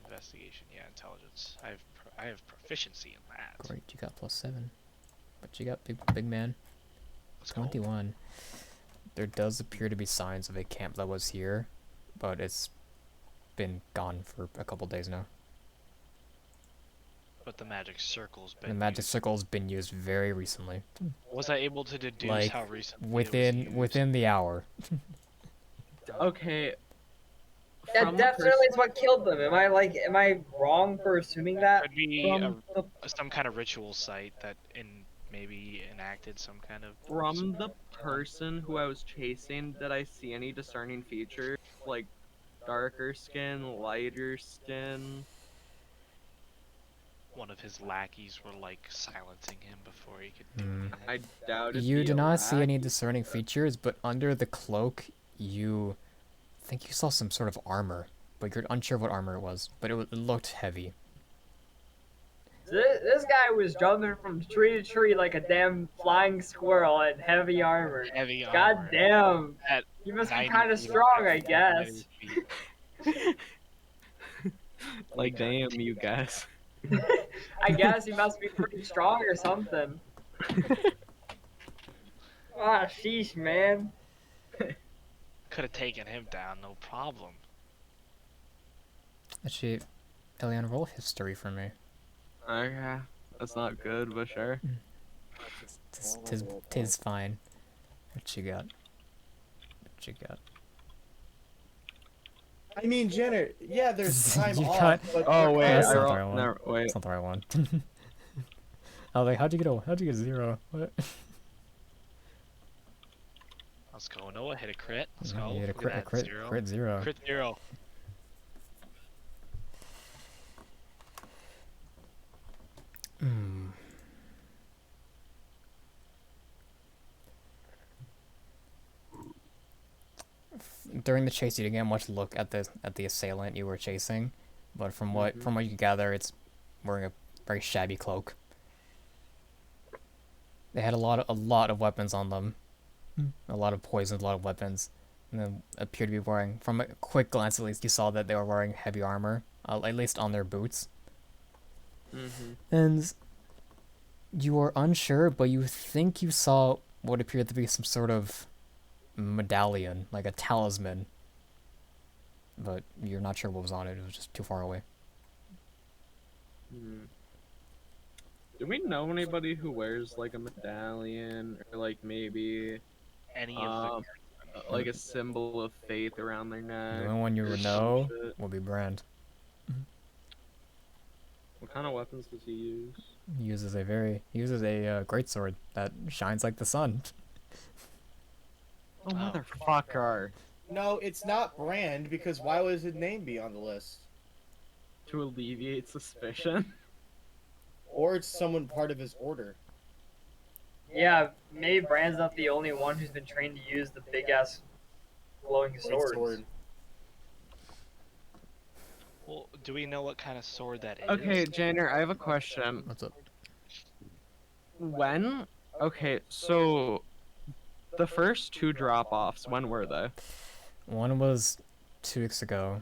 Investigation. Yeah, intelligence. I have proficiency in that. Great, you got +7. But you got big man. Let's go. 21. There does appear to be signs of a camp that was here, but it's been gone for a couple days now. But the magic circle's been The magic used. circle's been used very recently. Was I able to deduce Like, how recently it was used? within the hour. Okay. That from the definitely is what killed them. Am I wrong for assuming that? Could be From some kind of ritual site that maybe enacted some kind of. From the person who I was chasing, did I see any discerning features? Like darker skin, lighter skin? one of his lackeys were like silencing him before he could do Hmm. anything. I doubt it'd You be do a not see any lackey. discerning features, but under the cloak, you think you saw some sort of armor, but you're unsure what armor it was. But it looked heavy. This guy was jumping from tree to tree like a damn flying squirrel in heavy armor. Heavy God armor. damn. At He must be 90 kind of feet strong, I away, guess. 90 feet. Like, damn, you guys. I guess he must be pretty strong or something. Ah, sheesh, man. Could have taken him down, no problem. Actually, Elian, roll history for me. Okay, that's not good, but sure. Tis fine. What you got? What you got? I mean, Jenner, yeah, there's time You off, got- but Oh wait, That's I not the rolled. right one. No, wait. That's not the right one. I was like, how'd you get a 0? What? Let's go, Noah. Hit a crit. Let's You go. hit a Look at that, zero. crit 0. Crit 0. Hmm. During the chase, you didn't get much look at the assailant you were chasing, but from what you could gather, it's wearing a very shabby cloak. They had a lot of weapons on them, a lot of poisons, a lot of weapons, and then appeared to be wearing. From a quick glance, at least, you saw that they were wearing heavy armor, at least on their boots. And you are unsure, but you think you saw what appeared to be some sort of medallion, like a talisman. But you're not sure what was on it. It was just too far away. Do we know anybody who wears like a medallion or like maybe Any of like a symbol of faith around their neck? The only one you or would some know shit? will be Brand. What kind of weapons does he use? He uses a greatsword that shines like the sun. Oh, motherfucker! no, it's not Brand because why would his name be on the list? To alleviate suspicion. Or it's someone part of his order. Yeah, maybe Brand's not the only one who's been trained to use the big ass glowing swords. Sword. Well, do we know what kind of sword that is? Okay, Janer, I have a question. What's up? When? Okay, so the first two drop-offs, when were they? One was 2 weeks ago.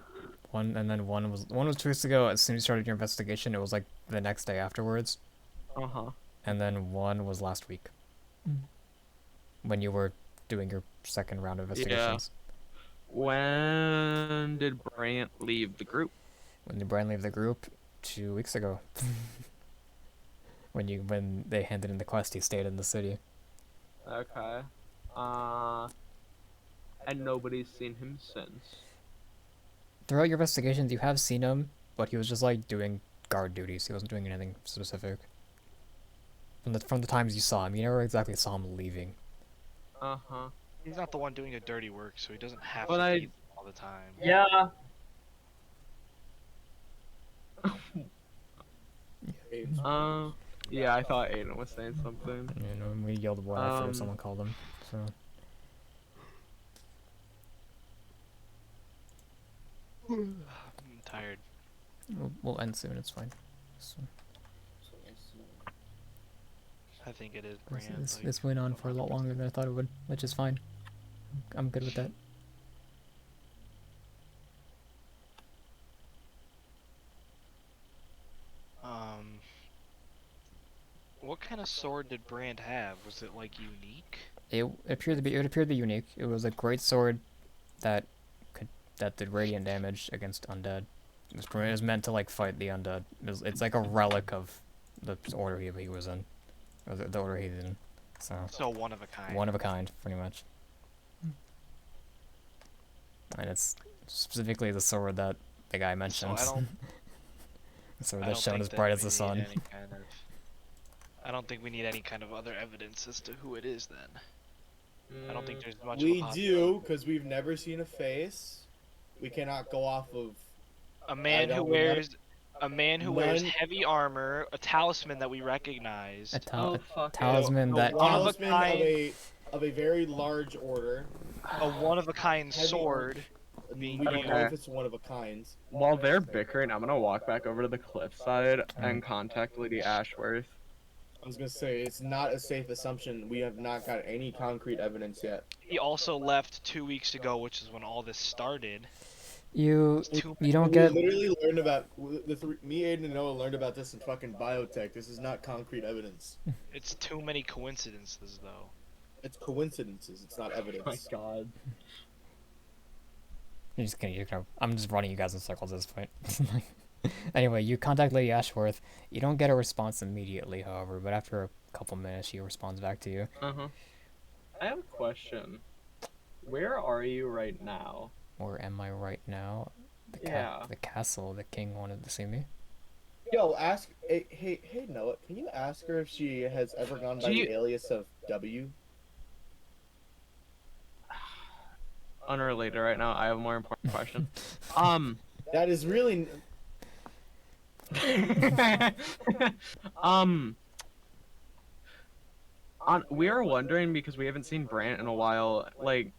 One was 2 weeks ago. As soon as you started your investigation, it was like the next day afterwards. Uh-huh. And then one was last week. When you were doing your second round of investigations. When did Brant leave the group? When did Brian leave the group? 2 weeks ago. when they handed in the quest, he stayed in the city. Okay. And nobody's seen him since. Throughout your investigations, you have seen him, but he was just like doing guard duties. He wasn't doing anything specific. From the times you saw him, you never exactly saw him leaving. Uh-huh. He's not the one doing the dirty work, so he doesn't have But to I- be there all the time. Yeah, Yeah, I thought Aiden was saying something. You know, we yelled what after someone called him. So I'm tired. we'll end soon. It's fine. So, I think it is Brand. this went on for a lot longer than I thought it would, which is fine. I'm good with that. What kind of sword did Brand have? Was it like unique? It appeared to be unique. It was a great sword that did radiant damage against undead. It was meant to like fight the undead. It's like a relic of the order he was in, or the order he's in. So one of a kind. one of a kind, pretty much. And it's specifically the sword that the guy mentioned. So I don't. The sword I that's don't shown think as that bright we as the need sun. any kind of- I don't think we need any kind of other evidence as to who it is. Then I don't think there's much. We of a do, because we've never seen a face. We cannot go off of. A man I who don't wears A man who wears None- heavy armor, a talisman that we recognized. Oh, A fuck it. talisman The that one of a Talisman kind- of a very large order. A one-of-a-kind Heavy sword. We Being don't know Okay. if it's one of a kind. While they're bickering, I'm gonna walk back over to the cliffside and contact Lady Ashworth. I was gonna say it's not a safe assumption. We have not got any concrete evidence yet. He also left 2 weeks ago, which is when all this started. you Too you don't We get literally learned about me, Aiden, and Noah learned about this in fucking biotech. This is not concrete evidence. It's too many coincidences, though. It's coincidences. It's not Oh my evidence. god. I'm just running you guys in circles at this point. Anyway, you contact Lady Ashworth. You don't get a response immediately, however, but after a couple minutes, she responds back to you. Uh-huh. I have a question. Where are you right now? Where am I right now? Yeah. The castle. The king wanted to see me. Yo, ask. Hey, Noah. Can you ask her if she has ever gone by Do you- the alias of W? Unrelated right now. I have a more important question. That is really. We are wondering because we haven't seen Brant in a while. Like,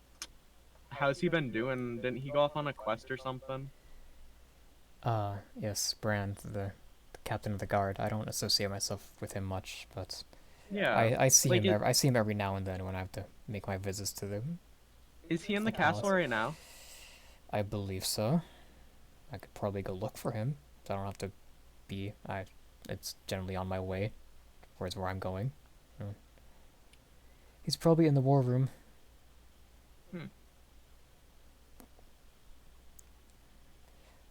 how's he been doing? Didn't he go off on a quest or something? Yes, Brand, the captain of the guard. I don't associate myself with him much, but Yeah. I see like him. I see him every now and then when I have to make my visits to the. Is he in the the palace. castle right now? I believe so. I could probably go look for him. So I don't have to be. It's generally on my way, towards where I'm going. So. He's probably in the war room.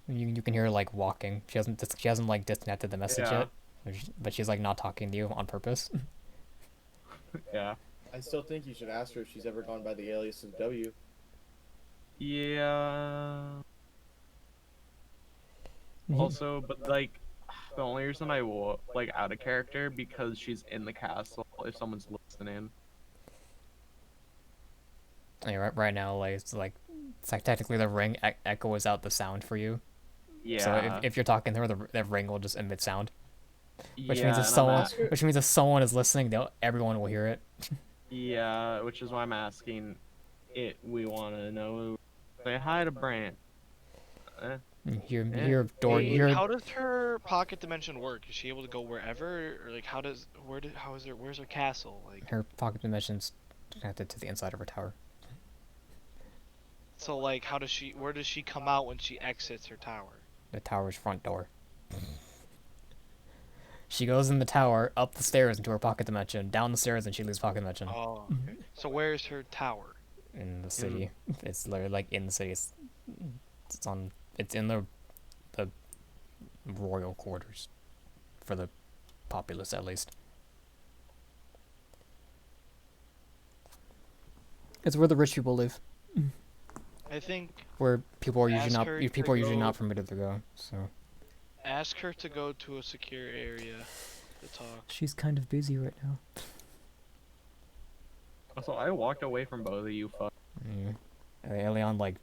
You can hear her like walking. She hasn't like disconnected the message Yeah. yet, but she's like not talking to you on purpose. Yeah. I still think you should ask her if she's ever gone by the alias of W. Yeah. Also, but like, the only reason I will like out of character because she's in the castle. If someone's listening. I mean, right now, like it's like technically the ring echoes out the sound for you. Yeah. So if you're talking to her, the ring will just emit sound, which yeah, means if and I'm someone ask- which means if someone is listening, everyone will hear it. Yeah, which is why I'm asking. We want to know. Say hi to Brant. You hear Eh. door. You hear How does her pocket dimension work? Is she able to go wherever, or like where's her castle? Like, her pocket dimensions connected to the inside of her tower. so like, where does she come out when she exits her tower? The tower's front door. She goes in the tower, up the stairs into her pocket dimension, down the stairs, and she leaves pocket dimension. Oh, okay. So where's her tower? In the city. It's literally like in the city. It's in the royal quarters. For the populace, at least. It's where the rich people live. I think Where people are usually Ask not her to people are usually go- not permitted to go. So ask her to go to a secure area to talk. she's kind of busy right now. Also, I walked away from both of you. Fuck. Yeah. And Elion like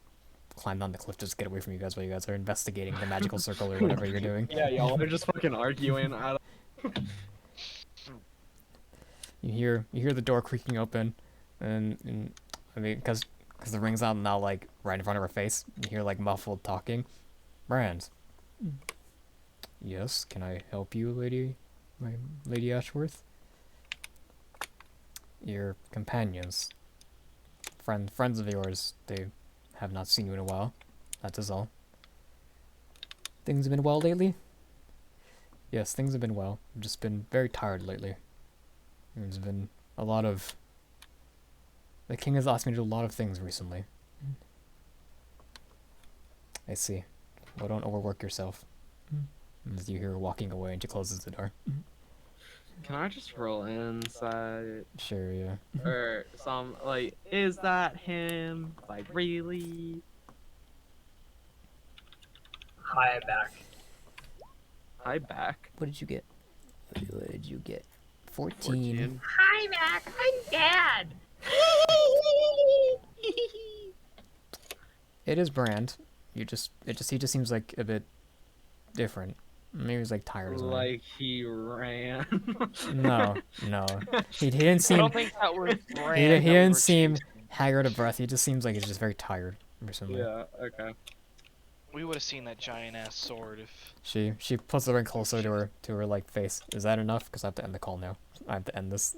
climbed on the cliff just to get away from you guys while you guys are investigating the magical circle or whatever you're doing. Yeah, y'all are just fucking arguing. You hear the door creaking open, and I mean because the ring's out now like right in front of her face. You hear like muffled talking. Brand. Yes, can I help you, Lady Ashworth? Your companions, friends of yours, they have not seen you in a while. That is all. Things have been well lately? Yes, things have been well. I've just been very tired lately. There's been a lot of... The king has asked me to do a lot of things recently. I see. Well, don't overwork yourself. As you hear her walking away and she closes the door. Can I just roll inside? Sure, yeah. Or some, like, is that him? Like, really? Hi, back. Hi, back. What did you get? What did you get? 14. Hi, Mac. I'm Dad. It is Brand. He just seems like a bit different. Maybe he's like tired or something. Like he ran. No. He didn't I seem. don't think that was He Brand that we didn't were seem chasing. haggard of breath. He just seems like he's just very tired recently. Yeah. Okay. We would have seen that giant ass sword if. She puts the ring closer to her like face. Is that enough? Because I have to end the call now. I have to end this.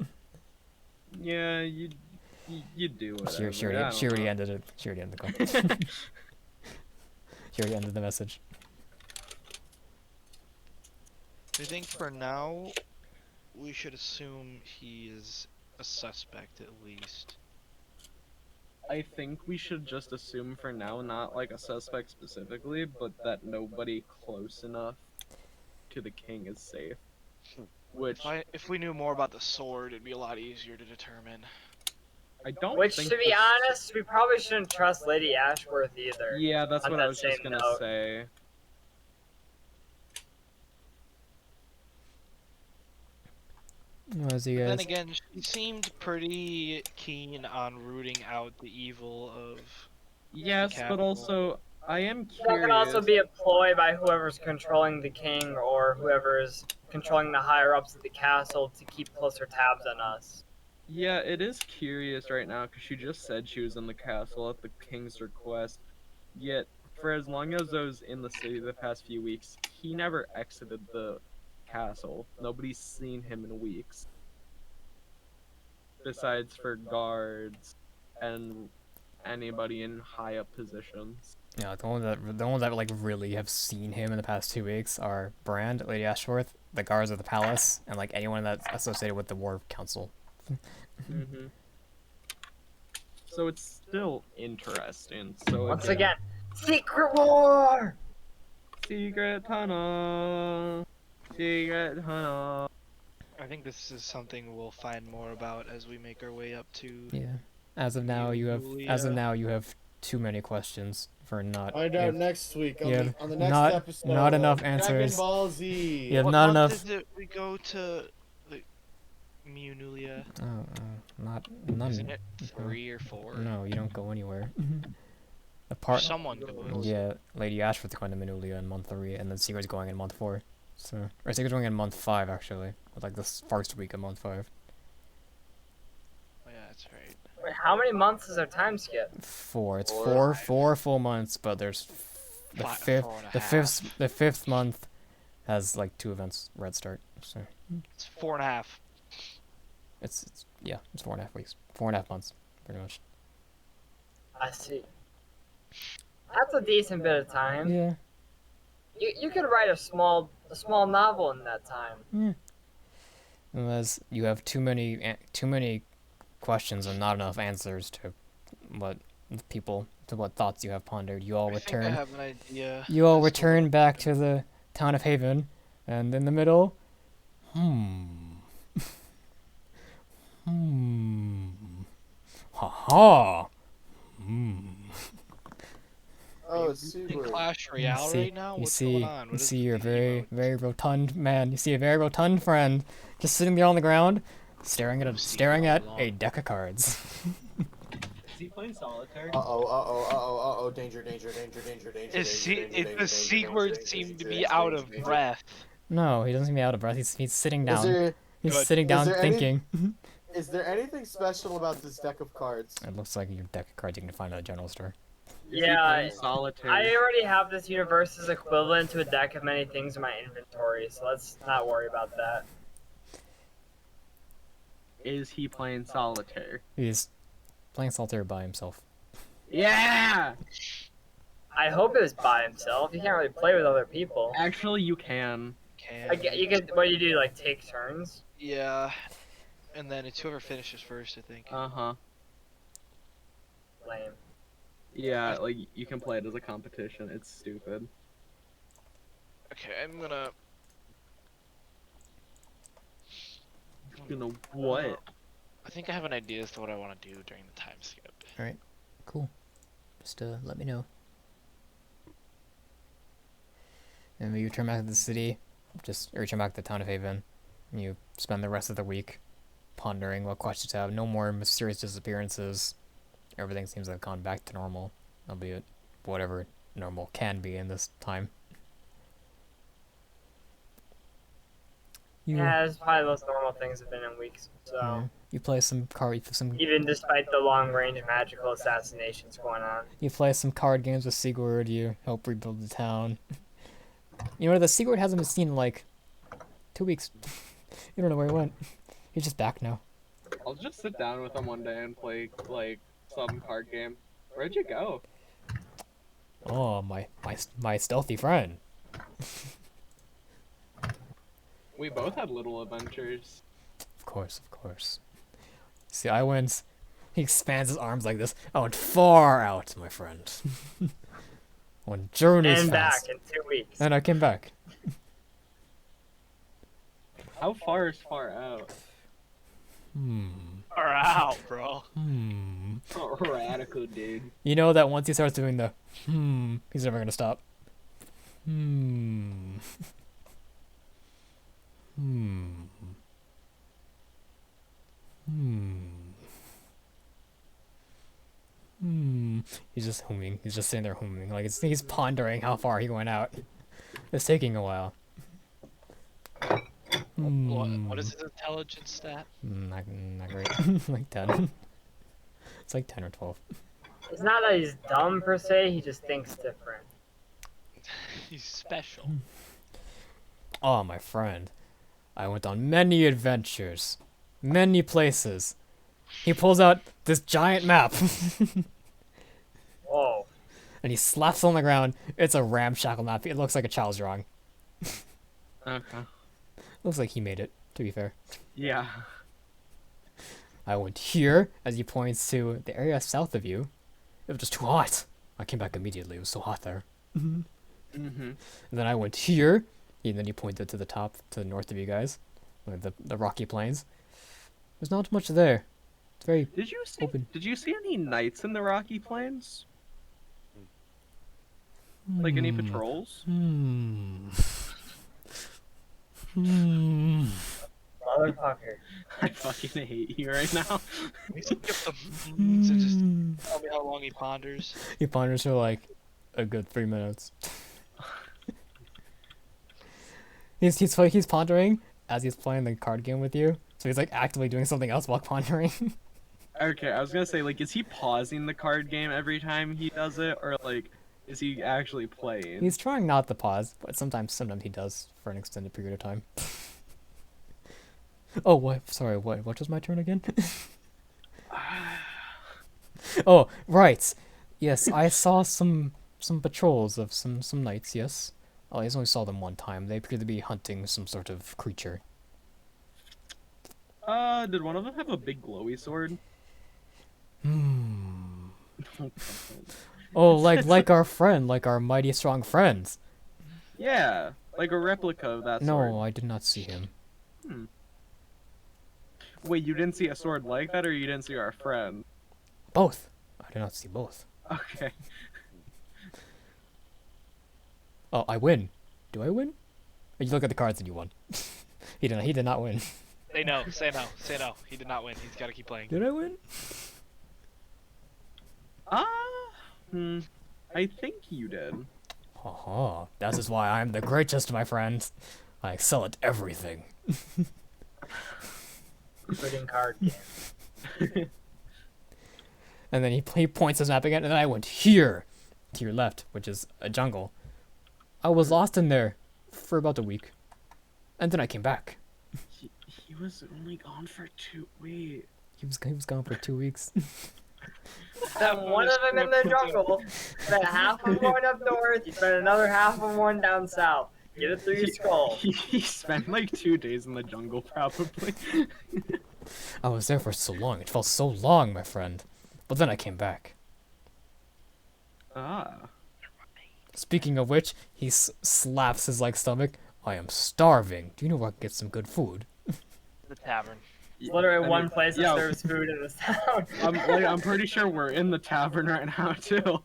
Yeah. You do whatever. She I already don't know. ended it. She already ended the call. She already ended the message. I think for now, we should assume he is a suspect at least. I think we should just assume for now, not like a suspect specifically, but that nobody close enough to the king is safe. Which If we knew more about the sword, it'd be a lot easier to determine. I don't Which, think to be the s- honest, we probably shouldn't trust Lady Ashworth either. Yeah, that's on what I that was just same gonna note. say. As you Then guys. again, she seemed pretty keen on rooting out the evil of. Yes, but capital. also I am That can also curious. be a ploy by whoever's controlling the king or whoever's controlling the higher ups of the castle to keep closer tabs on us. Yeah, it is curious right now because she just said she was in the castle at the king's request. Yet, for as long as I was in the city the past few weeks, he never exited the castle. Nobody's seen him in weeks. Besides for guards and anybody in high up positions. Yeah, the ones that like really have seen him in the past 2 weeks are Brand, Lady Ashworth, the guards of the palace, and like anyone that's associated with the War Council. Mm-hmm. So it's still interesting. So Once again, secret war! secret tunnel. Secret tunnel. I think this is something we'll find more about as we make our way up to. Yeah. As of now, you have too many questions for not. Find out next week on, Yeah, on the next not- episode. not enough of answers. Dragon Ball Z. Yeah, What not month enough. is it we go to the Munulia? Not none. Isn't it 3 or 4? No, you don't go anywhere. Or Apart. someone goes. Yeah, Lady Ashworth's going to Minulia in month 3, and then Secret's going in month 4. So, or Secret's going in month 5 actually, with like this first week of month 5. Oh, yeah, that's right. Wait, how many months is our time skip? 4. It's Four. four full months, but there's the Fi- fifth. 4.5. The fifth month has like 2 events red start. So It's 4.5. it's 4.5 weeks, 4.5 months, pretty much. I see. That's a decent bit of time. Yeah. You could write a small novel in that time. Unless you have too many questions and not enough answers to what what thoughts you have pondered. You all I think I return. have an idea. You all as to return what- back to the town of Haven, and in the middle, ha. Oh, in super. Clash Royale right now? You What's see, going on? you What is see the your emote? very rotund man. You see a very rotund friend just sitting there on the ground, staring at a deck of cards. Is he playing solitaire? Danger. The Sequard seemed to be out of breath. No, he doesn't seem to be out of breath. He's sitting Is down. there, He's Good. sitting down Is there any- thinking. is there anything special about this deck of cards? It looks like your deck of cards you can find at a general store. Is he Yeah, playing solitaire? I already have this universe's equivalent to a deck of many things in my inventory, so let's not worry about that. Is he playing solitaire? He's playing solitaire by himself. Yeah! I hope it was by himself. You can't really play with other people. Actually, you can. You could. What do you do? Like take turns? Yeah. And then it's whoever finishes first, I think. Uh-huh. Lame. Yeah, like, you can play it as a competition. It's stupid. Okay, I'm gonna. You know what? I think I have an idea as to what I want to do during the time skip. Cool. Just let me know. And when you return back to the city, or return back to the town of Haven, and you spend the rest of the week pondering what questions to have. No more mysterious disappearances. Everything seems to have gone back to normal, albeit whatever normal can be in this time. Yeah, it's probably those normal things have been in weeks. So yeah, you play some even despite the long range magical assassinations going on. you play some card games with Sigurd. You help rebuild the town. You know, the Sigurd hasn't been seen in like 2 weeks. You don't know where he went. He's just back now. I'll just sit down with him one day and play like some card game. Where'd you go? Oh, my stealthy friend. We both had little adventures. Of course, of course. See, I went. He expands his arms like this. I went far out, my friend. When journeys And fast. back in 2 weeks. And I came back. How far is far out? Or out, bro. Oh, radical, dude. You know that once he starts doing the he's never gonna stop. He's just humming. He's just sitting there humming. Like he's pondering how far he went out. It's taking a while. What is his intelligence stat? Not great. Like 10. It's like 10 or 12. It's not that he's dumb per se, he just thinks different. He's special. Oh, my friend. I went on many adventures. Many places. He pulls out this giant map. Whoa. And he slaps it on the ground. It's a ramshackle map. It looks like a child's drawing. Okay. Looks like he made it, to be fair. Yeah. I went here, as he points to the area south of you. It was just too hot. I came back immediately. It was so hot there. Mhm. And then I went here, and then he pointed to the top, to the north of you guys, like the rocky plains. There's not much there. It's very Did you see? open. Did you see any knights in the Rocky Plains? Like any patrols? Motherfucker. I fucking hate you right now. He's give the and just tell me how long he ponders. He ponders for like a good 3 minutes. he's pondering as he's playing the card game with you. So he's like actively doing something else while pondering. Okay, I was gonna say, like, is he pausing the card game every time he does it, or like, is he actually playing? He's trying not to pause, but sometimes he does for an extended period of time. Oh, what? Sorry, what? What was my turn again? Oh, right. Yes, I saw some patrols of some knights. Yes, I only saw them one time. They appear to be hunting some sort of creature. Did one of them have a big glowy sword? Oh, like our friend, like our mighty strong friends. Yeah, like a replica of that sword. No, I did not see him. Wait, you didn't see a sword like that, or you didn't see our friend? Both. I did not see both. Okay. Oh, I win. Do I win? Or you look at the cards and you won. He did not win. Say no. Say no. Say no. He did not win. He's got to keep playing. Did I win? I think you did. Haha, that is why I am the greatest, my friend. I excel at everything. Including card game. And then he points his map again, and then I went here, to your left, which is a jungle. I was lost in there for about a week, and then I came back. He was only gone for 2 weeks. He was gone for 2 weeks. Spent one of them in the jungle, spent half of them going up north, you spent another half of them going down south. Get it through your skull. He spent like 2 days in the jungle, probably. I was there for so long. It felt so long, my friend. But then I came back. Ah. Speaking of which, he slaps his stomach. I am starving. Do you know where I can get some good food? The tavern. It's literally I one mean, place that yeah. serves food in this town. I'm pretty sure we're in the tavern right now, too.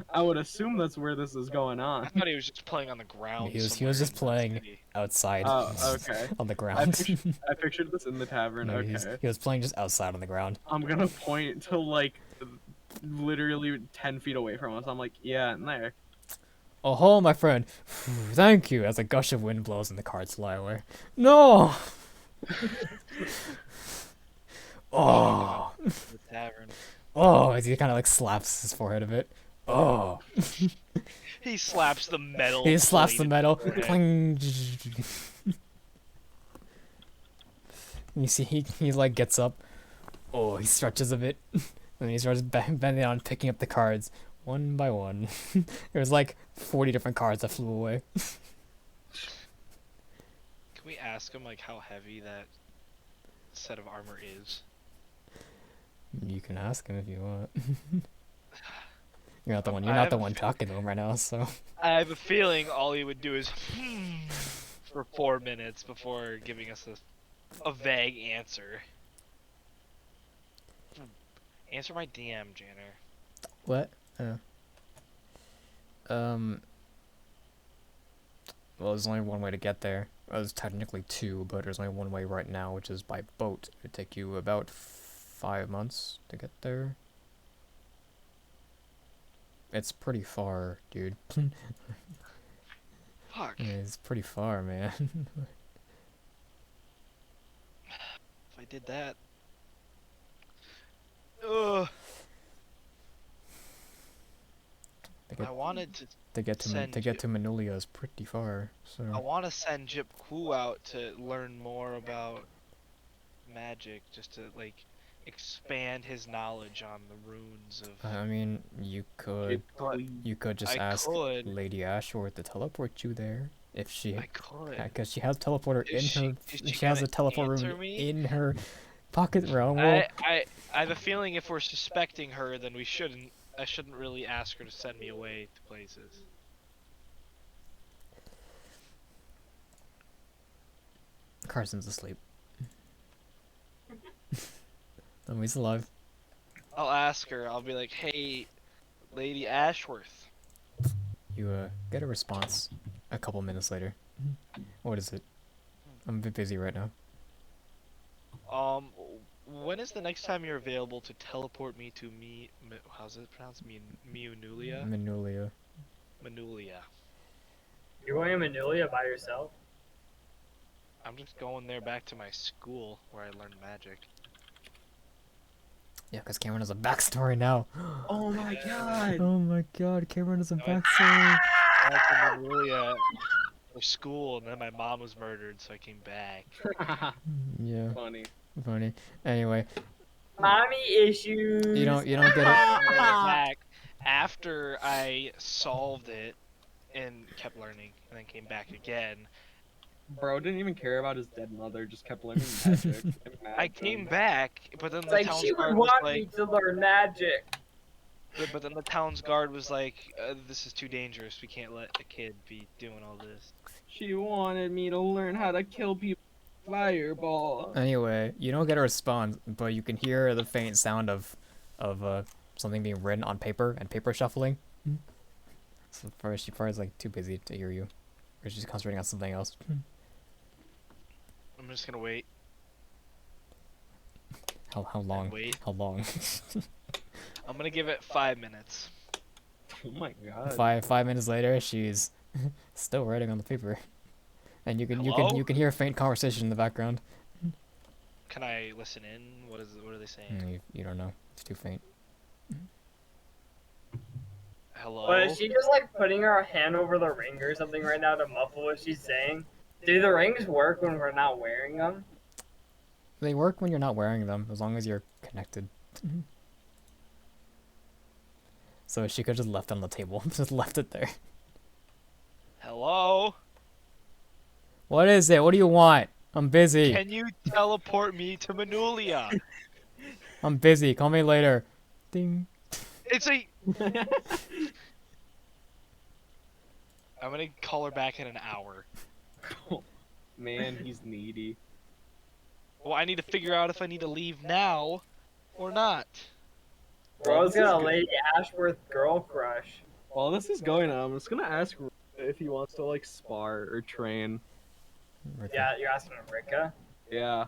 I would assume that's where this is going I on. thought he was just playing on the ground. He was somewhere just in the playing city. outside Oh, okay. on the I ground. pictured this in the tavern, No, okay. he was playing just outside on the ground. I'm gonna point to, like, literally 10 feet away from us. I'm like, yeah, in there. Oh ho, my friend. Thank you. As a gush of wind blows and the cards fly away. No. Oh. The tavern. Oh, as he kind of like slaps his forehead a bit. Oh. He slaps the metal. He slaps the plate metal. into it. Cling. You see, he like gets up. Oh, he stretches a bit. And he starts bending down, picking up the cards one by one. There's like 40 different cards that flew away. Can we ask him like how heavy that set of armor is? You can ask him if you want. You're not the one. You're I not have the a one talking to him right now, so. I have a feeling all he would do is for 4 minutes before giving us a vague answer. Answer my DM, Janner. What? Well, there's only one way to get there. Well, there's technically two, but there's only one way right now, which is by boat. It would take you about 5 months to get there. It's pretty far, dude. Fuck. Yeah, it's pretty far, man. If I did that. Ugh. To get, I wanted to. to get to send Manulia is pretty far, so. I want to send Jip Ku out to learn more about magic, just to like expand his knowledge on the runes of. I mean, you could just I ask could. Lady Ashworth to teleport you there if she, I could. because she has a teleporter Is in she- her. is she She has a gonna teleport answer room me? in her pocket realm. Well, I have a feeling if we're suspecting her, then we shouldn't. I shouldn't really ask her to send me away to places. Carson's asleep. No, he's alive. I'll ask her. I'll be like, "Hey, Lady Ashworth, You get a response a couple minutes later. What is it? I'm a bit busy right now. when is the next time you're available to teleport me to how's it pronounced? Manulia? Manulia. Manulia. You're going to Manulia by yourself? I'm just going there back to my school where I learned magic. Yeah, because Cameron has a backstory now. Oh my god. Oh my god, Cameron has a No, backstory. I went to Manulia for school, and then my mom was murdered, so I came back. Yeah, Funny. funny. Anyway, Mommy issues. you don't get it. I went back after I solved it and kept learning, and then came back again. Bro didn't even care about his dead mother, just kept learning magic. I came back, but then It's the like town's she would guard was want like, me to learn magic. but then the town's guard was like, "This is too dangerous. We can't let a kid be doing all this." She wanted me to learn how to kill people with fireball. Anyway, you don't get a response, but you can hear the faint sound of something being written on paper and paper shuffling. So first, she probably is like too busy to hear you, or she's concentrating on something else. I'm just gonna wait. How long? Wait. How long? I'm gonna give it 5 minutes. Oh my god. 5 minutes later, she's still writing on the paper, and you Hello? can hear a faint conversation in the background. Can I listen in? What are they saying? You don't know. It's too faint. Hello. But is she just like putting her hand over the ring or something right now to muffle what she's saying? Do the rings work when we're not wearing them? They work when you're not wearing them, as long as you're connected. So she could just left it on the table. Just left it there. Hello. What is it? What do you want? I'm busy. Can you teleport me to Manulia? I'm busy. Call me later. Ding. It's a. I'm gonna call her back in an hour. Man, he's needy. Well, I need to figure out if I need to leave now or not. Bro's this is got a good. Lady Ashworth girl crush. While this is going on, I'm just gonna ask if he wants to like spar or train. Yeah, you're asking Rika? Yeah.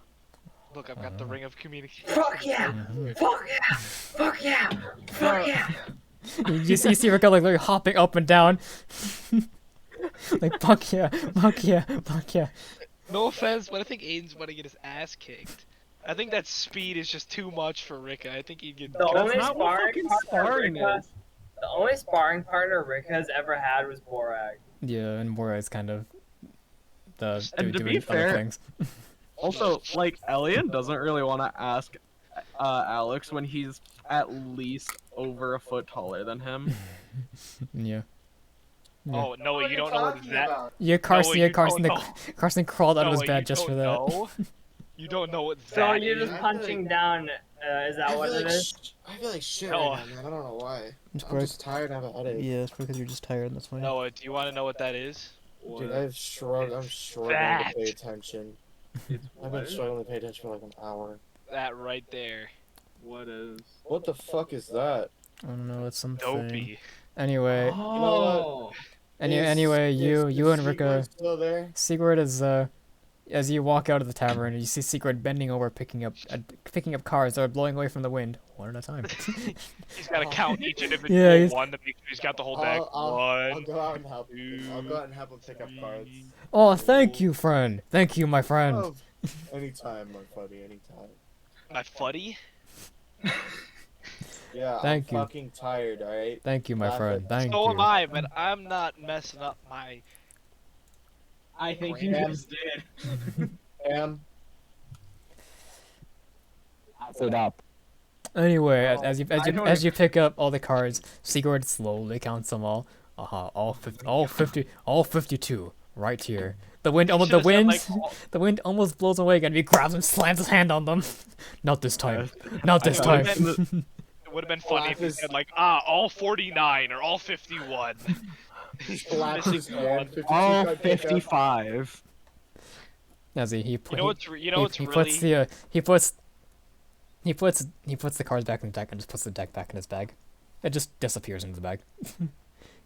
Look, I've got the ring of communication. Fuck yeah! Mhm. Fuck yeah! Fuck yeah! Fuck yeah! You see Rika like hopping up and down. Like, fuck yeah, fuck yeah, fuck yeah. No offense, but I think Aiden's about to get his ass kicked. I think that speed is just too much for Rika. I think he'd get. The only not what sparring fucking partner sparring Rika, is. the only sparring partner Rika has ever had was Borag. Yeah, and Mora's kind of the And to be doing fair- other things. Also, like, Elian doesn't really want to ask Alex when he's at least over a foot taller than him. Yeah. Oh no, you don't know what that. Yeah, Carson. you Yeah, Carson. don't know. Carson crawled out of his Noah, bed you just for don't that. know? You don't know what So that you're is. just punching down. Is that what it is? I feel like shit No. right now, man. I don't know why. It's I'm probably, just tired. I have a headache. yeah, it's because you're just tired. That's why. Noah, do you want to know what that is? Dude, I'm struggling that. to pay attention. I've been struggling to pay attention for like an hour. That right there. What is? What the fuck is that? I don't know. It's something. Dopey. Anyway, Oh. anyway, you and Sigurd Rika. still there? Sigurd is as you walk out of the tavern, you see Sigurd bending over, picking up cars that are blowing away from the wind, one at a time. He's got to count each individual Yeah, he's- one to make sure he's got the whole deck. I'll One. go out and help him. I'll go out and help him pick up cards. Oh, thank you, friend. Thank you, my friend. Oh, anytime, my buddy, anytime. My fuddy? Yeah, Thank I'm you. fucking tired, alright? Thank you, my Laugh friend. at- Thank So am you. I, but I'm not messing up my. I think you Graham. just did. Am, It up. Anyway, Oh, as you pick up all the cards, Sigurd slowly counts them all. All 52, right here. The wind Should've said, like, the wind almost blows away again. He grabs them, slams his hand on them. Not this time. Not this I time. would've It would have been funny if he said like, all 49 or all 51. slaps his Missing hand. one. 52 All card pickup. 55. As he You know what's he really puts the he puts the cards back in the deck and just puts the deck back in his bag. It just disappears into the bag.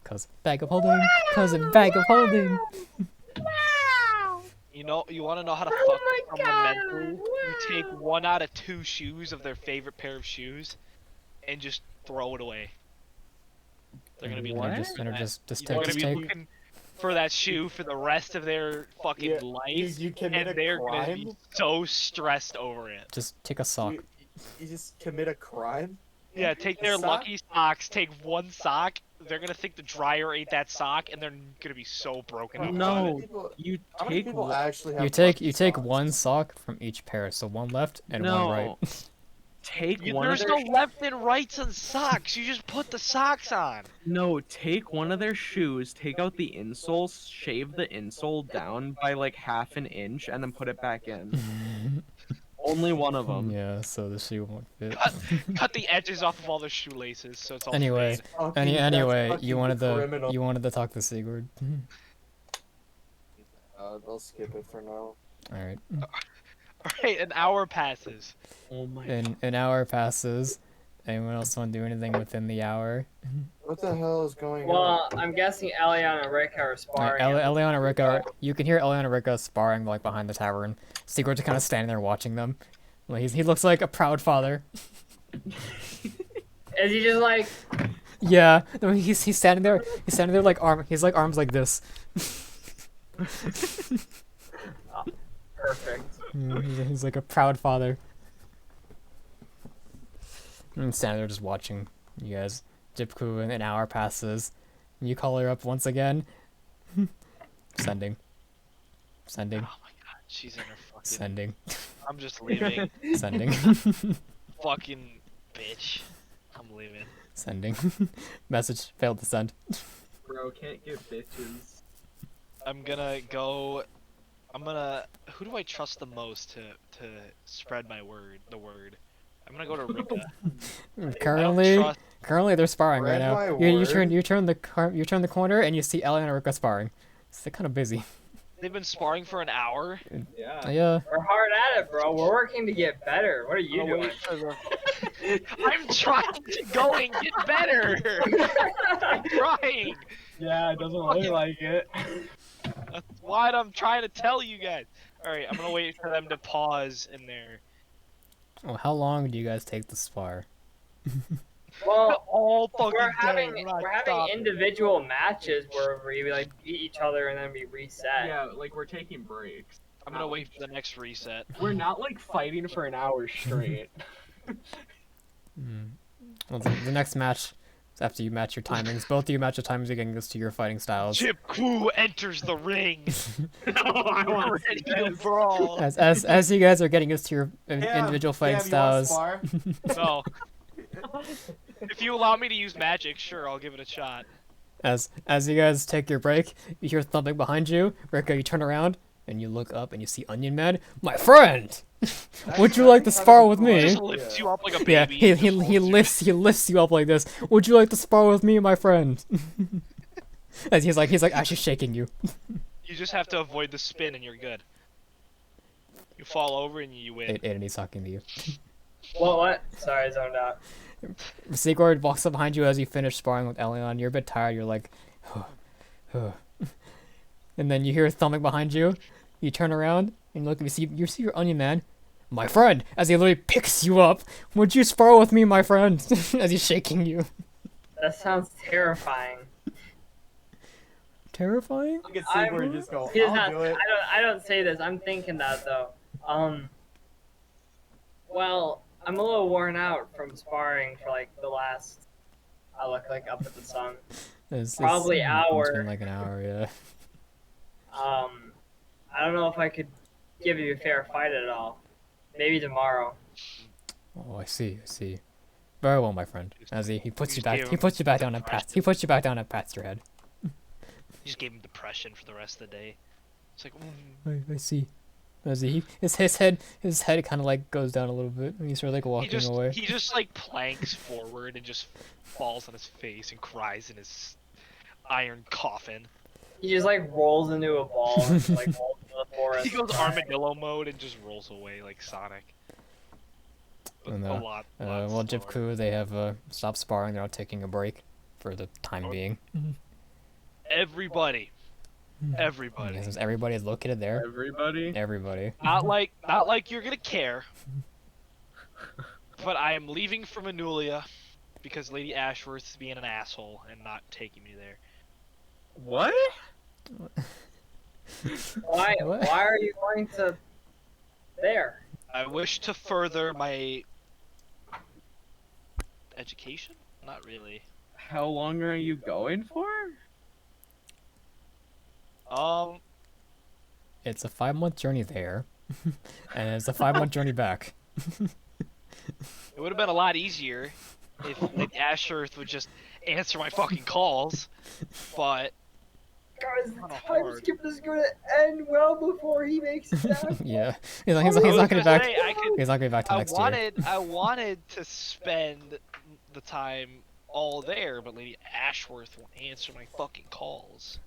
Cause bag of holding. Cause a bag of holding. you want to know how to Oh fuck my someone God, mentally? You take 1 out of 2 shoes of their favorite pair of shoes, and just throw it away. They're gonna be And like, just They're take gonna just be take looking for that shoe for the rest of their fucking Yeah, life, you commit and a they're gonna crime? be so stressed over it. just take a sock. You just commit a crime? Yeah, take their sock? lucky socks, take 1 sock. They're gonna think the dryer ate that sock, and they're gonna be so broken up. No. How many people, You how many take people one. actually have You take lucky socks? one sock from each pair, so one left and No. one right. Take one of There's their no left and rights on socks. You just put the socks on. No, take one of their shoes, take out the insole, shave the insole down by like half an inch, and then put it back in. Only one of them. Yeah, so the shoe won't fit. Cut the edges off of all their shoelaces, so it's all Anyway, straight. Fucking- that's anyway, fucking you wanted criminal. to talk to Sigurd. I'll skip it for now. All right. Alright, an hour passes. Oh my. An hour passes. Anyone else want to do anything within the hour? What the hell is going on? Well, I'm guessing Elion and Rick are sparring. Eliana and Rika, you can hear Eliana and Rika sparring like behind the tavern. Sigurd's kind of standing there watching them. Like he looks like a proud father. Is he just like? Yeah, no, he's standing there. He's standing there like arms like this. Perfect. Yeah, he's like a proud father. I'm standing there just watching you guys. Jipku, and an hour passes. You call her up once again. Sending. Oh my god, she's in her fucking. Sending. I'm just leaving. Sending. Fucking bitch. I'm leaving. Sending. Message failed to send. Bro, can't get bitches. I'm gonna go. Who do I trust the most to spread my word? The word. I'm gonna go to Rika. Currently they're sparring right Spread now. my You word. turn the corner and you see Ellie and Rika sparring. So they're kind of busy. They've been sparring for an hour. Yeah. Yeah. We're hard at it, bro. We're working to get better. What are you doing? I'm trying to go and get better. I'm trying. Yeah, it doesn't look like it. That's what I'm trying to tell you guys. All right, I'm gonna wait for them to pause in there. Well, how long do you guys take to spar? Well, All fucking we're day. having not we're having stopping. individual matches where we like beat each other and then we reset. Yeah, like we're taking breaks. I'm gonna wait for the next reset. We're not like fighting for an hour straight. Well, the next match is after you match your timings. Both of you match your timings again goes to your fighting styles. Chip Koo enters the ring. I want Ready to brawl. As you guys are getting used to your individual fighting Cam, you wanna styles. spar? No. If you allow me to use magic, sure, I'll give it a shot. As you guys take your break, you hear thumping behind you. Rico, you turn around and you look up and you see Onion Man. My friend, would you like to spar with me? Just lifts you up like a Yeah, baby. he lifts you up like this. Would you like to spar with me, my friend? As he's like actually shaking you. You just have to avoid the spin and you're good. You fall over and you win. And he's talking to you. What? Sorry, I zoned out. Sigurd walks up behind you as you finish sparring with Elion. You're a bit tired. You're like, and then you hear thumping behind you. You turn around and look. You see your Onion Man, my friend, as he literally picks you up. Would you spar with me, my friend? As he's shaking you. That sounds terrifying. Terrifying? Look at Sigurd just go, He does I'll not, do it. I don't say this. I'm thinking that though. Well, I'm a little worn out from sparring for like the last. I look like up at the sun. Probably It's hour. been like an hour, yeah. I don't know if I could give you a fair fight at all. Maybe tomorrow. Oh, I see. Very well, my friend. As he puts you back, gave he him puts you back down and pats. He puts you back down and pats your head. You just gave him depression for the rest of the day. It's like, I see. As his head kind of like goes down a little bit. And he's sort of like walking away. He just like planks forward and just falls on his face and cries in his iron coffin. He just like rolls into a ball and like rolls into the forest. He goes armadillo mode and just rolls away like Sonic. But And, a lot well, Jip slower. Crew, they have stopped sparring. They're now taking a break for the time being. Everybody. Everybody. Yes, everybody is located there. Everybody. Everybody. Not like you're gonna care. But I am leaving for Manulia because Lady Ashworth is being an asshole and not taking me there. What? Why? What? Why are you going to there? I wish to further my education? Not really. How long are you going for? It's a 5-month journey there, and it's a 5-month journey back. It would have been a lot easier if Lady Ashworth would just answer my fucking calls, but Guys, the Kinda time hard. skip is going to end well before he makes it down. Yeah, he's I not was gonna be gonna back. say, I could- He's not gonna be back till next year. I wanted to spend the time all there, but Lady Ashworth won't answer my fucking calls.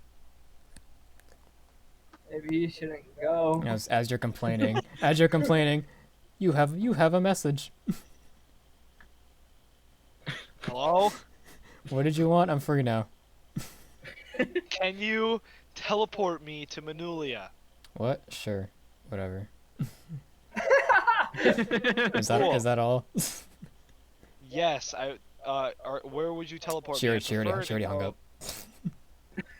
Maybe you shouldn't go. As you're complaining, you have a message. Hello? What did you want? I'm free now. Can you teleport me to Manulia? What? Sure. Whatever. Cool. Is that all? Yes, where would you teleport She me? already hung up.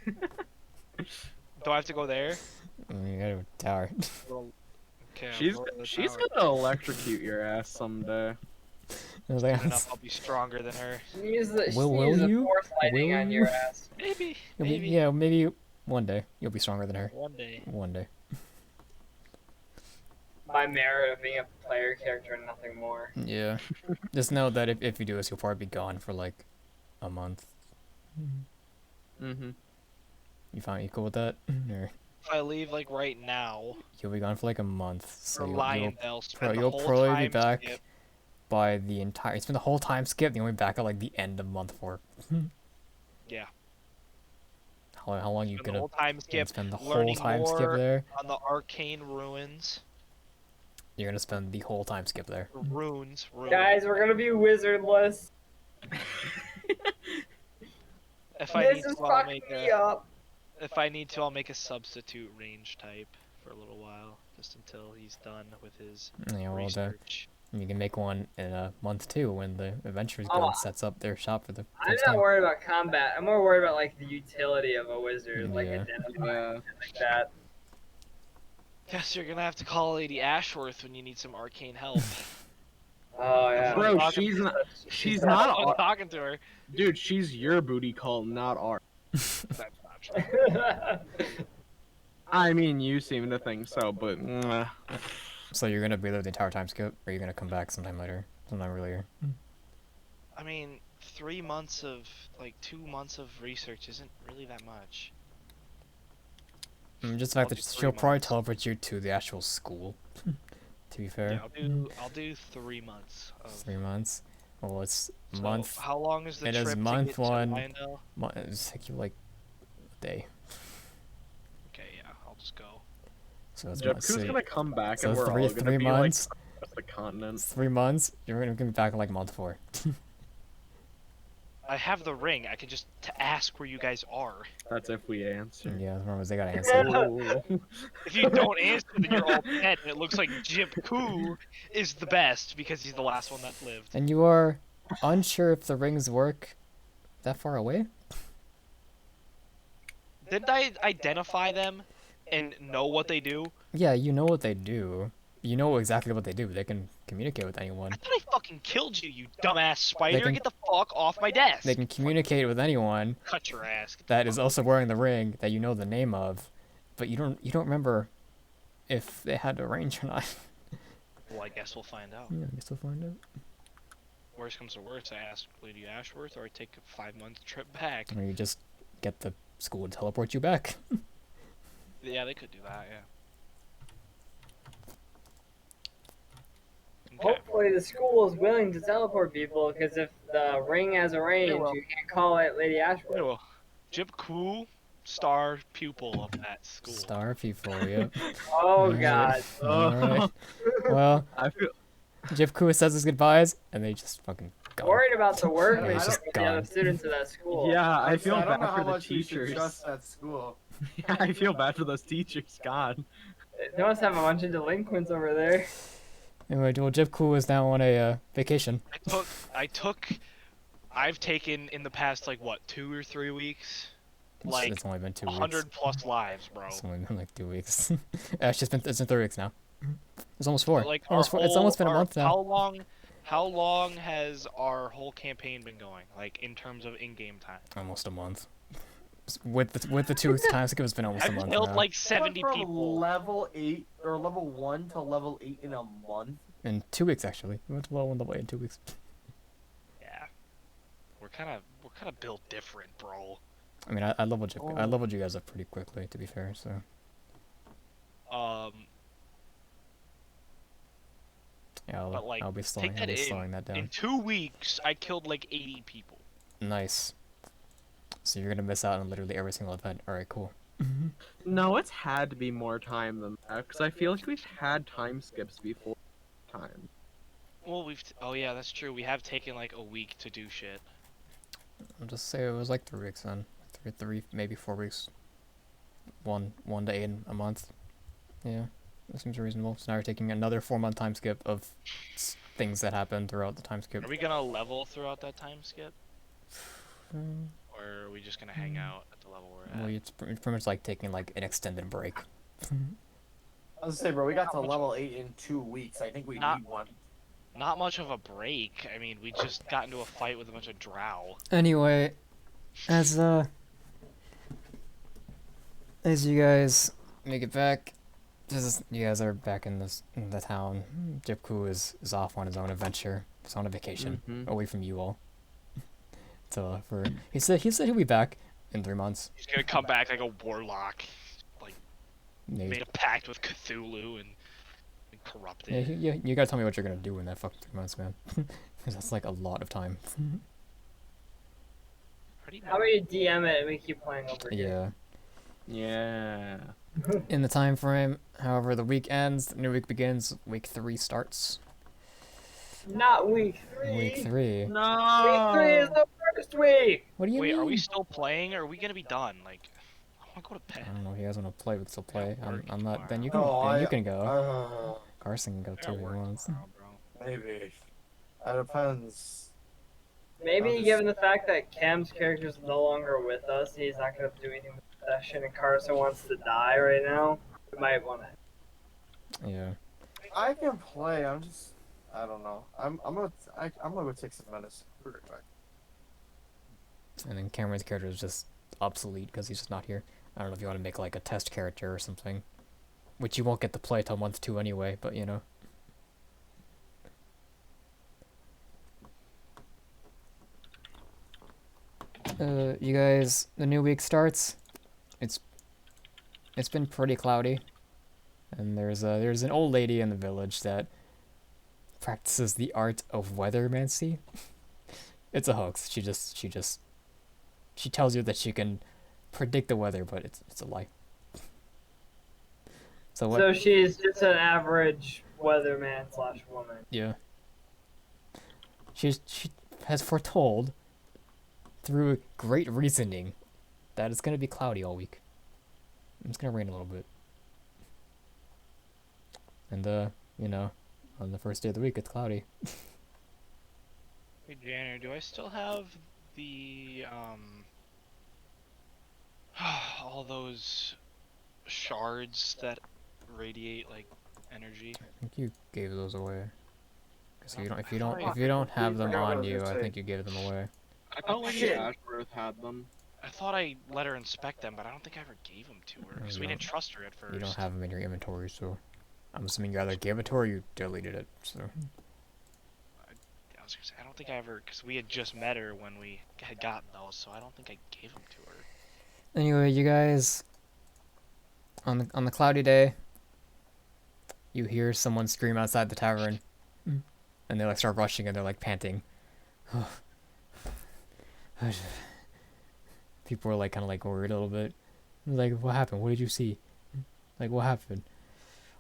Do I have to go there? You gotta go to the tower. Okay, I'm She's going to the she's tower. gonna electrocute your ass someday. I was like, Good enough, I'll be stronger than her. Use the, Will use the you? force lighting Will on you? your ass. Maybe. yeah, maybe one day you'll be stronger than her. One day. One day. My merit of being a player character and nothing more. Yeah. Just know that if you do this, you'll probably be gone for like a month. Mm-hmm. You cool with that? Or If I leave like right now you'll be gone for like a month. So for you'll Lyondale, spend the you'll whole probably time be back skip. by the entire. It's been the whole time skip. You'll be back at like the end of month 4. Yeah. How long you Spend the gonna whole time skip spend the whole learning time skip more there? on the arcane ruins. You're gonna spend the whole time skip there. Runes. Guys, we're gonna be wizardless. If I need This is to, I'll fucking make me a. up. If I need to, I'll make a substitute range type for a little while, just until he's done with his Yeah, well, research. And you can make one in a month too when the Adventurers Oh, Guild sets up their shop for the I'm first not time. worried about combat. I'm more worried about like the utility of a wizard, like Yeah. identifying Yeah. shit like that. Guess you're gonna have to call Lady Ashworth when you need some arcane help. Oh yeah. Bro, Talking- she's not. She's I'm not. talking to her. Dude, she's your booty call, not ours. That's not true. I mean, you seem to think so, but So you're gonna be there the entire time skip, or are you gonna come back sometime later, sometime earlier? I mean, 3 months of 2 months of research isn't really that much. Just the fact I'll that do she'll 3 probably months. teleport you to the actual school. To be fair, Yeah, I'll do 3 months of 3 months. Well, it's so month. How long is the It trip is to month get to one. Lionel? It's take you like a day. Okay, yeah, I'll just go. So it's Jepku's gonna come back, so and we're three all gonna three be months. like across the continent. 3 months. You're gonna be back in like month 4. I have the ring. I can just ask where you guys are. That's if we answer. Yeah, remember they gotta answer. Ooh. If you don't answer, then you're all dead. And it looks like Jip Koo is the best because he's the last one that lived. And you are unsure if the rings work that far away? Didn't I identify them and know what they do? Yeah, you know what they do. You know exactly what they do. They can communicate with anyone. I thought I fucking killed you, you dumbass spider. can- Get the fuck off my desk. They can communicate with anyone Cut your ass. Get the that is fuck also wearing the ring that you know the name of, but you don't remember if they had a range or not. off. Well, I guess we'll find out. Yeah, I guess we'll find out. Worst comes to worst, I ask Lady Ashworth, or I take a 5-month trip back. Or you just get the school to teleport you back. Yeah, they could do that. Yeah. Okay. Hopefully the school is willing to teleport people, because if the ring has a range, will. you can't call it Lady Ashworth. Well, Jip Koo, star pupil of that school. Star people, yep. Oh Alright. god. Alright. Well, I feel. Jeff Kua says his goodbyes, and they just fucking go. Worried about the work Yeah, rate he's of just the other gone. students of that school. Yeah, I feel I don't know bad how for the much we should teachers. trust that school. Yeah, I feel bad for those teachers. God. They must have a bunch of delinquents over there. Anyway, well, Jeff Kua is now on a vacation. I've taken in the past, 2 or 3 weeks? It's only been 2 weeks. 100 plus lives, bro. It's only been like 2 weeks. Actually, it's been 3 weeks now. It's almost 4. Like, Almost 4. It's almost been a month now. How long has our whole campaign been going? In terms of in-game time? Almost a month. With the 2 times it's been almost a I've month killed now. 70 Went from people. level 8 or level 1 to level 8 in a month. In 2 weeks, actually. We went to level 1 level 8 in 2 weeks. Yeah. We're kind of built different, bro. I mean, I leveled you guys up pretty quickly, to be fair. So yeah, But, I'll be slowing take that that down. In 2 weeks, I killed 80 people. Nice. So you're gonna miss out on literally every single event. All right, cool. No, it's had to be more time than that, because I feel like we've had time skips before time. Well, oh yeah, that's true. We have taken a week to do shit. I'll just say it was like 3 weeks then. Three, maybe 4 weeks. One to 8 in a month. Yeah, that seems reasonable. So now you're taking another 4-month time skip of things that happened throughout the time skip. Are we gonna level throughout that time skip, Mm, or are we just gonna hang out at the level we're at? well, it's pretty much like taking an extended break. I was gonna say, bro, we got to level 8 in 2 weeks. I think we Not- need one. Not much of a break. I mean, we just got into a fight with a bunch of drow. Anyway, as you guys make it back, you guys are back in the town. Jipku is off on his own adventure. He's on a vacation away from you all. So he said he'll be back in 3 months. He's gonna come back like a warlock, Maybe. made a pact with Cthulhu and corrupted. Yeah, you gotta tell me what you're gonna do in that fucking 3 months, man. Because that's a lot of time. Pretty How about you DM it and we keep playing over Yeah. here? Yeah. In the time frame, however, the week ends, the new week begins, week 3 starts. Not week 3. Week 3? No. Week 3 is the first week. What do you Wait, mean? are we still playing? Or are we gonna be done? I wanna go to bed. I don't know. If you guys want to play, we can still play. Yeah, I'm not. work Then you tomorrow. can. No, then you can go. Uh, Carson can go I too gotta if he work wants. tomorrow, bro. Maybe. That depends. Maybe I'm given the fact that Cam's character is no longer with us, he's not going to do anything with the session, and Carson wants to die right now, we might want to. Yeah. I can play. I'm just. I don't know. I'm gonna go take some medicine. Be right back. And then Cameron's character is just obsolete because he's just not here. I don't know if you want to make like a test character or something, which you won't get to play till month 2 anyway. But you know. You guys, the new week starts. It's been pretty cloudy, and there's an old lady in the village that practices the art of weathermancy. It's a hoax. She tells you that she can predict the weather, but it's a lie. So what? So she's just an average weatherman / woman. Yeah. She has foretold through great reasoning that it's gonna be cloudy all week. It's gonna rain a little bit. And you know, on the first day of the week it's cloudy. Hey, Janner, do I still have the all those shards that radiate like energy? I think you gave those away. Cause you don't, if you I don't, thought if you don't have them forgot what I on was you, gonna I say. think you gave them away. I felt like Shit. Ashworth had them. I thought I let her inspect them, but I don't think I ever gave them to her because we you didn't trust her at first. You don't have them in your inventory, so I'm assuming you either gave it to her or you deleted it. So I was gonna say I don't think I ever because we had just met her when we had gotten those, so I don't think I gave them to her. anyway, you guys, on the cloudy day, you hear someone scream outside the tavern, and they like start rushing and they're like panting. People are like kind of like worried a little bit. Like, what happened? What did you see? Like, what happened?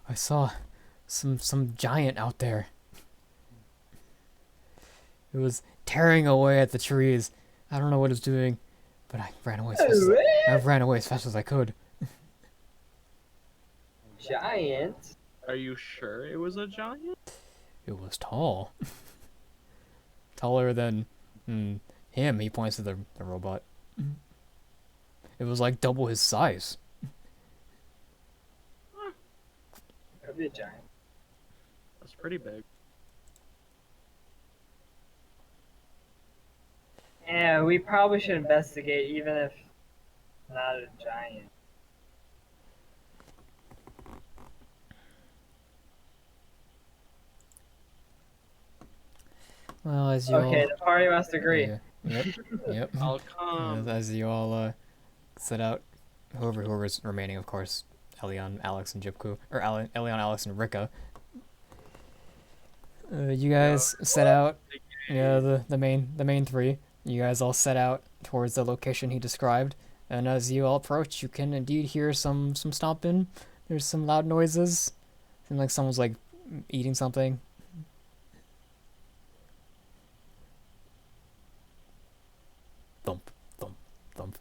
I saw some giant out there. It was tearing away at the trees. I don't know what it was doing, but I ran away as fast as I could. Giant? Are you sure it was a giant? It was tall. Taller than him. He points to the robot. It was like double his size. Could be a giant. That's pretty big. Yeah, we probably should investigate, even if not a giant. Well, as you Okay, all, the party must agree. yeah, yep, yep. I'll come. As you all set out, whoever's remaining, of course, Elion, Alex, and Jipku, or Elion, Alex, and Rika. You guys set out. Yeah, the main three. You guys all set out towards the location he described, and as you all approach, you can indeed hear some stomping. There's some loud noises. Seems like someone's like eating something. Thump, thump, thump.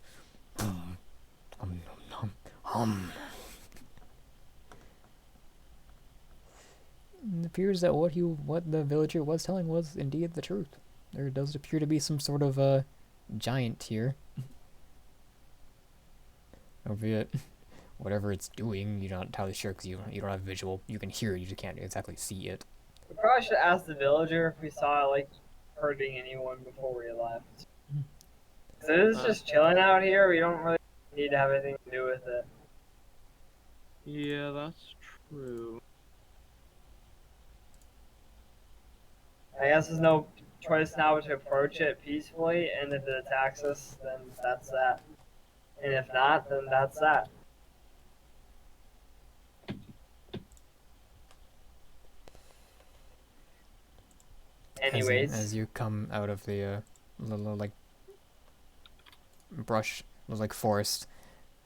Hum. It appears that what the villager was telling was indeed the truth. There does appear to be some sort of giant here. Albeit, whatever it's doing, you're not entirely sure because you don't have visual. You can hear it, you just can't exactly see it. We probably should ask the villager if we saw it, like, hurting anyone before we left. So this is just chilling out here. We don't really need to have anything to do with it. Yeah, that's true. I guess there's no choice now but to approach it peacefully, and if it attacks us, then that's that. And if not, then that's that. Anyways, as you come out of the little like brush, like forest,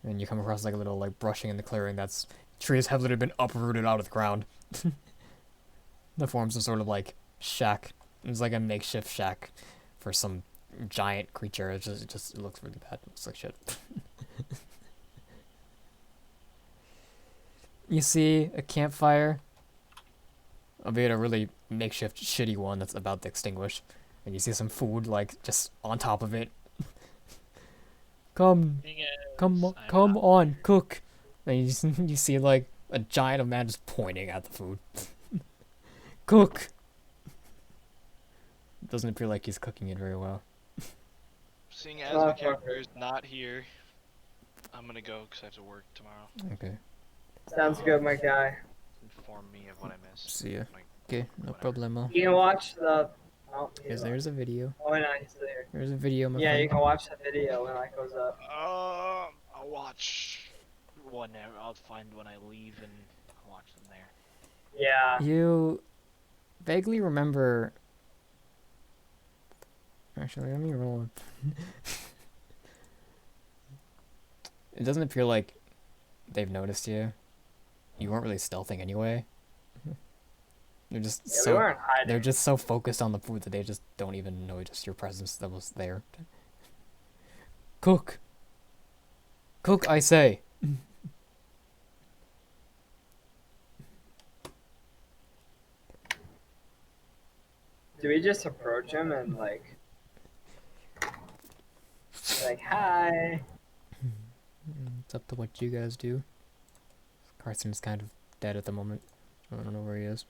and you come across like a little like brushing in the clearing. That's trees have literally been uprooted out of the ground. The forms of sort of like shack. It's like a makeshift shack for some giant creature. It looks really bad. It looks like shit. You see a campfire albeit a really makeshift, shitty one that's about to extinguish. And you see some food, like, just on top of it. Come, Thing is, come, I'm come not on, here. cook. And you see, like, a giant of man just pointing at the food. Cook! Doesn't appear like he's cooking it very well. Seeing as Oh, my fuck character it. is not here, I'm gonna go because I have to work tomorrow. Okay, Sounds good, my guy. Inform me of what I missed. see ya. Like, Okay, no whatever. problemo. You can watch the. Oh, Yes, there's a video. oh no, he's still here. There's a video, my Yeah, you friend. can watch the video when that goes up. I'll watch whenever. I'll find when I leave and I'll watch them there. Yeah. You vaguely remember. Actually, let me roll it. It doesn't appear like they've noticed you. You weren't really stealthing anyway. They're just Yeah, so we weren't hiding. they're just so focused on the food that they just don't even notice your presence that was there. Cook. Cook, I say. Do we just approach him and like hi? It's up to what you guys do. Carson is kind of dead at the moment. I don't know where he is.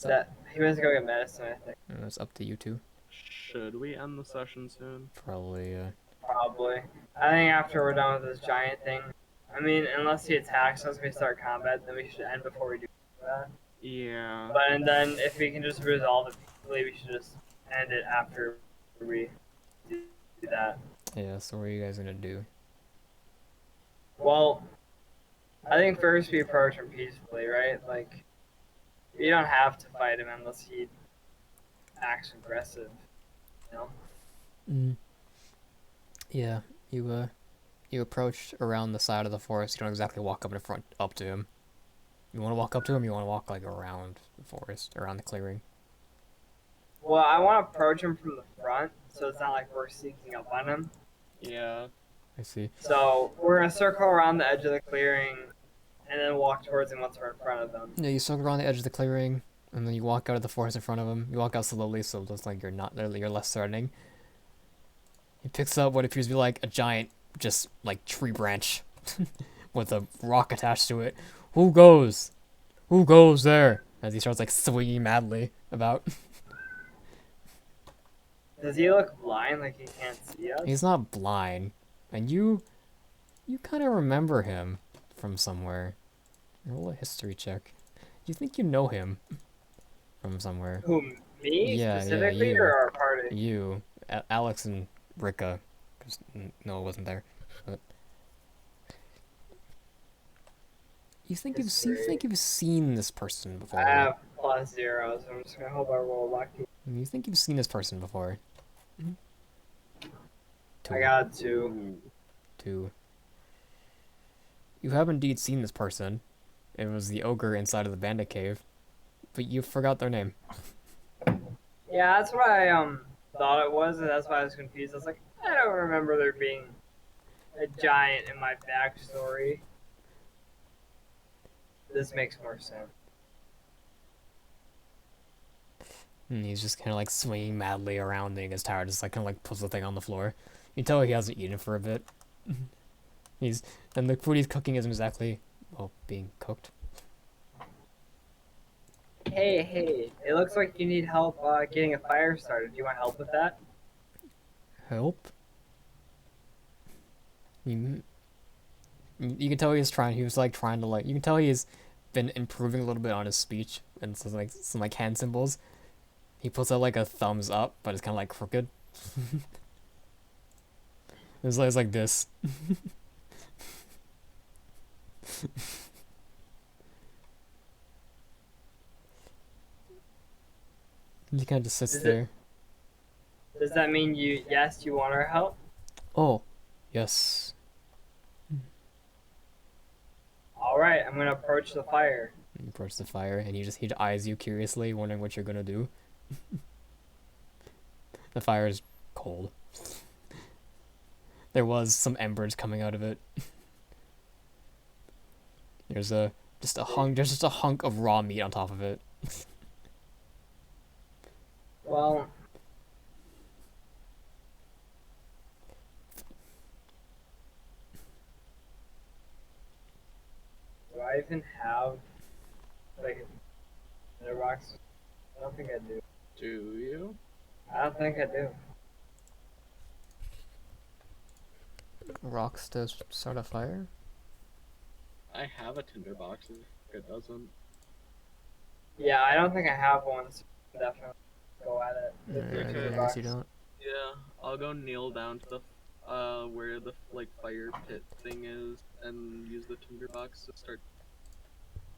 That he went to go get medicine, I think. It's up to you two. Should we end the session soon? Probably, Probably. I think after we're done with this giant thing. I mean, unless he attacks us, we start combat, then we should end before we do that. Yeah. But and then if we can just resolve it peacefully, we should just end it after we do that. yeah, so what are you guys gonna do? Well, I think first we approach him peacefully, right? Like, you don't have to fight him unless he acts aggressive, you know? Yeah, you approached around the side of the forest. You don't exactly walk up in front up to him. You want to walk up to him. You want to walk like around the forest, around the clearing. Well, I want to approach him from the front, so it's not like we're sneaking up on him. Yeah. I see. So we're gonna circle around the edge of the clearing, and then walk towards him once we're in front of them. Yeah, you circle around the edge of the clearing, and then you walk out of the forest in front of him. You walk out slowly, so it looks like you're less threatening. He picks up what appears to be like a giant, just like tree branch, with a rock attached to it. Who goes? Who goes there? As he starts like swinging madly about. Does he look blind, like he can't see us? He's not blind, and you kind of remember him from somewhere. Roll a history check. You think you know him from somewhere? Who, me Yeah, specifically, you. or our party? You, Alex and Rika. 'Cause Noah wasn't there. But you think you've seen this person before? I have +0, so I'm just gonna hope I roll lucky. You think you've seen this person before? I got 2. Two. You have indeed seen this person. It was the ogre inside of the bandit cave, but you forgot their name. Yeah, that's what I thought it was, and that's why I was confused. I was like, I don't remember there being a giant in my backstory. This makes more sense. And he's just kind of like swinging madly around, and he gets tired. Just like kind of like puts the thing on the floor. You tell he hasn't eaten for a bit. And the food he's cooking isn't exactly being cooked. Hey, it looks like you need help getting a fire started. Do you want help with that? Help? You can tell he's trying. He was like trying to like. You can tell he's been improving a little bit on his speech and some like hand symbols. He puts out like a thumbs up, but it's kind of like crooked. It's like this. He kind of just sits there. Does that mean you want our help? Oh, yes. All right, I'm gonna approach the fire. You approach the fire, and he eyes you curiously, wondering what you're gonna do. The fire is cold. There was some embers coming out of it. There's a There's just a hunk of raw meat on top of it. Well, do I even have like a tinder box? I don't think I do. Do you? I don't think I do. Rocks to start a fire? I have a tinderbox. If it doesn't. Yeah, I don't think I have one. So definitely go at it with your I tinder guess box. you don't. Yeah, I'll go kneel down to the where the like fire pit thing is and use the tinderbox to start.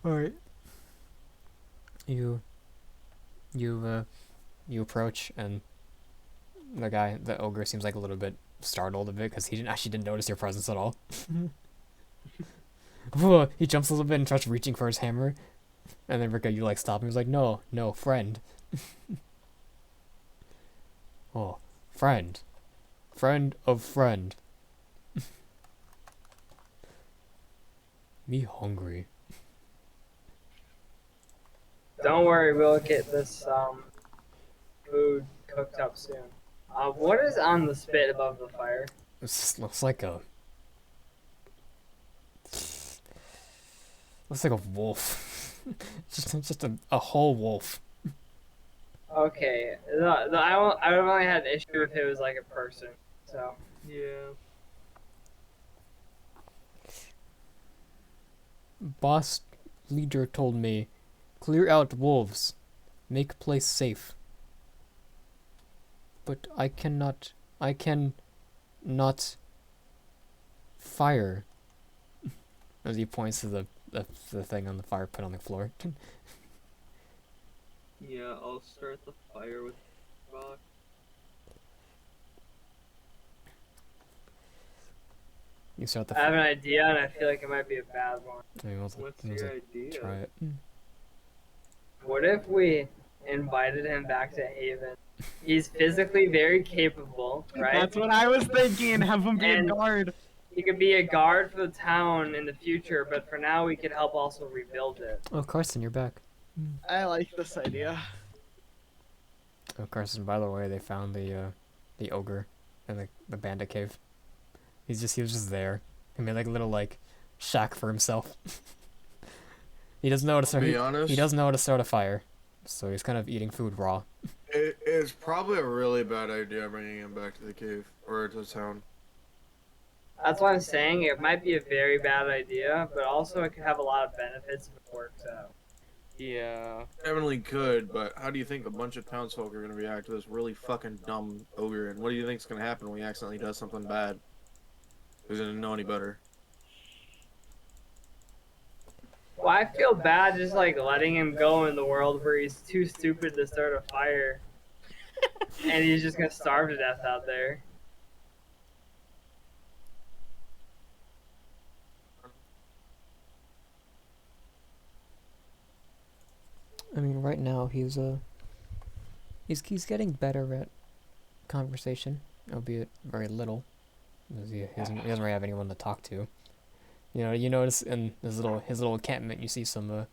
Alright. You approach, and the ogre seems like a little bit startled a bit because he didn't notice your presence at all. Whoa, he jumps a little bit and starts reaching for his hammer, and then Rika, you like stop him. He's like, no, friend. Oh, friend of friend. Me hungry. Don't worry, we'll get this food cooked up soon. What is on the spit above the fire? This just looks like a wolf. just a whole wolf. Okay, I would have only had an issue if it was like a person. So Yeah. Boss leader told me, clear out wolves, make place safe. But I can not fire. As he points to the thing on the fire pit on the floor. Yeah, I'll start the fire with rock. You start the I have an idea, and I feel like it might be a bad one. What's your idea? Try it. What if we invited him back to Haven? He's physically very capable, right? That's what I was thinking. Have him be And- a guard. He could be a guard for the town in the future, but for now we could help also rebuild it. Oh, Carson, you're back. I like this idea. Oh, Carson, by the way, they found the ogre in the bandit cave. He was just there. He made like a little shack for himself. He doesn't know how to start. Be honest, He doesn't know how to start a fire, so he's kind of eating food raw. It is probably a really bad idea bringing him back to the cave or to town. That's what I'm saying. It might be a very bad idea, but also it could have a lot of benefits if it works out. Yeah. Definitely could, but how do you think a bunch of townsfolk are going to react to this really fucking dumb ogre? And what do you think's going to happen when he accidentally does something bad? He doesn't know any better. Well, I feel bad just letting him go in the world where he's too stupid to start a fire. And he's just gonna starve to death out there. I mean, right now he's getting better at conversation, albeit very little. Because he doesn't really have anyone to talk to. You notice in his little encampment, you see some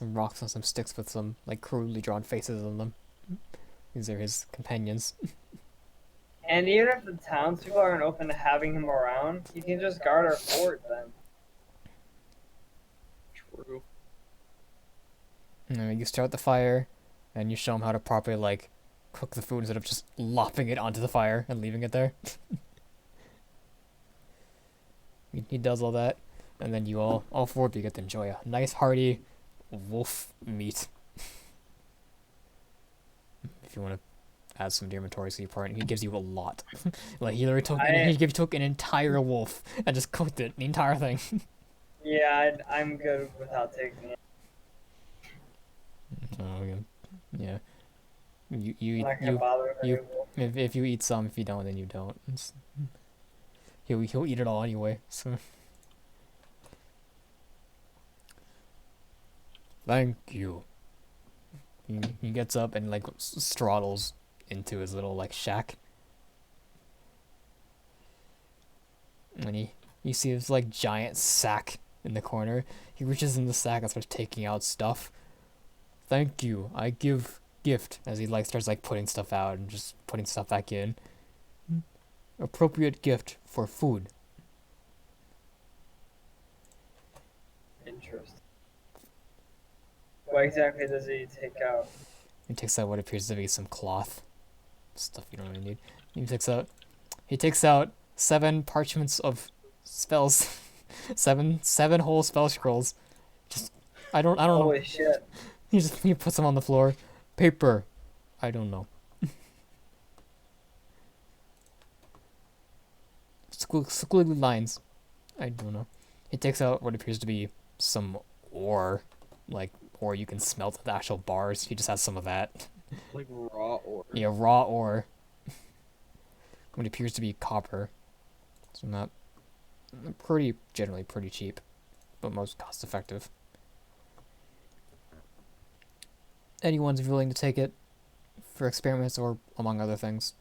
rocks and some sticks with some crudely drawn faces on them. These are his companions. And even if the townspeople aren't open to having him around, he can just guard our fort then. True. You start the fire, and you show him how to properly cook the food instead of just lopping it onto the fire and leaving it there. He does all that, and then you all four of you get to enjoy a nice hearty wolf meat. If you want to add some to your inventory, so you part, he gives you a lot. He literally took an entire wolf and just cooked it, the entire thing. Yeah, I'm good without taking it. Oh, okay. Yeah. You I'm not gonna bother with you- any wolf. if you eat some, if you don't, then you don't. He'll eat it all anyway. So. Thank you. He gets up and straddles into his little shack. And you see this giant sack in the corner. He reaches in the sack and starts taking out stuff. Thank you. I give gift as he like starts like putting stuff out and just putting stuff back in. Appropriate gift for food. Interesting. What exactly does he take out? He takes out what appears to be some cloth. Stuff you don't really need. He takes out 7 parchments of spells. seven whole spell scrolls. Just I don't know. Holy shit. He puts them on the floor. Paper. I don't know. Squiggly lines. I don't know. He takes out what appears to be some ore, like ore you can smelt with actual bars. He just has some of that. Like raw ore. Yeah, raw ore. What appears to be copper. So not generally pretty cheap, but most cost effective. Anyone's willing to take it for experiments or among other things.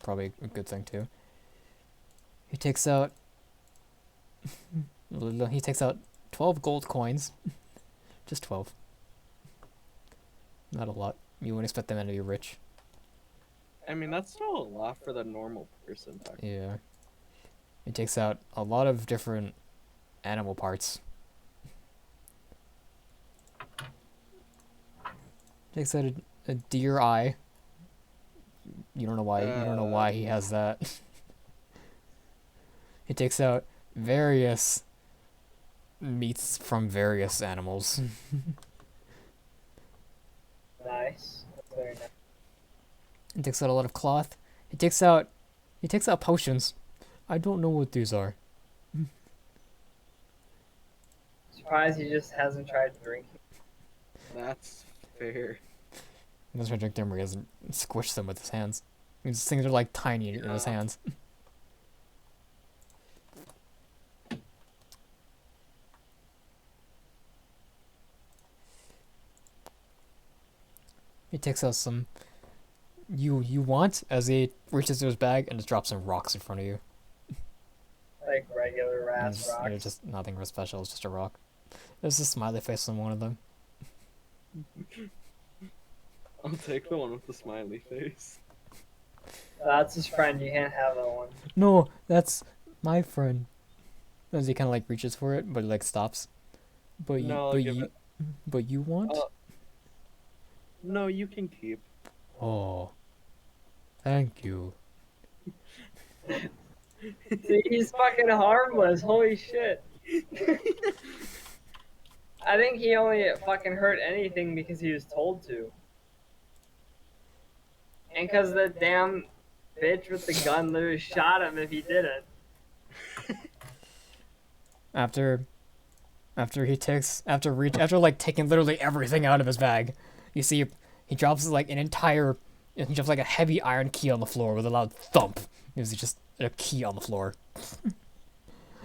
Probably a good thing too. He takes out 12 gold coins. Just 12. Not a lot. You wouldn't expect them to be rich. I mean, that's still a lot for the normal person. Yeah. He takes out a lot of different animal parts. Takes out a deer eye. You don't know why. You don't know why he has that. He takes out various meats from various animals. Nice. Very nice. He takes out a lot of cloth. He takes out potions. I don't know what these are. Surprised he just hasn't tried drinking. That's fair. He doesn't drink them where he doesn't squish them with his hands. These things are like tiny in his hands. He takes out some you want as he reaches to his bag and just drops some rocks in front of you. Like regular And ass rocks. it's just nothing real special, it's just a rock. There's a smiley face on one of them. I'll take the one with the smiley face. That's his friend. You can't have that one. No, that's my friend. As he kind of like reaches for it, but like stops. But No, I'll give it. but you want? No, you can keep. Oh, thank you. See, he's fucking harmless. Holy shit. I think he only fucking hurt anything because he was told to. And because the damn bitch with the gun literally shot him if he didn't. After like taking literally everything out of his bag, you see he drops like he drops like a heavy iron key on the floor with a loud thump. There's just a key on the floor.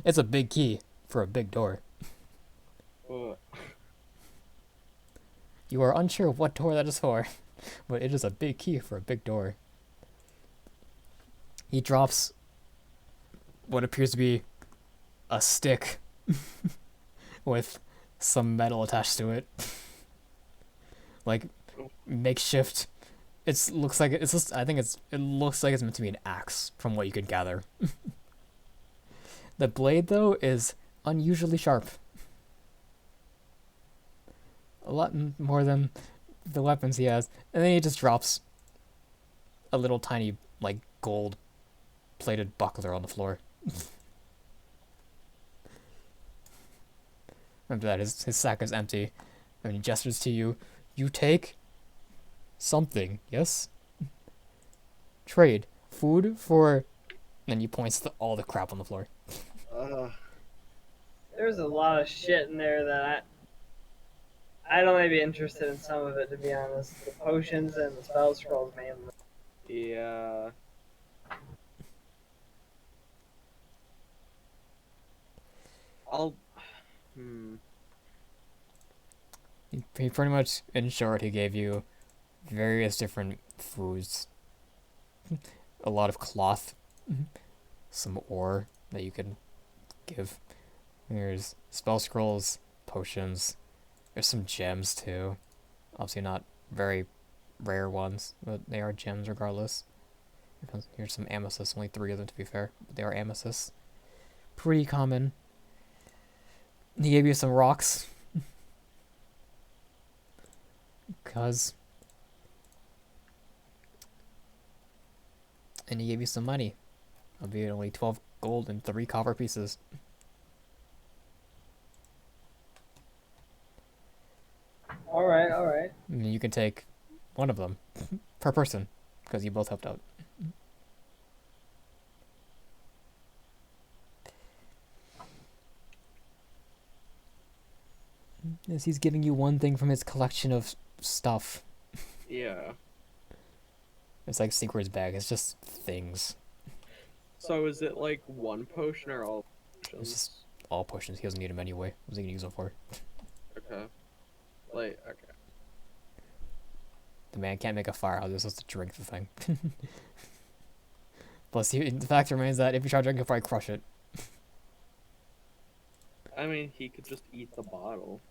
It's a big key for a big door. You are unsure what door that is for, but it is a big key for a big door. He drops what appears to be a stick with some metal attached to it. Like makeshift. It looks like it's just it looks like it's meant to be an axe from what you could gather. The blade though is unusually sharp. A lot more than the weapons he has. And then he just drops a little tiny like gold plated buckler on the floor. After that, his sack is empty, and he gestures to you. You take something, yes? Trade food for. And he points to all the crap on the floor. There's a lot of shit in there that I'd only be interested in some of it, to be honest. The potions and the spell scrolls mainly. Yeah. He pretty much, in short, he gave you various different foods, a lot of cloth, some ore that you can give, There's spell scrolls, potions. There's some gems too. Obviously not very rare ones, but they are gems regardless. Here's some amethysts, only 3 of them to be fair, but they are amethysts. Pretty common. He gave you some rocks. Cause. And he gave you some money. Albeit only 12 gold and 3 copper pieces. Alright, alright. And you can take one of them per person, because you both helped out. Yes, he's giving you one thing from his collection of stuff. Yeah. It's like Secret's bag, it's just things. So is it like one potion or all It's potions? just all potions, he doesn't need them anyway. What's he gonna use them for? Okay. Like, okay. The man can't make a fire, he's supposed to drink the thing. Plus, the fact remains that if you try to drink it, probably crush it. I mean, he could just eat the bottle.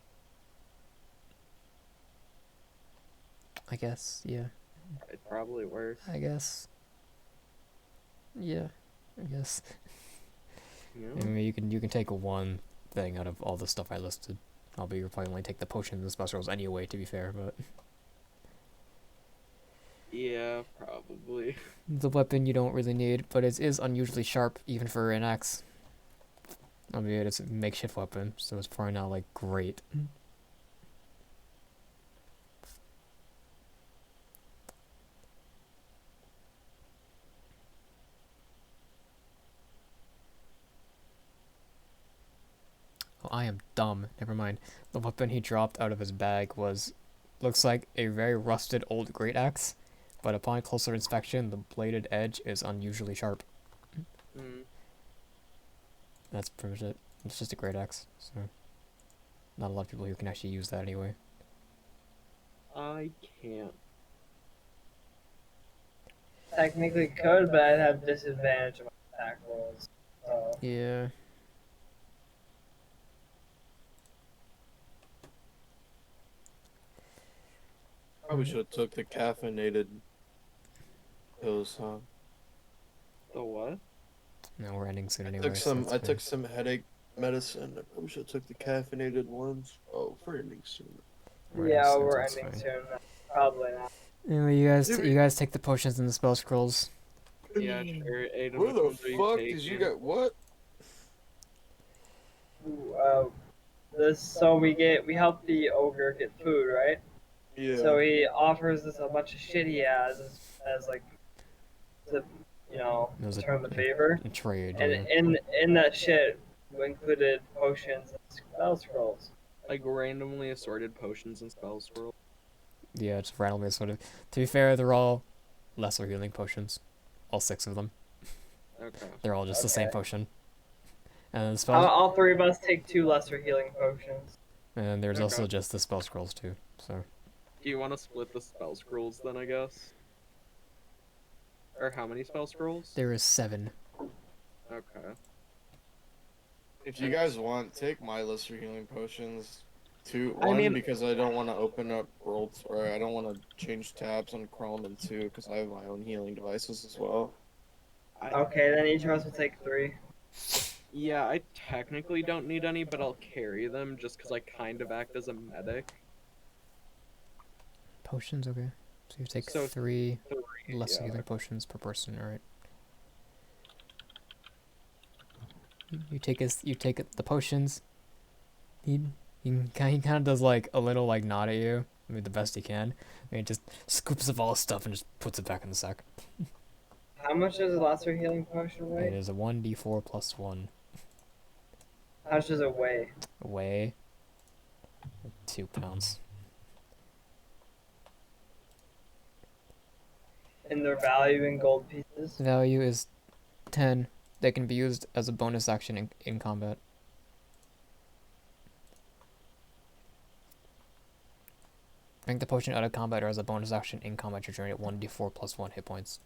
I guess, yeah. It'd probably work. I guess. Yeah, I guess. Yeah. I mean, you can take one thing out of all the stuff I listed. Albeit you'll probably only take the potions and specials anyway, to be fair, but... Yeah, probably. The weapon you don't really need, but it is unusually sharp, even for an axe. Albeit it's a makeshift weapon, so it's probably not, like, great. Oh, I am dumb. Never mind. The weapon he dropped out of his bag looks like a very rusted old great axe, but upon closer inspection, the bladed edge is unusually sharp. Hmm. That's pretty much it. It's just a great axe, so not a lot of people who can actually use that anyway. I can't. Technically could, but I'd have disadvantage of my attack rolls. So. Yeah. Probably should have took the caffeinated pills, huh? The what? No, we're ending soon I anyway. took so some. it's I fine. took some headache medicine. I probably should have took the caffeinated ones. Oh, for ending soon. We're ending Yeah, soon, so we're it's ending fine. soon. Probably not. Anyway, you guys take the potions and the spell scrolls. Yeah, sure. Aiden, Where which the ones are you fuck did you taking? get what? Ooh, so we help the ogre get food, right? Yeah. So he offers us a bunch of shit he has as like to It was return the favor. a trade, And yeah. in that shit we included potions and spell scrolls. Like randomly assorted potions and spell scrolls. Yeah, just randomly sort of. To be fair, they're all lesser healing potions. All 6 of them. Okay. They're all just the same Okay. potion. And the spell, All 3 of us take 2 lesser healing potions. and there's also Okay. just the spell scrolls too. So Do you want to split the spell scrolls then, I guess? Or how many spell scrolls? there is 7. Okay. If you guys want, take my lesser healing potions. I One, mean- because I don't want to open up worlds, or I don't want to change tabs on Chrome, and 2, because I have my own healing devices as well. Okay, then each of us will take 3. Yeah, I technically don't need any, but I'll carry them just because I kind of act as a medic. Potions, okay. So you take So 3 Three, lesser yeah. healing potions per person. All right. You take the potions. He kind of does like a little like nod at you. I mean, the best he can. And he just scoops up all his stuff and just puts it back in the sack. How much does a lesser healing potion It weigh? is a 1d4 plus 1. How much does it weigh? Weigh 2 pounds. And their value in gold pieces? Value is 10. They can be used as a bonus action in combat. Drink the potion out of combat or as a bonus action in combat, you generate 1d4 plus 1 hit points.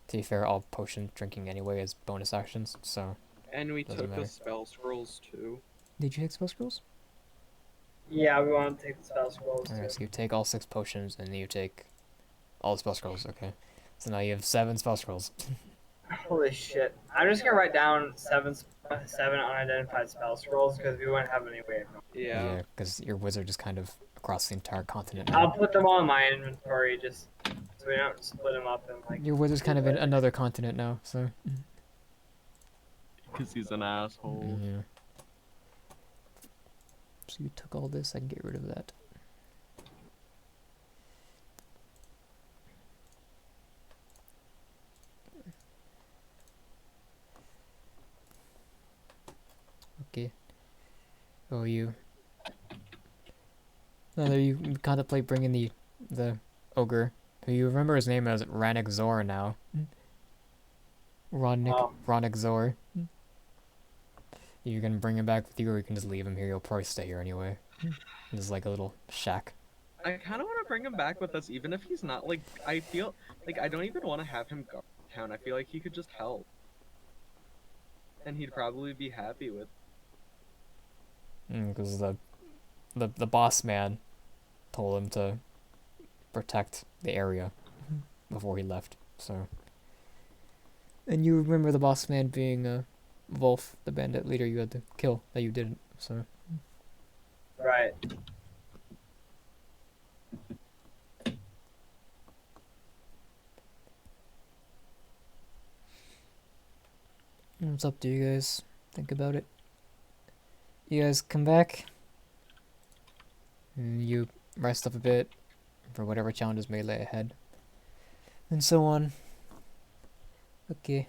To be fair, all potion drinking anyway is bonus actions, so And we Doesn't took matter. the spell scrolls too. Did you take spell scrolls? Yeah, we want to take the spell scrolls too. Alright, so you take all 6 potions and you take all the spell scrolls, okay. So now you have 7 spell scrolls. Holy shit! I'm just gonna write down seven unidentified spell scrolls because we wouldn't have any way of knowing. Yeah. because your wizard is kind of across the entire continent I'll now. put them all in my inventory just so we don't split them up and like. Your wizard's kind of in another continent now, so. Because he's an asshole. Yeah. So you took all this, I can get rid of that. Okay. Oh, you. No, there you contemplate bringing the ogre, who you remember his name as Rannick Zor now. Oh. Rannick Zor. You can bring him back with you, or you can just leave him here. He'll probably stay here anyway. This is like a little shack. I kind of want to bring him back with us, even if he's not like. I feel like I don't even want to have him go to town. I feel like he could just help, and he'd probably be happy with. Because the boss man told him to protect the area before he left. So. And you remember the boss man being Wolf, the bandit leader you had to kill that you didn't. So. Right. It's up to you guys. Think about it. You guys come back. And you rest up a bit for whatever challenges may lay ahead. And so on. Okay.